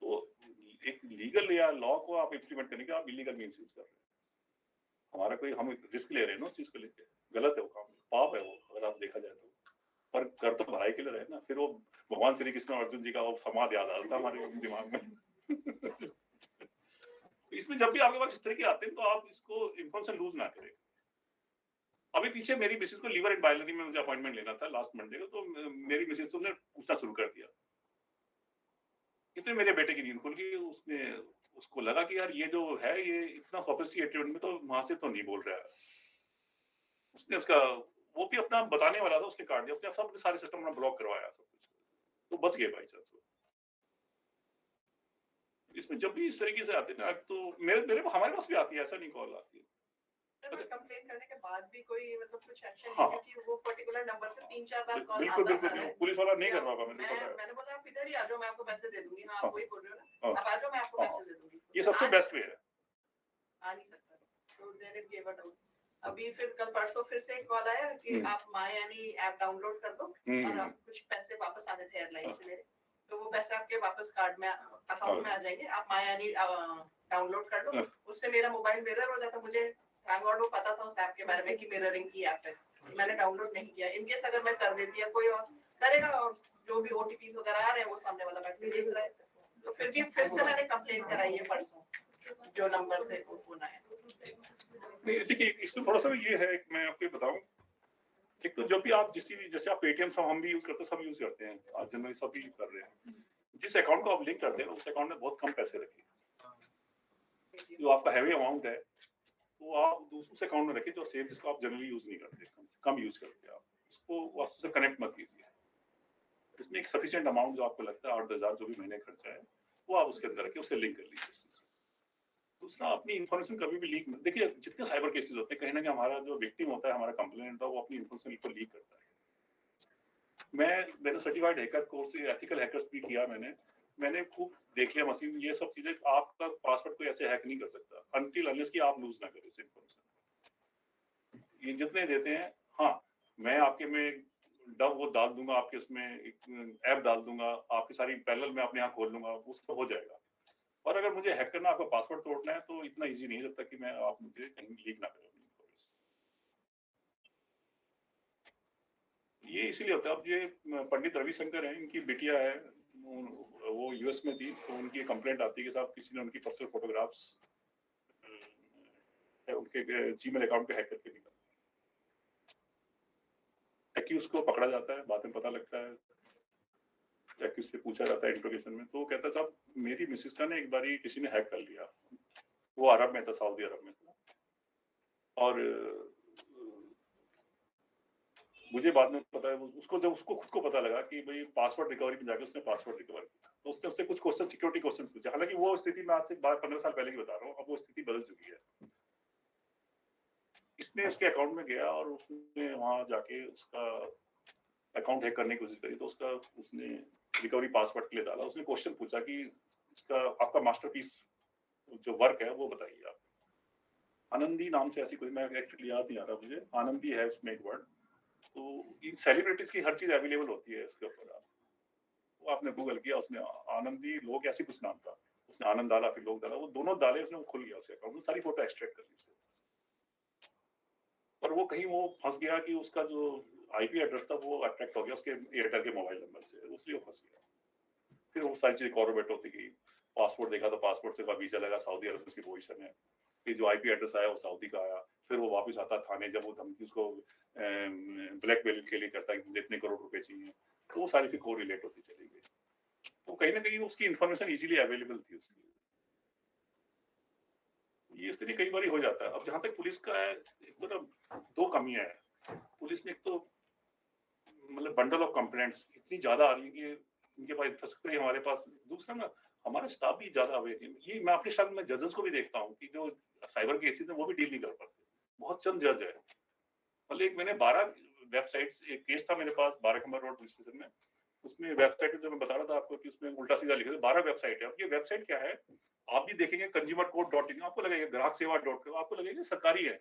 तो एक लीगल या लॉ को आप इम्प्लीमेंट करने के आप इलीगल मीन्स यूज कर रहे हैं। हमारा कोई हम रिस्क ले रहे हैं ना उस चीज को लेकर, गलत है वो काम, पाप है वो अगर आप देखा जाए तो। पर कर तो भलाई के लिए रहे ना। फिर वो भगवान श्री कृष्ण अर्जुन जी का वो संवाद याद आता है हमारे दिमाग में। इसमें जब भी आपके पास इस तरह के आते हैं तो आप इसको इन्फॉर्मेशन लूज ना करें। अभी पीछे मेरी मिसेज को लीवर एंड बाइलरी में मुझे अपॉइंटमेंट लेना था लास्ट मंडे को, तो मेरी मिसेज ने पूछना शुरू कर दिया। इतने मेरे बेटे की नींद खुल गई, उसको लगा कि यार ये जो है ये इतना सोफिस्टिकेटेड में तो वहां से तो नहीं बोल रहा है। उसने उसका वो भी अपना बताने वाला था, उसने काट दिया, उसने सब सारे सिस्टम अपना ब्लॉक करवाया सब कुछ, तो बच गए भाई चांस। इसमें जब भी इस तरीके से आते ना तो मेरे हमारे पास भी आती है, ऐसा नहीं कॉल आती है। अच्छा, कंप्लेन करने के बाद भी कोई मतलब कुछ एक्शन नहीं, क्योंकि वो पर्टिकुलर नंबर से 3-4 बार कॉल आता है। पुलिस वाला नहीं कर रहा होगा, मैंने बोला आप इधर ही आ जाओ, मैं आपको पैसे दे दूंगी। हाँ, आप वही बोल रहे हो ना, आप आ जाओ, मैं आपको पैसे दे दूंगी। ये सबसे बेस्ट वे है। आ नहीं सकता तो then it give a doubt. अभी फिर कल परसों फिर से एक कॉल आया कि आप माय यानी ऐप डाउनलोड कर दो और आप कुछ पैसे वापस आने थे एयरलाइन से मेरे, तो वो पैसे आपके वापस कार्ड में अकाउंट में आ जाएंगे। आप माय यानी डाउनलोड कर लो, उससे मेरा मोबाइल मिरर हो जाता। मुझे थैंक गॉड वो पता था उस ऐप के बारे में कि मिररिंग की ऐप है, मैंने डाउनलोड नहीं किया। इनकेस अगर मैं कर देती है कोई और करेगा, और जो भी ओटीपीज वगैरह आ रहे हैं वो सामने वाला बैठ के देख रहा है। तो फिर से मैंने कंप्लेन कराई है परसों, जो नंबर से फोन आया। देखिए इसमें थोड़ा सा ये है, मैं आपको बताऊं, एक तो जब भी आप जैसे आप पेटीएम हम भी यूज करते हैं, सब यूज करते हैं, आज जनरली सब यूज कर रहे हैं। जिस अकाउंट को आप लिंक करते हैं उस अकाउंट में बहुत कम पैसे रखिए, जो आपका हैवी अमाउंट है वो आप दूसरे अकाउंट में रखिए, जो सेव जिसको आप जनरली यूज नहीं करते, कम यूज करते आप उसको उससे कनेक्ट मत कीजिए। इसमें एक सफिशिएंट अमाउंट जो आपको लगता है 8-10,000 जो भी महीने खर्चा है वो आप उसके अंदर रखिए, उसे लिंक कर लीजिए। दूसरा, अपनी इन्फॉर्मेशन कभी भी लीक मत। देखिए जितने साइबर केसेस होते हैं कहीं ना कहीं हमारा जो विक्टिम होता है, हमारा कंप्लेनेंट होता है, वो अपनी इन्फॉर्मेशन को लीक करता है। मैंने certified hacker course, ethical hackers भी किया मैंने खूब देख लिया मशीन, ये सब चीजें। आपका पासवर्ड कोई ऐसे हैक नहीं कर सकता अनटिल अनलेस कि आप लूज ना करें उस इन्फॉर्मेशन। ये जितने देते हैं, हाँ, मैं आपके में वो डाल दूंगा, आपके उसमें एक ऐप डाल दूंगा, आपकी सारी पैरेलल मैं अपने यहाँ खोल लूंगा, उससे हो जाएगा। और अगर मुझे हैक करना, आपका पासवर्ड तोड़ना है तो इतना इजी नहीं है, जब तक कि मैं आप मुझे कहीं लीक ना करें। ये इसीलिए होता है। अब ये पंडित रविशंकर हैं, इनकी बिटिया है, वो यूएस में थी, तो उनकी कंप्लेंट आती है कि साहब किसी ने उनकी पर्सनल फोटोग्राफ्स उनके जीमेल अकाउंट पे हैक करके निकाला। एक्यूज को पकड़ा जाता है, बाद में पता लगता है, एक्यूज से पूछा जाता है इंट्रोगेशन में, तो वो कहता है साहब मेरी मिसेस का ना एक बारी किसी ने हैक कर लिया, वो अरब में था, सऊदी अरब में था, और मुझे बाद में पता है, उसको जब उसको खुद को पता लगा कि भाई पासवर्ड रिकवरी में जाकर उसने पासवर्ड रिकवर किया, तो उसने उससे कुछ क्वेश्चन, सिक्योरिटी क्वेश्चन पूछे। हालांकि वो स्थिति मैं आज से 15 साल पहले की बता रहा हूँ, अब वो स्थिति बदल चुकी है। इसने उसके अकाउंट में गया और उसने वहां जाके उसका अकाउंट हैक करने की कोशिश करी, तो उसका उसने रिकवरी पासवर्ड के लिए डाला। उसने क्वेश्चन पूछा कि इसका आपका मास्टरपीस जो वर्क है वो बताइए आप। आनंदी नाम से ऐसी कोई, मैं एक्चुअली याद नहीं आ रहा मुझे, आनंदी है उसमें एक वर्ड। तो इन सेलिब्रिटीज की हर चीज अवेलेबल होती है इसके ऊपर। आप वो आपने गूगल किया, उसने आनंदी लोग ऐसी कुछ नाम था, उसने आनंद डाला, फिर लोग डाला, वो दोनों डाले, उसने वो खुल गया उसके अकाउंट में, सारी फोटो एक्सट्रैक्ट कर ली उसने। पर वो कहीं वो फंस गया कि उसका जो आईपी एड्रेस था वो अट्रैक्ट हो गया उसके एयरटेल के मोबाइल नंबर से, इसलिए वो फंस गया। फिर वो सारी चीजें कॉर्पोरेट होती गई, पासपोर्ट देखा तो पासपोर्ट से वीजा लगा, सऊदी अरब की पोजीशन है, फिर जो आईपी एड्रेस आया वो सऊदी का आया, फिर वो वापस आता थाने, जब वो धमकी उसको ब्लैकमेल के लिए करता है कि मुझे इतने करोड़ रुपए चाहिए, तो वो सारी फिर कोरिलेट होती चली गई। तो कहीं ना कहीं उसकी इन्फॉर्मेशन इजीली अवेलेबल थी उसकी। ये स्थिति कई बार हो जाता है। अब जहां तक पुलिस का है, एक तो ना दो कमियां हैं पुलिस में। एक तो मतलब बंडल ऑफ कंप्लेंट्स इतनी ज्यादा आ रही है कि इनके पास इंफ्रास्ट्रक्चर हमारे पास। दूसरा ना हमारा स्टाफ भी ज्यादा अवेयर है। ये मैं अपने स्टाफ में जजेस को भी देखता हूँ कि जो साइबर केसेस है वो भी डील नहीं कर पाते, बहुत चंद जज है। मतलब एक मैंने 12 वेबसाइट्स, एक केस था मेरे पास 12 कमर रोड पुलिस स्टेशन में, उसमें वेबसाइट जो मैं बता रहा था आपको कि उसमें उल्टा सीधा लिखे थे, 12 वेबसाइट है। अब ये वेबसाइट क्या है, आप भी देखेंगे consumercode.in, आपको लगेगा ग्राहक सेवा.com, आपको लगेगा सरकारी है।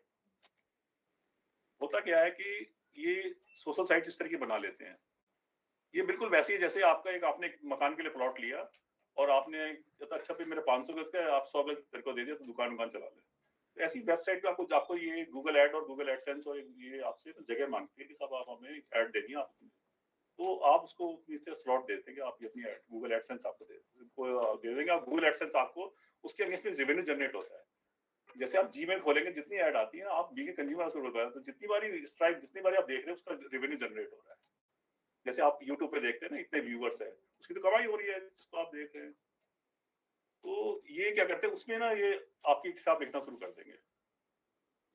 होता क्या है कि ये सोशल साइट इस तरह की बना लेते हैं। ये बिल्कुल वैसे ही जैसे आपने एक मकान के लिए प्लॉट लिया और आपने अच्छा फिर मेरे 500 गज का है, आप 100 गज तेरे को दे दिया तो दुकान चला ले। तो ऐसी वेबसाइट पे आपको ये गूगल एड और गूगल एडसेंस और ये आपसे जगह मांगती है कि साहब आप हमें ऐड देनी है, आप तो आप उसको से स्लॉट देते हैं कि आप अपनी गूगल एडसेंस आपको दे देंगे। आप गूगल एडसेंस आपको उसके अगेंस्ट में रेवेन्यू जनरेट होता है। जैसे आप जीमेल खोलेंगे, जितनी ऐड आती है आप बीके कंज्यूमर से बताया, तो जितनी बारी स्ट्राइक, जितनी बारी आप देख रहे हैं उसका रेवेन्यू जनरेट हो रहा है। जैसे आप यूट्यूब पे देखते हैं ना, इतने व्यूअर्स है, उसकी तो कमाई हो रही है जिसको आप देख रहे हैं। तो ये क्या करते हैं उसमें ना, ये आपकी हिसाब लिखना शुरू कर देंगे।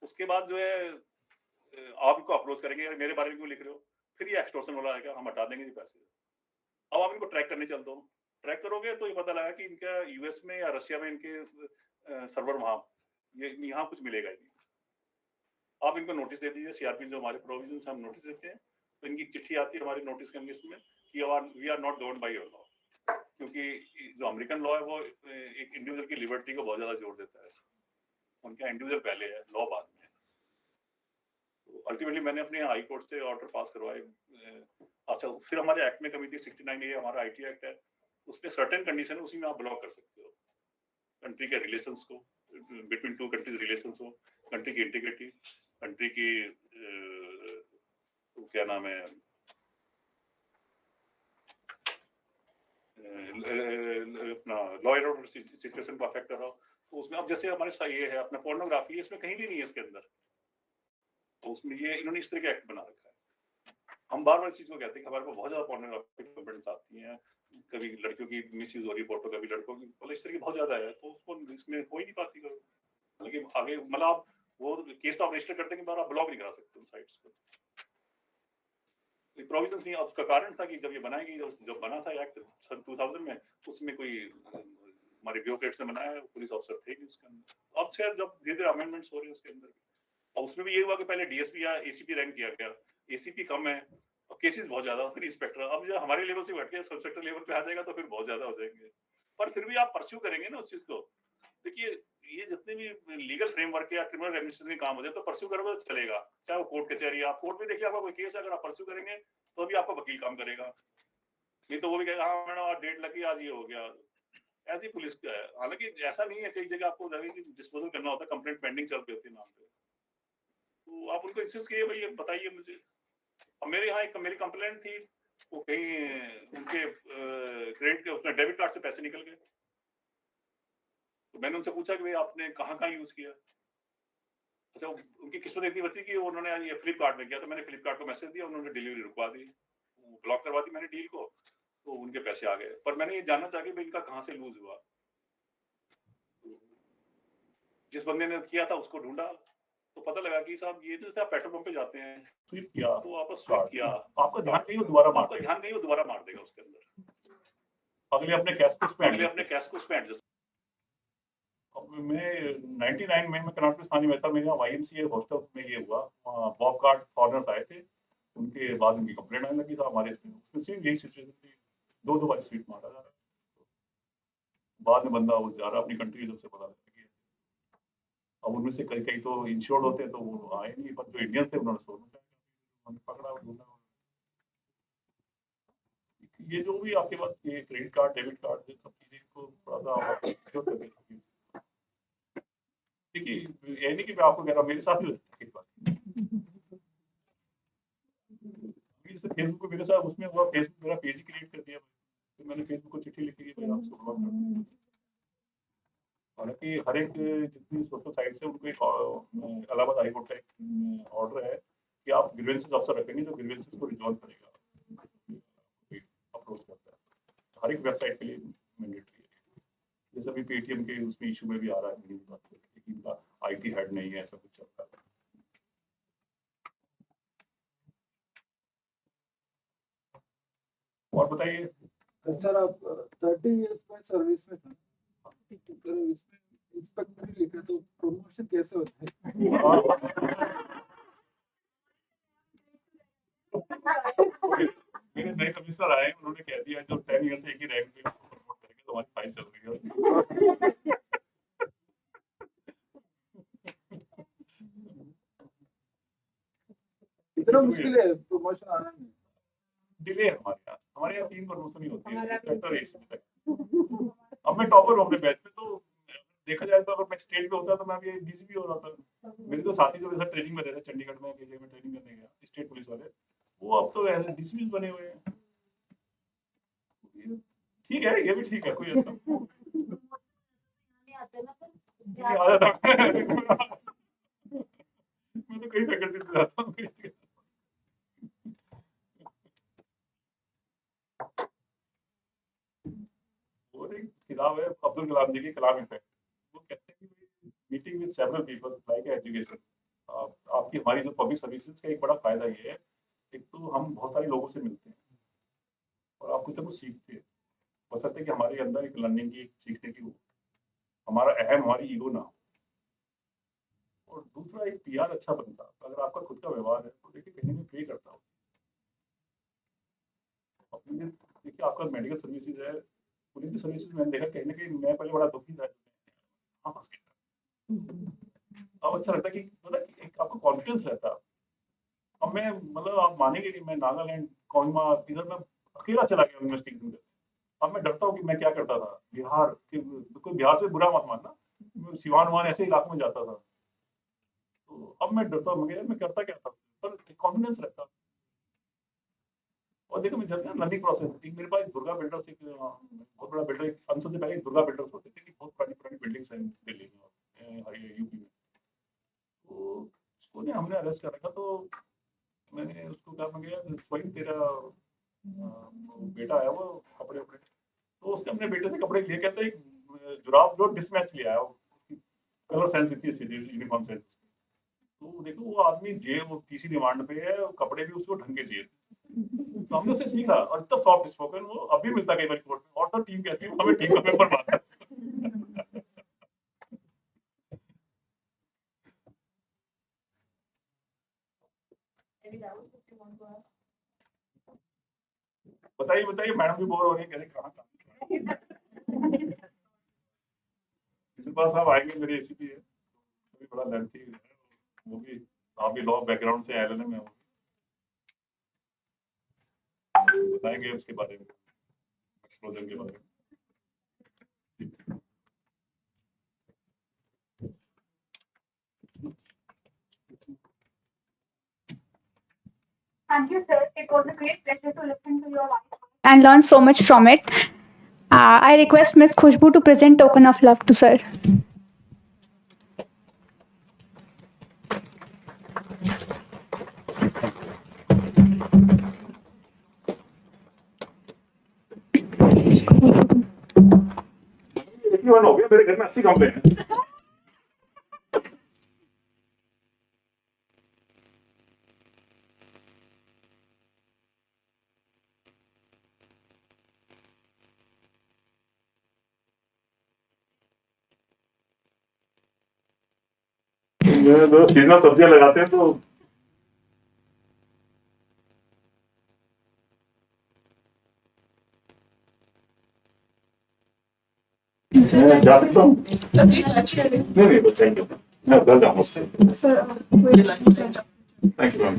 उसके बाद जो है आप इनको अप्रोच करेंगे, मेरे बारे में क्यों लिख रहे हो, फिर ये एक्सटॉर्शन वाला आएगा, हम हटा देंगे ये पैसे। अब आप इनको ट्रैक करने चल दो, ट्रैक करोगे तो ये पता लगा कि इनका यूएस में या रशिया में इनके सर्वर वहां, ये यहाँ कुछ मिलेगा ही नहीं। आप इनको नोटिस दे दीजिए, सीआरपी जो हमारे प्रोविजन हम नोटिस देते हैं, तो इनकी चिट्ठी आती है हमारी नोटिस के लिस्ट में कि we are not govern by your law. क्योंकि जो अमेरिकन लॉ है वो एक इंडिविजुअल की लिबर्टी को बहुत ज्यादा जोर देता है, उनका इंडिविजुअल पहले है, लॉ बाद में। तो अल्टीमेटली मैंने अपने हाई कोर्ट से ऑर्डर पास करवाए। अच्छा, फिर हमारे एक्ट में कमी थी 69 ये हमारा आईटी एक्ट है, उसमें सर्टेन कंडीशन है, उसी में आप ब्लॉक कर सकते हो कंट्री के रिलेशंस को, बिटवीन टू कंट्रीज रिलेशंस हो, कंट्री की इंटीग्रिटी, कंट्री की क्या नाम है, अपना लॉ एंड ऑर्डर सिचुएशन को अफेक्ट कर रहा हो, तो उसमें अब जैसे हमारे ये है अपना पोर्नोग्राफी, इसमें कहीं भी नहीं है इसके अंदर, तो उसमें ये इन्होंने इस तरह का एक्ट बना रखा है। हम बार बार इस चीज को कहते हैं कि हमारे पास बहुत ज्यादा पोर्नोग्राफी कंप्लेंट्स आती हैं, कभी लड़कियों की मिसयूज हो रही फोटो, कभी लड़कों की, मतलब इस तरह की बहुत ज्यादा है, तो उसको इसमें हो ही नहीं पाती। हालांकि आगे मतलब आप वो केस तो आप रजिस्टर करते हैं, आप ब्लॉक नहीं करा सकते उन साइट्स को। प्रोविजंस नहीं, उसका कारण था कि जब ये बनाई गई, जब बना था एक्ट सन 2000 में, उसमें कोई हमारे ब्यूरोक्रेट्स ने बनाया, पुलिस ऑफिसर थे नहीं उसके अंदर। अब शायद जब धीरे धीरे अमेंडमेंट्स हो रहे हैं उसके अंदर, और उसमें भी ये हुआ कि पहले डीएसपी या एसीपी रैंक किया गया, एसीपी कम है और केसेस बहुत ज्यादा, फिर इंस्पेक्टर। अब जब हमारे लेवल से हट के सब इंस्पेक्टर लेवल पे आ जाएगा तो फिर बहुत ज्यादा हो जाएंगे। पर फिर भी आप परस्यू करेंगे ना उस चीज को, देखिए ये जितने भी लीगल फ्रेमवर्क या क्रिमिनल एडमिनिस्ट्रेशन काम होते हैं तो परस्यू करोगे तो चलेगा, चाहे वो कोर्ट कचहरी, आप कोर्ट में देखिए आपका कोई केस अगर आप परस्यू करेंगे तो अभी आपका वकील काम करेगा, नहीं तो वो भी कहेगा हाँ मैडम आज डेट लगी आज ये हो गया। ऐसी पुलिस का है, हालांकि ऐसा नहीं है, कई जगह आपको डिस्पोजल करना होता है, कंप्लेंट पेंडिंग चल रही होती है नाम पे, तो आप उनको इंसिस्ट किए भाई बताइए मुझे। अब मेरे यहाँ एक मेरी कंप्लेंट थी, वो कहीं उनके क्रेडिट के उसमें डेबिट कार्ड से पैसे निकल गए, तो मैंने उनसे पूछा कि भाई आपने कहाँ कहाँ यूज किया। अच्छा उनकी किस्मत इतनी बची कि उन्होंने ये फ्लिपकार्ट में किया, तो मैंने फ्लिपकार्ट को मैसेज दिया, उन्होंने डिलीवरी रुकवा दी, ब्लॉक करवा दी मैंने डील को, तो उनके पैसे आ गए। पर मैंने ये जानना चाहा कि भाई इनका कहाँ से लूज हुआ, जिस बंदे ने किया था उसको ढूंढा तो पता लगा कि साहब ये जैसे आप पेट्रोल पंप पे जाते हैं स्वीप किया तो आपस स्वीप किया, आपका ध्यान नहीं वो दोबारा मार, आपका ध्यान नहीं वो दोबारा मार देगा उसके अंदर, अगले अपने कैश को स्पेंड जैसे। मैं 99 में मैं कर्नाटक स्थानीय में था, मेरे यहाँ AIIMS हॉस्टल में ये हुआ, बॉब कार्ड फॉरनर्स आए थे, उनके बाद उनकी कंप्लेंट आने लगी था हमारे इसमें सेम यही सिचुएशन थी, दो बार स्वीप मारा जा रहा, बाद में बंदा वो जा रहा अपनी कंट्री जब से पता लगा। अब उनमें से कई तो इंश्योर्ड होते हैं तो वो आए नहीं, पर जो इंडियन थे उन्होंने सोना पकड़ा ढूंढा। ये जो भी आपके पास ये क्रेडिट कार्ड डेबिट कार्ड ये सब चीजें को थोड़ा सा देखिए, ये नहीं कि मैं आपको कह रहा हूँ मेरे साथ ही होता है, जैसे फेसबुक पे मेरे साथ उसमें हुआ, फेसबुक मेरा पेज ही क्रिएट कर दिया, तो मैंने फेसबुक को चिट्ठी लिखी है भाई आपसे ब्लॉक कर दो। हालांकि हर एक जितनी सोशल साइट से उनको एक इलाहाबाद हाई कोर्ट का एक ऑर्डर है कि आप ग्रीवेंसेस अफसर रखेंगे जो ग्रीवेंसेस को रिजॉल्व करेगा, अप्रोच करता है, हर एक वेबसाइट के लिए मैंडेटरी है। जैसे अभी पेटीएम के उसमें इशू में भी आ रहा है मेरी बात कि इनका IT हेड नहीं है, ऐसा कुछ चलता है। और बताइए सर, आप 30 इयर्स में सर्विस में था, इसमें इंस्पेक्टर लिखा तो प्रमोशन कैसे होता है? मेरे नए कमिश्नर आए, उन्होंने कह दिया जो 10 ईयर से एक ही रैंक पे प्रमोट करेंगे तो हमारी फाइल चल रही है। इतना मुश्किल है प्रमोशन आना में? डिले हमारे यहाँ 3 प्रमोशन ही होती है, इंस्पेक्टर एसी तक। अब मैं टॉपर हूँ अपने बैच में, तो देखा जाए तो अगर मैं स्टेट पे होता तो मैं भी DCP हो जाता। मेरे तो साथी जो वैसा ट्रेनिंग में रहते चंडीगढ़ में KJ में ट्रेनिंग करने गया स्टेट पुलिस वाले, वो अब तो ऐसे DCP बने हुए हैं। ठीक है, ये भी ठीक है, कोई ऐसा आ जाता मैं तो कई फैकल्टी से जाता हूँ। और एक किताब है अब्दुल कलाम जी की, कलाम इफेक्ट, वो कहते हैं कि meeting with several people like education, आपकी हमारी जो पब्लिक सर्विसेज का एक बड़ा फायदा ये है, एक तो हम बहुत सारे लोगों से मिलते हैं और आप कुछ ना कुछ सीखते हैं, बशर्ते कि हमारे अंदर एक लर्निंग की सीखने की हमारा अहम हमारी ईगो ना हो, और दूसरा एक PR अच्छा बनता। अगर आपका खुद का व्यवहार है तो देखिए कहीं ना पे करता हो। देखिए आपका मेडिकल सर्विसेज है, पुलिस की सर्विसेज मैंने देखा कहीं ना कहीं मैं पहले बड़ा दुखी था, हाँ फंस गया। अब अच्छा लगता है कि मतलब एक आपको कॉन्फिडेंस रहता है। अब मैं मतलब आप मानेंगे कि मैं नागालैंड कोहिमा इधर मैं अकेला चला गया इन्वेस्टिगेशन करने। अब मैं डरता हूँ कि मैं क्या करता था, बिहार के कोई बिहार से बुरा मत मानना, सिवान वान ऐसे इलाकों में जाता था, तो अब मैं डरता हूँ मैं करता क्या था, पर कॉन्फिडेंस रहता। और देखो मैं जब ना लर्निंग प्रोसेस मेरे पास दुर्गा बिल्डर्स एक बहुत बड़ा बिल्डर, एक अंसर से पहले दुर्गा बिल्डर्स होते थे कि बहुत पुरानी बिल्डिंग्स हैं दिल्ली में और यूपी में, तो उसको ने हमने अरेस्ट कर रखा। तो मैंने उसको कहा मैं गया स्वयं तेरा बेटा आया वो कपड़े वपड़े, तो उसने अपने बेटे से कपड़े लिए, कहते एक जुराब जो डिसमैच लिया है, कलर सेंस इतनी अच्छी थी, यूनिफॉर्म सेंस। तो देखो वो आदमी जेल वो PC रिमांड पे है, कपड़े भी उसको ढंग के चाहिए, तो हमने उससे सीखा और इतना सॉफ्ट स्पोकन वो अभी मिलता कई बार कोर्ट में, और तो टीम कैसी है हमें टीम का मेंबर मानता है। बताइए बताइए, मैडम भी बोर हो रही है, कह रहे कहाँ प्रिंसिपल साहब आएंगे, मेरे एसीपी है, वो भी बड़ा लेंथी है, वो भी काफी लॉ बैकग्राउंड से एलएलएम में, वो बताएंगे उसके बारे में, एक्सप्लोजन के बारे में। Thank you, sir. It was a great pleasure to listen to your voice and learn so much from it. I request Miss Khushbu to present token of love to sir. हो गया, मेरे घर में 80 कमरे हैं। तो सीजनल सब्जियां लगाते हैं तो जा सकता हूँ। नहीं बस थैंक यू, मैं घर जाऊँगा। Thank you ma'am.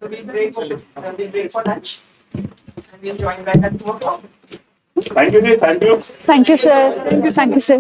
So we'll break for lunch and we'll join back at 2 o'clock. Thank you ji, thank you. Thank you, sir. Thank you, sir.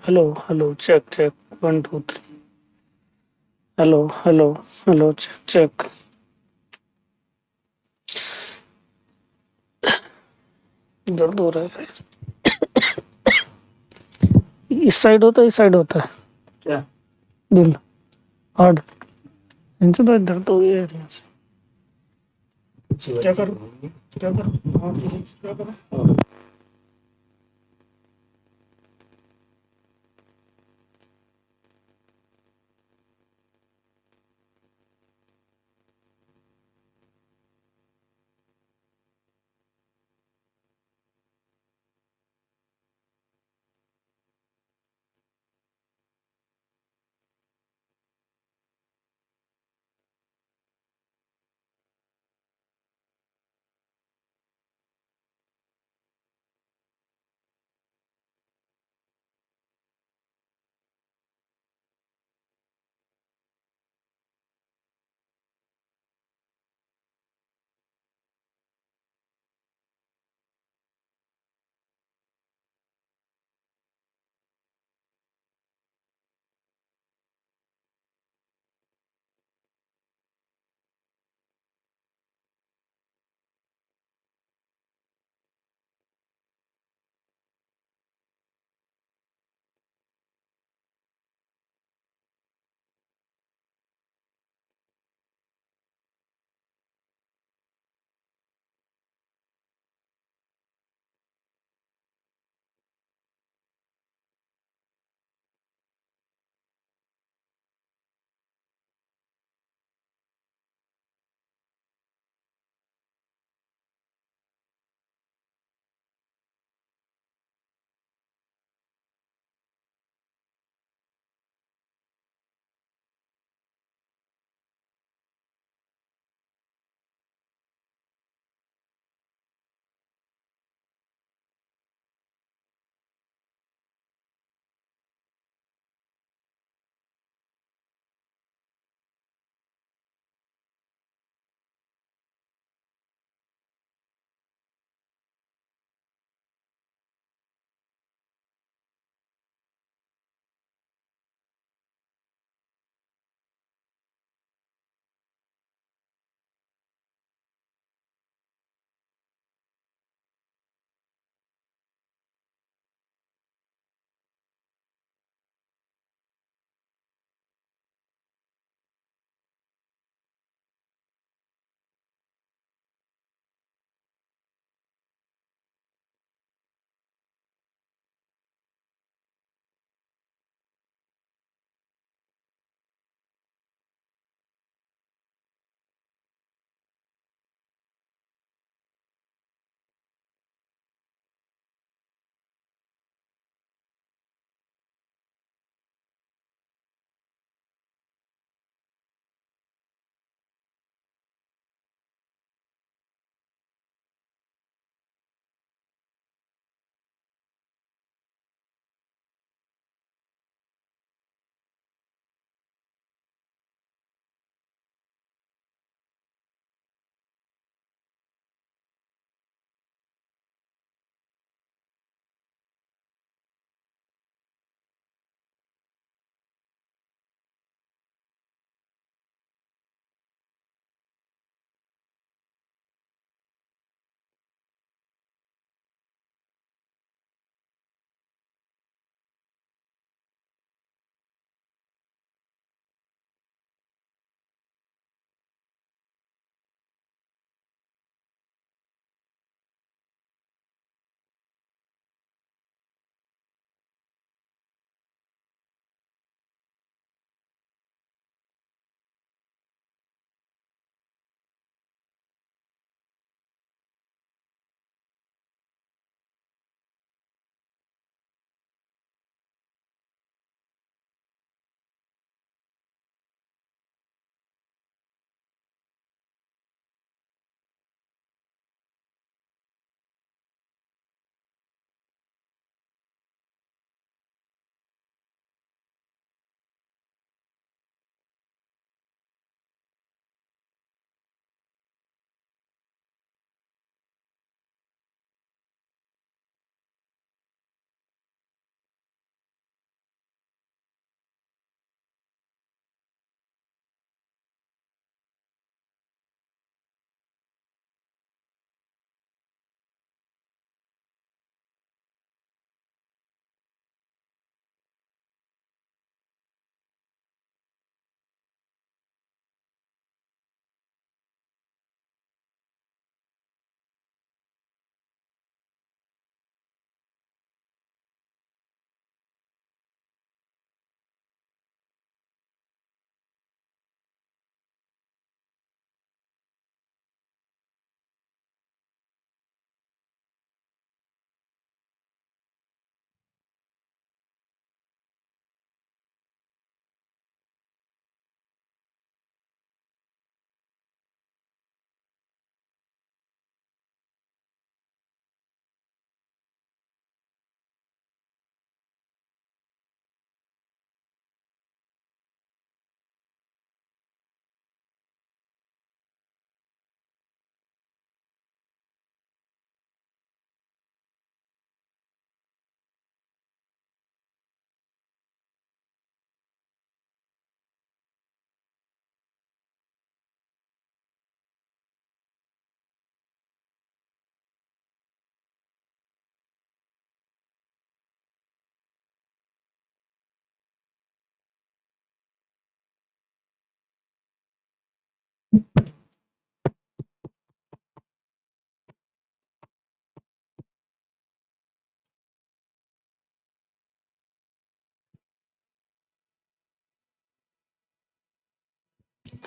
Hello, hello, check, check. 1, 2, 3. Hello, hello, hello, check, check. दर्द हो रहा है। इस side होता है, इस side होता है क्या? दिल हार्ड इनसे तो दर्द हो गया है। क्या करो, क्या करो, हाँ, क्या करो।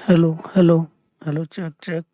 Hello, hello, hello, check, check.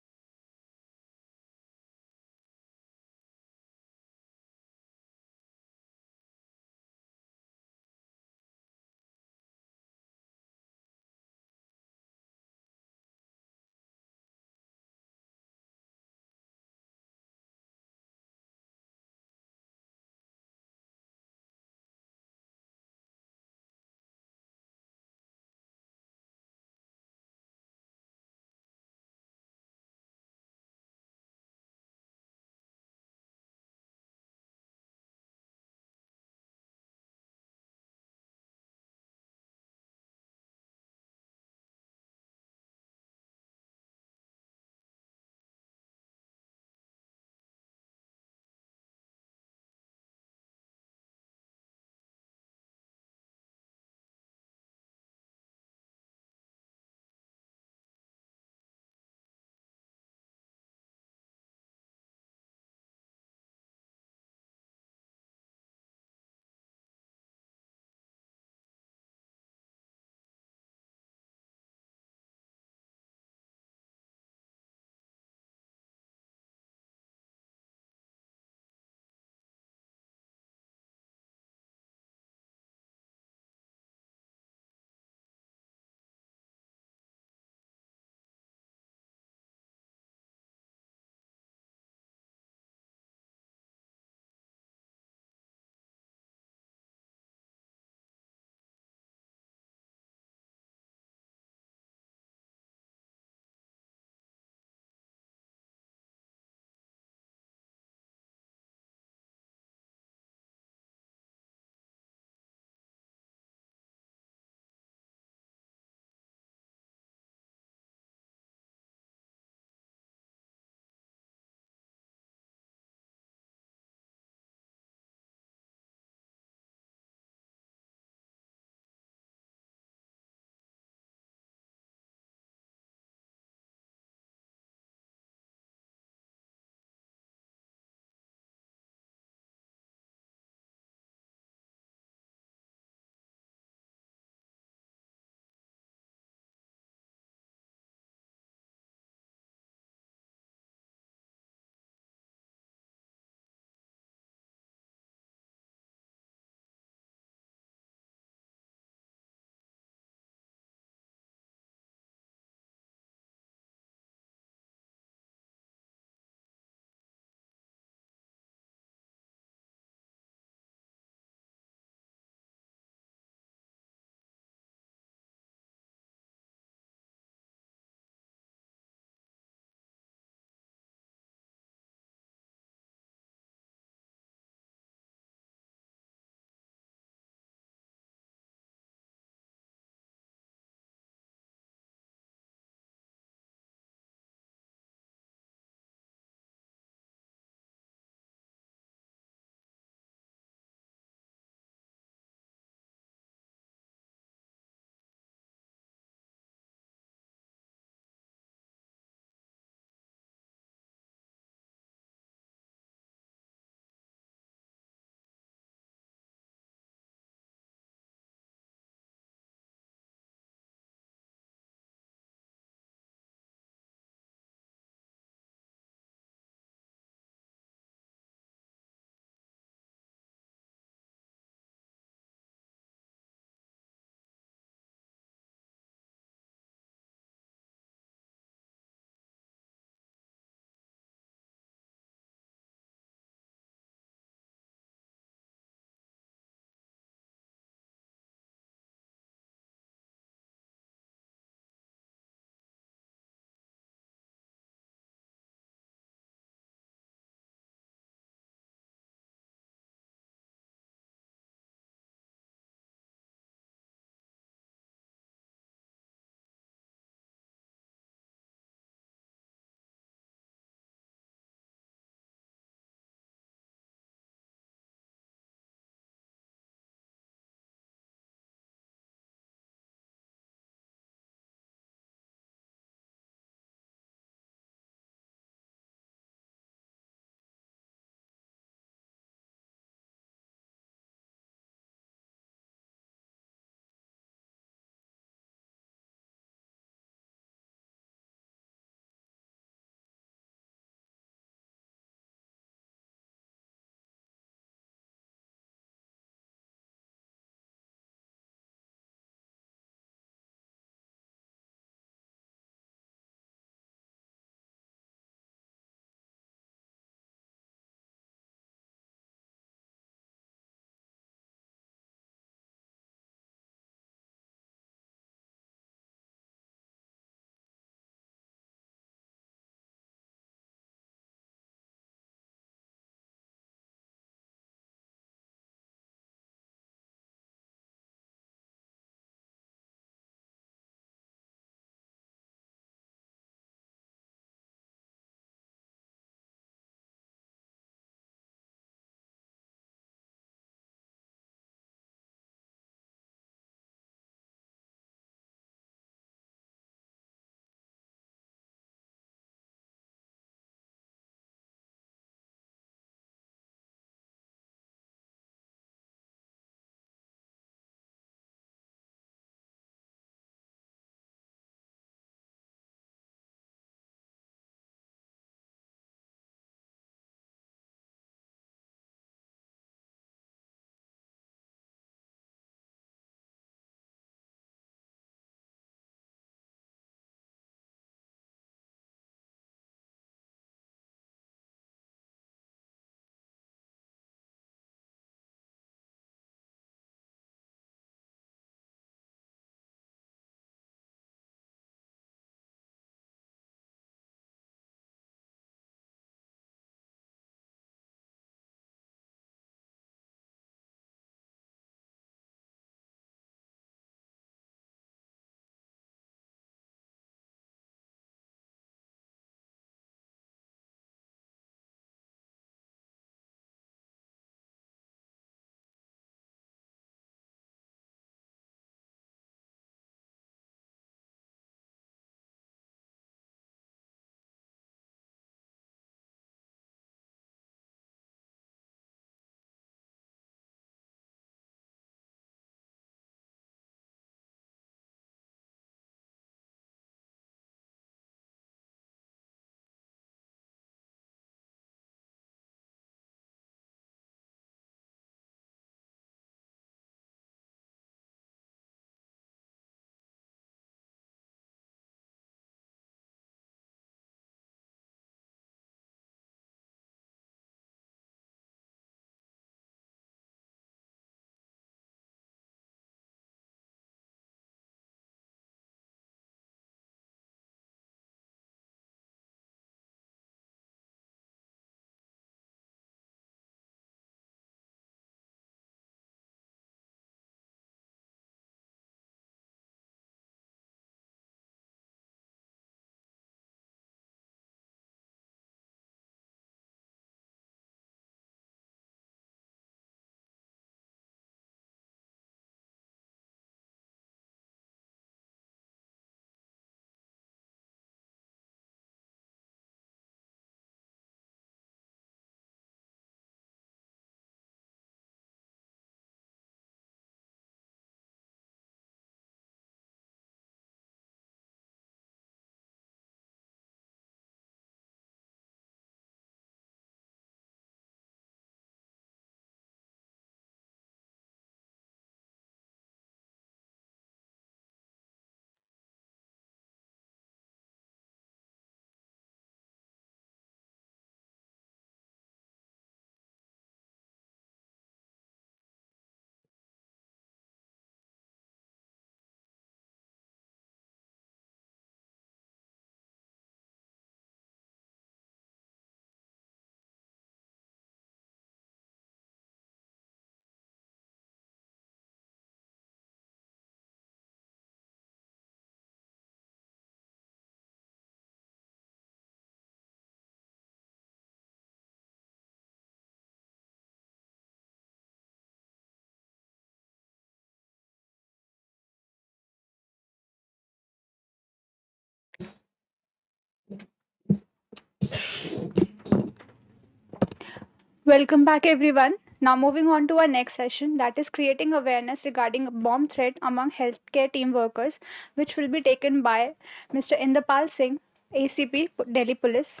Welcome back, everyone. Now, moving on to our next session, that is creating awareness regarding a bomb threat among healthcare team workers, which will be taken by Mr. Inderpal Singh, ACP, Delhi Police.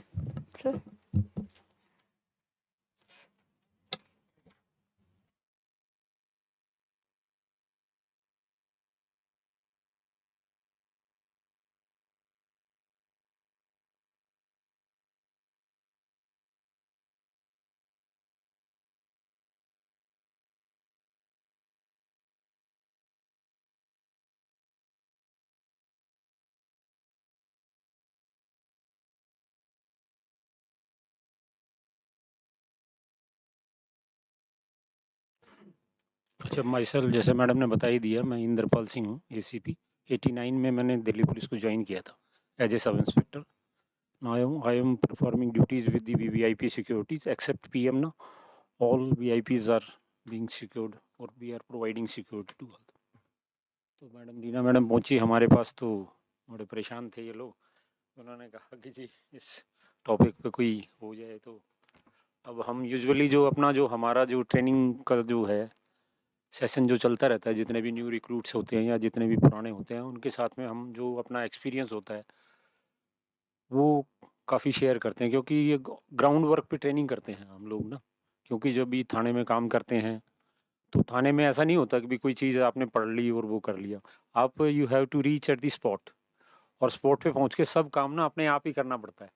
Sir. अच्छा, my self जैसे madam ने बता ही दिया, मैं इंद्रपाल सिंह हूँ, ACP. 89 में मैंने Delhi police को ज्वाइन किया था as a sub inspector. Now I am performing duties with the VIP securities except PM ना। All VIPs are being secured और we are providing security to all. तो मैडम दीना मैडम पहुंची हमारे पास, तो बड़े परेशान थे ये लोग। उन्होंने कहा कि जी इस टॉपिक पे कोई हो जाए। तो अब हम यूजुअली जो अपना जो हमारा जो ट्रेनिंग का जो है सेशन जो चलता रहता है, जितने भी न्यू रिक्रूट्स होते हैं या जितने भी पुराने होते हैं, उनके साथ में हम जो अपना एक्सपीरियंस होता है वो काफ़ी शेयर करते हैं, क्योंकि ये ग्राउंड वर्क पे ट्रेनिंग करते हैं हम लोग ना। क्योंकि जब भी थाने में काम करते हैं तो थाने में ऐसा नहीं होता कि भी कोई चीज़ आपने पढ़ ली और वो कर लिया। आप you have to reach at the spot, और स्पॉट पे पहुंच के सब काम ना अपने आप ही करना पड़ता है।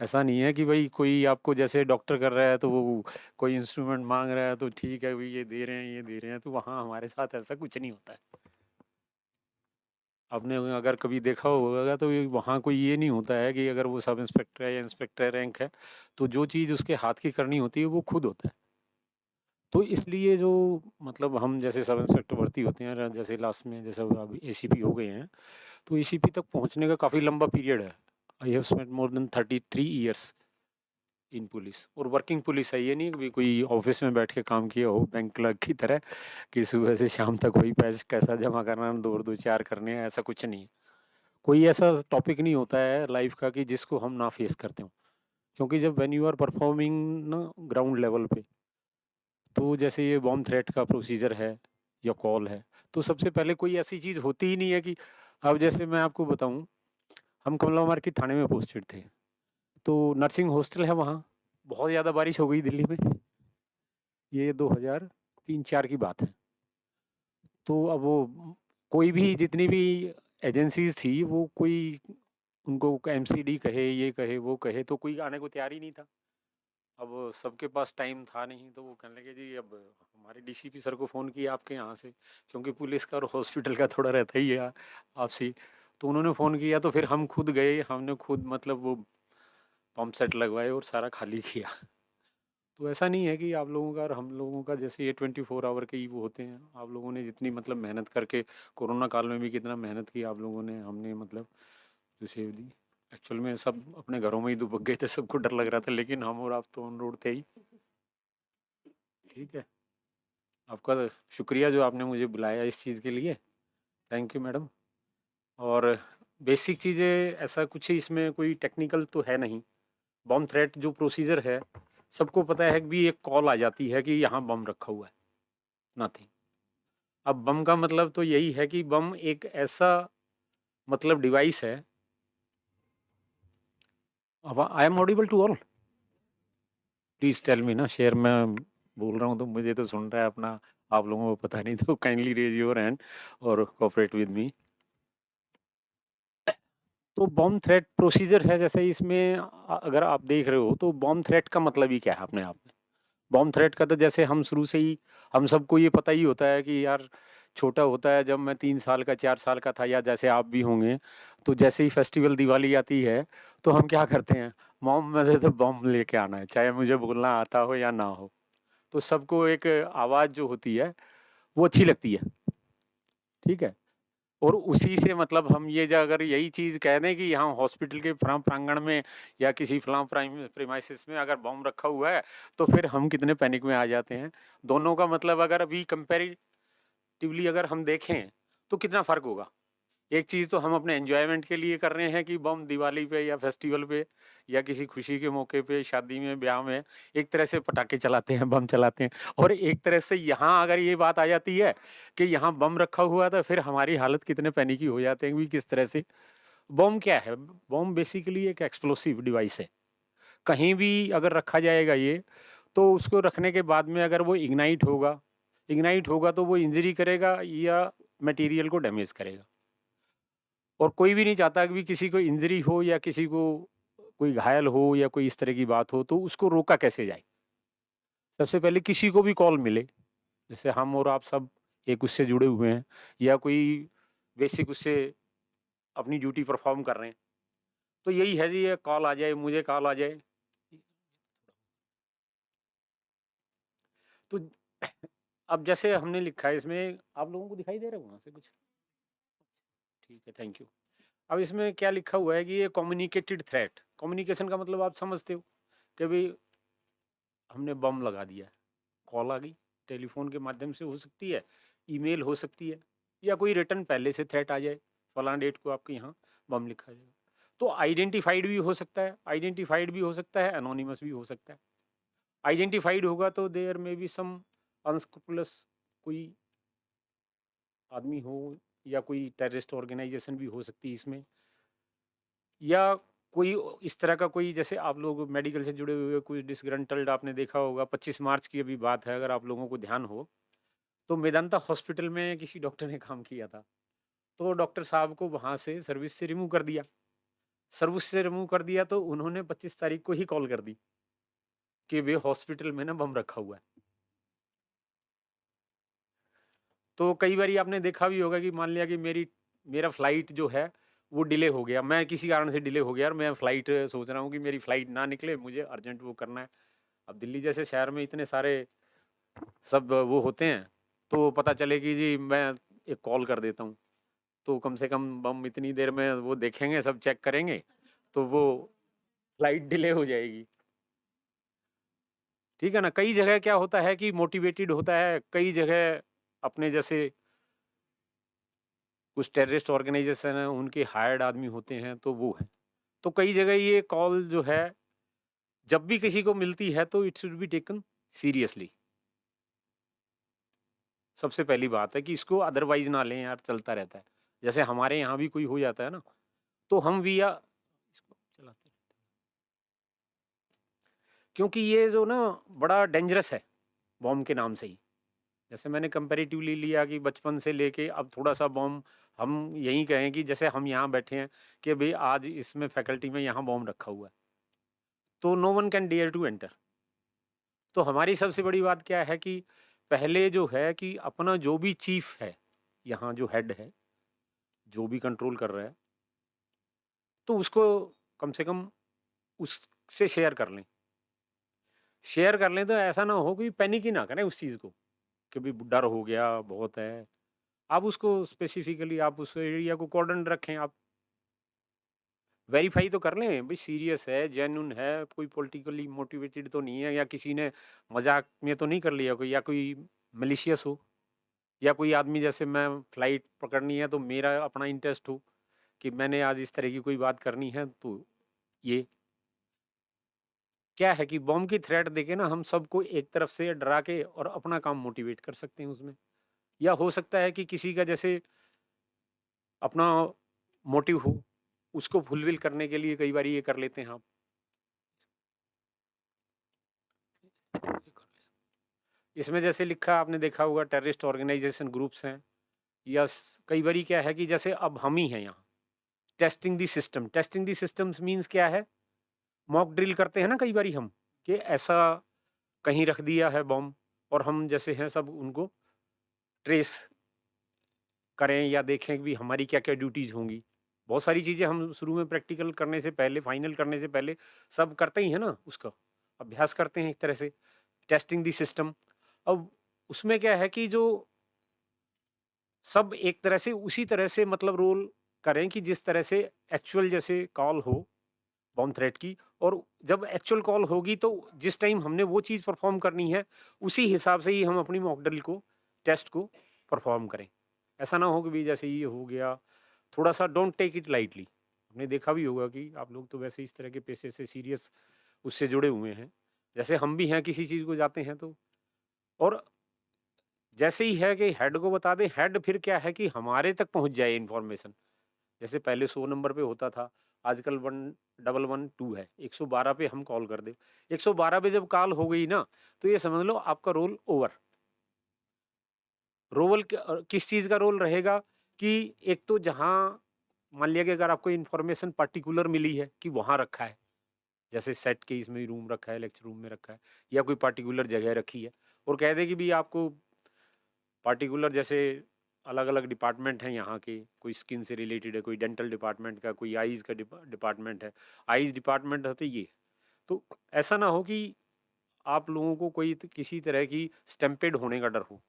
ऐसा नहीं है कि भाई कोई आपको जैसे डॉक्टर कर रहा है तो वो कोई इंस्ट्रूमेंट मांग रहा है तो ठीक है भाई ये दे रहे हैं ये दे रहे हैं, तो वहाँ हमारे साथ ऐसा कुछ नहीं होता है। आपने अगर कभी देखा होगा तो वहाँ कोई ये नहीं होता है कि अगर वो सब इंस्पेक्टर है या इंस्पेक्टर रैंक है तो जो चीज़ उसके हाथ की करनी होती है वो खुद होता है। तो इसलिए जो मतलब हम जैसे सब इंस्पेक्टर भर्ती होते हैं, जैसे लास्ट में जैसे अभी एसीपी हो गए हैं, तो एसीपी तक पहुँचने का काफ़ी लंबा पीरियड है। I have spent more than 33 years in police, और वर्किंग पुलिस है, ये नहीं कि कोई ऑफिस में बैठ के काम किया हो बैंक क्लर्क की तरह कि सुबह से शाम तक वही पैसे कैसा जमा करना, दो चार करने हैं, ऐसा कुछ नहीं है। कोई ऐसा टॉपिक नहीं होता है लाइफ का कि जिसको हम ना फेस करते हो। क्योंकि जब व्हेन यू आर परफॉर्मिंग ना ग्राउंड लेवल पे, तो जैसे ये बॉम्ब थ्रेट का प्रोसीजर है या कॉल है, तो सबसे पहले कोई ऐसी चीज़ होती ही नहीं है कि अब जैसे मैं आपको बताऊं, हम कमला मार्केट थाने में पोस्टेड थे, तो नर्सिंग हॉस्टल है वहाँ। बहुत ज़्यादा बारिश हो गई दिल्ली में, ये 2003-4 की बात है। तो अब वो कोई भी जितनी भी एजेंसीज थी वो कोई उनको एमसीडी कहे ये कहे वो कहे, तो कोई आने को तैयार ही नहीं था। अब सबके पास टाइम था नहीं, तो वो कहने लगे जी अब हमारे डीसीपी सर को फ़ोन किया आपके यहाँ से, क्योंकि पुलिस का और हॉस्पिटल का थोड़ा रहता ही है आपसी। तो उन्होंने फ़ोन किया तो फिर हम खुद गए, हमने खुद मतलब वो पंप सेट लगवाए और सारा खाली किया। तो ऐसा नहीं है कि आप लोगों का और हम लोगों का जैसे ये 24 आवर के ही वो होते हैं। आप लोगों ने जितनी मतलब मेहनत करके कोरोना काल में भी कितना मेहनत की आप लोगों ने, हमने मतलब जो सेव दी। एक्चुअल में सब अपने घरों में ही दुबक गए थे, सबको डर लग रहा था, लेकिन हम और आप तो ऑन रोड थे ही। ठीक है, आपका शुक्रिया जो आपने मुझे बुलाया इस चीज़ के लिए, थैंक यू मैडम। और बेसिक चीज़ें ऐसा कुछ इसमें कोई टेक्निकल तो है नहीं। बॉम्ब थ्रेट जो प्रोसीजर है सबको पता है कि भी एक कॉल आ जाती है कि यहाँ बम रखा हुआ है, नथिंग। अब बम का मतलब तो यही है कि बम एक ऐसा मतलब डिवाइस है। अब I am audible to all, please tell me ना, शेयर मैं बोल रहा हूँ तो मुझे तो सुन रहा है अपना, आप लोगों को पता नहीं, तो काइंडली रेज योर हैंड और कोऑपरेट विद मी। तो बॉम्ब थ्रेट प्रोसीजर है, जैसे इसमें अगर आप देख रहे हो तो बॉम्ब थ्रेट का मतलब ही क्या है अपने आप में। बॉम्ब थ्रेट का तो जैसे हम शुरू से ही हम सबको ये पता ही होता है कि यार छोटा होता है, जब मैं 3 साल का 4 साल का था, या जैसे आप भी होंगे, तो जैसे ही फेस्टिवल दिवाली आती है तो हम क्या करते हैं, मॉम मुझे तो बॉम्ब लेके आना है, चाहे मुझे बोलना आता हो या ना हो। तो सबको एक आवाज़ जो होती है वो अच्छी लगती है, ठीक है। और उसी से मतलब हम ये अगर यही चीज़ कह दें कि यहाँ हॉस्पिटल के फलां प्रांगण में या किसी फलां प्रीमाइसिस में अगर बम रखा हुआ है, तो फिर हम कितने पैनिक में आ जाते हैं। दोनों का मतलब अगर अभी कंपैरेटिवली अगर हम देखें तो कितना फ़र्क होगा। एक चीज़ तो हम अपने एन्जॉयमेंट के लिए कर रहे हैं कि बम दिवाली पे या फेस्टिवल पे या किसी खुशी के मौके पे, शादी में, ब्याह में एक तरह से पटाखे चलाते हैं, बम चलाते हैं और एक तरह से यहाँ अगर ये बात आ जाती है कि यहाँ बम रखा हुआ था, फिर हमारी हालत कितने पैनिकी हो जाते हैं कि किस तरह से। बम क्या है? बम बेसिकली एक एक्सप्लोसिव डिवाइस है। कहीं भी अगर रखा जाएगा ये, तो उसको रखने के बाद में अगर वो इग्नाइट होगा तो वो इंजरी करेगा या मटेरियल को डैमेज करेगा। और कोई भी नहीं चाहता कि भी किसी को इंजरी हो या किसी को कोई घायल हो या कोई इस तरह की बात हो, तो उसको रोका कैसे जाए? सबसे पहले किसी को भी कॉल मिले, जैसे हम और आप सब एक उससे जुड़े हुए हैं या कोई बेसिक उससे अपनी ड्यूटी परफॉर्म कर रहे हैं, तो यही है जी, ये कॉल आ जाए, मुझे कॉल आ जाए। तो अब जैसे हमने लिखा है इसमें, आप लोगों को दिखाई दे रहा है वहाँ से कुछ? ठीक है, थैंक यू। अब इसमें क्या लिखा हुआ है कि ये कम्युनिकेटेड थ्रेट। कम्युनिकेशन का मतलब आप समझते हो कि भाई हमने बम लगा दिया है, कॉल आ गई, टेलीफोन के माध्यम से हो सकती है, ईमेल हो सकती है, या कोई रिटर्न पहले से थ्रेट आ जाए, फलां डेट को आपके यहाँ बम लिखा जाएगा। तो आइडेंटिफाइड भी हो सकता है, एनोनिमस भी हो सकता है। आइडेंटिफाइड होगा तो देयर में बी सम अनस्क्रूपुलस कोई आदमी हो या कोई टेररिस्ट ऑर्गेनाइजेशन भी हो सकती है इसमें, या कोई इस तरह का कोई, जैसे आप लोग मेडिकल से जुड़े हुए कुछ डिसग्रंटल्ड आपने देखा होगा। 25 मार्च की अभी बात है, अगर आप लोगों को ध्यान हो, तो मेदांता हॉस्पिटल में किसी डॉक्टर ने काम किया था, तो डॉक्टर साहब को वहाँ से सर्विस से रिमूव कर दिया। तो उन्होंने 25 तारीख को ही कॉल कर दी कि वे हॉस्पिटल में ना बम रखा हुआ है। तो कई बार आपने देखा भी होगा कि मान लिया कि मेरा फ्लाइट जो है वो डिले हो गया, मैं किसी कारण से डिले हो गया और मैं फ्लाइट सोच रहा हूँ कि मेरी फ्लाइट ना निकले, मुझे अर्जेंट वो करना है। अब दिल्ली जैसे शहर में इतने सारे सब वो होते हैं, तो पता चले कि जी मैं एक कॉल कर देता हूँ, तो कम से कम बम इतनी देर में वो देखेंगे, सब चेक करेंगे, तो वो फ्लाइट डिले हो जाएगी। ठीक है ना? कई जगह क्या होता है कि मोटिवेटेड होता है, कई जगह अपने जैसे कुछ टेररिस्ट ऑर्गेनाइजेशन है, उनके हायर्ड आदमी होते हैं, तो वो है। तो कई जगह ये कॉल जो है, जब भी किसी को मिलती है तो it should be taken seriously. सबसे पहली बात है कि इसको अदरवाइज ना लें यार, चलता रहता है। जैसे हमारे यहाँ भी कोई हो जाता है ना, तो हम इसको चलाते रहते हैं। क्योंकि ये जो ना बड़ा डेंजरस है बॉम्ब के नाम से ही। जैसे मैंने कंपैरेटिवली लिया कि बचपन से लेके अब थोड़ा सा बॉम्ब, हम यही कहें कि जैसे हम यहाँ बैठे हैं कि भाई आज इसमें फैकल्टी में यहाँ बॉम्ब रखा हुआ है, तो no one can dare to enter. तो हमारी सबसे बड़ी बात क्या है कि पहले जो है कि अपना जो भी चीफ है, यहाँ जो हेड है, जो भी कंट्रोल कर रहा है, तो उसको कम से कम उससे शेयर कर लें, तो ऐसा ना हो कि पैनिक ही ना करें उस चीज़ को कि भाई डर हो गया बहुत है। आप उसको स्पेसिफिकली आप उस एरिया को कॉर्डन रखें, आप वेरीफाई तो कर लें भाई सीरियस है, जेन्युइन है, कोई पॉलिटिकली मोटिवेटेड तो नहीं है, या किसी ने मजाक में तो नहीं कर लिया कोई, या कोई मलिशियस हो, या कोई आदमी जैसे मैं फ्लाइट पकड़नी है तो मेरा अपना इंटरेस्ट हो कि मैंने आज इस तरह की कोई बात करनी है। तो ये क्या है कि बॉम्ब की थ्रेट देके ना हम सबको एक तरफ से डरा के और अपना काम मोटिवेट कर सकते हैं उसमें। या हो सकता है कि किसी का जैसे अपना मोटिव हो, उसको फुलफिल करने के लिए कई बार ये कर लेते हैं आप। इसमें जैसे लिखा आपने देखा होगा, टेररिस्ट ऑर्गेनाइजेशन ग्रुप्स हैं, या कई बार क्या है कि जैसे अब हम ही हैं यहाँ, टेस्टिंग दी सिस्टम्स मीन्स क्या है, मॉक ड्रिल करते हैं ना कई बार हम, कि ऐसा कहीं रख दिया है बॉम्ब, और हम जैसे हैं सब उनको ट्रेस करें या देखें कि भी हमारी क्या क्या ड्यूटीज होंगी। बहुत सारी चीज़ें हम शुरू में प्रैक्टिकल करने से पहले, फाइनल करने से पहले सब करते ही है ना, उसका अभ्यास करते हैं एक तरह से, टेस्टिंग दी सिस्टम। अब उसमें क्या है कि जो सब एक तरह से उसी तरह से मतलब रोल करें कि जिस तरह से एक्चुअल जैसे कॉल हो बॉम्ब थ्रेट की, और जब एक्चुअल कॉल होगी तो जिस टाइम हमने वो चीज़ परफॉर्म करनी है उसी हिसाब से ही हम अपनी मॉक ड्रिल को, टेस्ट को परफॉर्म करें। ऐसा ना हो कि भी जैसे ये हो गया थोड़ा सा डोंट टेक इट लाइटली। आपने देखा भी होगा कि आप लोग तो वैसे इस तरह के पेशे से सीरियस उससे जुड़े हुए हैं, जैसे हम भी हैं, किसी चीज़ को जाते हैं तो। और जैसे ही है कि हेड को बता दें, हेड फिर क्या है कि हमारे तक पहुंच जाए इन्फॉर्मेशन। जैसे पहले 100 नंबर पे होता था, आजकल 1112 है, 112 पे हम कॉल कर दे। 112 पे जब कॉल हो गई ना, तो ये समझ लो आपका रोल ओवर। रोल किस चीज़ का रोल रहेगा कि एक तो जहाँ मान लिया कि अगर आपको इन्फॉर्मेशन पर्टिकुलर मिली है कि वहाँ रखा है, जैसे सेट के इसमें रूम रखा है, लेक्चर रूम में रखा है, या कोई पर्टिकुलर जगह रखी है, और कह दे कि भी आपको पार्टिकुलर, जैसे अलग अलग डिपार्टमेंट हैं यहाँ के, कोई स्किन से रिलेटेड है, कोई डेंटल डिपार्टमेंट का, कोई आईज का डिपार्टमेंट है, आईज डिपार्टमेंट होते ये। तो ऐसा ना हो कि आप लोगों को कोई किसी तरह की स्टम्पेड होने का डर हो।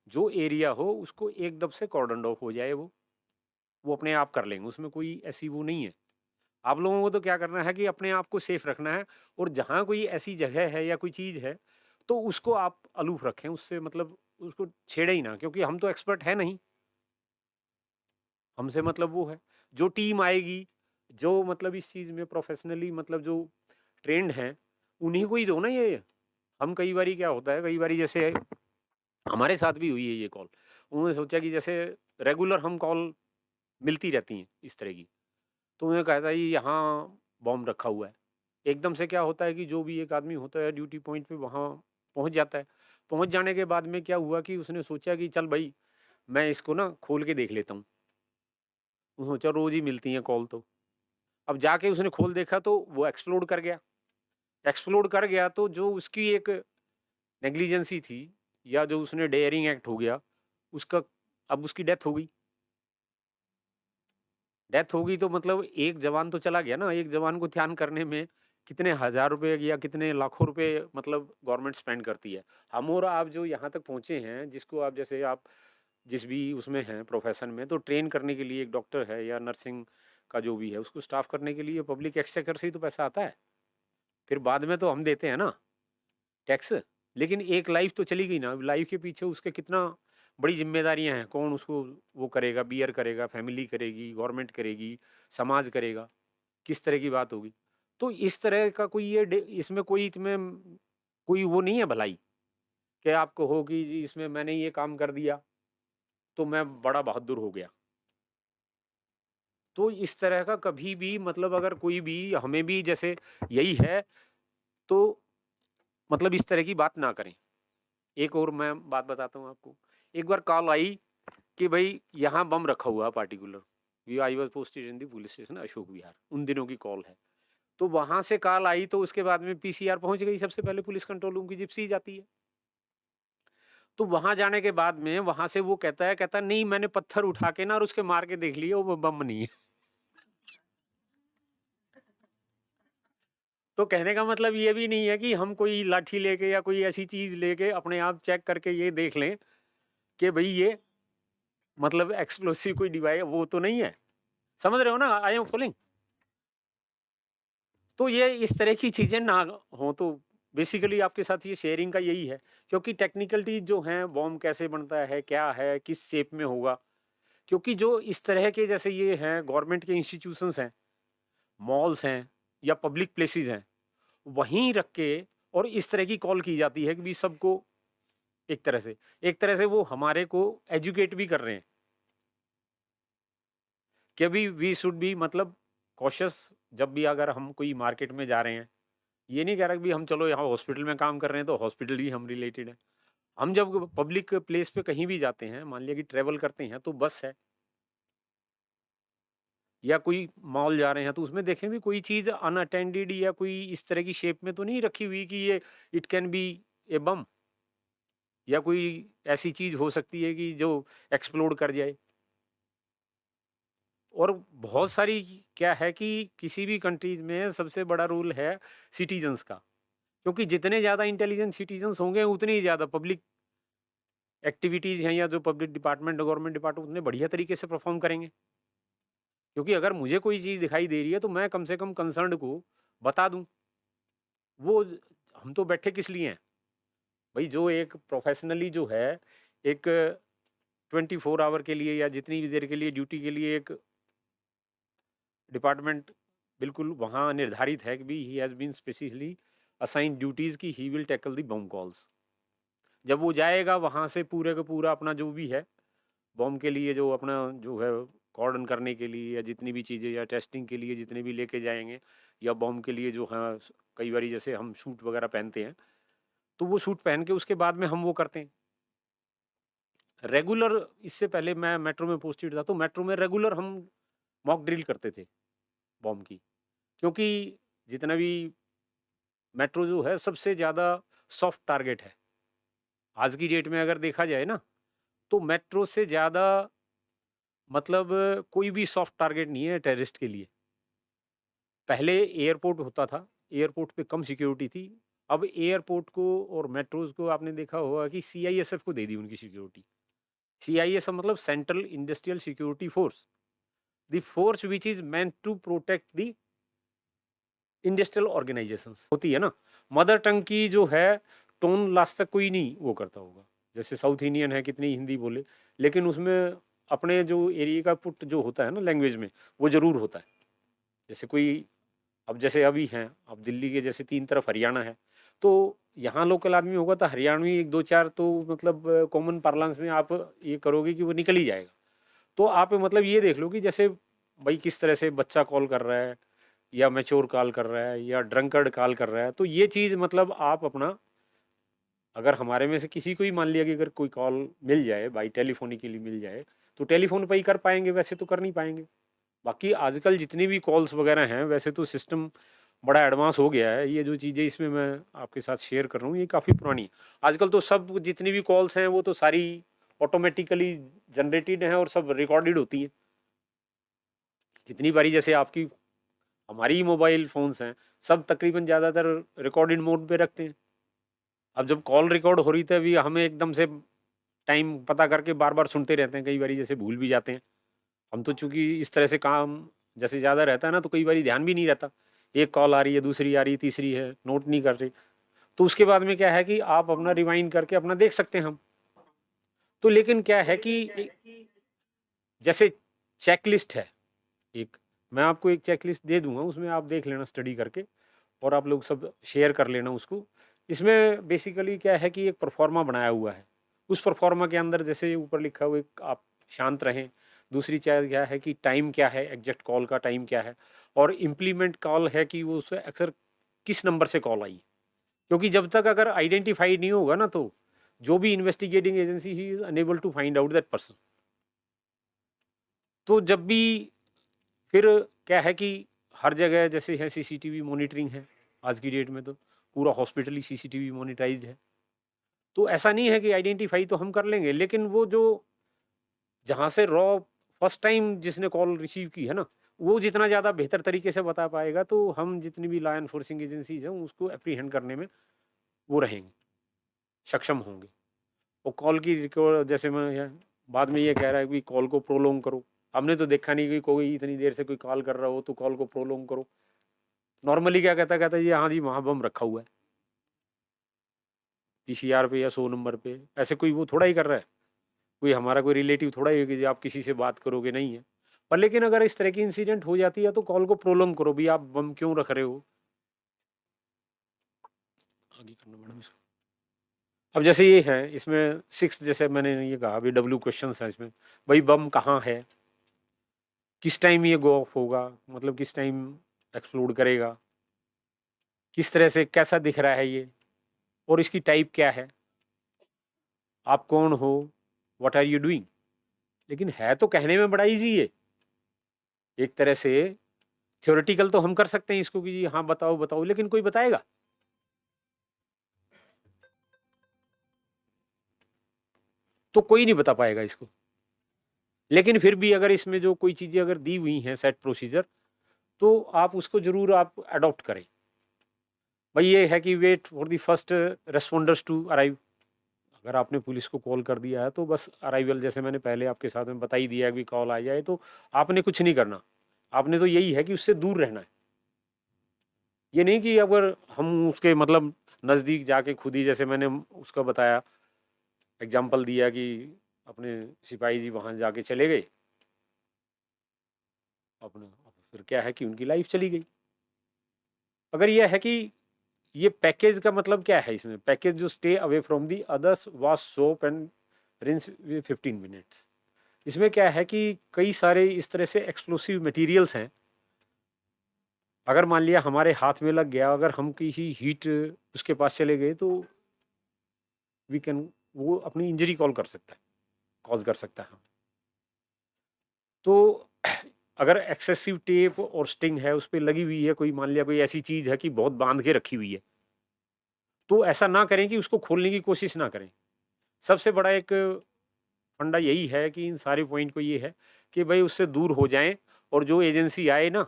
जो एरिया हो उसको एकदम से कॉर्डन ऑफ हो जाए, वो अपने आप कर लेंगे, उसमें कोई ऐसी वो नहीं है। आप लोगों को तो क्या करना है कि अपने आप को सेफ रखना है, और जहाँ कोई ऐसी जगह है या कोई चीज़ है तो उसको आप अलूफ रखें, उससे मतलब उसको छेड़े ही ना, क्योंकि हम तो एक्सपर्ट है नहीं। हमसे मतलब वो है जो टीम आएगी, जो मतलब इस चीज़ में प्रोफेशनली मतलब जो ट्रेंड हैं, उन्हीं को ही दो ना ये। हम कई बारी क्या होता है, कई बारी जैसे हमारे साथ भी हुई है ये कॉल, उन्होंने सोचा कि जैसे रेगुलर हम कॉल मिलती रहती हैं इस तरह की, तो उन्हें कहा था ये यहाँ बॉम्ब रखा हुआ है। एकदम से क्या होता है कि जो भी एक आदमी होता है ड्यूटी पॉइंट पे वहाँ पहुँच जाता है। पहुँच जाने के बाद में क्या हुआ कि उसने सोचा कि चल भाई मैं इसको ना खोल के देख लेता हूँ। उसने सोचा रोज़ ही मिलती हैं कॉल तो। अब जाके उसने खोल देखा तो वो एक्सप्लोड कर गया। एक्सप्लोड कर गया तो जो उसकी एक नेग्लिजेंसी थी, या जो उसने डेयरिंग एक्ट हो गया, उसका अब उसकी डेथ हो गई। डेथ होगी तो मतलब एक जवान तो चला गया ना। एक जवान को ध्यान करने में कितने हज़ार रुपए या कितने लाखों रुपए मतलब गवर्नमेंट स्पेंड करती है। हम और आप जो यहाँ तक पहुँचे हैं, जिसको आप जैसे आप जिस भी उसमें हैं प्रोफेशन में, तो ट्रेन करने के लिए एक डॉक्टर है या नर्सिंग का जो भी है, उसको स्टाफ करने के लिए पब्लिक एक्सचेकर से ही तो पैसा आता है। फिर बाद में तो हम देते हैं ना टैक्स। लेकिन एक लाइफ तो चली गई ना। लाइफ के पीछे उसके कितना बड़ी जिम्मेदारियां हैं, कौन उसको वो करेगा, बियर करेगा, फैमिली करेगी, गवर्नमेंट करेगी, समाज करेगा, किस तरह की बात होगी। तो इस तरह का कोई इसमें कोई तुम्हें कोई वो नहीं है भलाई कि आपको हो कि जी इसमें मैंने ये काम कर दिया तो मैं बड़ा बहादुर हो गया। तो इस तरह का कभी भी मतलब अगर कोई भी हमें भी जैसे यही है तो मतलब इस तरह की बात ना करें। एक और मैं बात बताता हूँ आपको। एक बार कॉल आई कि भाई यहाँ बम रखा हुआ है particular. We I was posted in the police station Ashok Vihar, उन दिनों की कॉल है। तो वहां से कॉल आई तो उसके बाद में पीसीआर पहुंच गई। सबसे पहले पुलिस कंट्रोल रूम की जिप्सी जाती है। तो वहां जाने के बाद में वहां से वो कहता नहीं मैंने पत्थर उठा के ना और उसके मार के देख लिया, वो बम नहीं है। तो कहने का मतलब ये भी नहीं है कि हम कोई लाठी लेके या कोई ऐसी चीज लेके अपने आप चेक करके ये देख लें कि भाई ये मतलब एक्सप्लोसिव कोई डिवाइस वो तो नहीं है। समझ रहे हो ना, आई एम फॉलोइंग। तो ये इस तरह की चीजें ना हो। तो बेसिकली आपके साथ ये शेयरिंग का यही है, क्योंकि टेक्निकलिटी जो है, बॉम्ब कैसे बनता है, क्या है, किस शेप में होगा। क्योंकि जो इस तरह के जैसे ये हैं गवर्नमेंट के इंस्टीट्यूशंस हैं, मॉल्स हैं या पब्लिक प्लेसेस हैं, वहीं रख के और इस तरह की कॉल की जाती है कि भी सबको एक तरह से वो हमारे को एजुकेट भी कर रहे हैं कि अभी वी शुड बी मतलब कॉशियस। जब भी अगर हम कोई मार्केट में जा रहे हैं, ये नहीं कह रहा कि भी हम चलो यहाँ हॉस्पिटल में काम कर रहे हैं तो हॉस्पिटल ही हम रिलेटेड है। हम जब पब्लिक प्लेस पे कहीं भी जाते हैं, मान लिया कि ट्रेवल करते हैं, तो बस है या कोई मॉल जा रहे हैं, तो उसमें देखें भी कोई चीज़ अनअटेंडेड या कोई इस तरह की शेप में तो नहीं रखी हुई कि ये इट कैन बी ए बम, या कोई ऐसी चीज़ हो सकती है कि जो एक्सप्लोड कर जाए। और बहुत सारी क्या है कि किसी भी कंट्रीज में सबसे बड़ा रूल है सिटीजन्स का, क्योंकि जितने ज़्यादा इंटेलिजेंट सिटीजन्स होंगे उतनी ही ज़्यादा पब्लिक एक्टिविटीज़ हैं या जो पब्लिक डिपार्टमेंट गवर्नमेंट डिपार्टमेंट उतने बढ़िया तरीके से परफॉर्म करेंगे। क्योंकि अगर मुझे कोई चीज़ दिखाई दे रही है तो मैं कम से कम कंसर्न को बता दूं। वो हम तो बैठे किस लिए हैं भाई? जो एक प्रोफेशनली जो है एक 24 आवर के लिए या जितनी भी देर के लिए ड्यूटी के लिए एक डिपार्टमेंट बिल्कुल वहाँ निर्धारित है कि भी he has been specifically assigned duties की he will tackle the bomb calls. जब वो जाएगा वहाँ से पूरे का पूरा अपना जो भी है बॉम्ब के लिए जो अपना जो है कॉर्डन करने के लिए या जितनी भी चीज़ें या टेस्टिंग के लिए जितने भी लेके जाएंगे या बॉम्ब के लिए जो है कई बार जैसे हम सूट वगैरह पहनते हैं तो वो सूट पहन के उसके बाद में हम वो करते हैं रेगुलर। इससे पहले मैं मेट्रो में पोस्टेड था तो मेट्रो में रेगुलर हम मॉक ड्रिल करते थे बॉम्ब की, क्योंकि जितना भी मेट्रो जो है सबसे ज़्यादा सॉफ्ट टारगेट है आज की डेट में। अगर देखा जाए ना तो मेट्रो से ज़्यादा मतलब कोई भी सॉफ्ट टारगेट नहीं है टेररिस्ट के लिए। पहले एयरपोर्ट होता था, एयरपोर्ट पे कम सिक्योरिटी थी, अब एयरपोर्ट को और मेट्रोज को आपने देखा होगा कि सीआईएसएफ को दे दी उनकी सिक्योरिटी। सीआईएसएफ मतलब central industrial security force, the force which is meant to protect the industrial organisations होती है ना। मदर टंग की जो है टोन लास्ट तक कोई नहीं वो करता होगा, जैसे साउथ इंडियन है कितनी हिंदी बोले, लेकिन उसमें अपने जो एरिया का पुट जो होता है ना लैंग्वेज में वो जरूर होता है। जैसे कोई अब जैसे अभी हैं, अब दिल्ली के जैसे 3 तरफ हरियाणा है, तो यहाँ लोकल आदमी होगा तो हरियाणवी 1-2-4 तो मतलब कॉमन पार्लेंस में आप ये करोगे कि वो निकल ही जाएगा। तो आप मतलब ये देख लो कि जैसे भाई किस तरह से बच्चा कॉल कर रहा है या मैच्योर कॉल कर रहा है या ड्रंकर्ड कॉल कर रहा है, तो ये चीज़ मतलब आप अपना अगर हमारे में से किसी को ही मान लिया कि अगर कोई कॉल मिल जाए बाई टेलीफोनिकली मिल जाए तो टेलीफोन पर ही कर पाएंगे, वैसे तो कर नहीं पाएंगे। बाकी आजकल जितनी भी कॉल्स वगैरह हैं वैसे तो सिस्टम बड़ा एडवांस हो गया है। ये जो चीज़ें इसमें मैं आपके साथ शेयर कर रहा हूँ ये काफ़ी पुरानी है। आजकल तो सब जितनी भी कॉल्स हैं वो तो सारी ऑटोमेटिकली जनरेटेड हैं और सब रिकॉर्डेड होती हैं। कितनी बारी जैसे आपकी हमारी मोबाइल फ़ोन्स हैं सब तकरीबन ज़्यादातर रिकॉर्डेड मोड पे रखते हैं। अब जब कॉल रिकॉर्ड हो रही थी अभी हमें एकदम से टाइम पता करके बार बार सुनते रहते हैं, कई बारी जैसे भूल भी जाते हैं हम। तो चूंकि इस तरह से काम जैसे ज़्यादा रहता है ना तो कई बार ध्यान भी नहीं रहता, एक कॉल आ रही है दूसरी आ रही है तीसरी है नोट नहीं कर रही, तो उसके बाद में क्या है कि आप अपना रिवाइंड करके अपना देख सकते हैं हम। तो लेकिन क्या है कि जैसे चेकलिस्ट है एक, मैं आपको एक चेकलिस्ट दे दूंगा उसमें आप देख लेना स्टडी करके और आप लोग सब शेयर कर लेना उसको। इसमें बेसिकली क्या है कि एक परफॉर्मा बनाया हुआ है, उस परफॉर्मा के अंदर जैसे ऊपर लिखा हुआ एक आप शांत रहें, दूसरी चीज़ क्या है कि टाइम क्या है एग्जैक्ट कॉल का टाइम क्या है, और इम्प्लीमेंट कॉल है कि वो उससे अक्सर किस नंबर से कॉल आई। क्योंकि जब तक अगर आइडेंटिफाइड नहीं होगा ना तो जो भी investigating agency he is unable to find out that person. तो जब भी फिर क्या है कि हर जगह जैसे है सीसीटीवी मॉनिटरिंग है आज की डेट में, तो पूरा हॉस्पिटल ही सीसीटीवी मॉनिटराइज्ड है। तो ऐसा नहीं है कि आइडेंटिफाई तो हम कर लेंगे, लेकिन वो जो जहाँ से रॉ फर्स्ट टाइम जिसने कॉल रिसीव की है ना वो जितना ज़्यादा बेहतर तरीके से बता पाएगा तो हम जितनी भी लॉ एनफोर्सिंग एजेंसीज हैं उसको एप्रीहेंड करने में वो रहेंगे, सक्षम होंगे। और कॉल की रिकॉर्ड जैसे मैं बाद में ये कह रहा है कि कॉल को प्रोलोंग करो, हमने तो देखा नहीं कि कोई इतनी देर से कोई कॉल कर रहा हो तो कॉल को प्रोलोंग करो। नॉर्मली क्या कहता है ये हाँ जी वहाँ बम रखा हुआ है पीसीआर पे या 100 नंबर पे, ऐसे कोई वो थोड़ा ही कर रहा है, कोई हमारा कोई रिलेटिव थोड़ा ही है कि आप किसी से बात करोगे, नहीं है। पर लेकिन अगर इस तरह की इंसिडेंट हो जाती है तो कॉल को प्रोलोंग करो भी आप बम क्यों रख रहे हो, आगे करना मैडम इसको। अब जैसे ये है इसमें 6 जैसे मैंने ये कहा अभी डब्ल्यू क्वेश्चन है इसमें, भाई बम कहाँ है, किस टाइम ये गो ऑफ होगा, मतलब किस टाइम एक्सप्लोड करेगा, किस तरह से कैसा दिख रहा है ये, और इसकी टाइप क्या है, आप कौन हो, व्हाट आर यू डूइंग। लेकिन है तो कहने में बड़ा इजी है एक तरह से, थ्योरेटिकल तो हम कर सकते हैं इसको कि जी हाँ बताओ बताओ, लेकिन कोई बताएगा तो कोई नहीं बता पाएगा इसको। लेकिन फिर भी अगर इसमें जो कोई चीजें अगर दी हुई हैं सेट प्रोसीजर तो आप उसको जरूर आप अडॉप्ट करें। भाई ये है कि wait for the first responders to arrive, अगर आपने पुलिस को कॉल कर दिया है तो बस अराइवल जैसे मैंने पहले आपके साथ में बता ही दिया है कि कॉल आ जाए तो आपने कुछ नहीं करना, आपने तो यही है कि उससे दूर रहना है। ये नहीं कि अगर हम उसके मतलब नज़दीक जाके खुद ही, जैसे मैंने उसका बताया एग्जाम्पल दिया कि अपने सिपाही जी वहाँ जाके चले गए, अपना फिर क्या है कि उनकी लाइफ चली गई। अगर यह है कि ये पैकेज का मतलब क्या है, इसमें पैकेज जो stay away from the others wash soap and rinse 15 minutes, इसमें क्या है कि कई सारे इस तरह से एक्सप्लोसिव मटेरियल्स हैं, अगर मान लिया हमारे हाथ में लग गया, अगर हम किसी हीट उसके पास चले गए तो वी कैन, वो अपनी इंजरी कॉल कर सकता है, कॉज कर सकता है। तो अगर एक्सेसिव टेप और स्टिंग है उस पर लगी हुई है, कोई मान लिया कोई ऐसी चीज है कि बहुत बांध के रखी हुई है, तो ऐसा ना करें कि उसको खोलने की कोशिश ना करें। सबसे बड़ा एक फंडा यही है कि इन सारे पॉइंट को ये है कि भाई उससे दूर हो जाएं, और जो एजेंसी आए ना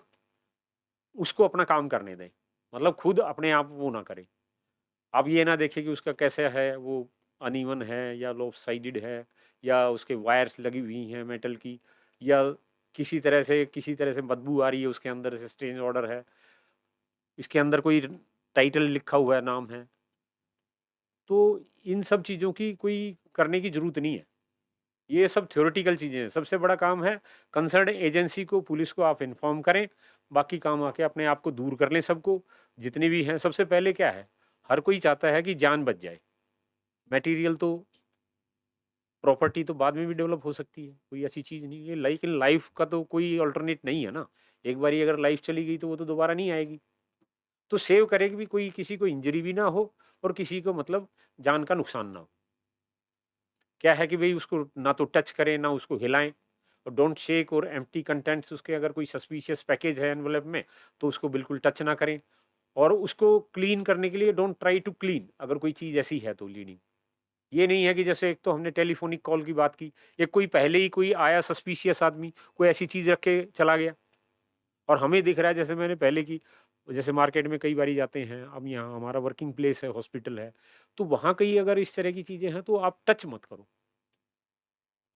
उसको अपना काम करने दें, मतलब खुद अपने आप वो ना करें। आप ये ना देखें कि उसका कैसा है, वो अनइवन है या लॉप साइडेड है, या उसके वायर्स लगी हुई हैं मेटल की, या किसी तरह से बदबू आ रही है, उसके अंदर से स्टेज ऑर्डर है, इसके अंदर कोई टाइटल लिखा हुआ है, नाम है। तो इन सब चीज़ों की कोई करने की जरूरत नहीं है, ये सब थ्योरेटिकल चीज़ें हैं। सबसे बड़ा काम है कंसर्न एजेंसी को, पुलिस को आप इन्फॉर्म करें, बाकी काम आके अपने आप को दूर कर लें सबको, जितने भी हैं। सबसे पहले क्या है, हर कोई चाहता है कि जान बच जाए, मटेरियल तो, प्रॉपर्टी तो बाद में भी डेवलप हो सकती है, कोई ऐसी चीज़ नहीं है, लेकिन लाइफ का तो कोई अल्टरनेट नहीं है ना। एक बारी अगर लाइफ चली गई तो वो तो दोबारा नहीं आएगी। तो सेव करे कि भी कोई किसी को इंजरी भी ना हो, और किसी को मतलब जान का नुकसान ना हो। क्या है कि भाई उसको ना तो टच करें ना उसको हिलाएं, और डोंट शेक और एम्प्टी कंटेंट्स उसके, अगर कोई सस्पिशियस पैकेज है एनवेलप में तो उसको बिल्कुल टच ना करें। और उसको क्लीन करने के लिए डोंट ट्राई टू क्लीन, अगर कोई चीज़ ऐसी है तो लीडिंग। ये नहीं है कि जैसे एक तो हमने टेलीफोनिक कॉल की बात की, एक कोई पहले ही कोई आया सस्पिशियस आदमी, कोई ऐसी चीज़ रख के चला गया, और हमें दिख रहा है, जैसे मैंने पहले की, जैसे मार्केट में कई बारी जाते हैं, अब यहाँ हमारा वर्किंग प्लेस है, हॉस्पिटल है, तो वहाँ कहीं अगर इस तरह की चीज़ें हैं तो आप टच मत करो।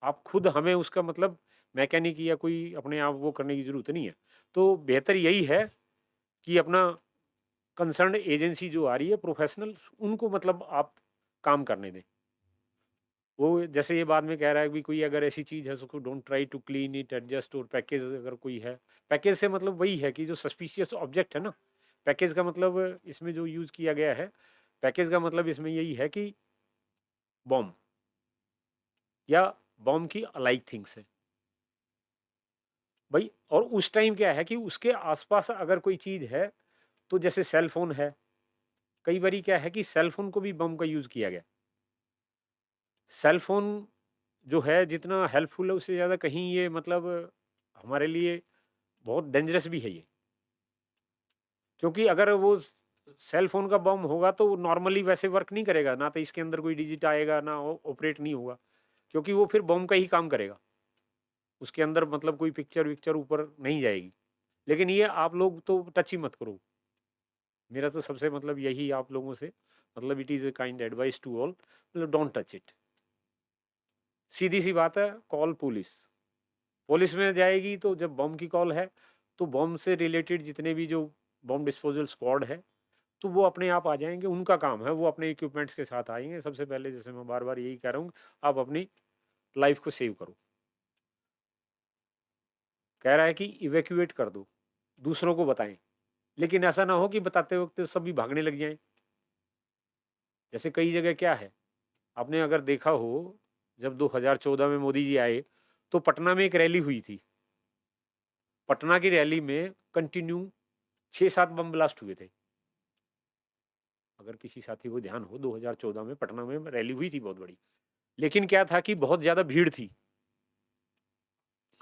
आप खुद हमें उसका मतलब मैकेनिक या कोई अपने आप वो करने की ज़रूरत नहीं है। तो बेहतर यही है कि अपना कंसर्न्ड एजेंसी जो आ रही है प्रोफेशनल, उनको मतलब आप काम करने दें। वो जैसे ये बाद में कह रहा है कि कोई अगर ऐसी चीज़ है उसको don't try to clean it, adjust, और पैकेज अगर कोई है, पैकेज से मतलब वही है कि जो सस्पिशियस ऑब्जेक्ट है ना, पैकेज का मतलब इसमें जो यूज़ किया गया है, पैकेज का मतलब इसमें यही है कि बॉम्ब या बॉम्ब की अलाइक थिंग्स है भाई। और उस टाइम क्या है कि उसके आसपास अगर कोई चीज़ है, तो जैसे सेल फोन है, कई बारी क्या है कि सेल फोन को भी बम का यूज़ किया गया। सेल फोन जो है जितना हेल्पफुल है उससे ज़्यादा कहीं ये मतलब हमारे लिए बहुत डेंजरस भी है ये, क्योंकि अगर वो सेल फोन का बम होगा तो नॉर्मली वैसे वर्क नहीं करेगा, ना तो इसके अंदर कोई डिजिट आएगा, ना ऑपरेट नहीं होगा, क्योंकि वो फिर बम का ही काम करेगा, उसके अंदर मतलब कोई पिक्चर विक्चर ऊपर नहीं जाएगी। लेकिन ये आप लोग तो टच ही मत करो, मेरा तो सबसे मतलब यही आप लोगों से मतलब it is a kind advice to all, मतलब डोंट टच इट। सीधी सी बात है, कॉल पुलिस, पुलिस में जाएगी तो जब बम की कॉल है तो बम से रिलेटेड जितने भी जो बम डिस्पोजल स्क्वाड है तो वो अपने आप आ जाएंगे, उनका काम है, वो अपने इक्विपमेंट्स के साथ आएंगे। सबसे पहले जैसे मैं बार बार यही कह रहा हूँ, आप अपनी लाइफ को सेव करो। कह रहा है कि इवैक्यूएट कर दो, दूसरों को बताएं, लेकिन ऐसा ना हो कि बताते वक्त सभी भागने लग जाएं। जैसे कई जगह क्या है, आपने अगर देखा हो, जब 2014 में मोदी जी आए तो पटना में एक रैली हुई थी, पटना की रैली में कंटिन्यू 6-7 बम ब्लास्ट हुए थे। अगर किसी साथी को ध्यान हो, 2014 में पटना में रैली हुई थी बहुत बड़ी, लेकिन क्या था कि बहुत ज्यादा भीड़ थी,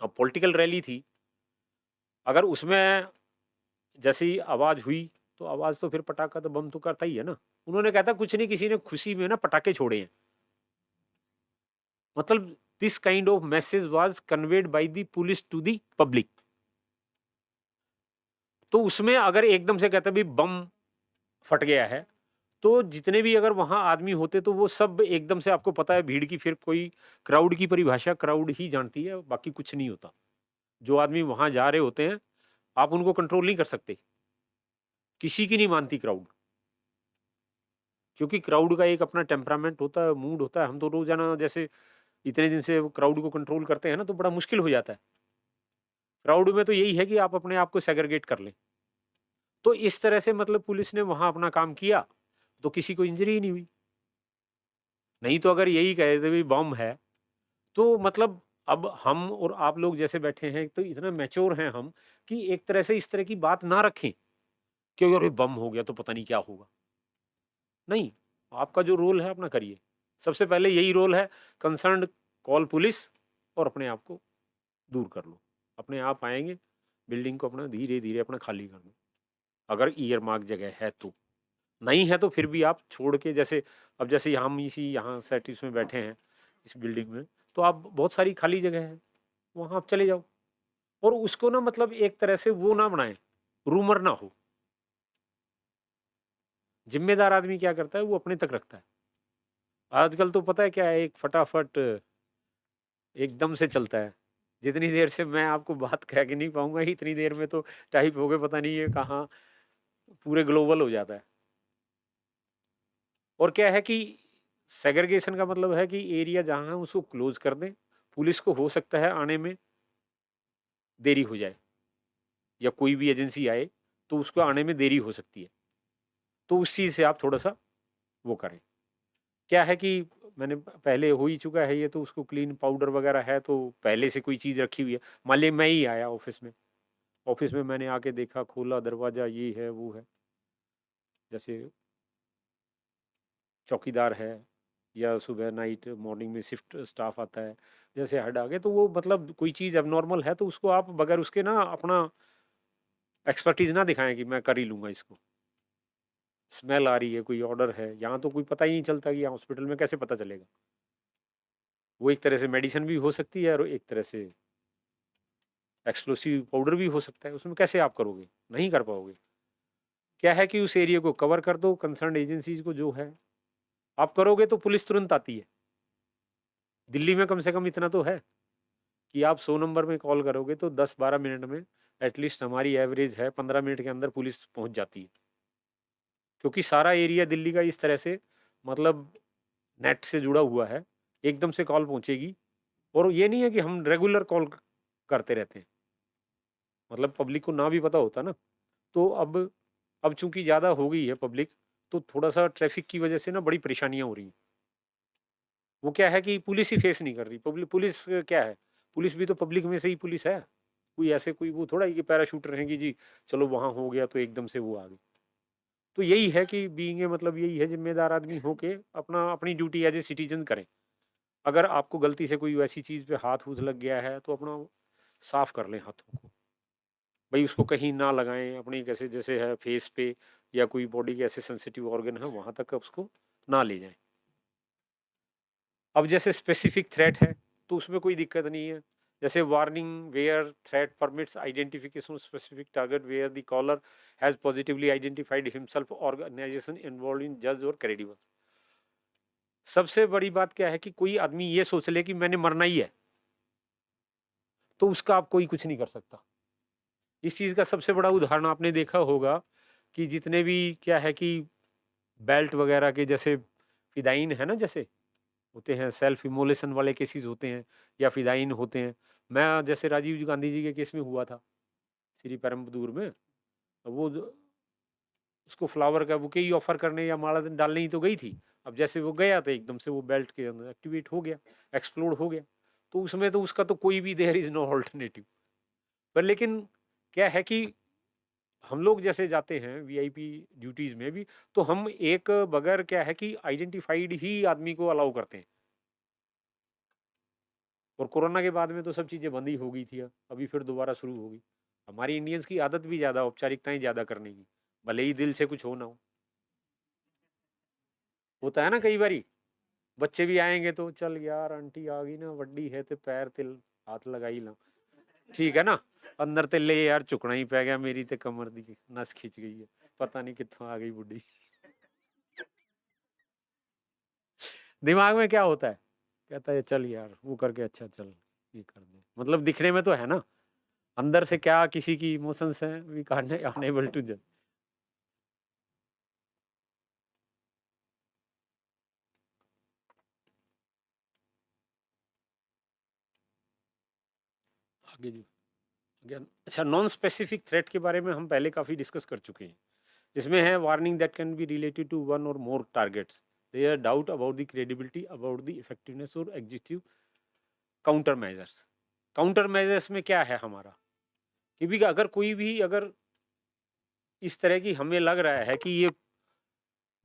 अब पॉलिटिकल रैली थी, अगर उसमें जैसी आवाज हुई तो आवाज तो फिर पटाखा तो बम तो करता ही है ना। उन्होंने कहा था कुछ नहीं, किसी ने खुशी में ना पटाखे छोड़े हैं, मतलब this kind of message was conveyed by the police to the public. तो उसमें अगर एकदम से कहता भी बम फट गया है, तो जितने भी अगर वहां आदमी होते तो वो सब एकदम से, आपको पता है भीड़ की फिर कोई, क्राउड की परिभाषा क्राउड ही जानती है, बाकी कुछ नहीं होता। जो आदमी वहां जा रहे होते हैं आप उनको कंट्रोल नहीं कर सकते, किसी की नहीं मानती क्राउड, क्योंकि क्राउड का एक अपना टेम्परामेंट होता है, मूड होता है। हम तो रोजाना जैसे इतने दिन से क्राउड को कंट्रोल करते हैं ना, तो बड़ा मुश्किल हो जाता है। क्राउड में तो यही है कि आप अपने आप को सेग्रीगेट कर लें। तो इस तरह से मतलब पुलिस ने वहां अपना काम किया, तो किसी को इंजरी ही नहीं हुई। नहीं तो अगर यही कहे थे भी बम है, तो मतलब अब हम और आप लोग जैसे बैठे हैं, तो इतना मैच्योर हैं हम कि एक तरह से इस तरह की बात ना रखें कि अरे बम हो गया तो पता नहीं क्या होगा। नहीं, आपका जो रोल है अपना करिए। सबसे पहले यही रोल है, कंसर्न्ड कॉल पुलिस और अपने आप को दूर कर लो। अपने आप आएंगे, बिल्डिंग को अपना धीरे धीरे अपना खाली कर दो, अगर ईयर मार्क जगह है तो। नहीं है तो फिर भी आप छोड़ के, जैसे अब जैसे हम इसी यहाँ सेटिस में बैठे हैं इस बिल्डिंग में, तो आप बहुत सारी खाली जगह है, वहां आप चले जाओ। और उसको ना मतलब एक तरह से वो ना बनाए, रूमर ना हो। जिम्मेदार आदमी क्या करता है, वो अपने तक रखता है। आजकल तो पता है क्या है, एक फटाफट एकदम से चलता है। जितनी देर से मैं आपको बात कह के नहीं पाऊंगा, इतनी देर में तो टाइप हो गए, पता नहीं है कहाँ पूरे ग्लोबल हो जाता है। और क्या है कि सेग्रीगेशन का मतलब है कि एरिया जहां है उसको क्लोज कर दें। पुलिस को हो सकता है आने में देरी हो जाए, या कोई भी एजेंसी आए तो उसको आने में देरी हो सकती है, तो उस चीज से आप थोड़ा सा वो करें। क्या है कि मैंने पहले हो ही चुका है ये, तो उसको क्लीन पाउडर वगैरह है तो पहले से कोई चीज रखी हुई है। मान लीजिए मैं ही आया ऑफिस में मैंने आके देखा, खोला दरवाजा, ये है वो है, जैसे चौकीदार है या सुबह नाइट मॉर्निंग में शिफ्ट स्टाफ आता है, जैसे हेड आ गए, तो वो मतलब कोई चीज़ एबनॉर्मल है तो उसको आप बगैर उसके ना अपना एक्सपर्टीज ना दिखाएं कि मैं कर ही लूंगा इसको। स्मेल आ रही है, कोई ऑर्डर है, यहाँ तो कोई पता ही नहीं चलता कि यहाँ हॉस्पिटल में कैसे पता चलेगा। वो एक तरह से मेडिसिन भी हो सकती है और एक तरह से एक्सप्लोसिव पाउडर भी हो सकता है, उसमें कैसे आप करोगे, नहीं कर पाओगे। क्या है कि उस एरिया को कवर कर दो, कंसर्न एजेंसीज को जो है, आप करोगे तो पुलिस तुरंत आती है। दिल्ली में कम से कम इतना तो है कि आप 100 नंबर में कॉल करोगे तो 10-12 मिनट में, एटलीस्ट हमारी एवरेज है 15 मिनट के अंदर पुलिस पहुंच जाती है। क्योंकि सारा एरिया दिल्ली का इस तरह से मतलब नेट से जुड़ा हुआ है, एकदम से कॉल पहुंचेगी। और ये नहीं है कि हम रेगुलर कॉल करते रहते हैं, मतलब पब्लिक को ना भी पता होता ना। तो अब चूंकि ज़्यादा हो गई है पब्लिक, तो थोड़ा सा ट्रैफिक की वजह से ना बड़ी परेशानियां हो रही हैं। वो क्या है कि पुलिस ही फेस नहीं कर रही। पुलिस क्या है, पुलिस भी तो पब्लिक में से ही पुलिस है। कोई ऐसे कोई वो थोड़ा ही कि पैराशूटर रहेंगी जी, चलो वहां हो गया तो एकदम से वो आ गई। तो यही है कि बीइंग ए मतलब यही है, जिम्मेदार आदमी हो के अपना अपनी ड्यूटी एज ए सिटीजन करें। अगर आपको गलती से कोई वैसी चीज पे हाथ हूथ लग गया है तो अपना साफ कर लें हाथों को, भाई उसको कहीं ना लगाएं, अपनी कैसे जैसे है फेस पे या कोई बॉडी के ऐसे सेंसिटिव ऑर्गन है वहां तक उसको ना ले जाएं। अब जैसे स्पेसिफिक थ्रेट है तो उसमें कोई दिक्कत नहीं है, जैसे warning where threat permits identification specific target where the caller has positively identified himself organisation involve in जज और क्रेडिबल। सबसे बड़ी बात क्या है कि कोई आदमी ये सोच ले कि मैंने मरना ही है, तो उसका आप कोई कुछ नहीं कर सकता। इस चीज का सबसे बड़ा उदाहरण आपने देखा होगा कि जितने भी क्या है कि बेल्ट वगैरह के जैसे फिदाइन है ना, जैसे होते हैं सेल्फ इमोलेशन वाले केसेस होते हैं या फिदाइन होते हैं। मैं जैसे राजीव गांधी जी के केस में हुआ था श्री परमपुर में, वो उसको फ्लावर का बुके ही ऑफर करने या माला डालने ही तो गई थी। अब जैसे वो गया तो एकदम से वो बेल्ट के अंदर एक्टिवेट हो गया, एक्सप्लोड हो गया। तो उसमें तो उसका तो कोई भी देयर इज नो ऑल्टरनेटिव। पर लेकिन क्या है कि हम लोग जैसे जाते हैं वीआईपी ड्यूटीज में भी, तो हम एक बगैर क्या है कि आइडेंटिफाइड ही आदमी को अलाउ करते हैं। और कोरोना के बाद में तो सब चीजें बंद ही हो गई थी, अभी फिर दोबारा शुरू होगी। हमारी इंडियंस की आदत भी ज्यादा औपचारिकताएं ज्यादा करने की, भले ही दिल से कुछ हो ना हो। होता है ना कई बारी, बच्चे भी आएंगे तो चल यार आंटी आ गई ना, वड्डी है तो पैर तिल हाथ लगा ही ला, ठीक है ना। अंदर ते ले यार झुकना ही पै गया, मेरी ते कमर दी नस खिंच गई है, पता नहीं कित्थों आ गई बुढ़ी। दिमाग में क्या होता है, कहता है चल यार वो करके अच्छा चल ये कर दे, मतलब दिखने में तो है ना, अंदर से क्या किसी की इमोशंस हैं वी कांट अनेबल टू जज। आगे जो अच्छा, नॉन स्पेसिफिक थ्रेट के बारे में हम पहले काफ़ी डिस्कस कर चुके हैं। इसमें है warning that can be related to one और more targets, there doubt about the credibility, about the effectiveness और executive counter measures. Counter measures में क्या है हमारा कि भी अगर कोई भी अगर इस तरह की हमें लग रहा है कि ये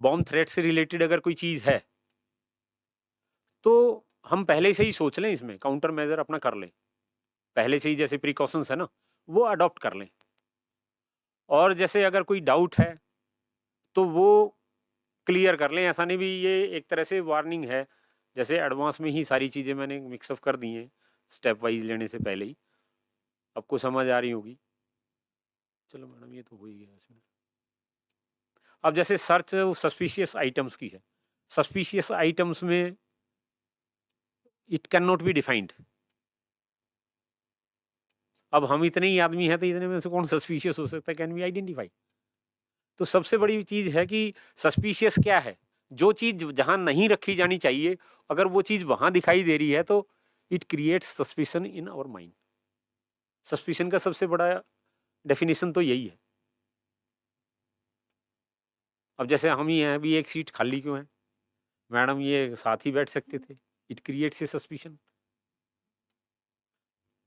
बॉम्ब थ्रेट से रिलेटेड अगर कोई चीज़ है, तो हम पहले से ही सोच लें, इसमें काउंटर मेजर अपना कर लें पहले से ही, जैसे प्रिकॉशंस है ना, वो अडॉप्ट कर लें। और जैसे अगर कोई डाउट है तो वो क्लियर कर लें। ऐसा नहीं भी ये एक तरह से वार्निंग है, जैसे एडवांस में ही सारी चीज़ें मैंने मिक्सअप कर दी हैं स्टेप वाइज लेने से पहले ही, आपको समझ आ रही होगी। चलो मैडम, ये तो हो ही गया इसमें। अब जैसे सर्च सस्पिशियस आइटम्स की है, सस्पिशियस आइटम्स में it can not be defined. अब हम इतने ही आदमी हैं तो इतने में से कौन सस्पिशियस हो सकता है, कैन बी आइडेंटिफाई। तो सबसे बड़ी चीज है कि सस्पिशियस क्या है, जो चीज जहां नहीं रखी जानी चाहिए अगर वो चीज वहां दिखाई दे रही है तो it creates suspicion in our mind. Suspicion का सबसे बड़ा डेफिनेशन तो यही है। अब जैसे हम ही हैं, अभी एक सीट खाली क्यों है मैडम, ये साथ ही बैठ सकते थे, इट क्रिएट्स ए सस्पिशन।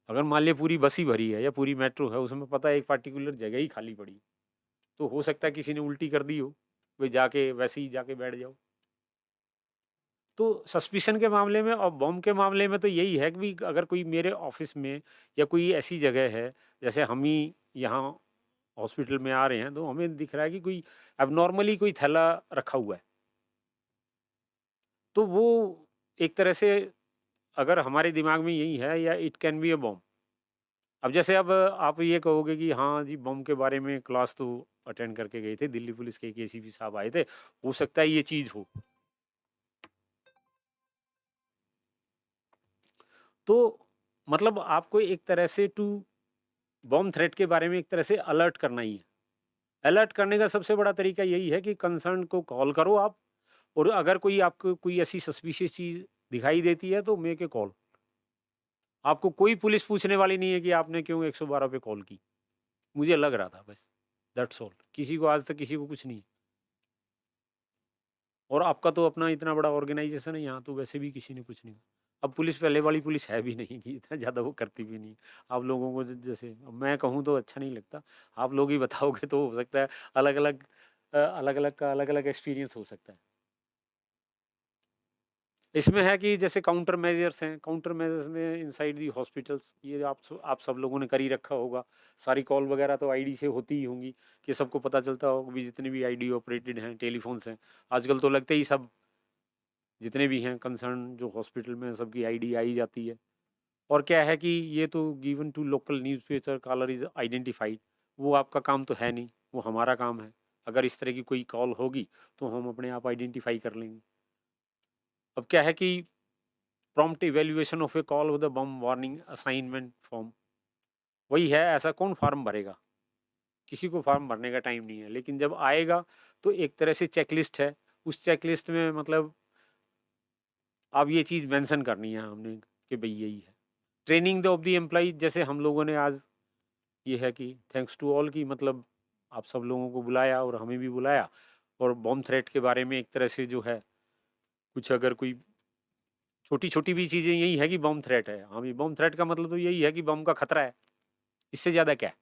अगर मान लिया पूरी बस ही भरी है या पूरी मेट्रो है, उसमें पता है एक पार्टिकुलर जगह ही खाली पड़ी, तो हो सकता है किसी ने उल्टी कर दी हो, वे जाके वैसे ही जाके बैठ जाओ। तो सस्पिशन के मामले में और बॉम्ब के मामले में तो यही है कि भी अगर कोई मेरे ऑफिस में या कोई ऐसी जगह है, जैसे हम ही यहाँ हॉस्पिटल में आ रहे हैं तो हमें दिख रहा है कि कोई एबनॉर्मली कोई थैला रखा हुआ है, तो वो एक तरह से अगर हमारे दिमाग में यही है, या it can be a bomb. अब जैसे अब आप ये कहोगे कि हाँ जी, बॉम्ब के बारे में क्लास तो अटेंड करके गए थे, दिल्ली पुलिस के एसीपी साहब आए थे, हो सकता है ये चीज हो। तो मतलब आपको एक तरह से टू बॉम्ब थ्रेट के बारे में एक तरह से अलर्ट करना ही है। अलर्ट करने का सबसे बड़ा तरीका यही है कि कंसर्न को कॉल करो आप, और अगर कोई आपको कोई ऐसी सस्पिशियस चीज दिखाई देती है तो मेक ए कॉल। आपको कोई पुलिस पूछने वाली नहीं है कि आपने क्यों 112 पे कॉल की, मुझे लग रहा था बस, दैट्स ऑल। किसी को आज तक किसी को कुछ नहीं। और आपका तो अपना इतना बड़ा ऑर्गेनाइजेशन है, यहाँ तो वैसे भी किसी ने कुछ नहीं। अब पुलिस पहले वाली पुलिस है भी नहीं कि इतना ज़्यादा वो करती भी नहीं। आप लोगों को जैसे अब मैं कहूँ तो अच्छा नहीं लगता, आप लोग ही बताओगे तो हो सकता है अलग अलग अलग अलग का अलग अलग एक्सपीरियंस हो सकता है। इसमें है कि जैसे काउंटर मेजर्स हैं, काउंटर मेजर्स में इनसाइड दी हॉस्पिटल्स, ये आप सब लोगों ने कर ही रखा होगा। सारी कॉल वगैरह तो आईडी से होती ही होंगी, कि सबको पता चलता होगा भी जितने भी आईडी ऑपरेटेड हैं, टेलीफोन्स हैं, आजकल तो लगते ही सब जितने भी हैं कंसर्न जो हॉस्पिटल में, सबकी आईडी आई जाती है। और क्या है कि ये तो given to local newspaper caller is identified, वो आपका काम तो है नहीं, वो हमारा काम है। अगर इस तरह की कोई कॉल होगी तो हम अपने आप आइडेंटिफाई कर लेंगे। अब क्या है कि prompt evaluation of A call with the bomb warning assignment form, वही है। ऐसा कौन फॉर्म भरेगा, किसी को फॉर्म भरने का टाइम नहीं है, लेकिन जब आएगा तो एक तरह से चेकलिस्ट है। उस चेकलिस्ट में मतलब अब ये चीज़ मेंशन करनी है हमने कि भाई यही है। Training the of the employ, जैसे हम लोगों ने आज ये है कि थैंक्स टू ऑल की मतलब आप सब लोगों को बुलाया और हमें भी बुलाया, और बॉम्ब थ्रेट के बारे में एक तरह से जो है कुछ अगर कोई छोटी छोटी भी चीज़ें, यही है कि बॉम्ब थ्रेट है। हाँ, बॉम्ब थ्रेट का मतलब तो यही है कि बम का खतरा है, इससे ज़्यादा क्या है।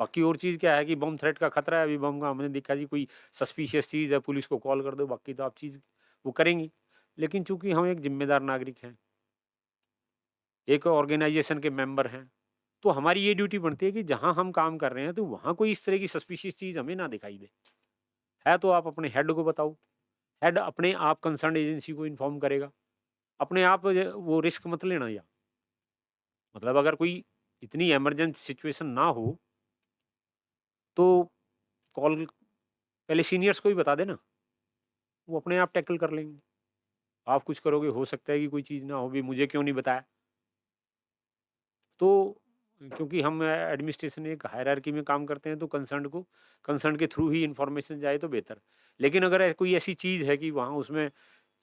बाकी और चीज़ क्या है कि बम थ्रेट का खतरा है, अभी बम का हमने देखा जी कोई सस्पिशियस चीज़ है, पुलिस को कॉल कर दो, बाकी तो आप चीज़ वो करेंगी। लेकिन चूंकि हम एक जिम्मेदार नागरिक हैं, एक ऑर्गेनाइजेशन के मेंबर हैं, तो हमारी ये ड्यूटी बनती है कि जहां हम काम कर रहे हैं तो वहां कोई इस तरह की सस्पिशियस चीज़ हमें ना दिखाई दे। है तो आप अपने हेड को बताओ, हेड अपने आप कंसर्न एजेंसी को इन्फॉर्म करेगा। अपने आप वो रिस्क मत लेना, या मतलब अगर कोई इतनी इमरजेंसी सिचुएशन ना हो तो कॉल पहले सीनियर्स को ही बता देना, वो अपने आप टैकल कर लेंगे। आप कुछ करोगे, हो सकता है कि कोई चीज़ ना हो, भी मुझे क्यों नहीं बताया। तो क्योंकि हम एडमिनिस्ट्रेशन एक हायरार्की में काम करते हैं, तो कंसर्न के थ्रू ही इंफॉर्मेशन जाए तो बेहतर। लेकिन अगर कोई ऐसी चीज़ है कि वहाँ उसमें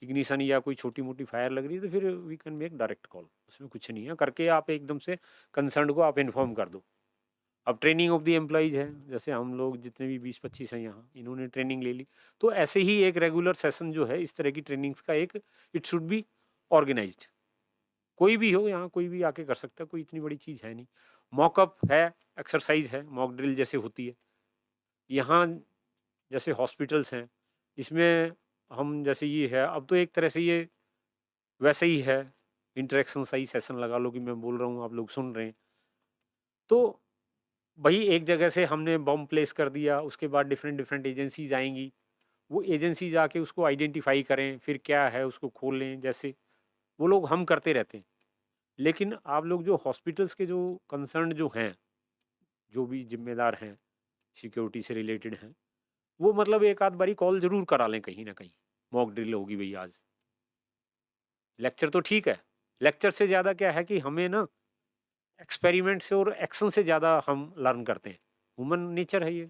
इग्निशन या कोई छोटी मोटी फायर लग रही है तो फिर we can make direct call, उसमें कुछ नहीं है, करके आप एकदम से कंसर्न को आप इन्फॉर्म कर दो। अब ट्रेनिंग ऑफ द एम्प्लॉइज है, जैसे हम लोग जितने भी 20-25 हैं यहाँ, इन्होंने ट्रेनिंग ले ली, तो ऐसे ही एक रेगुलर सेशन जो है इस तरह की ट्रेनिंग्स का एक इट शुड बी ऑर्गेनाइज्ड। कोई भी हो यहाँ, कोई भी आके कर सकता है, कोई इतनी बड़ी चीज़ है नहीं। मॉकअप है, एक्सरसाइज है, मॉक ड्रिल जैसे होती है यहाँ, जैसे हॉस्पिटल्स हैं इसमें हम जैसे ये है, अब तो एक तरह से ये वैसे ही है, इंटरेक्शन सही सेशन लगा लो कि मैं बोल रहा हूँ आप लोग सुन रहे हैं, तो वही एक जगह से हमने बम प्लेस कर दिया, उसके बाद डिफरेंट डिफरेंट एजेंसीज आएंगी, वो एजेंसीज आके उसको आइडेंटिफाई करें, फिर क्या है उसको खोलें, जैसे वो लोग हम करते रहते हैं। लेकिन आप लोग जो हॉस्पिटल्स के जो कंसर्न जो हैं, जो भी जिम्मेदार हैं सिक्योरिटी से रिलेटेड हैं, वो मतलब एक आध बारी कॉल जरूर करा लें कहीं ना कहीं, मॉक ड्रिल होगी भाई आज। लेक्चर तो ठीक है, लेक्चर से ज़्यादा क्या है कि हमें ना एक्सपेरिमेंट से और एक्शन से ज़्यादा हम लर्न करते हैं, ह्यूमन नेचर है ये,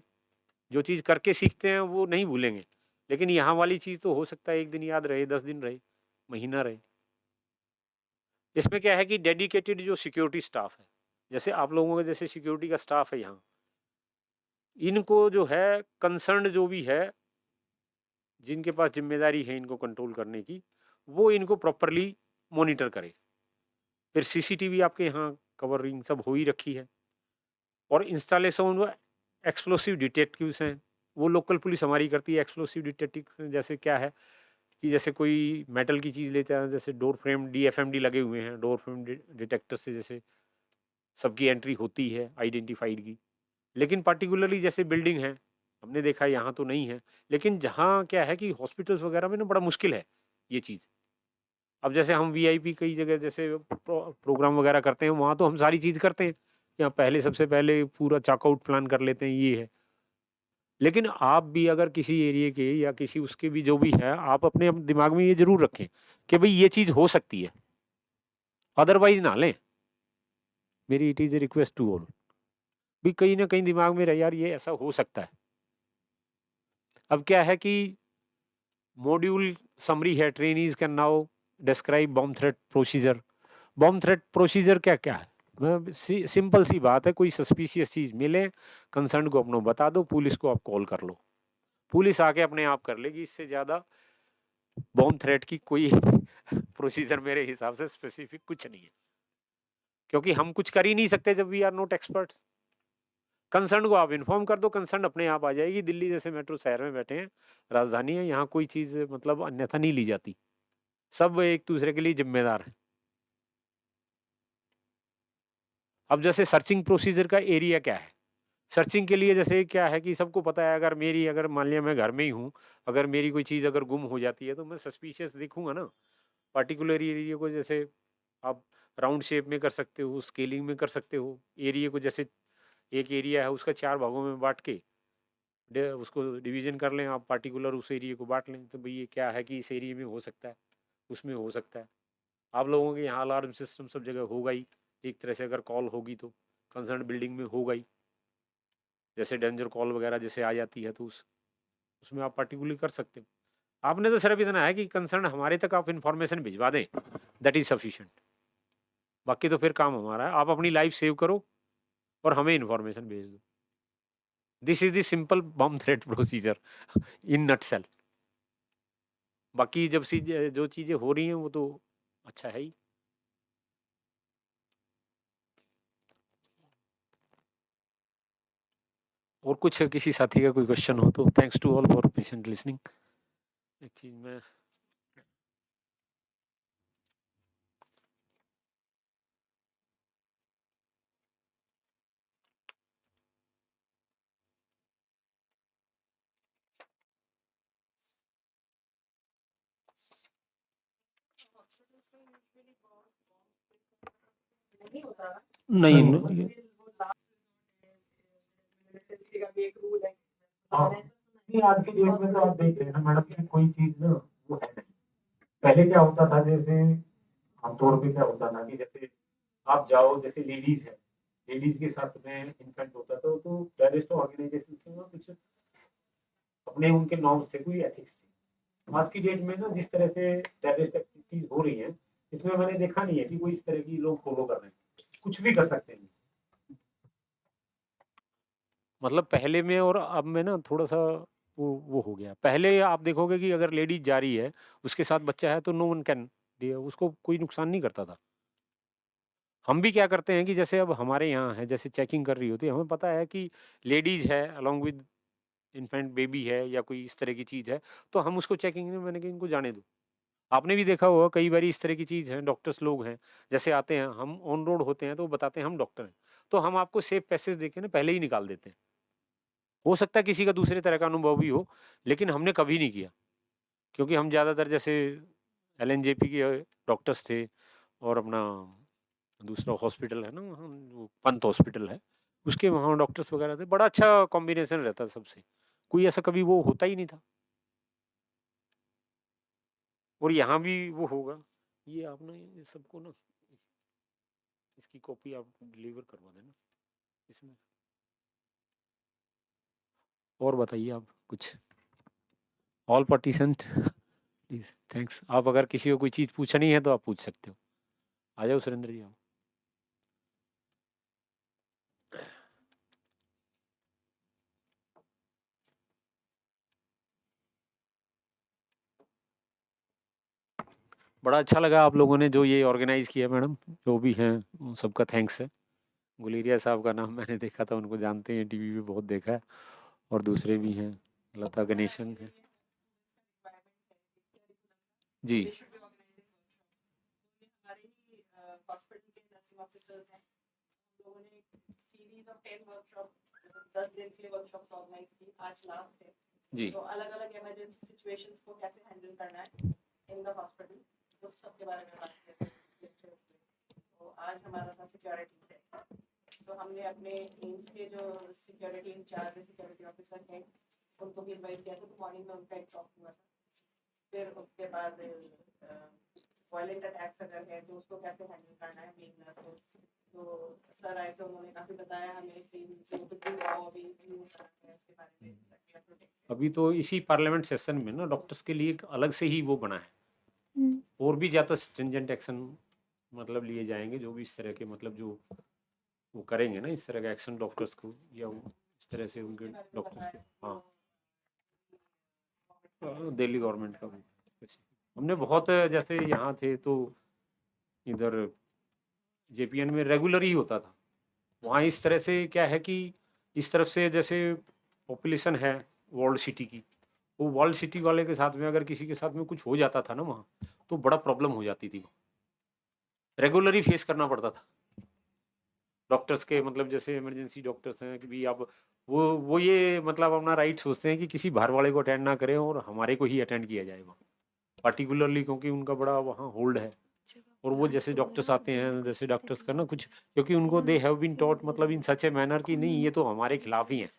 जो चीज़ करके सीखते हैं वो नहीं भूलेंगे, लेकिन यहाँ वाली चीज़ तो हो सकता है 1 दिन याद रहे, 10 दिन रहे, महीना रहे। इसमें क्या है कि डेडिकेटेड जो सिक्योरिटी स्टाफ है, जैसे आप लोगों का जैसे सिक्योरिटी का स्टाफ है यहाँ, इनको जो है कंसर्न जो भी है, जिनके पास जिम्मेदारी है इनको कंट्रोल करने की, वो इनको प्रॉपरली मॉनिटर करे। फिर सीसीटीवी आपके यहाँ कवरिंग सब हो ही रखी है, और इंस्टॉलेशन एक्सप्लोसिव डिटेक्टिव्स हैं, वो लोकल पुलिस हमारी करती है। एक्सप्लोसिव डिटेक्टिव जैसे क्या है कि जैसे कोई मेटल की चीज़ लेते हैं, जैसे डोर फ्रेम DFMD लगे हुए हैं, डोर फ्रेम डिटेक्टर से जैसे सबकी एंट्री होती है आइडेंटिफाइड की, लेकिन पार्टिकुलरली जैसे बिल्डिंग है, हमने देखा यहाँ तो नहीं है, लेकिन जहाँ क्या है कि हॉस्पिटल्स वगैरह में ना बड़ा मुश्किल है ये चीज़। अब जैसे हम VIP कई जगह जैसे प्रोग्राम वगैरह करते हैं, वहाँ तो हम सारी चीज़ करते हैं, यहाँ पहले सबसे पहले पूरा चॉकआउट प्लान कर लेते हैं, ये है। लेकिन आप भी अगर किसी एरिया के या किसी उसके भी जो भी है, आप अपने दिमाग में ये जरूर रखें कि भाई ये चीज़ हो सकती है, अदरवाइज ना लें। मेरी it is a request to all, भी कहीं ना कहीं दिमाग में रहे यार ये ऐसा हो सकता है। अब क्या है कि मॉड्यूल समरी है, trainees can now describe bomb threat procedure. Bomb threat procedure क्या क्या है, सिंपल सी बात है, कोई सस्पिशियस चीज़ मिले कंसर्न को अपना बता दो, पुलिस को आप कॉल कर लो, पुलिस आके अपने आप कर लेगी। इससे ज़्यादा बॉम्ब थ्रेट की कोई प्रोसीजर मेरे हिसाब से स्पेसिफिक कुछ नहीं है, क्योंकि हम कुछ कर ही नहीं सकते जब we are not experts. Concern को आप इन्फॉर्म कर दो, कंसर्न अपने आप आ जाएगी। दिल्ली जैसे मेट्रो शहर में बैठे हैं, राजधानी है, यहाँ कोई चीज़ मतलब अन्यथा नहीं ली जाती, सब एक दूसरे के लिए जिम्मेदार हैं। अब जैसे सर्चिंग प्रोसीजर का एरिया क्या है, सर्चिंग के लिए जैसे क्या है कि सबको पता है, अगर मान लिया मैं घर में ही हूँ, अगर मेरी कोई चीज़ अगर गुम हो जाती है तो मैं सस्पिशियस देखूंगा ना, पार्टिकुलर एरिया को जैसे आप राउंड शेप में कर सकते हो, स्केलिंग में कर सकते हो, एरिया को जैसे एक एरिया है उसका 4 भागों में बांट के उसको डिवीजन कर लें आप, पार्टिकुलर उस एरिया को बांट लें, तो भाई ये क्या है कि इस एरिया में हो सकता है, उसमें हो सकता है। आप लोगों के यहाँ अलार्म सिस्टम सब जगह होगा ही, एक तरह से अगर कॉल होगी तो कंसर्न बिल्डिंग में होगा ही, जैसे डेंजर कॉल वगैरह जैसे आ जाती है तो उसमें आप पार्टिकुलर कर सकते हो। आपने तो सिर्फ इतना है कि कंसर्न हमारे तक आप इंफॉर्मेशन भिजवा दें, दैट इज सफिशिएंट। बाकी तो फिर काम हमारा है, आप अपनी लाइफ सेव करो और हमें इंफॉर्मेशन भेज दो। This is the simple bomb threat procedure in nutshell. बाकी जब जो चीजें हो रही हैं वो तो अच्छा है ही। और कुछ किसी साथी का कोई क्वेश्चन हो तो thanks to all for patient listening. एक चीज में नहीं आज की डेट में तो आप देख रहे हैं ना मैडम की कोई चीज ना वो है नहीं। पहले क्या होता था, जैसे आमतौर पे क्या होता था कि जैसे आप जाओ, जैसे लेडीज है, लेडीज के साथ में इन्फेंट होता था तो पहले तो ऑर्गेनाइजेशन थे ना कुछ अपने उनके नॉर्म्स थे, कोई एथिक्स थे। आज की डेट में ना जिस तरह से टेररिस्ट एक्टिविटीज हो रही हैं, इसमें मैंने देखा नहीं है कि कोई इस तरह की लोग फॉलो कर रहे हैं, कुछ भी कर सकते हैं। मतलब पहले में और अब में ना थोड़ा-सा वो हो गया। पहले आप देखोगे कि अगर लेडीज़ जा रही है, उसके साथ बच्चा है तो नो वन कैन उसको कोई नुकसान नहीं करता था। हम भी क्या करते हैं कि जैसे अब हमारे यहाँ है, जैसे चेकिंग कर रही होती है, हमें पता है कि लेडीज़ है अलोंग विद इन्फेंट बेबी है या कोई इस तरह की चीज़ है, तो हम उसको चेकिंग में मैंने कहा इनको जाने दो। आपने भी देखा होगा कई बारी इस तरह की चीज़ है, डॉक्टर्स लोग हैं, जैसे आते हैं, हम ऑन रोड होते हैं तो वो बताते हैं हम डॉक्टर हैं। तो हम आपको सेफ पैसेज देके ना पहले ही निकाल देते हैं। हो सकता है किसी का दूसरे तरह का अनुभव भी हो, लेकिन हमने कभी नहीं किया। क्योंकि हम ज़्यादातर जैसे एलएनजेपी के डॉक्टर्स थे और अपना दूसरा हॉस्पिटल है ना वहाँ वो पंत हॉस्पिटल है, उसके वहाँ डॉक्टर्स वगैरह थे, बड़ा अच्छा कॉम्बिनेशन रहता सबसे। कोई ऐसा कभी वो होता ही नहीं था। और यहाँ भी वो होगा, ये आप ना ये सबको ना इसकी कॉपी आप डिलीवर करवा देना इसमें। और बताइए आप कुछ? All participant please thanks. आप अगर किसी को कोई चीज़ पूछनी है तो आप पूछ सकते हो। आ जाओ सुरेंद्र जी आप। बड़ा अच्छा लगा आप लोगों ने जो ये ऑर्गेनाइज किया मैडम, जो भी हैं उन सबका थैंक्स है। गुलेरिया साहब का नाम मैंने देखा था, उनको जानते हैं, टीवी पे बहुत देखा है। और दूसरे भी हैं, लता गणेशन है जी। हॉस्पिटल के नर्सिंग ऑफिसर्स हैं, हम लोगों ने सीरीज ऑफ 10 वर्कशॉप 10 दिन के लिए वर्कशॉप्स ऑर्गेनाइज की, आज लास्ट है जी। तो अलग-अलग इमरजेंसी सिचुएशंस को कैसे हैंडल करना है इन द हॉस्पिटल, तो सब के बारे में बात करते हैं लेक्चर्स में। तो आज हमारा था सिक्योरिटी पे, तो हमने अपने एम्स के जो सिक्योरिटी इंचार्ज सिक्योरिटी ऑफिसर हैं उनको भी इनवाइट किया था, तो मॉर्निंग में उनका एक टॉक हुआ था। फिर उसके बाद वायलेंट अटैक्स अगर है तो उसको कैसे हैंडल करना है बीइंग नर्स को, तो सर आए तो उन्होंने काफ़ी बताया हमें कि जो कुछ भी लॉ अभी यूज करना है उसके बारे में। अभी तो इसी पार्लियामेंट सेशन में ना डॉक्टर्स के लिए एक अलग से ही वो बना है, और भी ज़्यादा स्ट्रिंजेंट एक्शन मतलब लिए जाएंगे, जो भी इस तरह के मतलब जो वो करेंगे ना इस तरह का एक्शन डॉक्टर्स को, या वो इस तरह से उनके डॉक्टर्स के। हाँ दिल्ली गवर्नमेंट का भी हमने बहुत, जैसे यहाँ थे तो इधर जेपीएन में रेगुलर ही होता था। वहाँ इस तरह से क्या है कि इस तरफ से जैसे पॉपुलेशन है वर्ल्ड सिटी की, वो वर्ल्ड सिटी वाले के साथ में अगर किसी के साथ में कुछ हो जाता था ना वहाँ, तो बड़ा प्रॉब्लम हो जाती थी। रेगुलर ही फेस करना पड़ता था डॉक्टर्स के, मतलब जैसे इमरजेंसी डॉक्टर्स हैं कि भी अब वो ये मतलब अपना राइट सोचते हैं कि किसी बाहर वाले को अटेंड ना करें और हमारे को ही अटेंड किया जाए वहाँ पार्टिकुलरली, क्योंकि उनका बड़ा वहाँ होल्ड है। और वो जैसे डॉक्टर्स आते हैं, जैसे डॉक्टर्स का ना कुछ, क्योंकि उनको दे हैव बीन टॉट मतलब इन सच ए मैनर कि नहीं ये तो हमारे खिलाफ ही है।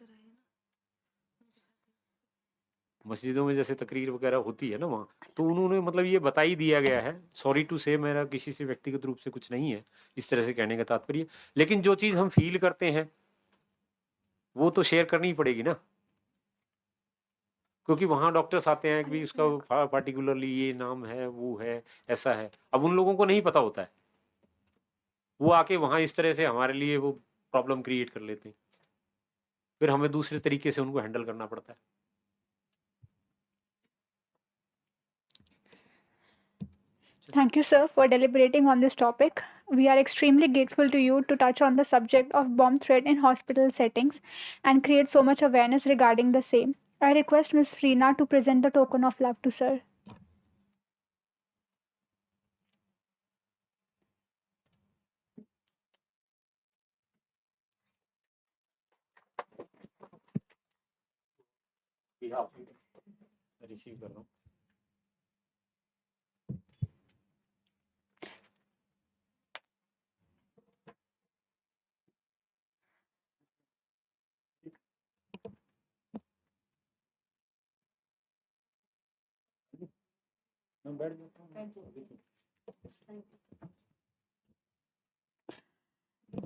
मस्जिदों में जैसे तकरीर वगैरह होती है ना वहाँ, तो उन्होंने मतलब ये बता ही दिया गया है, सॉरी टू से मेरा किसी से व्यक्तिगत रूप से कुछ नहीं है इस तरह से कहने का तात्पर्य, लेकिन जो चीज़ हम फील करते हैं वो तो शेयर करनी ही पड़ेगी ना, क्योंकि वहाँ डॉक्टर्स आते हैं कि भी उसका पार्टिकुलरली ये नाम है वो है ऐसा है, अब उन लोगों को नहीं पता होता है, वो आके वहाँ इस तरह से हमारे लिए वो प्रॉब्लम क्रिएट कर लेते हैं, फिर हमें दूसरे तरीके से उनको हैंडल करना पड़ता है। Thank you, sir, for deliberating on this topic. We are extremely grateful to you to touch on the subject of bomb threat in hospital settings and create so much awareness regarding the same. I request Ms. Reena to present the token of love to sir. Receive कर रहा हूँ। मैं बैठ जाता हूँ।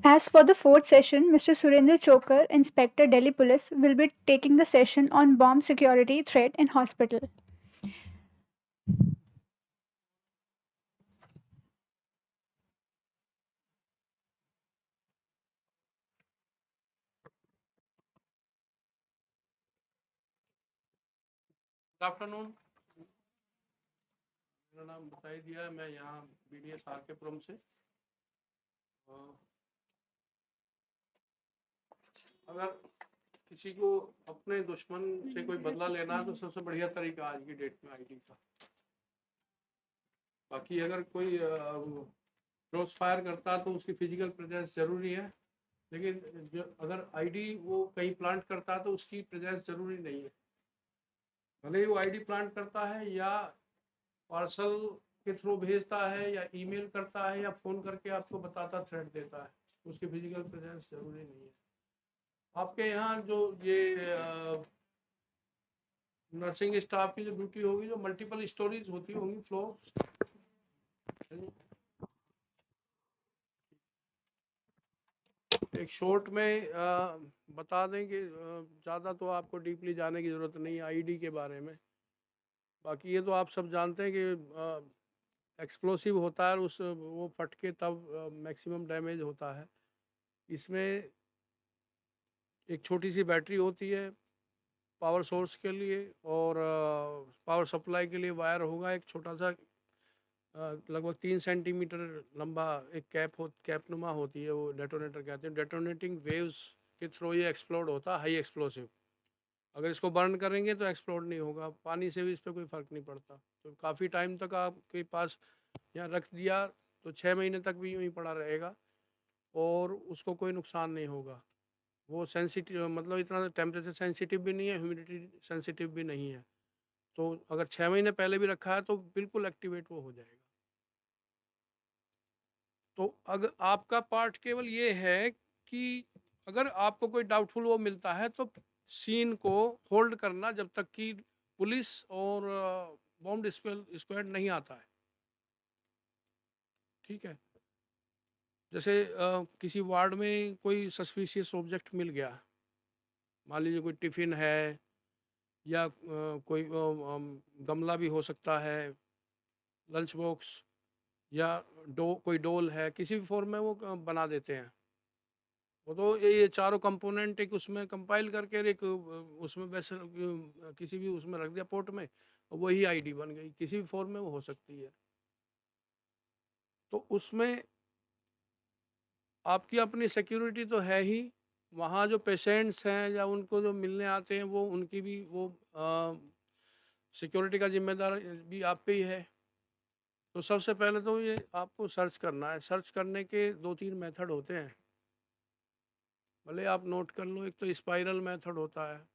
As for the fourth session, Mr. Surendra Chokar, Inspector Delhi Police, will be taking the session on bomb security threat in hospital. Good afternoon. मेरा नाम बताई दिया है, मैं यहाँ BDS RK से। अगर किसी को अपने दुश्मन से कोई बदला लेना है तो सबसे बढ़िया तरीका आज की डेट में आईडी का। बाकी अगर कोई क्रॉस फायर करता है तो उसकी फिजिकल प्रेजेंस जरूरी है, लेकिन जो अगर आईडी वो कहीं प्लांट करता है तो उसकी प्रेजेंस जरूरी नहीं है। भले ही वो आईडी प्लांट करता है या पार्सल के थ्रू भेजता है या ईमेल करता है या फ़ोन करके आपको बताता थ्रेट देता है, उसकी फिजिकल प्रेजेंस जरूरी नहीं है। आपके यहाँ जो ये नर्सिंग स्टाफ की जो ड्यूटी होगी, जो मल्टीपल स्टोरीज होती होंगी फ्लोर, एक शॉर्ट में बता दें कि ज़्यादा तो आपको डीपली जाने की ज़रूरत नहीं है आईडी के बारे में। बाकी ये तो आप सब जानते हैं कि एक्सप्लोसिव होता है, उस वो फट के तब मैक्सिमम डैमेज होता है। इसमें एक छोटी सी बैटरी होती है पावर सोर्स के लिए, और पावर सप्लाई के लिए वायर होगा एक छोटा सा, लगभग 3 सेंटीमीटर लंबा एक कैप नुमा होती है, वो डेटोनेटर कहते हैं। डेटोनेटिंग वेव्स के थ्रू ये एक्सप्लोड होता है, हाई एक्सप्लोसिव। अगर इसको बर्न करेंगे तो एक्सप्लोड नहीं होगा, पानी से भी इस पर कोई फ़र्क नहीं पड़ता। तो काफ़ी टाइम तक आपके पास यहाँ रख दिया तो 6 महीने तक भी यूँ ही पड़ा रहेगा और उसको कोई नुकसान नहीं होगा। वो सेंसिटिव, मतलब इतना टेम्परेचर सेंसिटिव भी नहीं है, ह्यूमिडिटी सेंसिटिव भी नहीं है। तो अगर 6 महीने पहले भी रखा है तो बिल्कुल एक्टिवेट वो हो जाएगा। तो अगर आपका पार्ट केवल ये है कि अगर आपको कोई डाउटफुल वो मिलता है तो सीन को होल्ड करना जब तक कि पुलिस और बॉम्ब स्क्वाड नहीं आता है, ठीक है। जैसे किसी वार्ड में कोई सस्पिशियस ऑब्जेक्ट मिल गया, मान लीजिए कोई टिफ़िन है या कोई गमला भी हो सकता है, लंच बॉक्स या कोई डोल है, किसी भी फॉर्म में वो बना देते हैं। वो तो ये चारों कंपोनेंट एक उसमें कंपाइल करके एक उसमें वैसे किसी भी उसमें रख दिया पोर्ट में, वही आईडी बन गई, किसी भी फॉर्म में वो हो सकती है। तो उसमें आपकी अपनी सिक्योरिटी तो है ही, वहाँ जो पेशेंट्स हैं या उनको जो मिलने आते हैं वो उनकी भी वो सिक्योरिटी का जिम्मेदार भी आप पे ही है। तो सबसे पहले तो ये आपको सर्च करना है। सर्च करने के 2-3 मेथड होते हैं, भले आप नोट कर लो। एक तो स्पाइरल मेथड होता है,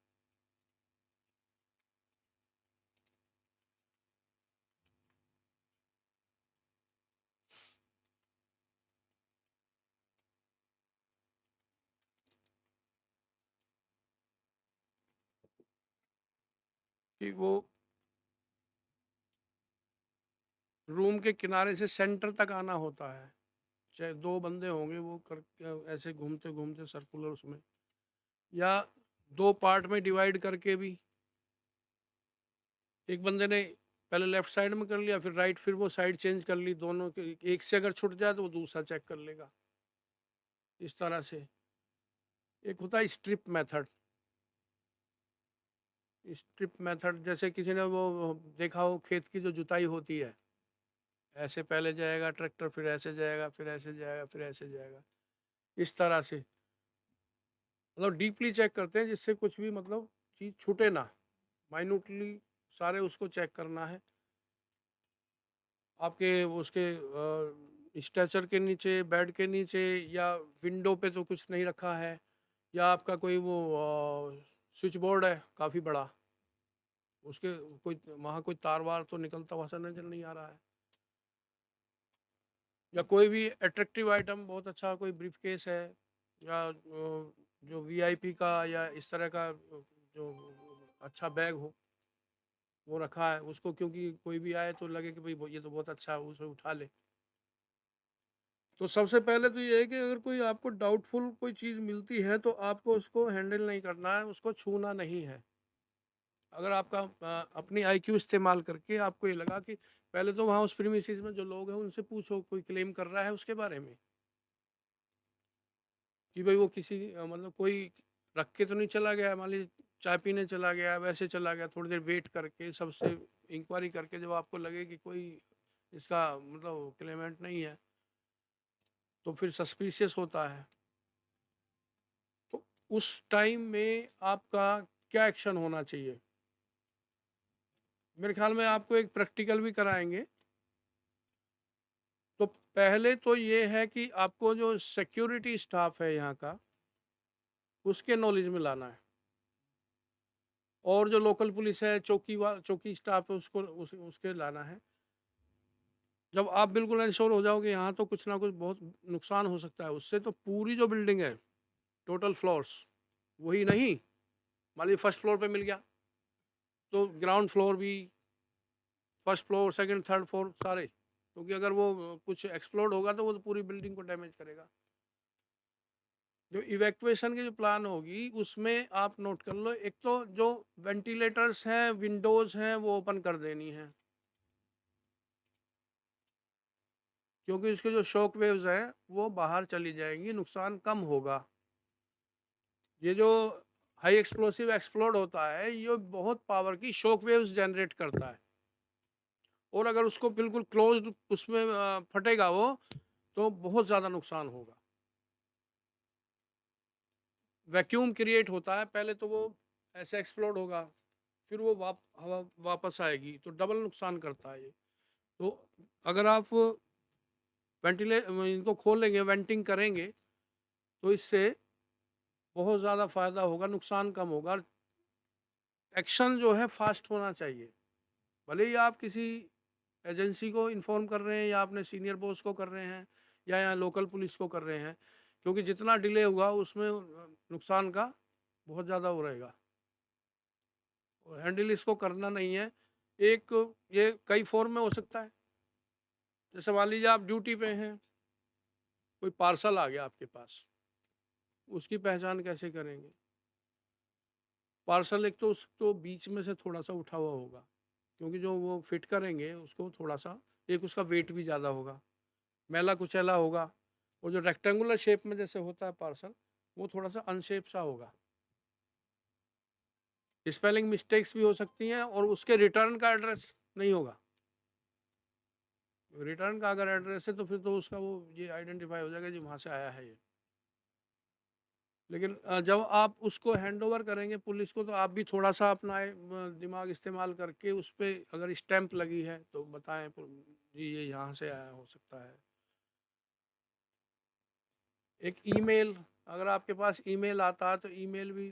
कि वो रूम के किनारे से सेंटर तक आना होता है। चाहे 2 बंदे होंगे वो कर ऐसे घूमते घूमते सर्कुलर उसमें, या 2 पार्ट में डिवाइड करके भी, एक बंदे ने पहले लेफ्ट साइड में कर लिया फिर राइट, फिर वो साइड चेंज कर ली, दोनों के एक से अगर छूट जाए तो वो दूसरा चेक कर लेगा, इस तरह से। एक होता है स्ट्रिप मेथड। स्ट्रिप मेथड जैसे किसी ने वो देखा हो, खेत की जो जुताई होती है, ऐसे पहले जाएगा ट्रैक्टर, फिर ऐसे जाएगा, फिर ऐसे जाएगा, फिर ऐसे जाएगा, इस तरह से। मतलब डीपली चेक करते हैं जिससे कुछ भी मतलब चीज़ छूटे ना, माइन्यूटली सारे उसको चेक करना है। आपके उसके स्ट्रेचर के नीचे, बेड के नीचे या विंडो पे तो कुछ नहीं रखा है, या आपका कोई वो स्विच बोर्ड है काफ़ी बड़ा, उसके कोई वहाँ कोई तार वार तो निकलता हुआ नजर नहीं आ रहा है, या कोई भी अट्रैक्टिव आइटम बहुत अच्छा कोई ब्रीफ केस है, या जो वीआईपी का या इस तरह का जो अच्छा बैग हो वो रखा है उसको, क्योंकि कोई भी आए तो लगे कि भाई ये तो बहुत अच्छा है, उसे उठा ले। तो सबसे पहले तो ये है कि अगर कोई आपको डाउटफुल कोई चीज़ मिलती है तो आपको उसको हैंडल नहीं करना है, उसको छूना नहीं है। अगर आपका अपनी आईक्यू इस्तेमाल करके आपको ये लगा कि पहले तो वहाँ उस प्रीमिसेस में जो लोग हैं उनसे पूछो कोई क्लेम कर रहा है उसके बारे में, कि भाई वो किसी मतलब कोई रख के तो नहीं चला गया, मान लीजिए चाय पीने चला गया, वैसे चला गया, थोड़ी देर वेट करके सबसे इंक्वायरी करके जब आपको लगे कि कोई इसका मतलब क्लेमेंट नहीं है तो फिर सस्पिशियस होता है। तो उस टाइम में आपका क्या एक्शन होना चाहिए? मेरे ख्याल में आपको एक प्रैक्टिकल भी कराएंगे। तो पहले तो ये है कि आपको जो सिक्योरिटी स्टाफ है यहाँ का उसके नॉलेज में लाना है, और जो लोकल पुलिस है, चौकी स्टाफ है, उसके लाना है। जब आप बिल्कुल इंश्योर हो जाओगे यहाँ तो कुछ ना कुछ बहुत नुकसान हो सकता है उससे, तो पूरी जो बिल्डिंग है टोटल फ्लोर्स, वही नहीं, मान लीजिए फर्स्ट फ्लोर पे मिल गया तो ग्राउंड फ्लोर भी, first floor, second, third floor सारे, क्योंकि अगर वो कुछ एक्सप्लोड होगा तो वो तो पूरी बिल्डिंग को डैमेज करेगा। जो इवैक्यूएशन की जो प्लान होगी उसमें आप नोट कर लो, एक तो जो वेंटिलेटर्स हैं, विंडोज हैं, वो ओपन कर देनी है, क्योंकि उसके जो शॉक वेव्स हैं वो बाहर चली जाएंगी, नुकसान कम होगा। ये जो हाई एक्सप्लोसिव एक्सप्लोड होता है ये बहुत पावर की शॉक वेव्स जनरेट करता है, और अगर उसको बिल्कुल क्लोज्ड उसमें फटेगा वो तो बहुत ज़्यादा नुकसान होगा। वैक्यूम क्रिएट होता है, पहले तो वो ऐसे एक्सप्लोड होगा, फिर वो हवा वापस आएगी, तो डबल नुकसान करता है ये। तो अगर आप इनको खोलेंगे, वेंटिंग करेंगे, तो इससे बहुत ज़्यादा फ़ायदा होगा, नुकसान कम होगा। एक्शन जो है फास्ट होना चाहिए, भले ही आप किसी एजेंसी को इन्फॉर्म कर रहे हैं या अपने सीनियर बॉस को कर रहे हैं या यहाँ लोकल पुलिस को कर रहे हैं, क्योंकि जितना डिले हुआ उसमें नुकसान का बहुत ज़्यादा हो रहेगा, और हैंडल इसको करना नहीं है। एक ये कई फॉर्म में हो सकता है, जैसे मान लीजिए आप ड्यूटी पे हैं, कोई पार्सल आ गया आपके पास, उसकी पहचान कैसे करेंगे? पार्सल एक तो उसको बीच में से थोड़ा सा उठा हुआ होगा, क्योंकि जो वो फिट करेंगे उसको थोड़ा सा, एक उसका वेट भी ज़्यादा होगा, मैला कुचैला होगा, और जो रेक्टेंगुलर शेप में जैसे होता है पार्सल, वो थोड़ा सा अनशेप सा होगा, स्पेलिंग मिस्टेक्स भी हो सकती हैं, और उसके रिटर्न का एड्रेस नहीं होगा। रिटर्न का अगर एड्रेस है तो फिर तो उसका वो ये आइडेंटिफाई हो जाएगा जी वहाँ से आया है ये। लेकिन जब आप उसको हैंड ओवर करेंगे पुलिस को, तो आप भी थोड़ा सा अपना दिमाग इस्तेमाल करके उस पर अगर स्टैंप लगी है तो बताएं जी ये यहाँ से आया हो सकता है। एक ईमेल, अगर आपके पास ईमेल आता है तो ईमेल भी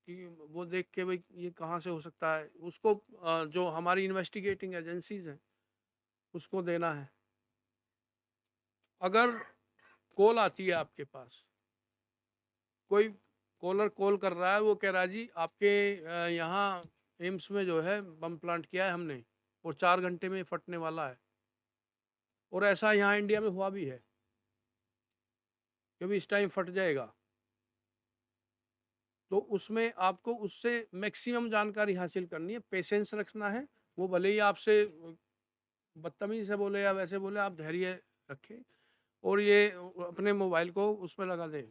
कि वो देख के भाई ये कहाँ से हो सकता है, उसको जो हमारी इन्वेस्टिगेटिंग एजेंसीज हैं उसको देना है। अगर कॉल आती है आपके पास, कोई कॉलर कॉल कर रहा है, वो कह रहा है जी आपके यहाँ एम्स में जो है बम प्लांट किया है हमने और 4 घंटे में फटने वाला है, और ऐसा यहाँ इंडिया में हुआ भी है कि भी इस टाइम फट जाएगा, तो उसमें आपको उससे मैक्सिमम जानकारी हासिल करनी है, पेशेंस रखना है। वो भले ही आपसे बदतमीजी से बोले या वैसे बोले, आप धैर्य रखें, और ये अपने मोबाइल को उसमें लगा दें,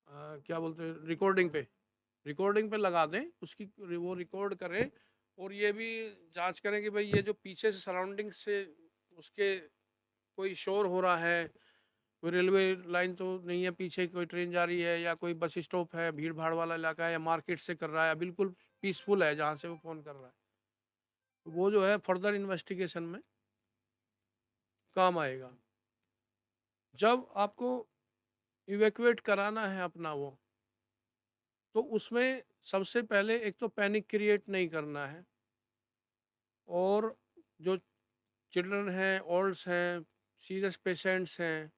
क्या बोलते हैं, रिकॉर्डिंग पे लगा दें, उसकी वो रिकॉर्ड करें, और ये भी जांच करें कि भाई ये जो पीछे से सराउंडिंग से उसके कोई शोर हो रहा है, कोई रेलवे लाइन तो नहीं है, पीछे कोई ट्रेन जा रही है या कोई बस स्टॉप है, भीड़ भाड़ वाला इलाका है, या मार्केट से कर रहा है, बिल्कुल पीसफुल है जहाँ से वो फ़ोन कर रहा है, वो जो है फर्दर इन्वेस्टिगेशन में काम आएगा। जब आपको इवैक्यूएट कराना है अपना वो, तो उसमें सबसे पहले एक तो पैनिक क्रिएट नहीं करना है, और जो चिल्ड्रन हैं, ओल्ड्स हैं, सीरियस पेशेंट्स हैं,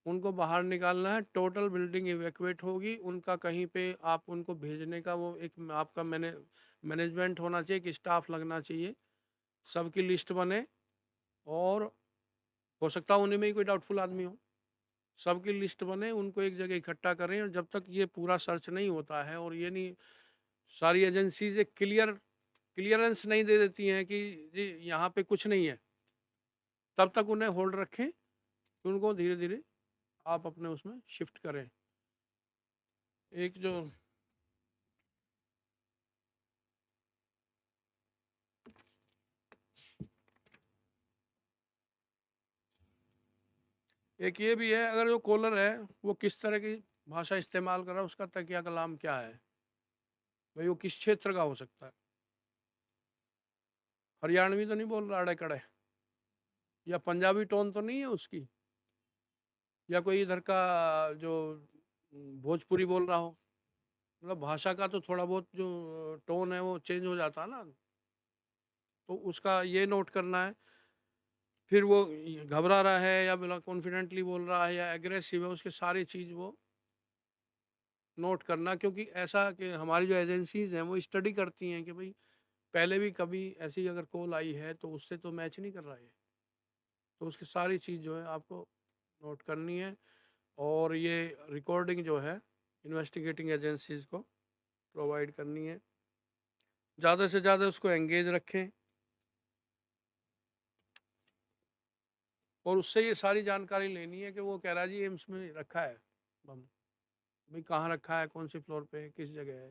उनको बाहर निकालना है। टोटल बिल्डिंग इवैक्यूएट होगी, उनका कहीं पे आप उनको भेजने का वो एक आपका मैनेजमेंट होना चाहिए कि स्टाफ लगना चाहिए, सबकी लिस्ट बने, और हो सकता है उन्हीं में ही कोई डाउटफुल आदमी हो, सबकी लिस्ट बने, उनको एक जगह इकट्ठा करें, और जब तक ये पूरा सर्च नहीं होता है और ये नहीं, सारी एजेंसीज एक क्लियरेंस नहीं दे देती हैं कि जी यहाँ पे कुछ नहीं है, तब तक उन्हें होल्ड रखें, उनको धीरे धीरे आप अपने उसमें शिफ्ट करें। एक जो एक ये भी है, अगर जो कॉलर है वो किस तरह की भाषा इस्तेमाल कर रहा है, उसका तकिया कलाम क्या है, भाई वो किस क्षेत्र का हो सकता है। हरियाणवी तो नहीं बोल रहा अड़े कड़े, या पंजाबी टोन तो नहीं है उसकी, या कोई इधर का जो भोजपुरी बोल रहा हो। मतलब भाषा का तो थोड़ा बहुत जो टोन है वो चेंज हो जाता है ना, तो उसका ये नोट करना है। फिर वो घबरा रहा है या बिना कॉन्फिडेंटली बोल रहा है या एग्रेसिव है, उसके सारी चीज़ वो नोट करना। क्योंकि ऐसा कि हमारी जो एजेंसीज हैं वो स्टडी करती हैं कि भाई पहले भी कभी ऐसी अगर कॉल आई है तो उससे तो मैच नहीं कर रहा है, तो उसकी सारी चीज़ जो है आपको नोट करनी है। और ये रिकॉर्डिंग जो है इन्वेस्टिगेटिंग एजेंसीज को प्रोवाइड करनी है। ज़्यादा से ज़्यादा उसको एंगेज रखें और उससे ये सारी जानकारी लेनी है कि वो कह रहा है जी एम्स में रखा है बम, भाई कहाँ रखा है, कौन से फ्लोर पे है, किस जगह है,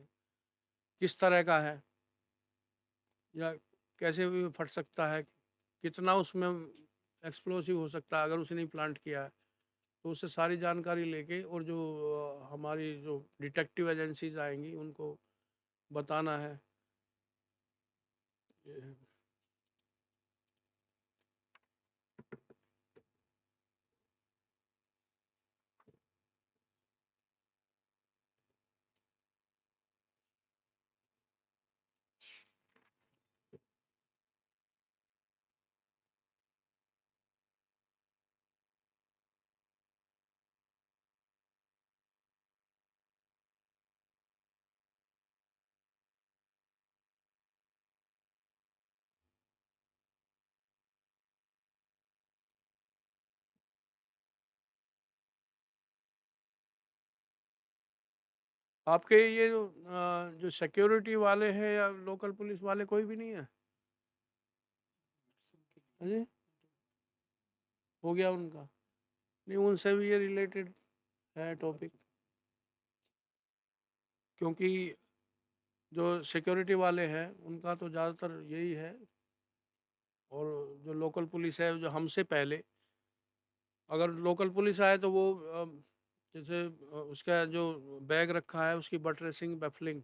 किस तरह का है, या कैसे भी फट सकता है, कितना उसमें एक्सप्लोसिव हो सकता है अगर उसने प्लांट किया है। तो उससे सारी जानकारी लेके और जो हमारी जो डिटेक्टिव एजेंसीज आएंगी उनको बताना है। आपके ये जो सिक्योरिटी वाले हैं या लोकल पुलिस वाले कोई भी नहीं है? हाँ जी, हो गया उनका? नहीं, उनसे भी ये रिलेटेड है टॉपिक, क्योंकि जो सिक्योरिटी वाले हैं उनका तो ज़्यादातर यही है। और जो लोकल पुलिस है, जो हमसे पहले अगर लोकल पुलिस आए तो वो जैसे उसका जो बैग रखा है उसकी बटरेसिंग बैफलिंग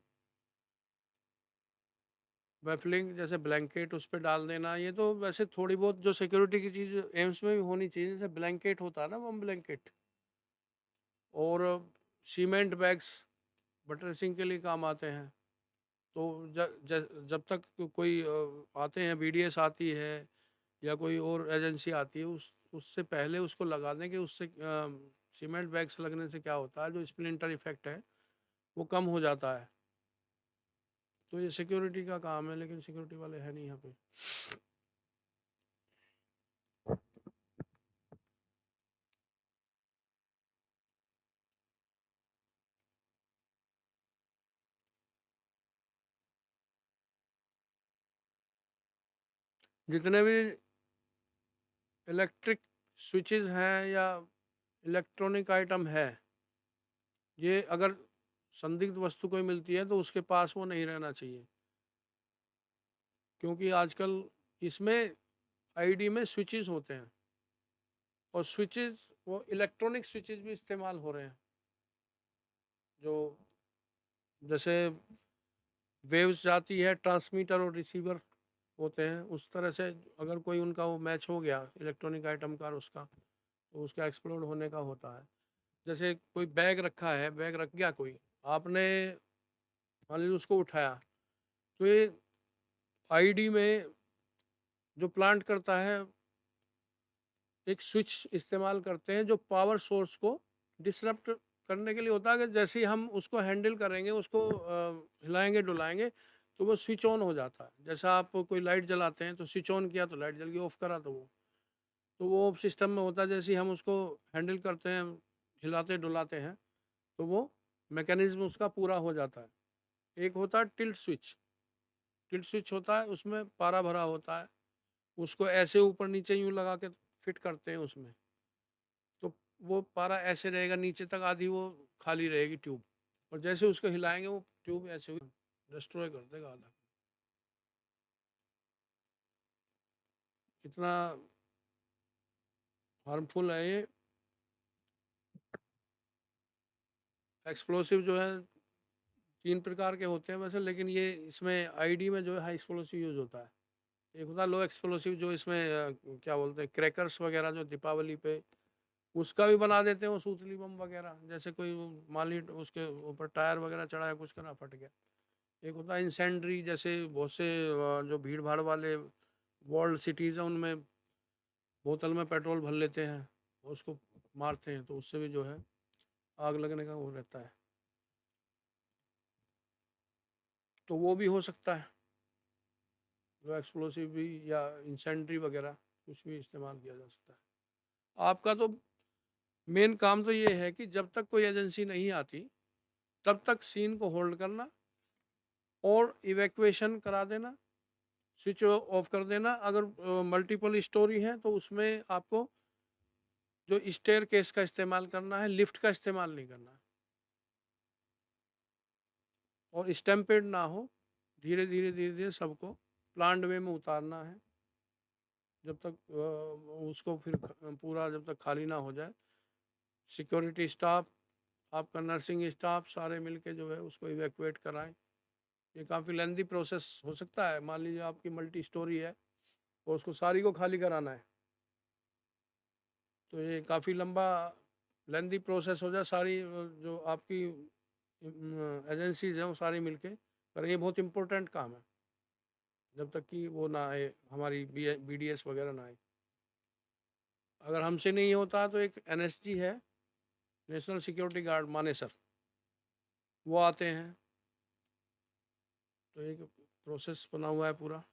बैफलिंग जैसे ब्लैंकेट उस पर डाल देना, ये तो वैसे थोड़ी बहुत जो सिक्योरिटी की चीज़ एम्स में भी होनी चाहिए, जैसे ब्लैंकेट होता है ना, बम ब्लैंकेट, और सीमेंट बैग्स बटरेसिंग के लिए काम आते हैं। तो जब तक कोई आते हैं, बीडीएस आती है या कोई और एजेंसी आती है, उससे पहले उसको लगा दें कि उससे सीमेंट बैग्स लगने से क्या होता है, जो स्प्लिंटर इफेक्ट है वो कम हो जाता है। तो ये सिक्योरिटी का काम है, लेकिन सिक्योरिटी वाले हैं नहीं यहाँ पे। जितने भी इलेक्ट्रिक स्विचेस हैं या इलेक्ट्रॉनिक आइटम है, ये अगर संदिग्ध वस्तु कोई मिलती है तो उसके पास वो नहीं रहना चाहिए। क्योंकि आजकल इसमें आईडी में स्विचेस होते हैं, और स्विचेस वो इलेक्ट्रॉनिक स्विचेस भी इस्तेमाल हो रहे हैं, जो जैसे वेव्स जाती है, ट्रांसमीटर और रिसीवर होते हैं, उस तरह से अगर कोई उनका वो मैच हो गया इलेक्ट्रॉनिक आइटम का और उसका, तो उसका एक्सप्लोड होने का होता है। जैसे कोई बैग रखा है, बैग रख गया कोई, आपने मान लीजिए उसको उठाया, तो ये आईडी में जो प्लांट करता है एक स्विच इस्तेमाल करते हैं, जो पावर सोर्स को डिसरप्ट करने के लिए होता है कि जैसे ही हम उसको हैंडल करेंगे, उसको हिलाएंगे डुलाएंगे, तो वो स्विच ऑन हो जाता है। जैसा आप कोई लाइट जलाते हैं तो स्विच ऑन किया तो लाइट जल गई, ऑफ करा तो वो सिस्टम में होता है। जैसे ही हम उसको हैंडल करते हैं, हिलाते डुलाते हैं, तो वो मैकेनिज्म उसका पूरा हो जाता है। एक होता है टिल्ट स्विच। टिल्ट स्विच होता है, उसमें पारा भरा होता है, उसको ऐसे ऊपर नीचे यूँ लगा के फिट करते हैं उसमें, तो वो पारा ऐसे रहेगा नीचे तक, आधी वो खाली रहेगी ट्यूब, और जैसे उसको हिलाएंगे वो ट्यूब ऐसे डिस्ट्रॉय कर देगा आधा। इतना हार्मफुल है ये एक्सप्लोसिव जो है 3 प्रकार के होते हैं वैसे, लेकिन ये इसमें आईडी में जो है हाई एक्सप्लोसिव यूज़ होता है। एक होता है लो एक्सप्लोसिव, जो इसमें क्या बोलते हैं, क्रैकर्स वगैरह जो दीपावली पे उसका भी बना देते हैं वो सूतली बम वगैरह, जैसे कोई मान ली उसके ऊपर टायर वगैरह चढ़ाया, कुछ करा, फट गया। एक होता है इंसेंडरी, जैसे बहुत से जो भीड़ भाड़ वाले वर्ल्ड सिटीज़ हैं उनमें बोतल में पेट्रोल भर लेते हैं, उसको मारते हैं, तो उससे भी जो है आग लगने का वो रहता है, तो वो भी हो सकता है। जो एक्सप्लोसिव भी या इंसेंडरी वगैरह कुछ भी इस्तेमाल किया जा सकता है। आपका तो मेन काम तो ये है कि जब तक कोई एजेंसी नहीं आती तब तक सीन को होल्ड करना और इवैक्यूएशन करा देना, स्विच ऑफ कर देना। अगर मल्टीपल स्टोरी है तो उसमें आपको जो स्टेयर केस का इस्तेमाल करना है, लिफ्ट का इस्तेमाल नहीं करना है। और स्टैम्पेड ना हो, धीरे धीरे सबको प्लान्ड वे में उतारना है, जब तक उसको फिर पूरा जब तक खाली ना हो जाए। सिक्योरिटी स्टाफ, आपका नर्सिंग स्टाफ सारे मिलके जो है उसको इवैक्यूएट कराएं। ये काफ़ी लेंदी प्रोसेस हो सकता है। मान लीजिए आपकी मल्टी स्टोरी है और उसको सारी को खाली कराना है, तो ये काफ़ी लंबा लेंदी प्रोसेस हो जाए। सारी जो आपकी एजेंसीज हैं वो सारी मिलके, पर ये बहुत इम्पोर्टेंट काम है जब तक कि वो ना आए, हमारी BDS वगैरह ना आए। अगर हमसे नहीं होता तो एक NSG है, नेशनल सिक्योरिटी गार्ड मानेसर, वो आते हैं, तो एक प्रोसेस बना हुआ है पूरा।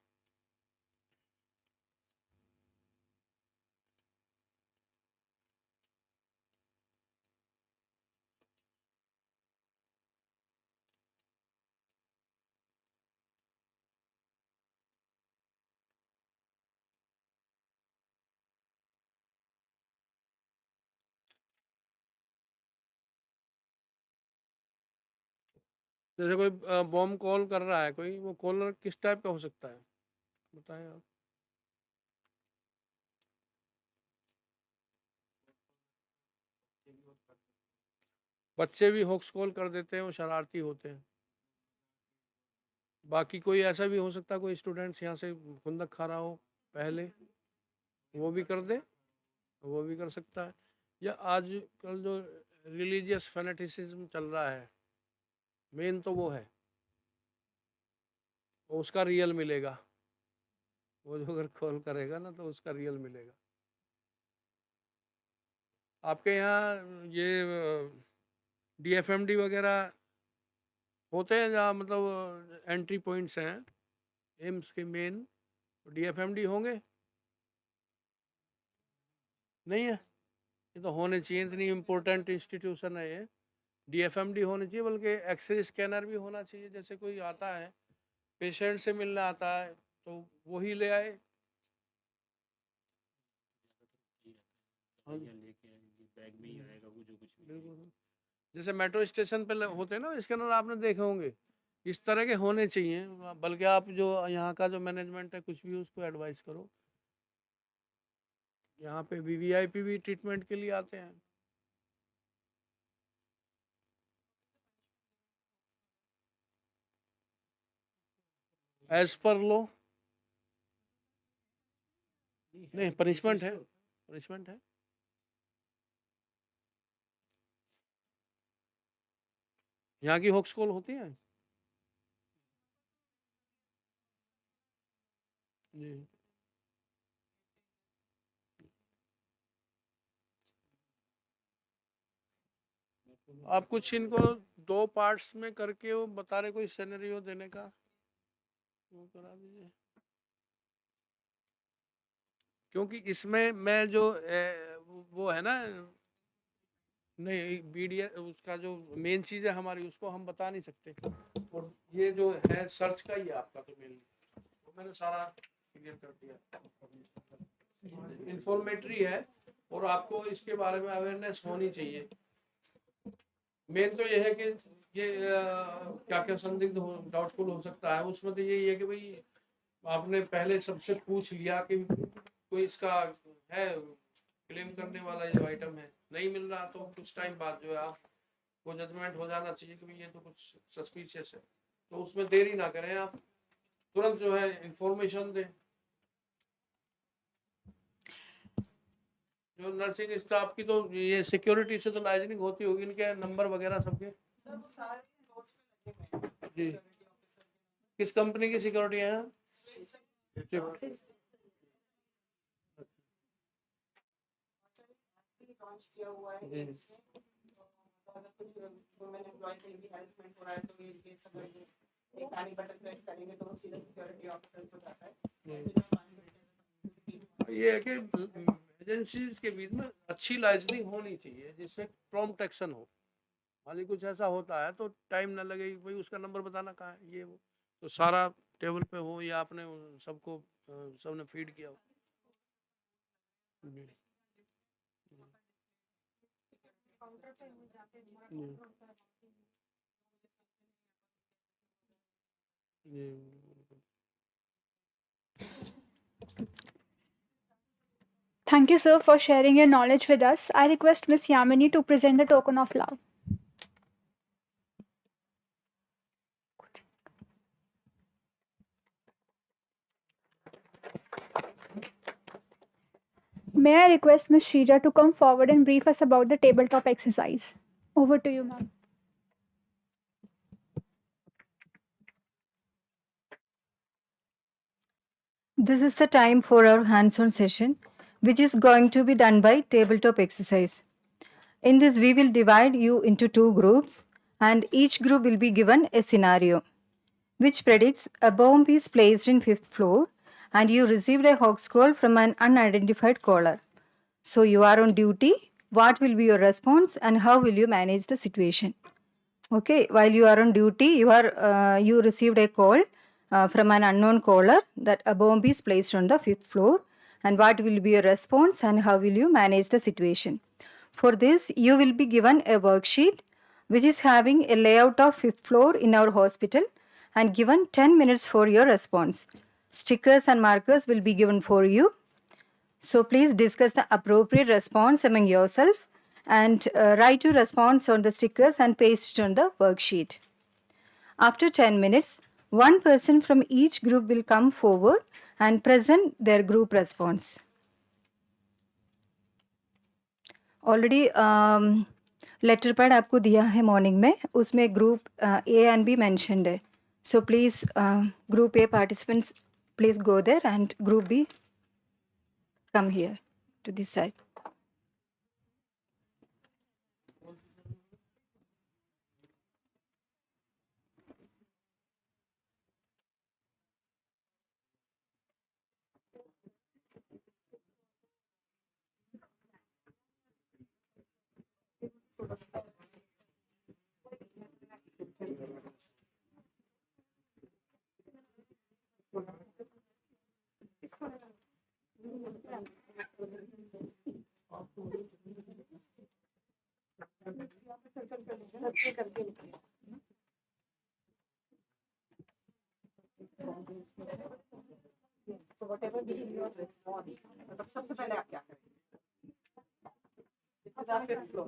जैसे कोई बॉम्ब कॉल कर रहा है कोई, वो कॉलर किस टाइप का हो सकता है, बताएं आप। बच्चे भी होक्स कॉल कर देते हैं, वो शरारती होते हैं। बाकी कोई ऐसा भी हो सकता है, कोई स्टूडेंट्स यहाँ से खुंदक खा रहा हो पहले, वो भी कर दे, वो भी कर सकता है। या आजकल जो रिलीजियस फैनेटिसिज्म चल रहा है, मेन तो वो है, उसका रियल मिलेगा। वो जो अगर कॉल करेगा ना तो उसका रियल मिलेगा। आपके यहाँ ये DFMD वगैरह होते हैं जहाँ मतलब एंट्री पॉइंट्स हैं एम्स के मेन, DFMD होंगे? नहीं है? ये तो होने चाहिए, इतनी इम्पोर्टेंट इंस्टीट्यूशन है ये। DFMD होनी चाहिए, बल्कि एक्सरे स्कैनर भी होना चाहिए। जैसे कोई आता है, पेशेंट से मिलने आता है, तो वही ले आए। बैग में ही आएगा वो जो कुछ भी। बिल्कुल, जैसे मेट्रो स्टेशन पे होते हैं ना स्कैनर, आपने देखे होंगे, इस तरह के होने चाहिए। बल्कि आप जो यहाँ का जो मैनेजमेंट है कुछ भी उसको एडवाइस करो। यहाँ पे VVIP भी ट्रीटमेंट के लिए आते हैं। एज पर लो नहीं, पनिशमेंट है, पनिशमेंट है। यहाँ की होक्स कॉल होती है जी। आप कुछ इनको 2 पार्ट्स में करके वो बता रहे, कोई सिनेरियो देने का वो करा दीजिए। क्योंकि इसमें मैं जो वो है ना, नहीं BDS उसका जो मेन चीज़ है हमारी, उसको हम बता नहीं सकते। और ये जो है सर्च का ही है आपका, तो मेन तो मैंने सारा क्लियर कर दिया। इंफॉर्मेटरी है और आपको इसके बारे में अवेयरनेस होनी चाहिए। मेन तो ये है कि ये क्या क्या संदिग्ध हो, डाउटफुल हो सकता है, उसमें तो यही है कि भाई आपने पहले सबसे पूछ लिया कि कोई इसका है क्लेम करने वाला जो आइटम है, नहीं मिल रहा तो कुछ टाइम बाद जो है आप वो जजमेंट हो जाना चाहिए कि ये तो कुछ सस्पिशियस है, तो उसमें देरी ना करें, आप तुरंत जो है इंफॉर्मेशन दें। जो नर्सिंग स्टाफ की तो ये सिक्योरिटी से तो लाइजनिंग होती होगी, इनके नंबर वगैरह सबके। जी, किस कंपनी की सिक्योरिटी है? लॉन्च किया हुआ है, अगर कुछ वुमेन एम्प्लॉय कहीं भी हैरेसमेंट हो रहा है तो ये सब एक पानी बटन प्रेस करेंगे तो वो सीधा सिक्योरिटी ऑफिसर को जाता है। ये है कि एजेंसीज के बीच में अच्छी लाइजनिंग होनी चाहिए जिससे प्रॉम्प्ट एक्शन हो। मालिक कुछ ऐसा होता है तो टाइम ना लगे भाई उसका नंबर बताना कहाँ है, ये वो तो सारा टेबल पे हो या आपने सबको सबने फीड किया हो। जी। जी। Thank you, sir, for sharing your knowledge with us. I request Miss Yamini to present the token of love. May I request Miss Shrija to come forward and brief us about the tabletop exercise? Over to you, ma'am. This is the time for our hands-on session, which is going to be done by tabletop exercise. In this, we will divide you into two groups, and each group will be given a scenario, which predicts a bomb is placed in 5th floor, and you received a hoax call from an unidentified caller. So you are on duty. What will be your response, and how will you manage the situation? Okay, while you are on duty, you received a call from an unknown caller that a bomb is placed on the 5th floor, and what will be your response and how will you manage the situation? For this, you will be given a worksheet which is having a layout of 5th floor in our hospital and given 10 minutes for your response. Stickers and markers will be given for you. So please discuss the appropriate response among yourself and write your response on the stickers and paste it on the worksheet. After 10 minutes, one person from each group will come forward and present their group response. Already letter pad आपको दिया है morning में, उसमें group A and B mentioned है. So please group A participants please go there and group B come here to this side. So whatever be your response, मतलब सबसे पहले आप क्या करेंगे? This is our 5th floor.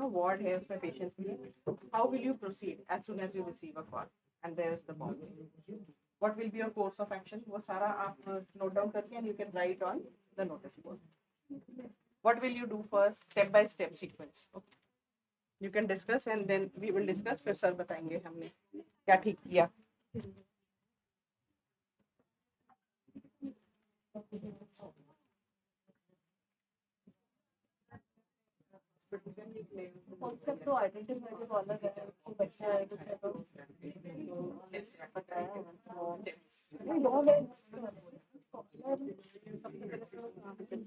No ward here for patients. How will you proceed as soon as you receive a call and there is the bomb? What will be your course of action? वो सारा आप note down करके and you can write on the notice board. What will you do first? Step by step sequence. Okay. You can discuss and then we will discuss. फिर sir बताएंगे हमने क्या ठीक किया. कॉन्सेप्ट तो आइडेंटिफाई के अलग है, बच्चा है कुछ है तो बताया है नहीं बहुत है.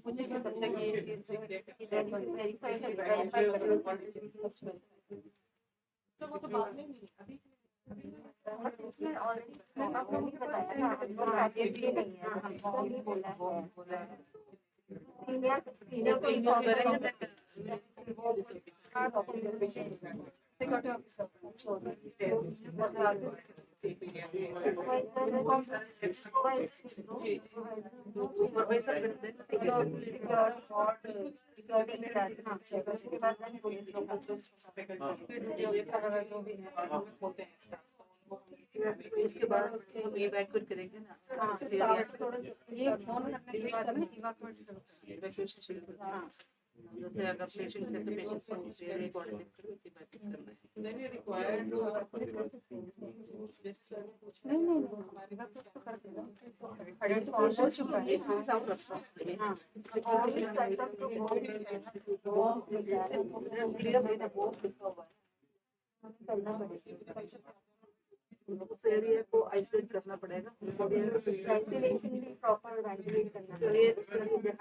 मुझे क्या सबसे ये चीज वेरीफाई तो वो तो बात नहीं अभी इसमें ऑलरेडी बताया ना, हमको पैकेज भी नहीं है, हमको भी बोला है सीनियर को इन्फॉर्म करेंगे. उसके बाद उसके ये बैक फिर करेंगे ना। हाँ, ये फोन करने के बाद में इवैक्यूएशन शुरू करना है। जैसे अगर पेशेंट से तो पेशेंट से कोऑर्डिनेट करके उसके बाद करना है। Then you require to just नहीं नहीं हमारे बात तो कर देना। आइडेंटिफिकेशन का ये सब रस्ता। हाँ, सिक्योरिटी साइड ऑफ वो क्लियर है ना वो लिखा हुआ है। करना पड़ेगा। उस एरिया को आइसोलेट करना पड़ेगा। वेंटिलेशन भी प्रॉपर वेंटिलेट करना है। ये सभी जगह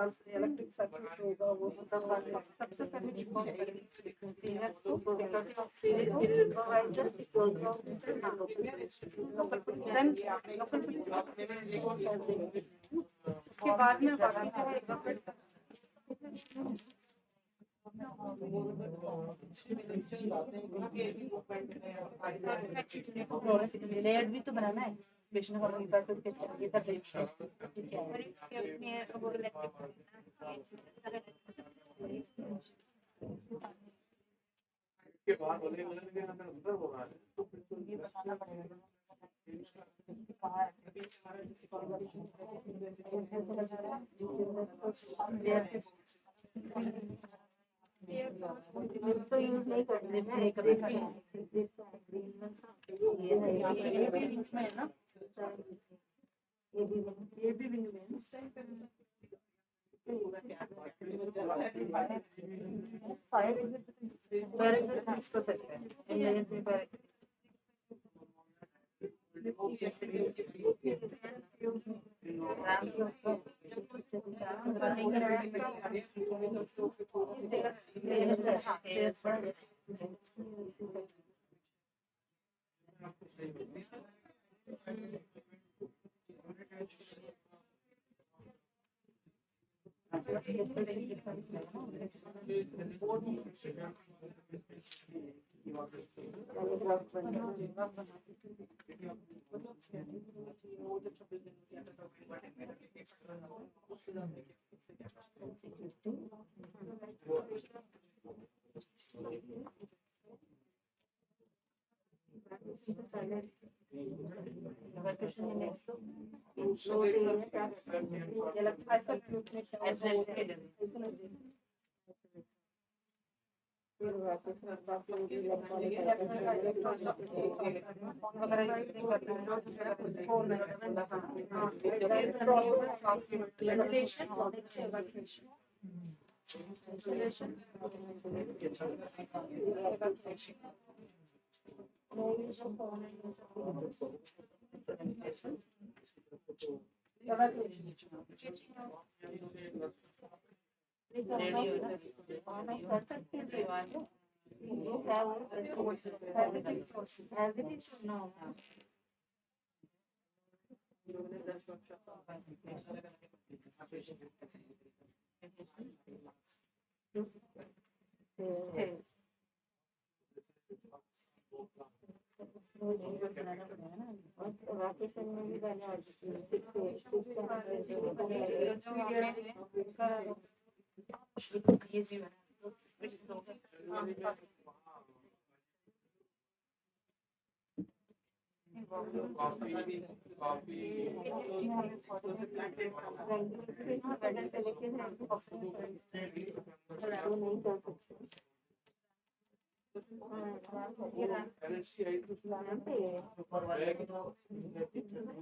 से इलेक्ट्रिक सर्किट होगा वो सब सबसे पहले सीनियर्स को senior supervisor security officer local police उसके बाद में बाकी जो है लेयर भी तो बनाना है पेशेंट को इधर के बाद वाले के अंदर अंदर होगा तो ये बताना पड़ेगा तो यूज नहीं करने में एक इसमें है ना ये भी विंग में इस टाइम पे कर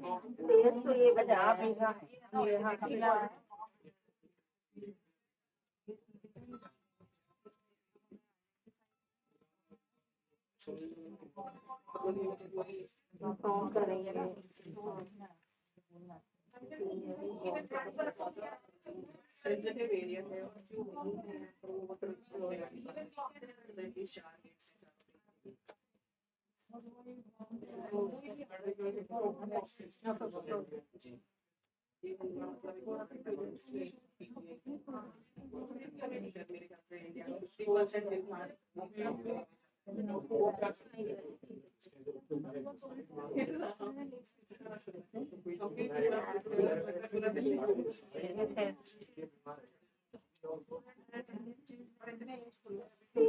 सकते हैं तो ये बजा फोन करेंगे सेंसिटिव एरिया है और क्यों नहीं है तो वो मतलब एटलीस्ट 4 गेट्स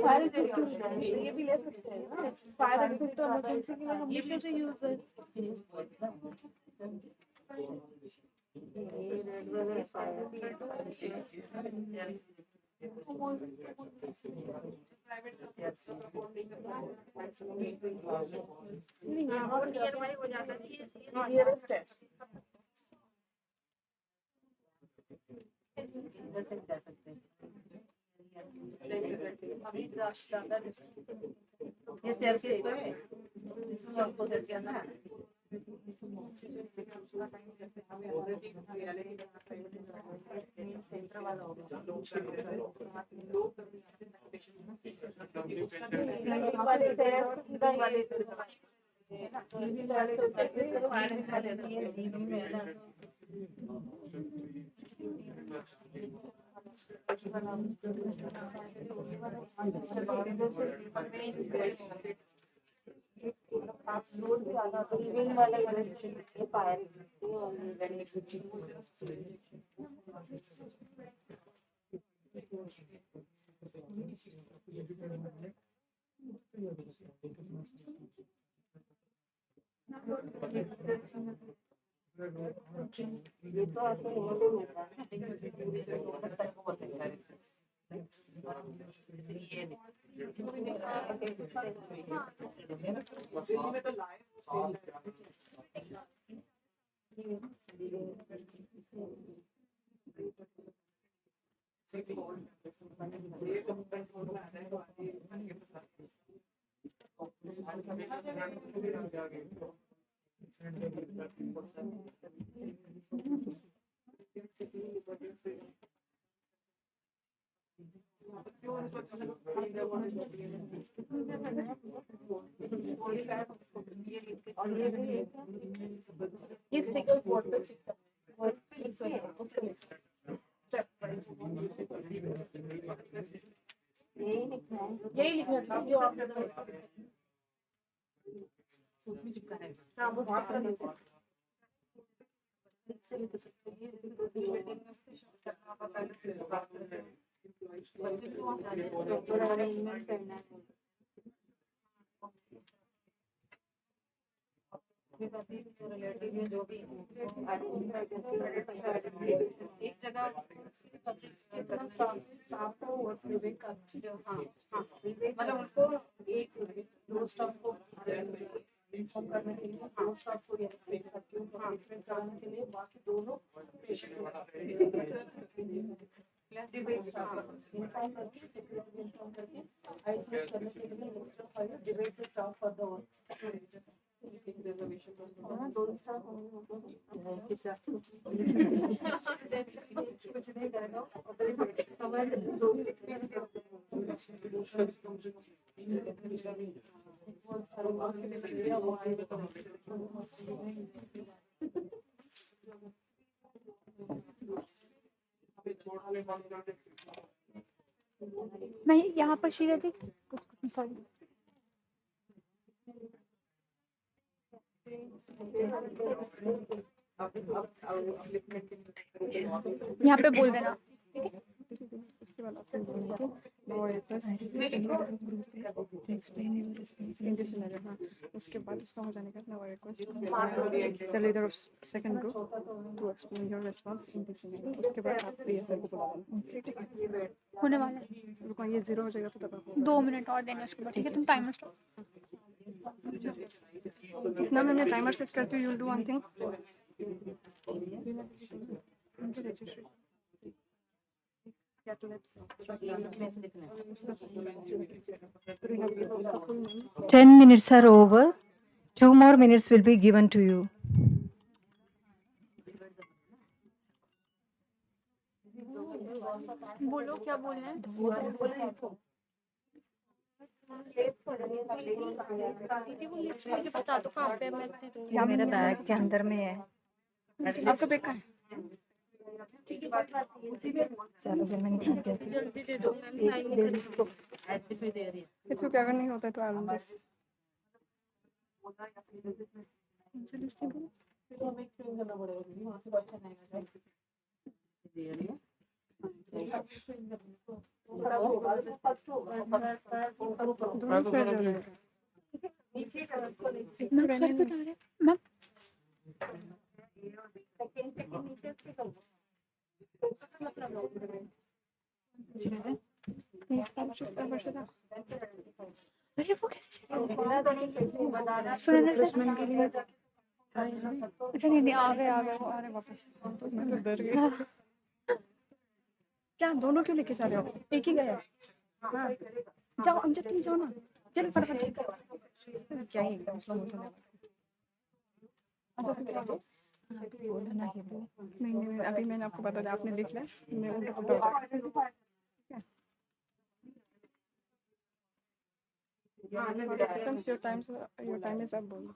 फायर एग्जिट ये भी ले सकते हैं ना, फायर एग्जिट तो इमरजेंसी के लिए हमेशा से यूज है। ये staircase तो है, इसमें आपको करके ना सेंटर वाला होगा। ये तो आपको नहीं मिलता है, सब तरह को बोलते हैं। ये स्टिकर्स बोर्ड पे चिपका यही लिखना था जो आपने उसमें चिपका है। हाँ वो बात करने से लिख सकते हैं, मीटिंग में करना होगा पहले से बात करना है, बच्चे को अरेंजमेंट करना है। रिलेटिव है जो भी एक जगह स्टाफ को मतलब उनको एक दो स्टाफ को इन्फॉर्म करने के लिए, दो स्टाफ को रिप्लेसमेंट कराने के लिए, बाकी दोनों पेशेंट डिबेट स्टाफ इन्फॉर्म करके इन्फॉर्म करके आइसोलेट करने के लिए extra file debate staff for the work कुछ नहीं करेगा मैं यहाँ पर शीला थी सॉरी। यहाँ पे बोल देना, ठीक है। उसके बाद उसके बाद उसका हो जाने का अपना request the leader of second group to explain your response in this scenario. उसके बाद आप पीएसआई को बुला देना, ठीक है। होने वाला है, रुको ये 0 हो जाएगा तो तब आप 2 मिनट और देने उसके बाद, ठीक है। तुम टाइमर स्टॉप ना, मैं टाइमर सेट करती हूँ। You will do one thing, Ten minutes are over. 2 more minutes will be given to you. बोलो क्या बोलना है। वो लिस्ट मुझे बता दो कहाँ पे है, मैं ये मेरे बैग के अंदर में है। आपका बैग कहाँ है? चलो फिर मैं निकाल के जल्दी दे दो मैम, साइन दे दी इसको। If you अगर नहीं होता तो I will just अरे वो कैसे रिफ्रेशमेंट के लिए अच्छा नहीं आ गए वो आ रहे वापस मैं तो डर गई क्या दोनों क्यों लेके जा रहे हो एक ही गया हाँ जाओ अमजद तुम जाओ ना चलो फटाफट क्या ही एकदम स्लो मोशन है बोलो ना ये बोलो नहीं अभी मैंने आपको बता दिया आपने लिख लिया मैं उल्टा पुल्टा हो जाएगा your time is up बोलो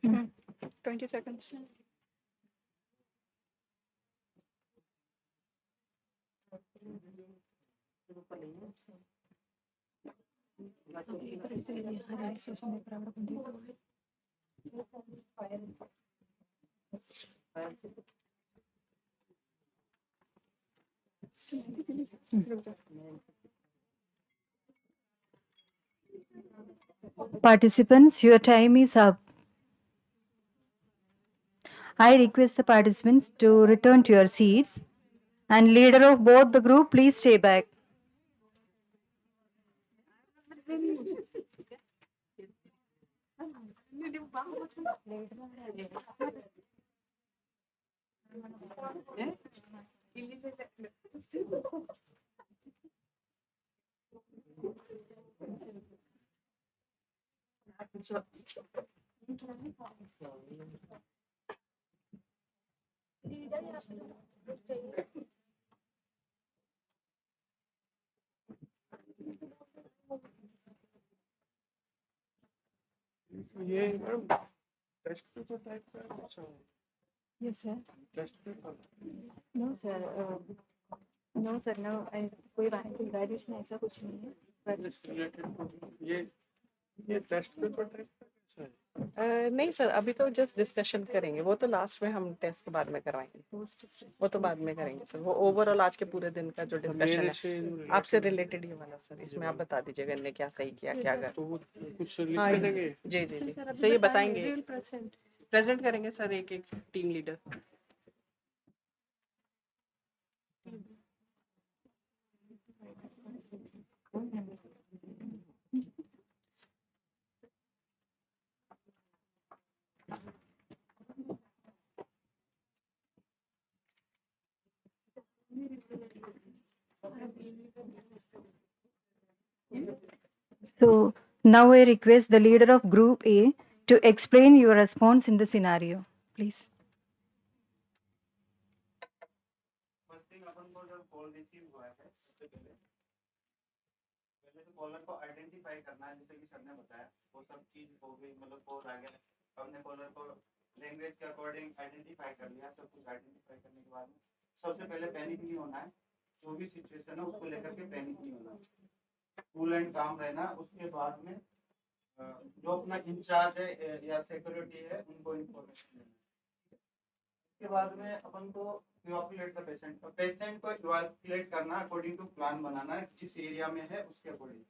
Hmm. 20 seconds. Participants, your time is up. I request the participants to return to your seats, and leader of both the group, please stay back. ये टेस्ट पेपर टाइप का अच्छा है। Yes, sir. Test paper No, sir. No, sir. No, कोई violation ऐसा कुछ नहीं है. But ये टेस्ट पेपर टाइप का अच्छा है। नहीं सर, अभी तो जस्ट डिस्कशन करेंगे, वो तो लास्ट में हम टेस्ट बाद में करवाएंगे, वो तो बाद में करेंगे सर। वो ओवरऑल आज के पूरे दिन का जो डिस्कशन है आपसे रिलेटेड ही वाला सर, इसमें आप बता दीजिएगा इनने क्या सही किया क्या कर तो वो कुछ लिख हाँ के देंगे। जी जी जी सर, ये बताएंगे प्रेजेंट करेंगे सर एक एक team leader. So now I request the leader of Group A to explain your response in the scenario, please. First thing अपन को जब कॉल रिसीव हुआ है सबसे पहले तो कॉलर को आइडेंटिफाई करना है, जैसे कि सर ने बताया वो सब चीज हो गई, मतलब कॉल आ गया, हमने कॉलर को लैंग्वेज के अकॉर्डिंग आइडेंटिफाई कर लिया। सब कुछ आइडेंटिफाई करने के बाद में सबसे पहले पैनिक नहीं होना है, जो भी सिचुएशन है उसको लेकर के पैनिक नहीं होना, कूल एंड काम रहना। उसके बाद में जो अपना इंचार्ज है या सिक्योरिटी है उनको इन्फॉर्मेशन देना। उसके बाद में अपन को इवैक्यूएट द पेशेंट, पेशेंट को इवैक्यूएट करना अकॉर्डिंग टू प्लान बनाना है, जिस एरिया में है उसके अकॉर्डिंग।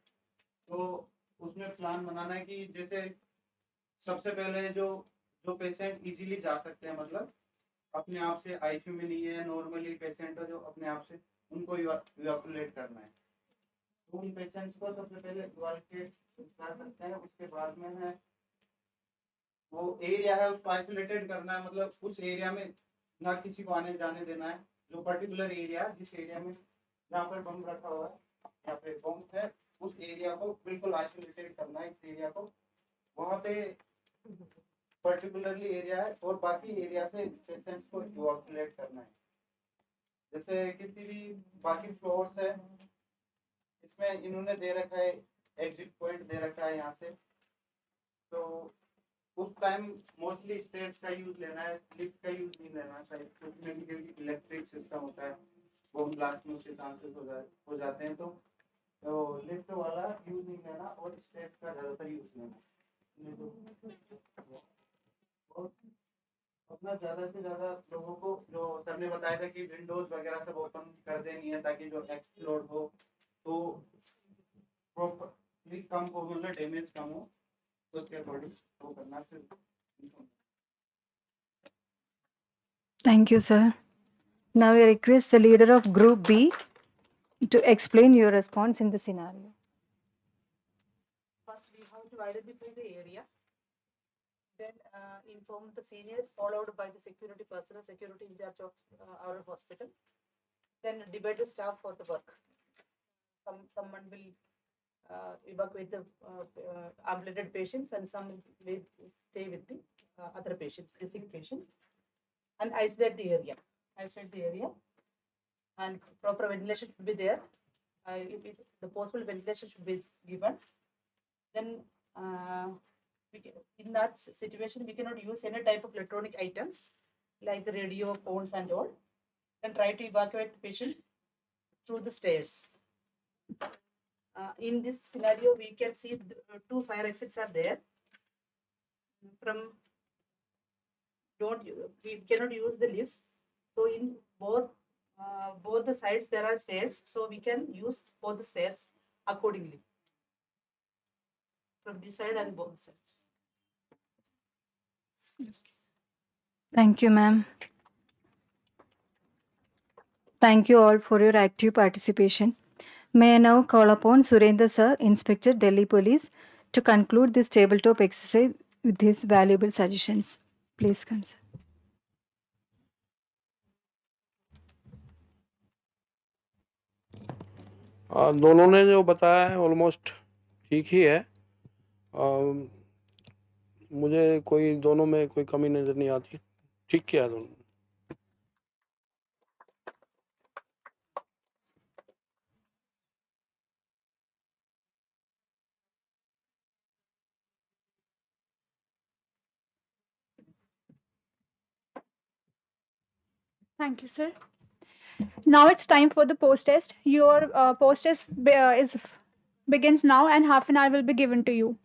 तो उसमें प्लान बनाना है कि जैसे सबसे पहले जो पेशेंट इजीली जा सकते हैं, मतलब अपने आप से आईसीयू में नहीं है, नॉर्मली पेशेंट है जो अपने आप से, उनको इवैक्यूएट करना है। तो उन पेशेंट्स को सबसे पहले इवैक्यूएट कर सकते हैं। उसके बाद में है वो एरिया है उसको आइसोलेटेड करना है, मतलब उस एरिया में ना किसी को आने जाने देना है। जो पर्टिकुलर एरिया जिस एरिया में जहाँ पर बम रखा हुआ है या फिर बम है, उस एरिया को बिल्कुल आइसोलेटेड करना है। इस एरिया को वहाँ पे पर्टिकुलरली एरिया है और बाकी एरिया से पेशेंट्स को इवैक्यूएट करना है। जैसे किसी भी बाकी फ्लोर्स है, इसमें इन्होंने दे रखा है एग्जिट पॉइंट दे रखा है यहाँ से, तो उस टाइम मोस्टली स्टेयर्स का यूज लेना है, लिफ्ट का यूज नहीं लेना चाहिए, क्योंकि क्योंकि इलेक्ट्रिक सिस्टम होता है, बम ब्लास्ट में उसके चांसेस हो जाते हैं, तो लिफ्ट वाला यूज नहीं लेना और स्टेयर्स का ज़्यादातर यूज लेना। और अपना ज़्यादा से ज़्यादा लोगों को, जो सर ने बताया था कि विंडोज वगैरह सब ओपन कर देनी है ताकि जो एक्सप्लोड हो तो प्रॉपरली कम हो, मतलब डैमेज कम हो, उसके अकॉर्डिंग वो करना फिर। Thank you, sir. Now I request the leader of Group B to explain your response in the scenario. First, we have to identify the area, then inform the seniors, followed by the security personnel, security in charge of our hospital. Then divide the staff for the work. Someone will evacuate the ambulated patients, and some will stay with the other patients, the sick patients, and isolate the area. And proper ventilation should be there. The possible ventilation should be given. Then in that situation, we cannot use any type of electronic items like the radio, phones, and all. Then try to evacuate the patient through the stairs. In this scenario, we can see two fire exits are there. We cannot use the lifts. So in both the sides there are stairs. So we can use both the stairs accordingly from this side and both sides. Thank you, ma'am. Thank you all for your active participation. May I now call upon Surendra Sir, Inspector, Delhi Police, to conclude this tabletop exercise with his valuable suggestions. Please come, sir. दोनों ने जो बताया है almost ठीक ही है। मुझे कोई दोनों में कोई कमी नज़र नहीं आती, ठीक किया है दोनों। Thank you, sir. Now it's time for the post test. Your post test begins now, and half an hour will be given to you.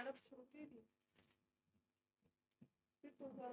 Madam सुनती नहीं फिर तो क्या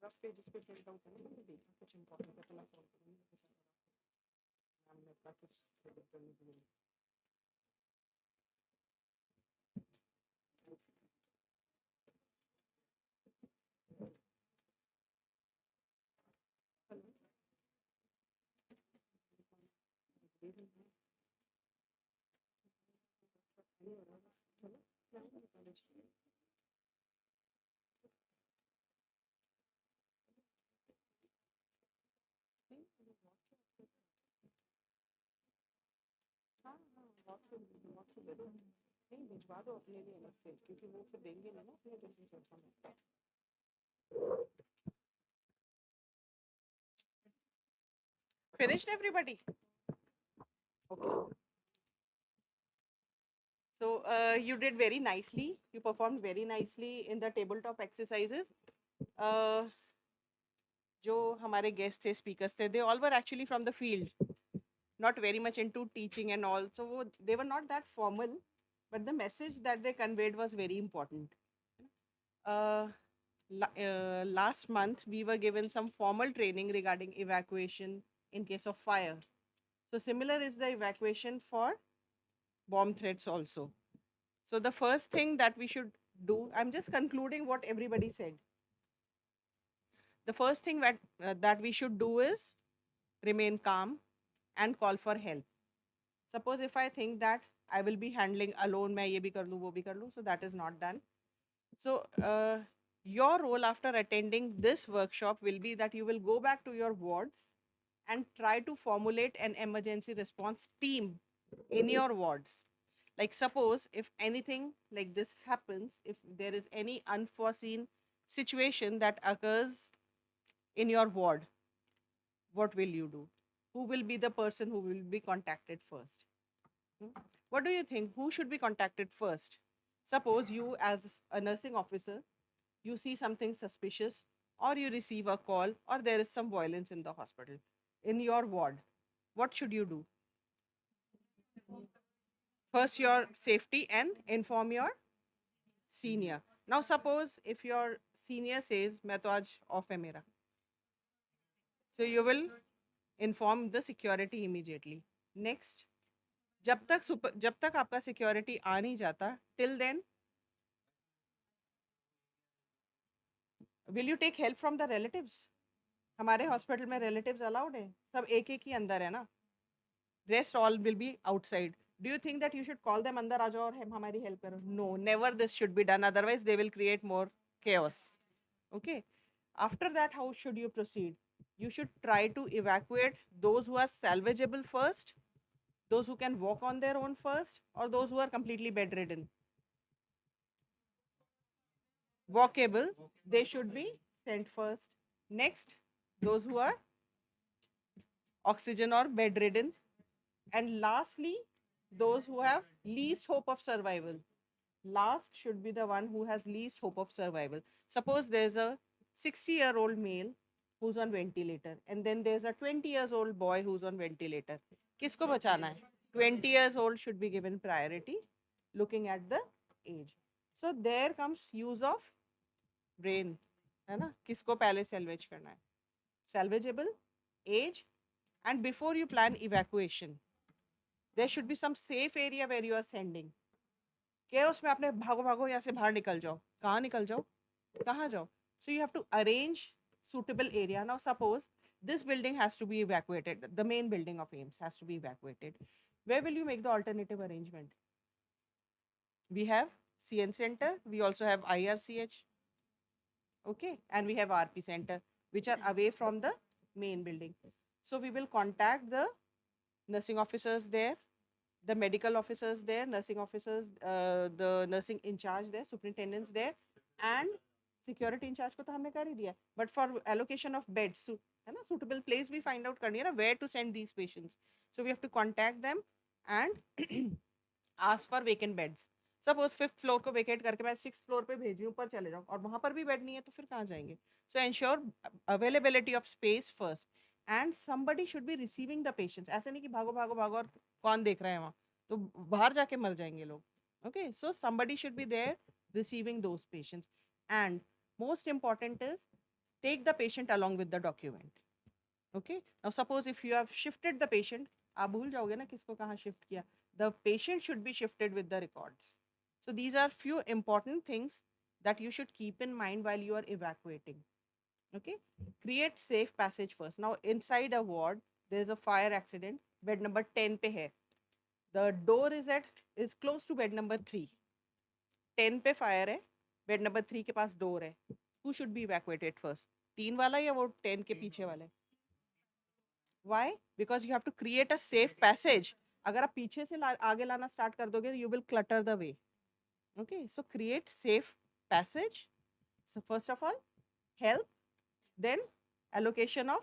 रफ पेजेस पे प्रिंट आउट है ना मैंने देखा कुछ इम्पोर्टेंट है तो मैं कॉल करूँगी मैम ने अपना कुछ edit करने के लिए हेलो दे रही हूँ नहीं हो रहा बस चलो मैं कॉलेज नहीं हाँ हाँ व्हाट्सएप दे दो नहीं भिजवा दो अपने लिए अलग से क्योंकि वो फिर देंगे नहीं ना अपने जैसे सोचा मैं finished everybody okay so you did very nicely you performed very nicely in the tabletop exercises uh, जो हमारे गेस्ट थे स्पीकर्स थे they all were actually from the field not very much into teaching and all so they were not that formal but the message that they conveyed was very important last month we were given some formal training regarding evacuation in case of fire so similar is the evacuation for bomb threats also so the first thing that we should do I'm just concluding what everybody said the first thing that we should do is remain calm and call for help suppose if I think that I will be handling alone मैं ये भी कर लूँ वो भी कर लूँ so that is not done so your role after attending this workshop will be that you will go back to your wards and try to formulate an emergency response team in your wards like suppose if anything like this happens if there is any unforeseen situation that occurs in your ward what will you do who will be the person who will be contacted first what do you think who should be contacted first suppose you as a nursing officer you see something suspicious or you receive a call or there is some violence in the hospital in your ward what should you do first your safety and inform your senior now suppose if your senior says मैं तो आज off है मेरा so you will inform the security immediately. Next, जब तक आपका security आ नहीं जाता, till then will you take help from the relatives? हमारे हॉस्पिटल में relatives allowed है, सब एक ही अंदर है ना, rest all will be outside. Do you think that you should call them अंदर आ जाओ और हमारी help करो? No, never this should be done, otherwise they will create more chaos. Okay, after that how should you proceed? You should try to evacuate those who are salvageable first, those who can walk on their own first, or those who are completely bedridden. Walkable, they should be sent first. Next, those who are oxygen or bedridden, and lastly those who have least hope of survival. Last should be the one who has least hope of survival. Suppose there's a 60-year-old male who's on ventilator, and then there's a 20-year-old boy who's on ventilator. Kisko bachana hai? 20 years old should be given priority looking at the age. So there comes use of brain, है ना? किसको पहले salvage करना है? Salvageable, age, and before you plan evacuation, there should be some safe area where you are sending. क्या उसमें आपने भागो भागो यहाँ से बाहर निकल जाओ, कहाँ निकल जाओ, कहाँ जाओ? So you have to arrange suitable area. Now suppose this building has to be evacuated, the main building of AIIMS has to be evacuated. Where will you make the alternative arrangement? We have CN center, we also have IRCH, okay, and we have RP center, which are away from the main building. So we will contact the nursing officers there, the medical officers there, nursing officers, the nursing in charge there, superintendents there, and security in charge को तो हमने कर ही दिया. But for allocation of beds, है ना, suitable place we find out करनी है ना, where to send these patients. So we have to contact them and ask for vacant beds. Suppose 5th floor को vacate करके मैं 6th floor पे भेजी, ऊपर चले जाओ और वहाँ पर भी bed नहीं है तो फिर कहाँ जाएंगे? So ensure availability of space first, and somebody should be receiving the patients. ऐसे नहीं कि भागो भागो भागो और कौन देख रहा है वहाँ, तो बाहर जाके मर जाएंगे लोग. Okay, so somebody should be there receiving those patients, and most important is take the patient along with the document. Okay, now suppose if you have shifted the patient, आप भूल जाओगे ना किसको कहाँ shift किया. The patient should be shifted with the records. So these are few important things that you should keep in mind while you are evacuating. Okay, create safe passage first. Now inside a ward there is a fire accident, bed number 10 पे है, the door is close to bed number 3, 10 पे fire है, bed number 3 के पास door है. Who should be evacuated first? 3 वाला या वो 10 के पीछे वाला? Why? Because you have to create a safe passage. अगर आप पीछे से आगे लाना start कर दोगे, you will clutter the way. Okay, so create safe passage. So first of all, help, then allocation of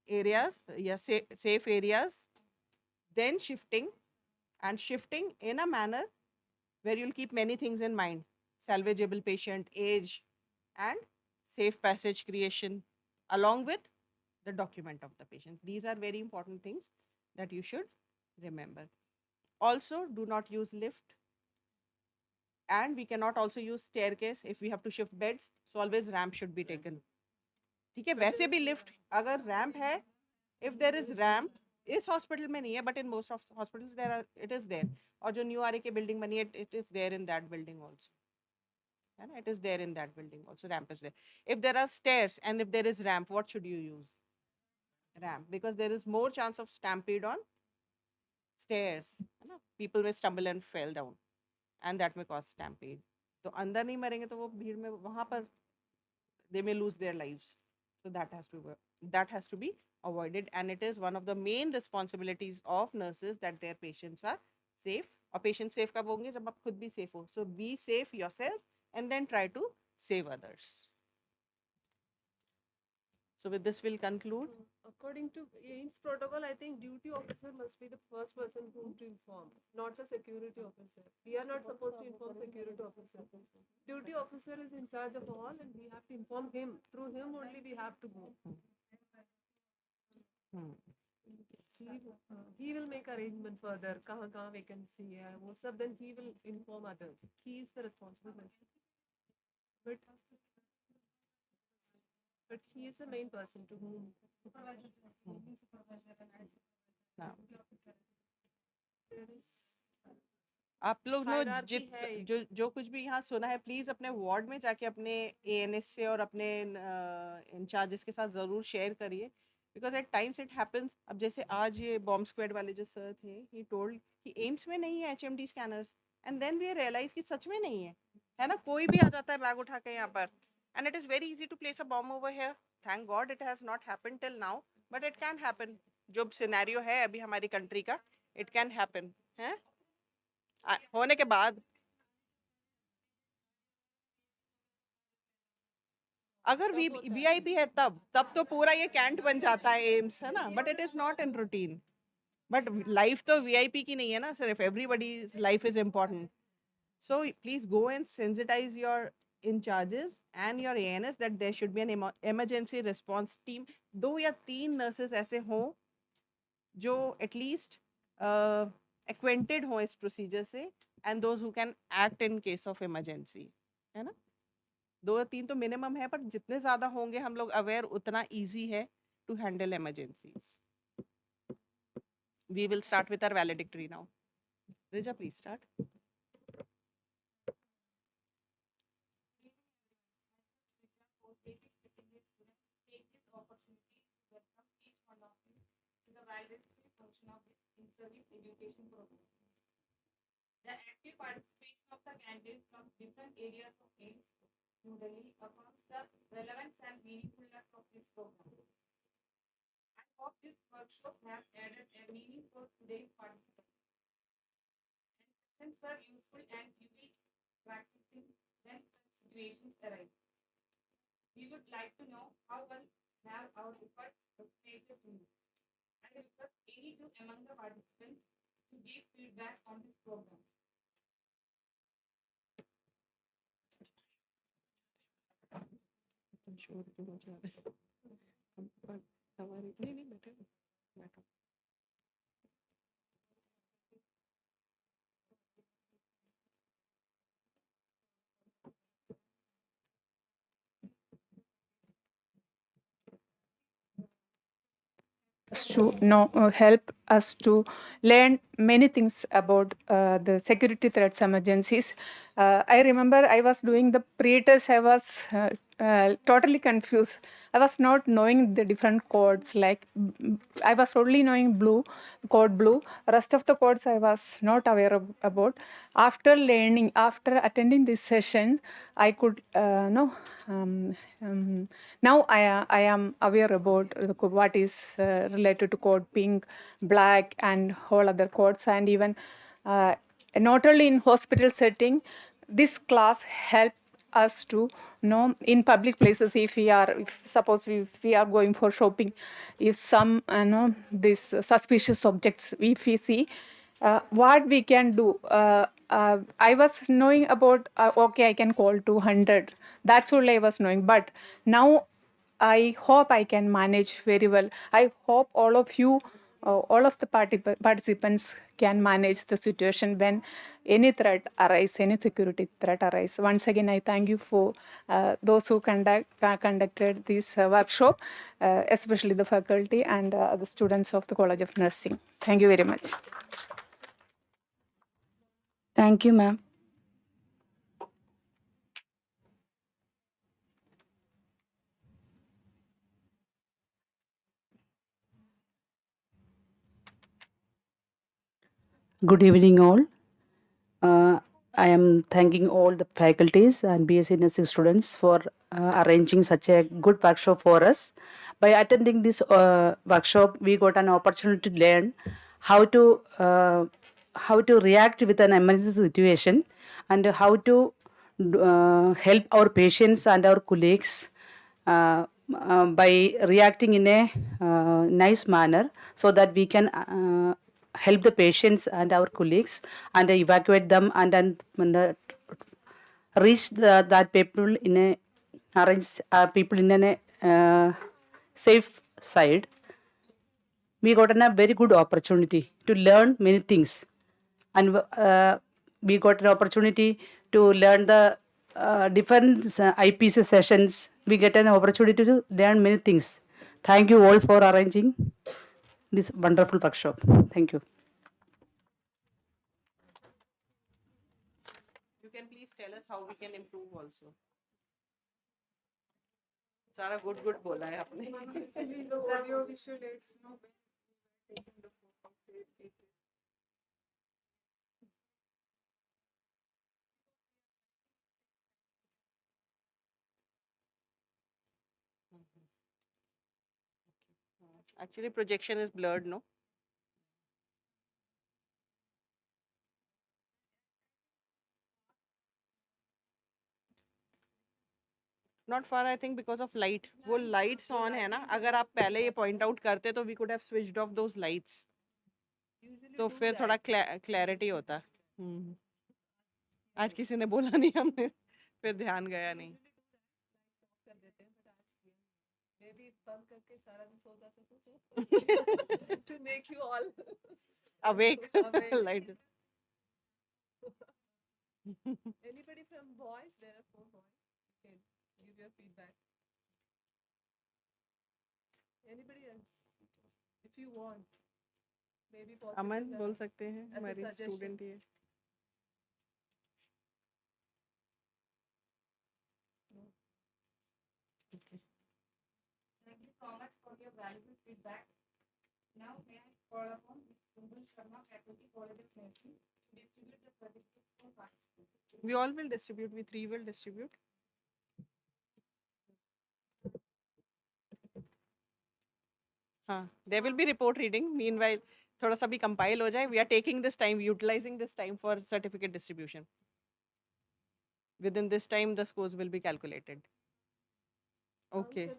areas, safe areas, then shifting, and shifting in a manner where you'll keep many things in mind: salvageable patient, age, and safe passage creation, along with the document of the patient. These are very important things that you should remember. Also, do not use lift, and we cannot also use staircase if we have to shift beds, so always ramp should be taken. ठीक है, वैसे भी lift अगर ramp है, if there is ramp, इस hospital में नहीं है, but in most of hospitals it is there. और जो new RA की building बनी है, it is there in that building also. And it is there in that building also, ramp is there. If there are stairs and if there is ramp, what should you use? Ramp, because there is more chance of stampede on stairs. है ना? People may stumble and fall down, and that may cause stampede. तो अंदर नहीं मरेंगे तो वो भीड़ में वहाँ पर they may lose their lives. So that has to be avoided, and it is one of the main responsibilities of nurses that their patients are safe. और patient safe कब होंगे? जब आप खुद भी safe हो. So be safe yourself and then try to save others. So with this we'll conclude. According to AIIMS protocol, I think duty officer must be the first person whom to inform, not the security officer. We are not supposed to inform security officer. Duty officer is in charge of all, and we have to inform him. Through him only we have to go. He will make arrangement further. कहाँ vacancy है वो सब, then he will inform others. He is the responsible person. But he is the main person to whom आप लोग no Hierarchy है एक। जो कुछ भी यहाँ सुना है प्लीज अपने वार्ड में जाके अपने एएनएस से और अपने इंचार्जेस के साथ जरूर शेयर करिए, because at times it happens. अब जैसे आज ये बॉम्ब स्क्वाड वाले जो सर थे, ही टोल्ड कि एम्स में नहीं है HMD scanners, and then we realise कि सच में नहीं है ना, कोई भी आ जाता है बैग उठा के यहाँ पर, and it is very easy to place a bomb over here. Thank God it has not happened till now, but it can happen. जो सिनेरियो है अभी हमारी कंट्री का, इट कैन हैपन है होने के बाद। अगर वीआईपी है तब तो पूरा ये कैंट बन जाता है एम्स, है ना, but it is not in routine. But life तो वीआईपी की नहीं है ना सिर्फ, everybody's life is important. So please go and sensitise your in charges and your ANS that there should be an emergency response team, 2 या 3 nurses ऐसे हों जो एटलीस्ट acquainted हो इस प्रोसीजर से, and those who can act in case of emergency, है ना। 2 या 3 तो मिनिमम है, पर जितने ज़्यादा होंगे हम लोग अवेयर, उतना ईजी है to handle emergencies. We will start with our valedictory now. Rija, please start. Education program. The active participation of the candidates from different areas of AIIMS, New Delhi, affirms the relevance and meaningfulness of this program. I hope this workshop has added a meaning for today's participants. And sessions were useful and you will practicing when such situations arise. We would like to know how well have our efforts resonated to you. I request any two among the participants to give feedback on this program. To know help us to learn many things about the security threats emergencies. I remember I was doing the pre-test. I was totally confused. I was not knowing the different codes. Like I was only knowing blue code blue. Rest of the codes I was not aware about. After learning, after attending this session, I could know. Now I am aware about what is related to code pink, black, and all other codes, and even not only in hospital setting, this class help us to know in public places if suppose we are going for shopping, if some these suspicious objects if we see, what we can do. I was knowing about okay, I can call 200. That's all I was knowing. But now I hope I can manage very well. I hope all of you, all of the participants can manage the situation when any threat arise, any security threat arise. Once again, I thank you for those who conducted this workshop, especially the faculty and the students of the College of Nursing. Thank you very much. Thank you, ma'am. Good evening, all. I am thanking all the faculties and BSc nursing students for arranging such a good workshop for us. By attending this workshop, we got an opportunity to learn how to react with an emergency situation and how to help our patients and our colleagues by reacting in a nice manner, so that we can help the patients and our colleagues and evacuate them and reach that people in a arrange people in a safe side. We got a very good opportunity to learn many things, and we got an opportunity to learn the different IPC sessions. We get an opportunity to learn many things. Thank you all for arranging this wonderful workshop. Thank you. You can please tell us how we can improve also. सारा good बोला है आपने. Actually, the audio visual aids, taking the photos. Actually, projection is blurred, no? Not far, I think, because of light. वो lights on है ना. अगर आप पहले ये point out करते तो we could have switched off those lights. तो फिर थोड़ा clarity होता. आज किसी ने बोला नहीं हमने. फिर ध्यान गया नहीं. Maybe बंद करके सारा दिन सो जा सकूं to make you all awake. Light. Anybody from boys? There are 4 boys. You can give your feedback. Anybody else? If you want. Maybe possible. अमन बोल सकते हैं as a हमारी suggestion. student ही है. Thank you so much for your valuable feedback. Now, may I call upon Kumbul Sharma, Faculty College of Nursing, to distribute the certificates for participants. We all will distribute. We 3 will distribute. हाँ, there will be report reading. Meanwhile, थोड़ा सा भी compile हो जाए. We are taking this time, utilizing this time for certificate distribution. Within this time, the scores will be calculated. Okay.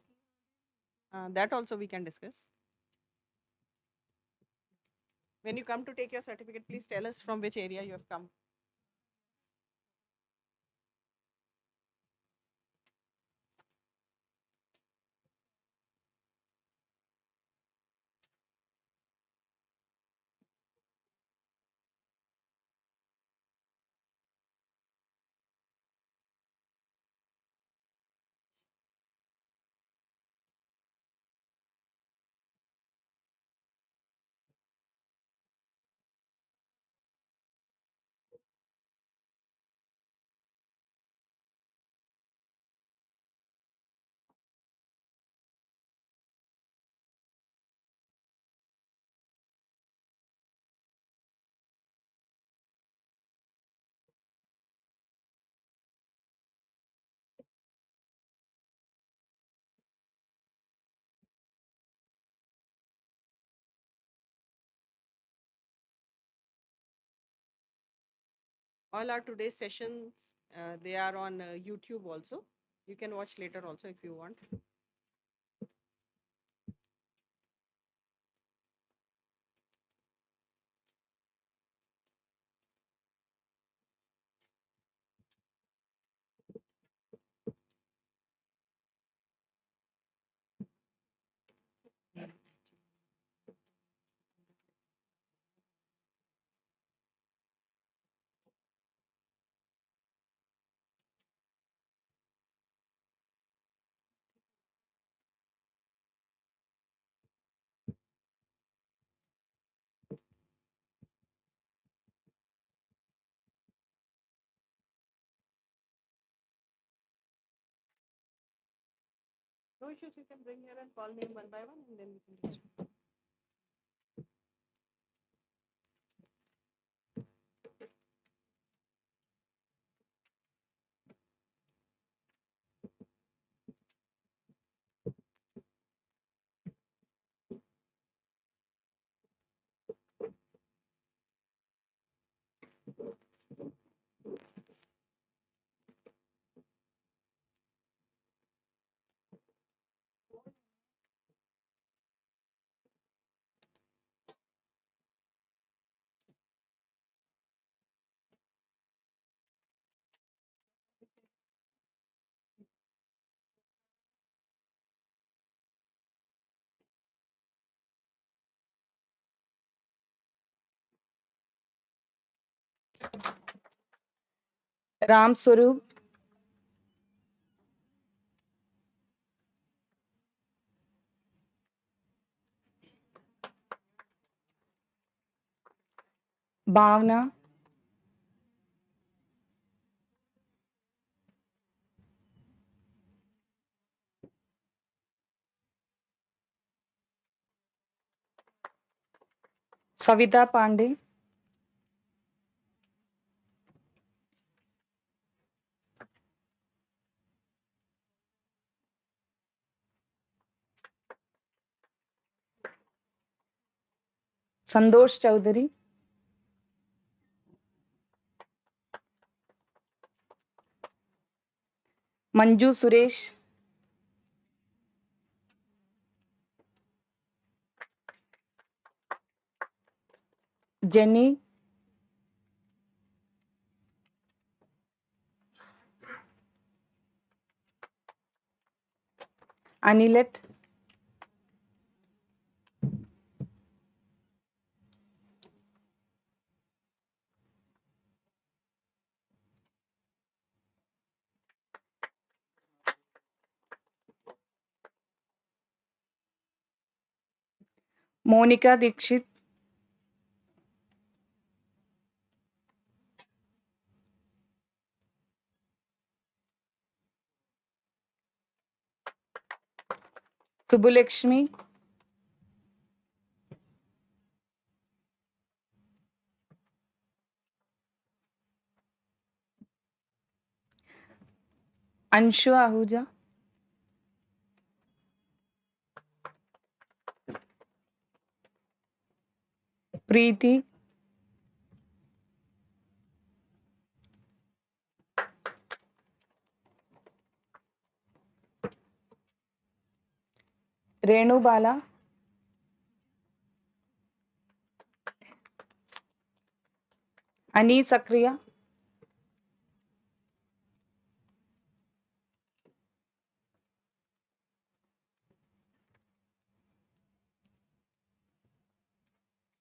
That also we can discuss. When you come to take your certificate, please tell us from which area you have come. All our today's sessions, they are on YouTube also. You can watch later also if you want. No issues, you can bring here and call name one by one and then we can distribute. Ram Swarup. Bhavna, Savita Pandey, Santosh Chaudhary, Manju Suresh, Jenny, अनिलेट, मोनिका दीक्षित, सुबुलक्ष्मी, अंशु आहूजा, प्रीति, रेणुबाला, अनी सक्रिया,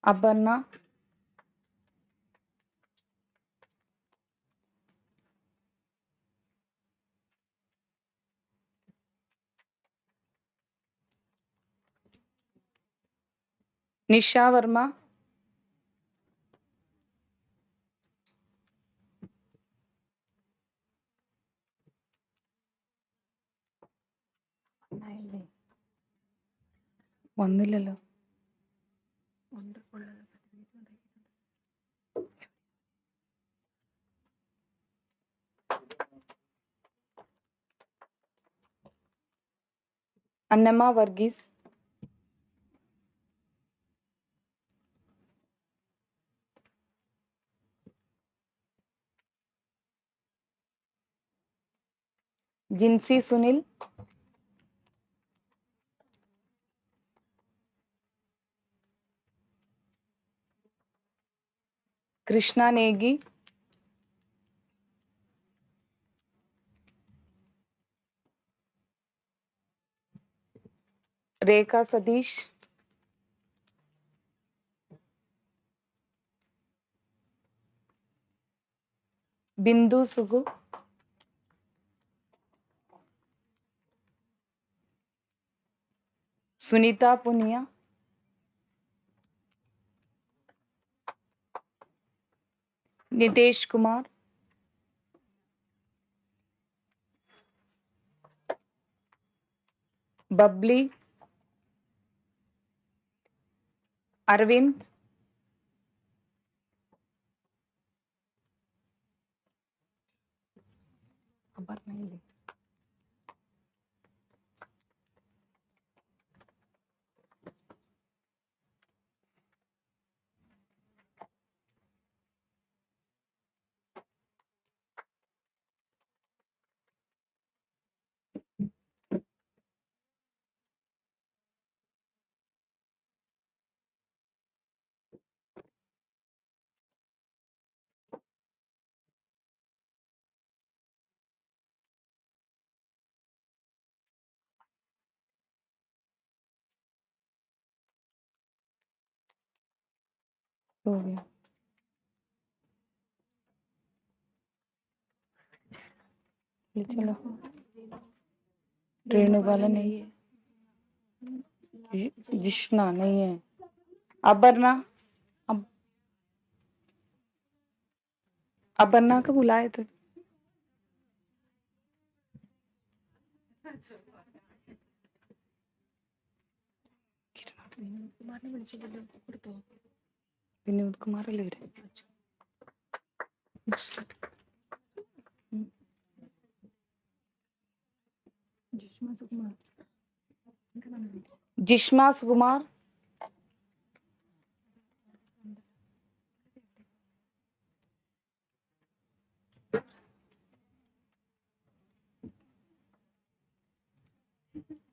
अपर्णा, निशा वर्मा, വന്നില്ലല്ലോ अन्नमा वर्गीस, जिंसी सुनील, कृष्णा नेगी, रेखा सतीश, बिंदु सुगु, सुनीता पुनिया, नितेश कुमार, बबली, अरविंद, हो गया ले चलो रेणु वाला नहीं है जिष्णा नहीं है अपर्णा अपर्णा को बुलाए थे। विनोद कुमार ले रहे। जिष्मा सुकुमार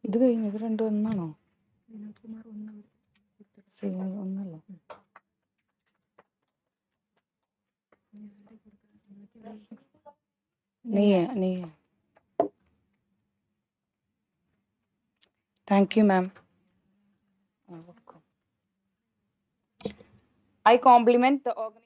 ഇത് കഴിഞ്ഞു. ഇത് രണ്ടും ഒന്നാണോ? വിനോദ് കുമാർ ഒന്നല്ല. नहीं है. Thank you, ma'am. I compliment the organization.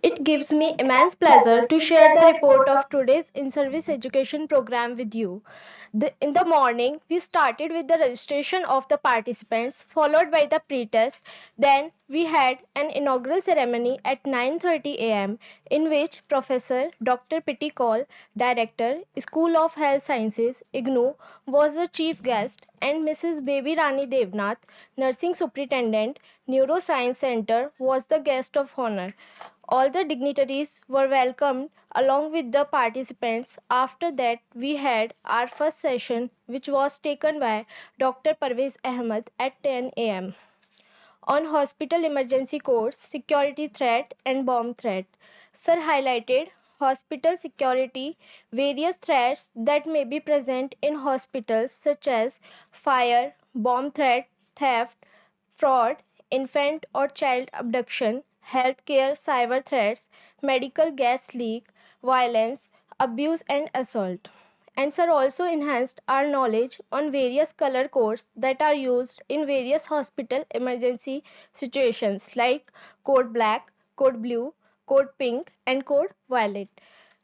It gives me immense pleasure to share the report of today's in-service education program with you. In the morning, we started with the registration of the participants, followed by the pre-test. Then we had an inaugural ceremony at 9:30 a.m. in which Professor Dr. Pitty Kaul, Director, School of Health Sciences, IGNOU, was the chief guest, and Mrs. Baby Rani Devnath, Nursing Superintendent, Neuroscience Center, was the guest of honor. All the dignitaries were welcomed along with the participants. After that, we had our first session, which was taken by Dr. Parvez Ahmed at 10 a.m. on hospital emergency codes, security threat, and bomb threat. Sir highlighted hospital security, various threats that may be present in hospitals, such as fire, bomb threat, theft, fraud, infant or child abduction, healthcare cyber threats, medical gas leak, violence, abuse, and assault. And sir also enhanced our knowledge on various color codes that are used in various hospital emergency situations like code black, code blue, code pink, and code violet.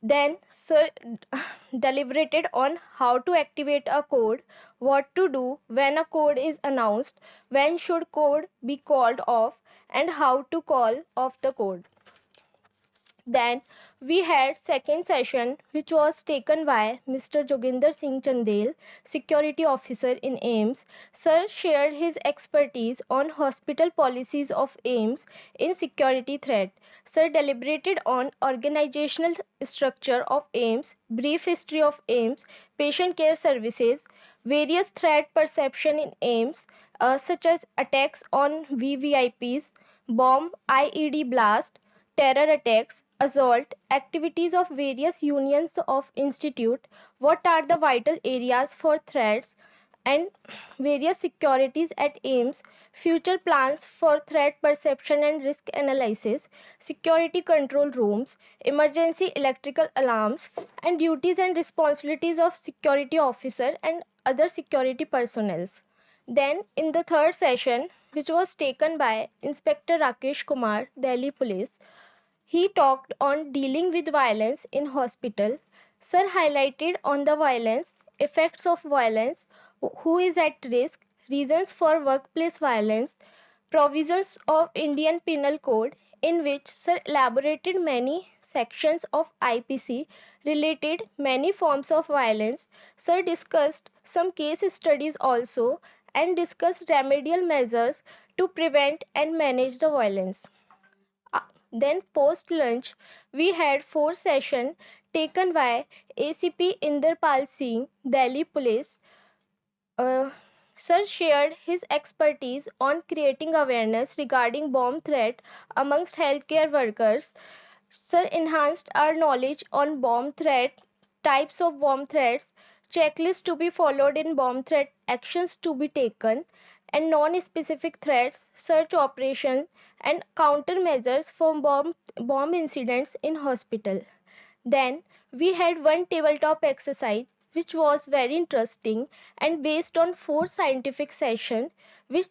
Then sir deliberated on how to activate a code, what to do when a code is announced, when should code be called off, and how to call off the code. Then we had second session, which was taken by Mr. Joginder Singh Chandel, Security Officer in AIIMS. Sir shared his expertise on hospital policies of AIIMS in security threat. Sir deliberated on organizational structure of AIIMS, brief history of AIIMS, patient care services, various threat perception in AIIMS, such as attacks on VVIPs, bomb, IED blast, terror attacks, assault, activities of various unions of institute, what are the vital areas for threats, and various securities at AIIMS, future plans for threat perception and risk analysis, security control rooms, emergency electrical alarms, and duties and responsibilities of security officer and other security personnel. Then, in the third session, which was taken by Inspector Rakesh Kumar, Delhi Police, he talked on dealing with violence in hospital. Sir highlighted on the violence, effects of violence, who is at risk, reasons for workplace violence, provisions of Indian Penal Code, in which Sir elaborated many sections of IPC related many forms of violence. Sir discussed some case studies also and discussed remedial measures to prevent and manage the violence. Then post lunch, we had four sessions taken by ACP Inderpal Singh, Delhi Police. Sir shared his expertise on creating awareness regarding bomb threat amongst healthcare workers. Sir enhanced our knowledge on bomb threat, types of bomb threats, checklists to be followed in bomb threat, actions to be taken, and non-specific threats, search operations, and countermeasures for bomb incidents in hospital. Then we had one tabletop exercise which was very interesting and based on 4 scientific sessions which,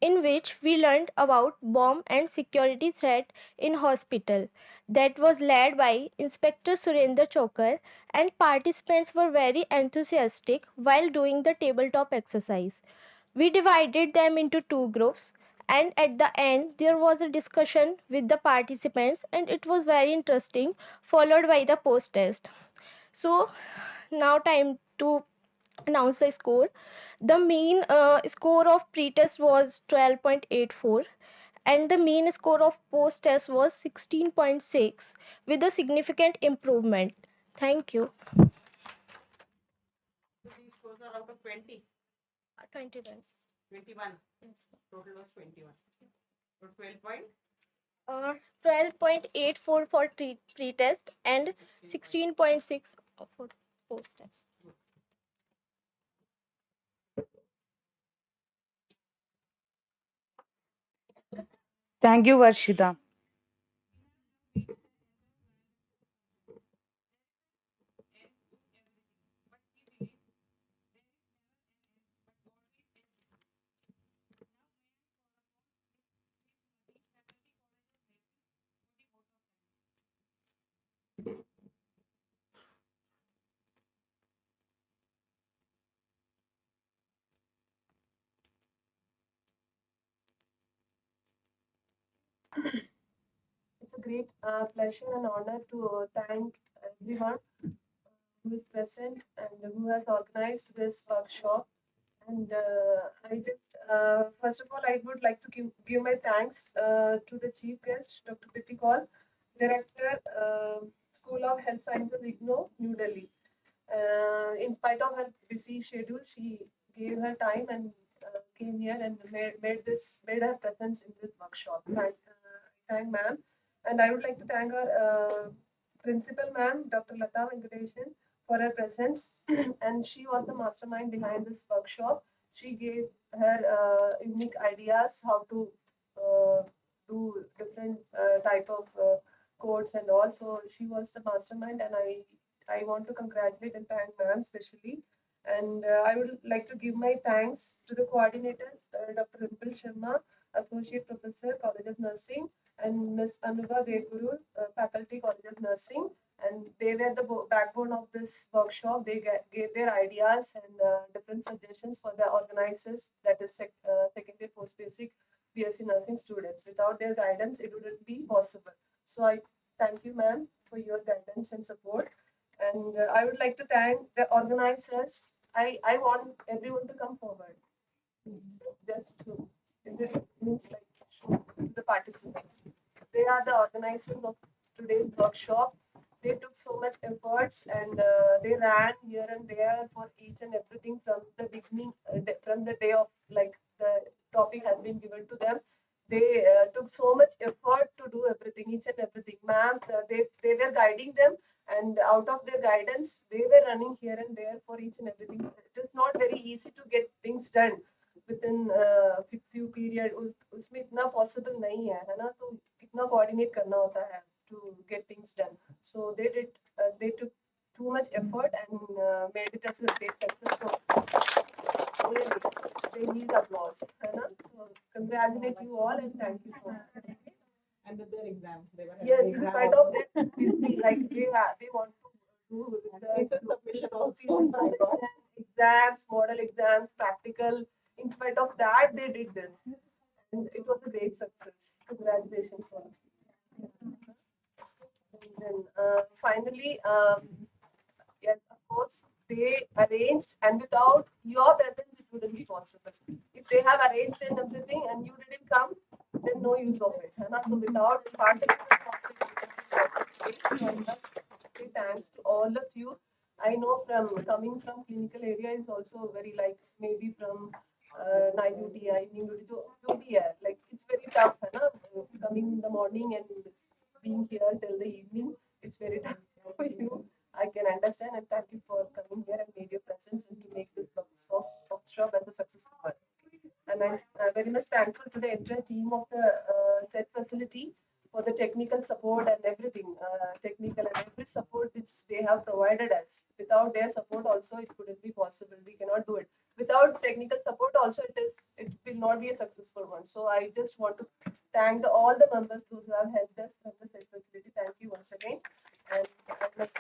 in which we learned about bomb and security threat in hospital. That was led by Inspector Surendra Chokar, and participants were very enthusiastic while doing the tabletop exercise. We divided them into 2 groups, and at the end there was a discussion with the participants, and it was very interesting, followed by the post test. So now time to announce the score. The mean score of pre-test was 12.84, and the mean score of post-test was 16.6, with a significant improvement. Thank you. These scores are out of 20. 21. 21. Yes. Total was 21. So 12 point. 12.84 for pre-test and 16.6 for post-test. Thank you, Varshita. It's a great pleasure and honor to thank everyone who is present and who has organized this workshop. And I just, first of all, I would like to give my thanks to the chief guest, Dr. Pitikol, Director, School of Health Sciences, IGNO, New Delhi. In spite of her busy schedule, she gave her time and came here and made her presence in this workshop. Thank ma'am, and I would like to thank our principal ma'am, Dr. Lata Venkateshan, for her presence. And she was the mastermind behind this workshop. She gave her unique ideas how to do different type of codes and all. So she was the mastermind, and I want to congratulate and thank ma'am especially. And I would like to give my thanks to the coordinators, Dr. Rimpal Sharma, Associate Professor, College of Nursing, and Ms. Anuba Devguru, Faculty, College of Nursing. And they were the backbone of this workshop. They gave their ideas and different suggestions for the organizers, that is secondary post basic BSc nursing students. Without their guidance, it wouldn't be possible. So I thank you, ma'am, for your guidance and support. And I would like to thank the organizers. I want everyone to come forward. Just to means like show to the participants. They are the organizers of today's workshop. They took so much efforts and they ran here and there for each and everything from the beginning, from the day of like the topic has been given to them. They took so much effort to do everything, each and everything. Ma'am, they were guiding them, and out of their guidance, they were running here and there for each and everything. It is not very easy to get things done within few period. उसमें इतना possible नहीं है ना, तो कितना coordinate करना होता है to get things done. So they took too much effort and made it as a great success. So really, they need applause, है ना? So congratulate you all and thank you for that. And with their exam, they were Yes, in spite of that, like they want to do the exams, model exams, practical. In spite of that, they did this, and it was a great success. Congratulations, all of you. And then finally, yes, of course, they arranged, and without your presence, it wouldn't be possible. If they have arranged and everything, and you didn't come, then no use of it. So without participants, I must say thanks to all of you. I know from coming from clinical area is also very like maybe from night duty, evening duty, so like it's very tough, coming in the morning and being here till the evening. It's very tough for you. I can understand, and thank you for coming here and made your presence and to make this workshop as a successful one. And I'm very much thankful to the entire team of the set facility for the technical support and everything, technical and every support which they have provided us. Without without their support also it couldn't be possible. We cannot do it. Without technical support also it will not be a successful one. So I just want to thank all the members who have helped us from this facility. Thank you once again. And let's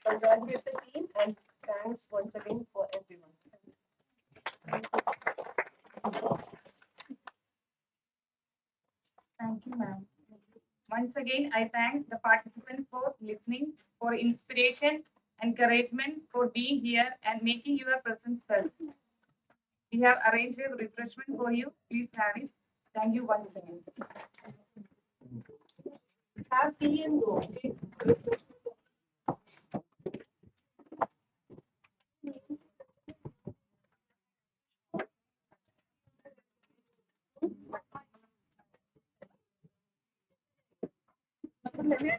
congratulate the team and thanks once again for everyone. Thank you, ma'am. Once again, I thank the participants for listening, for inspiration, encouragement, for being here and making your presence felt. We have arranged a refreshment for you. Please have it. Thank you once again. Have tea and go. Okay?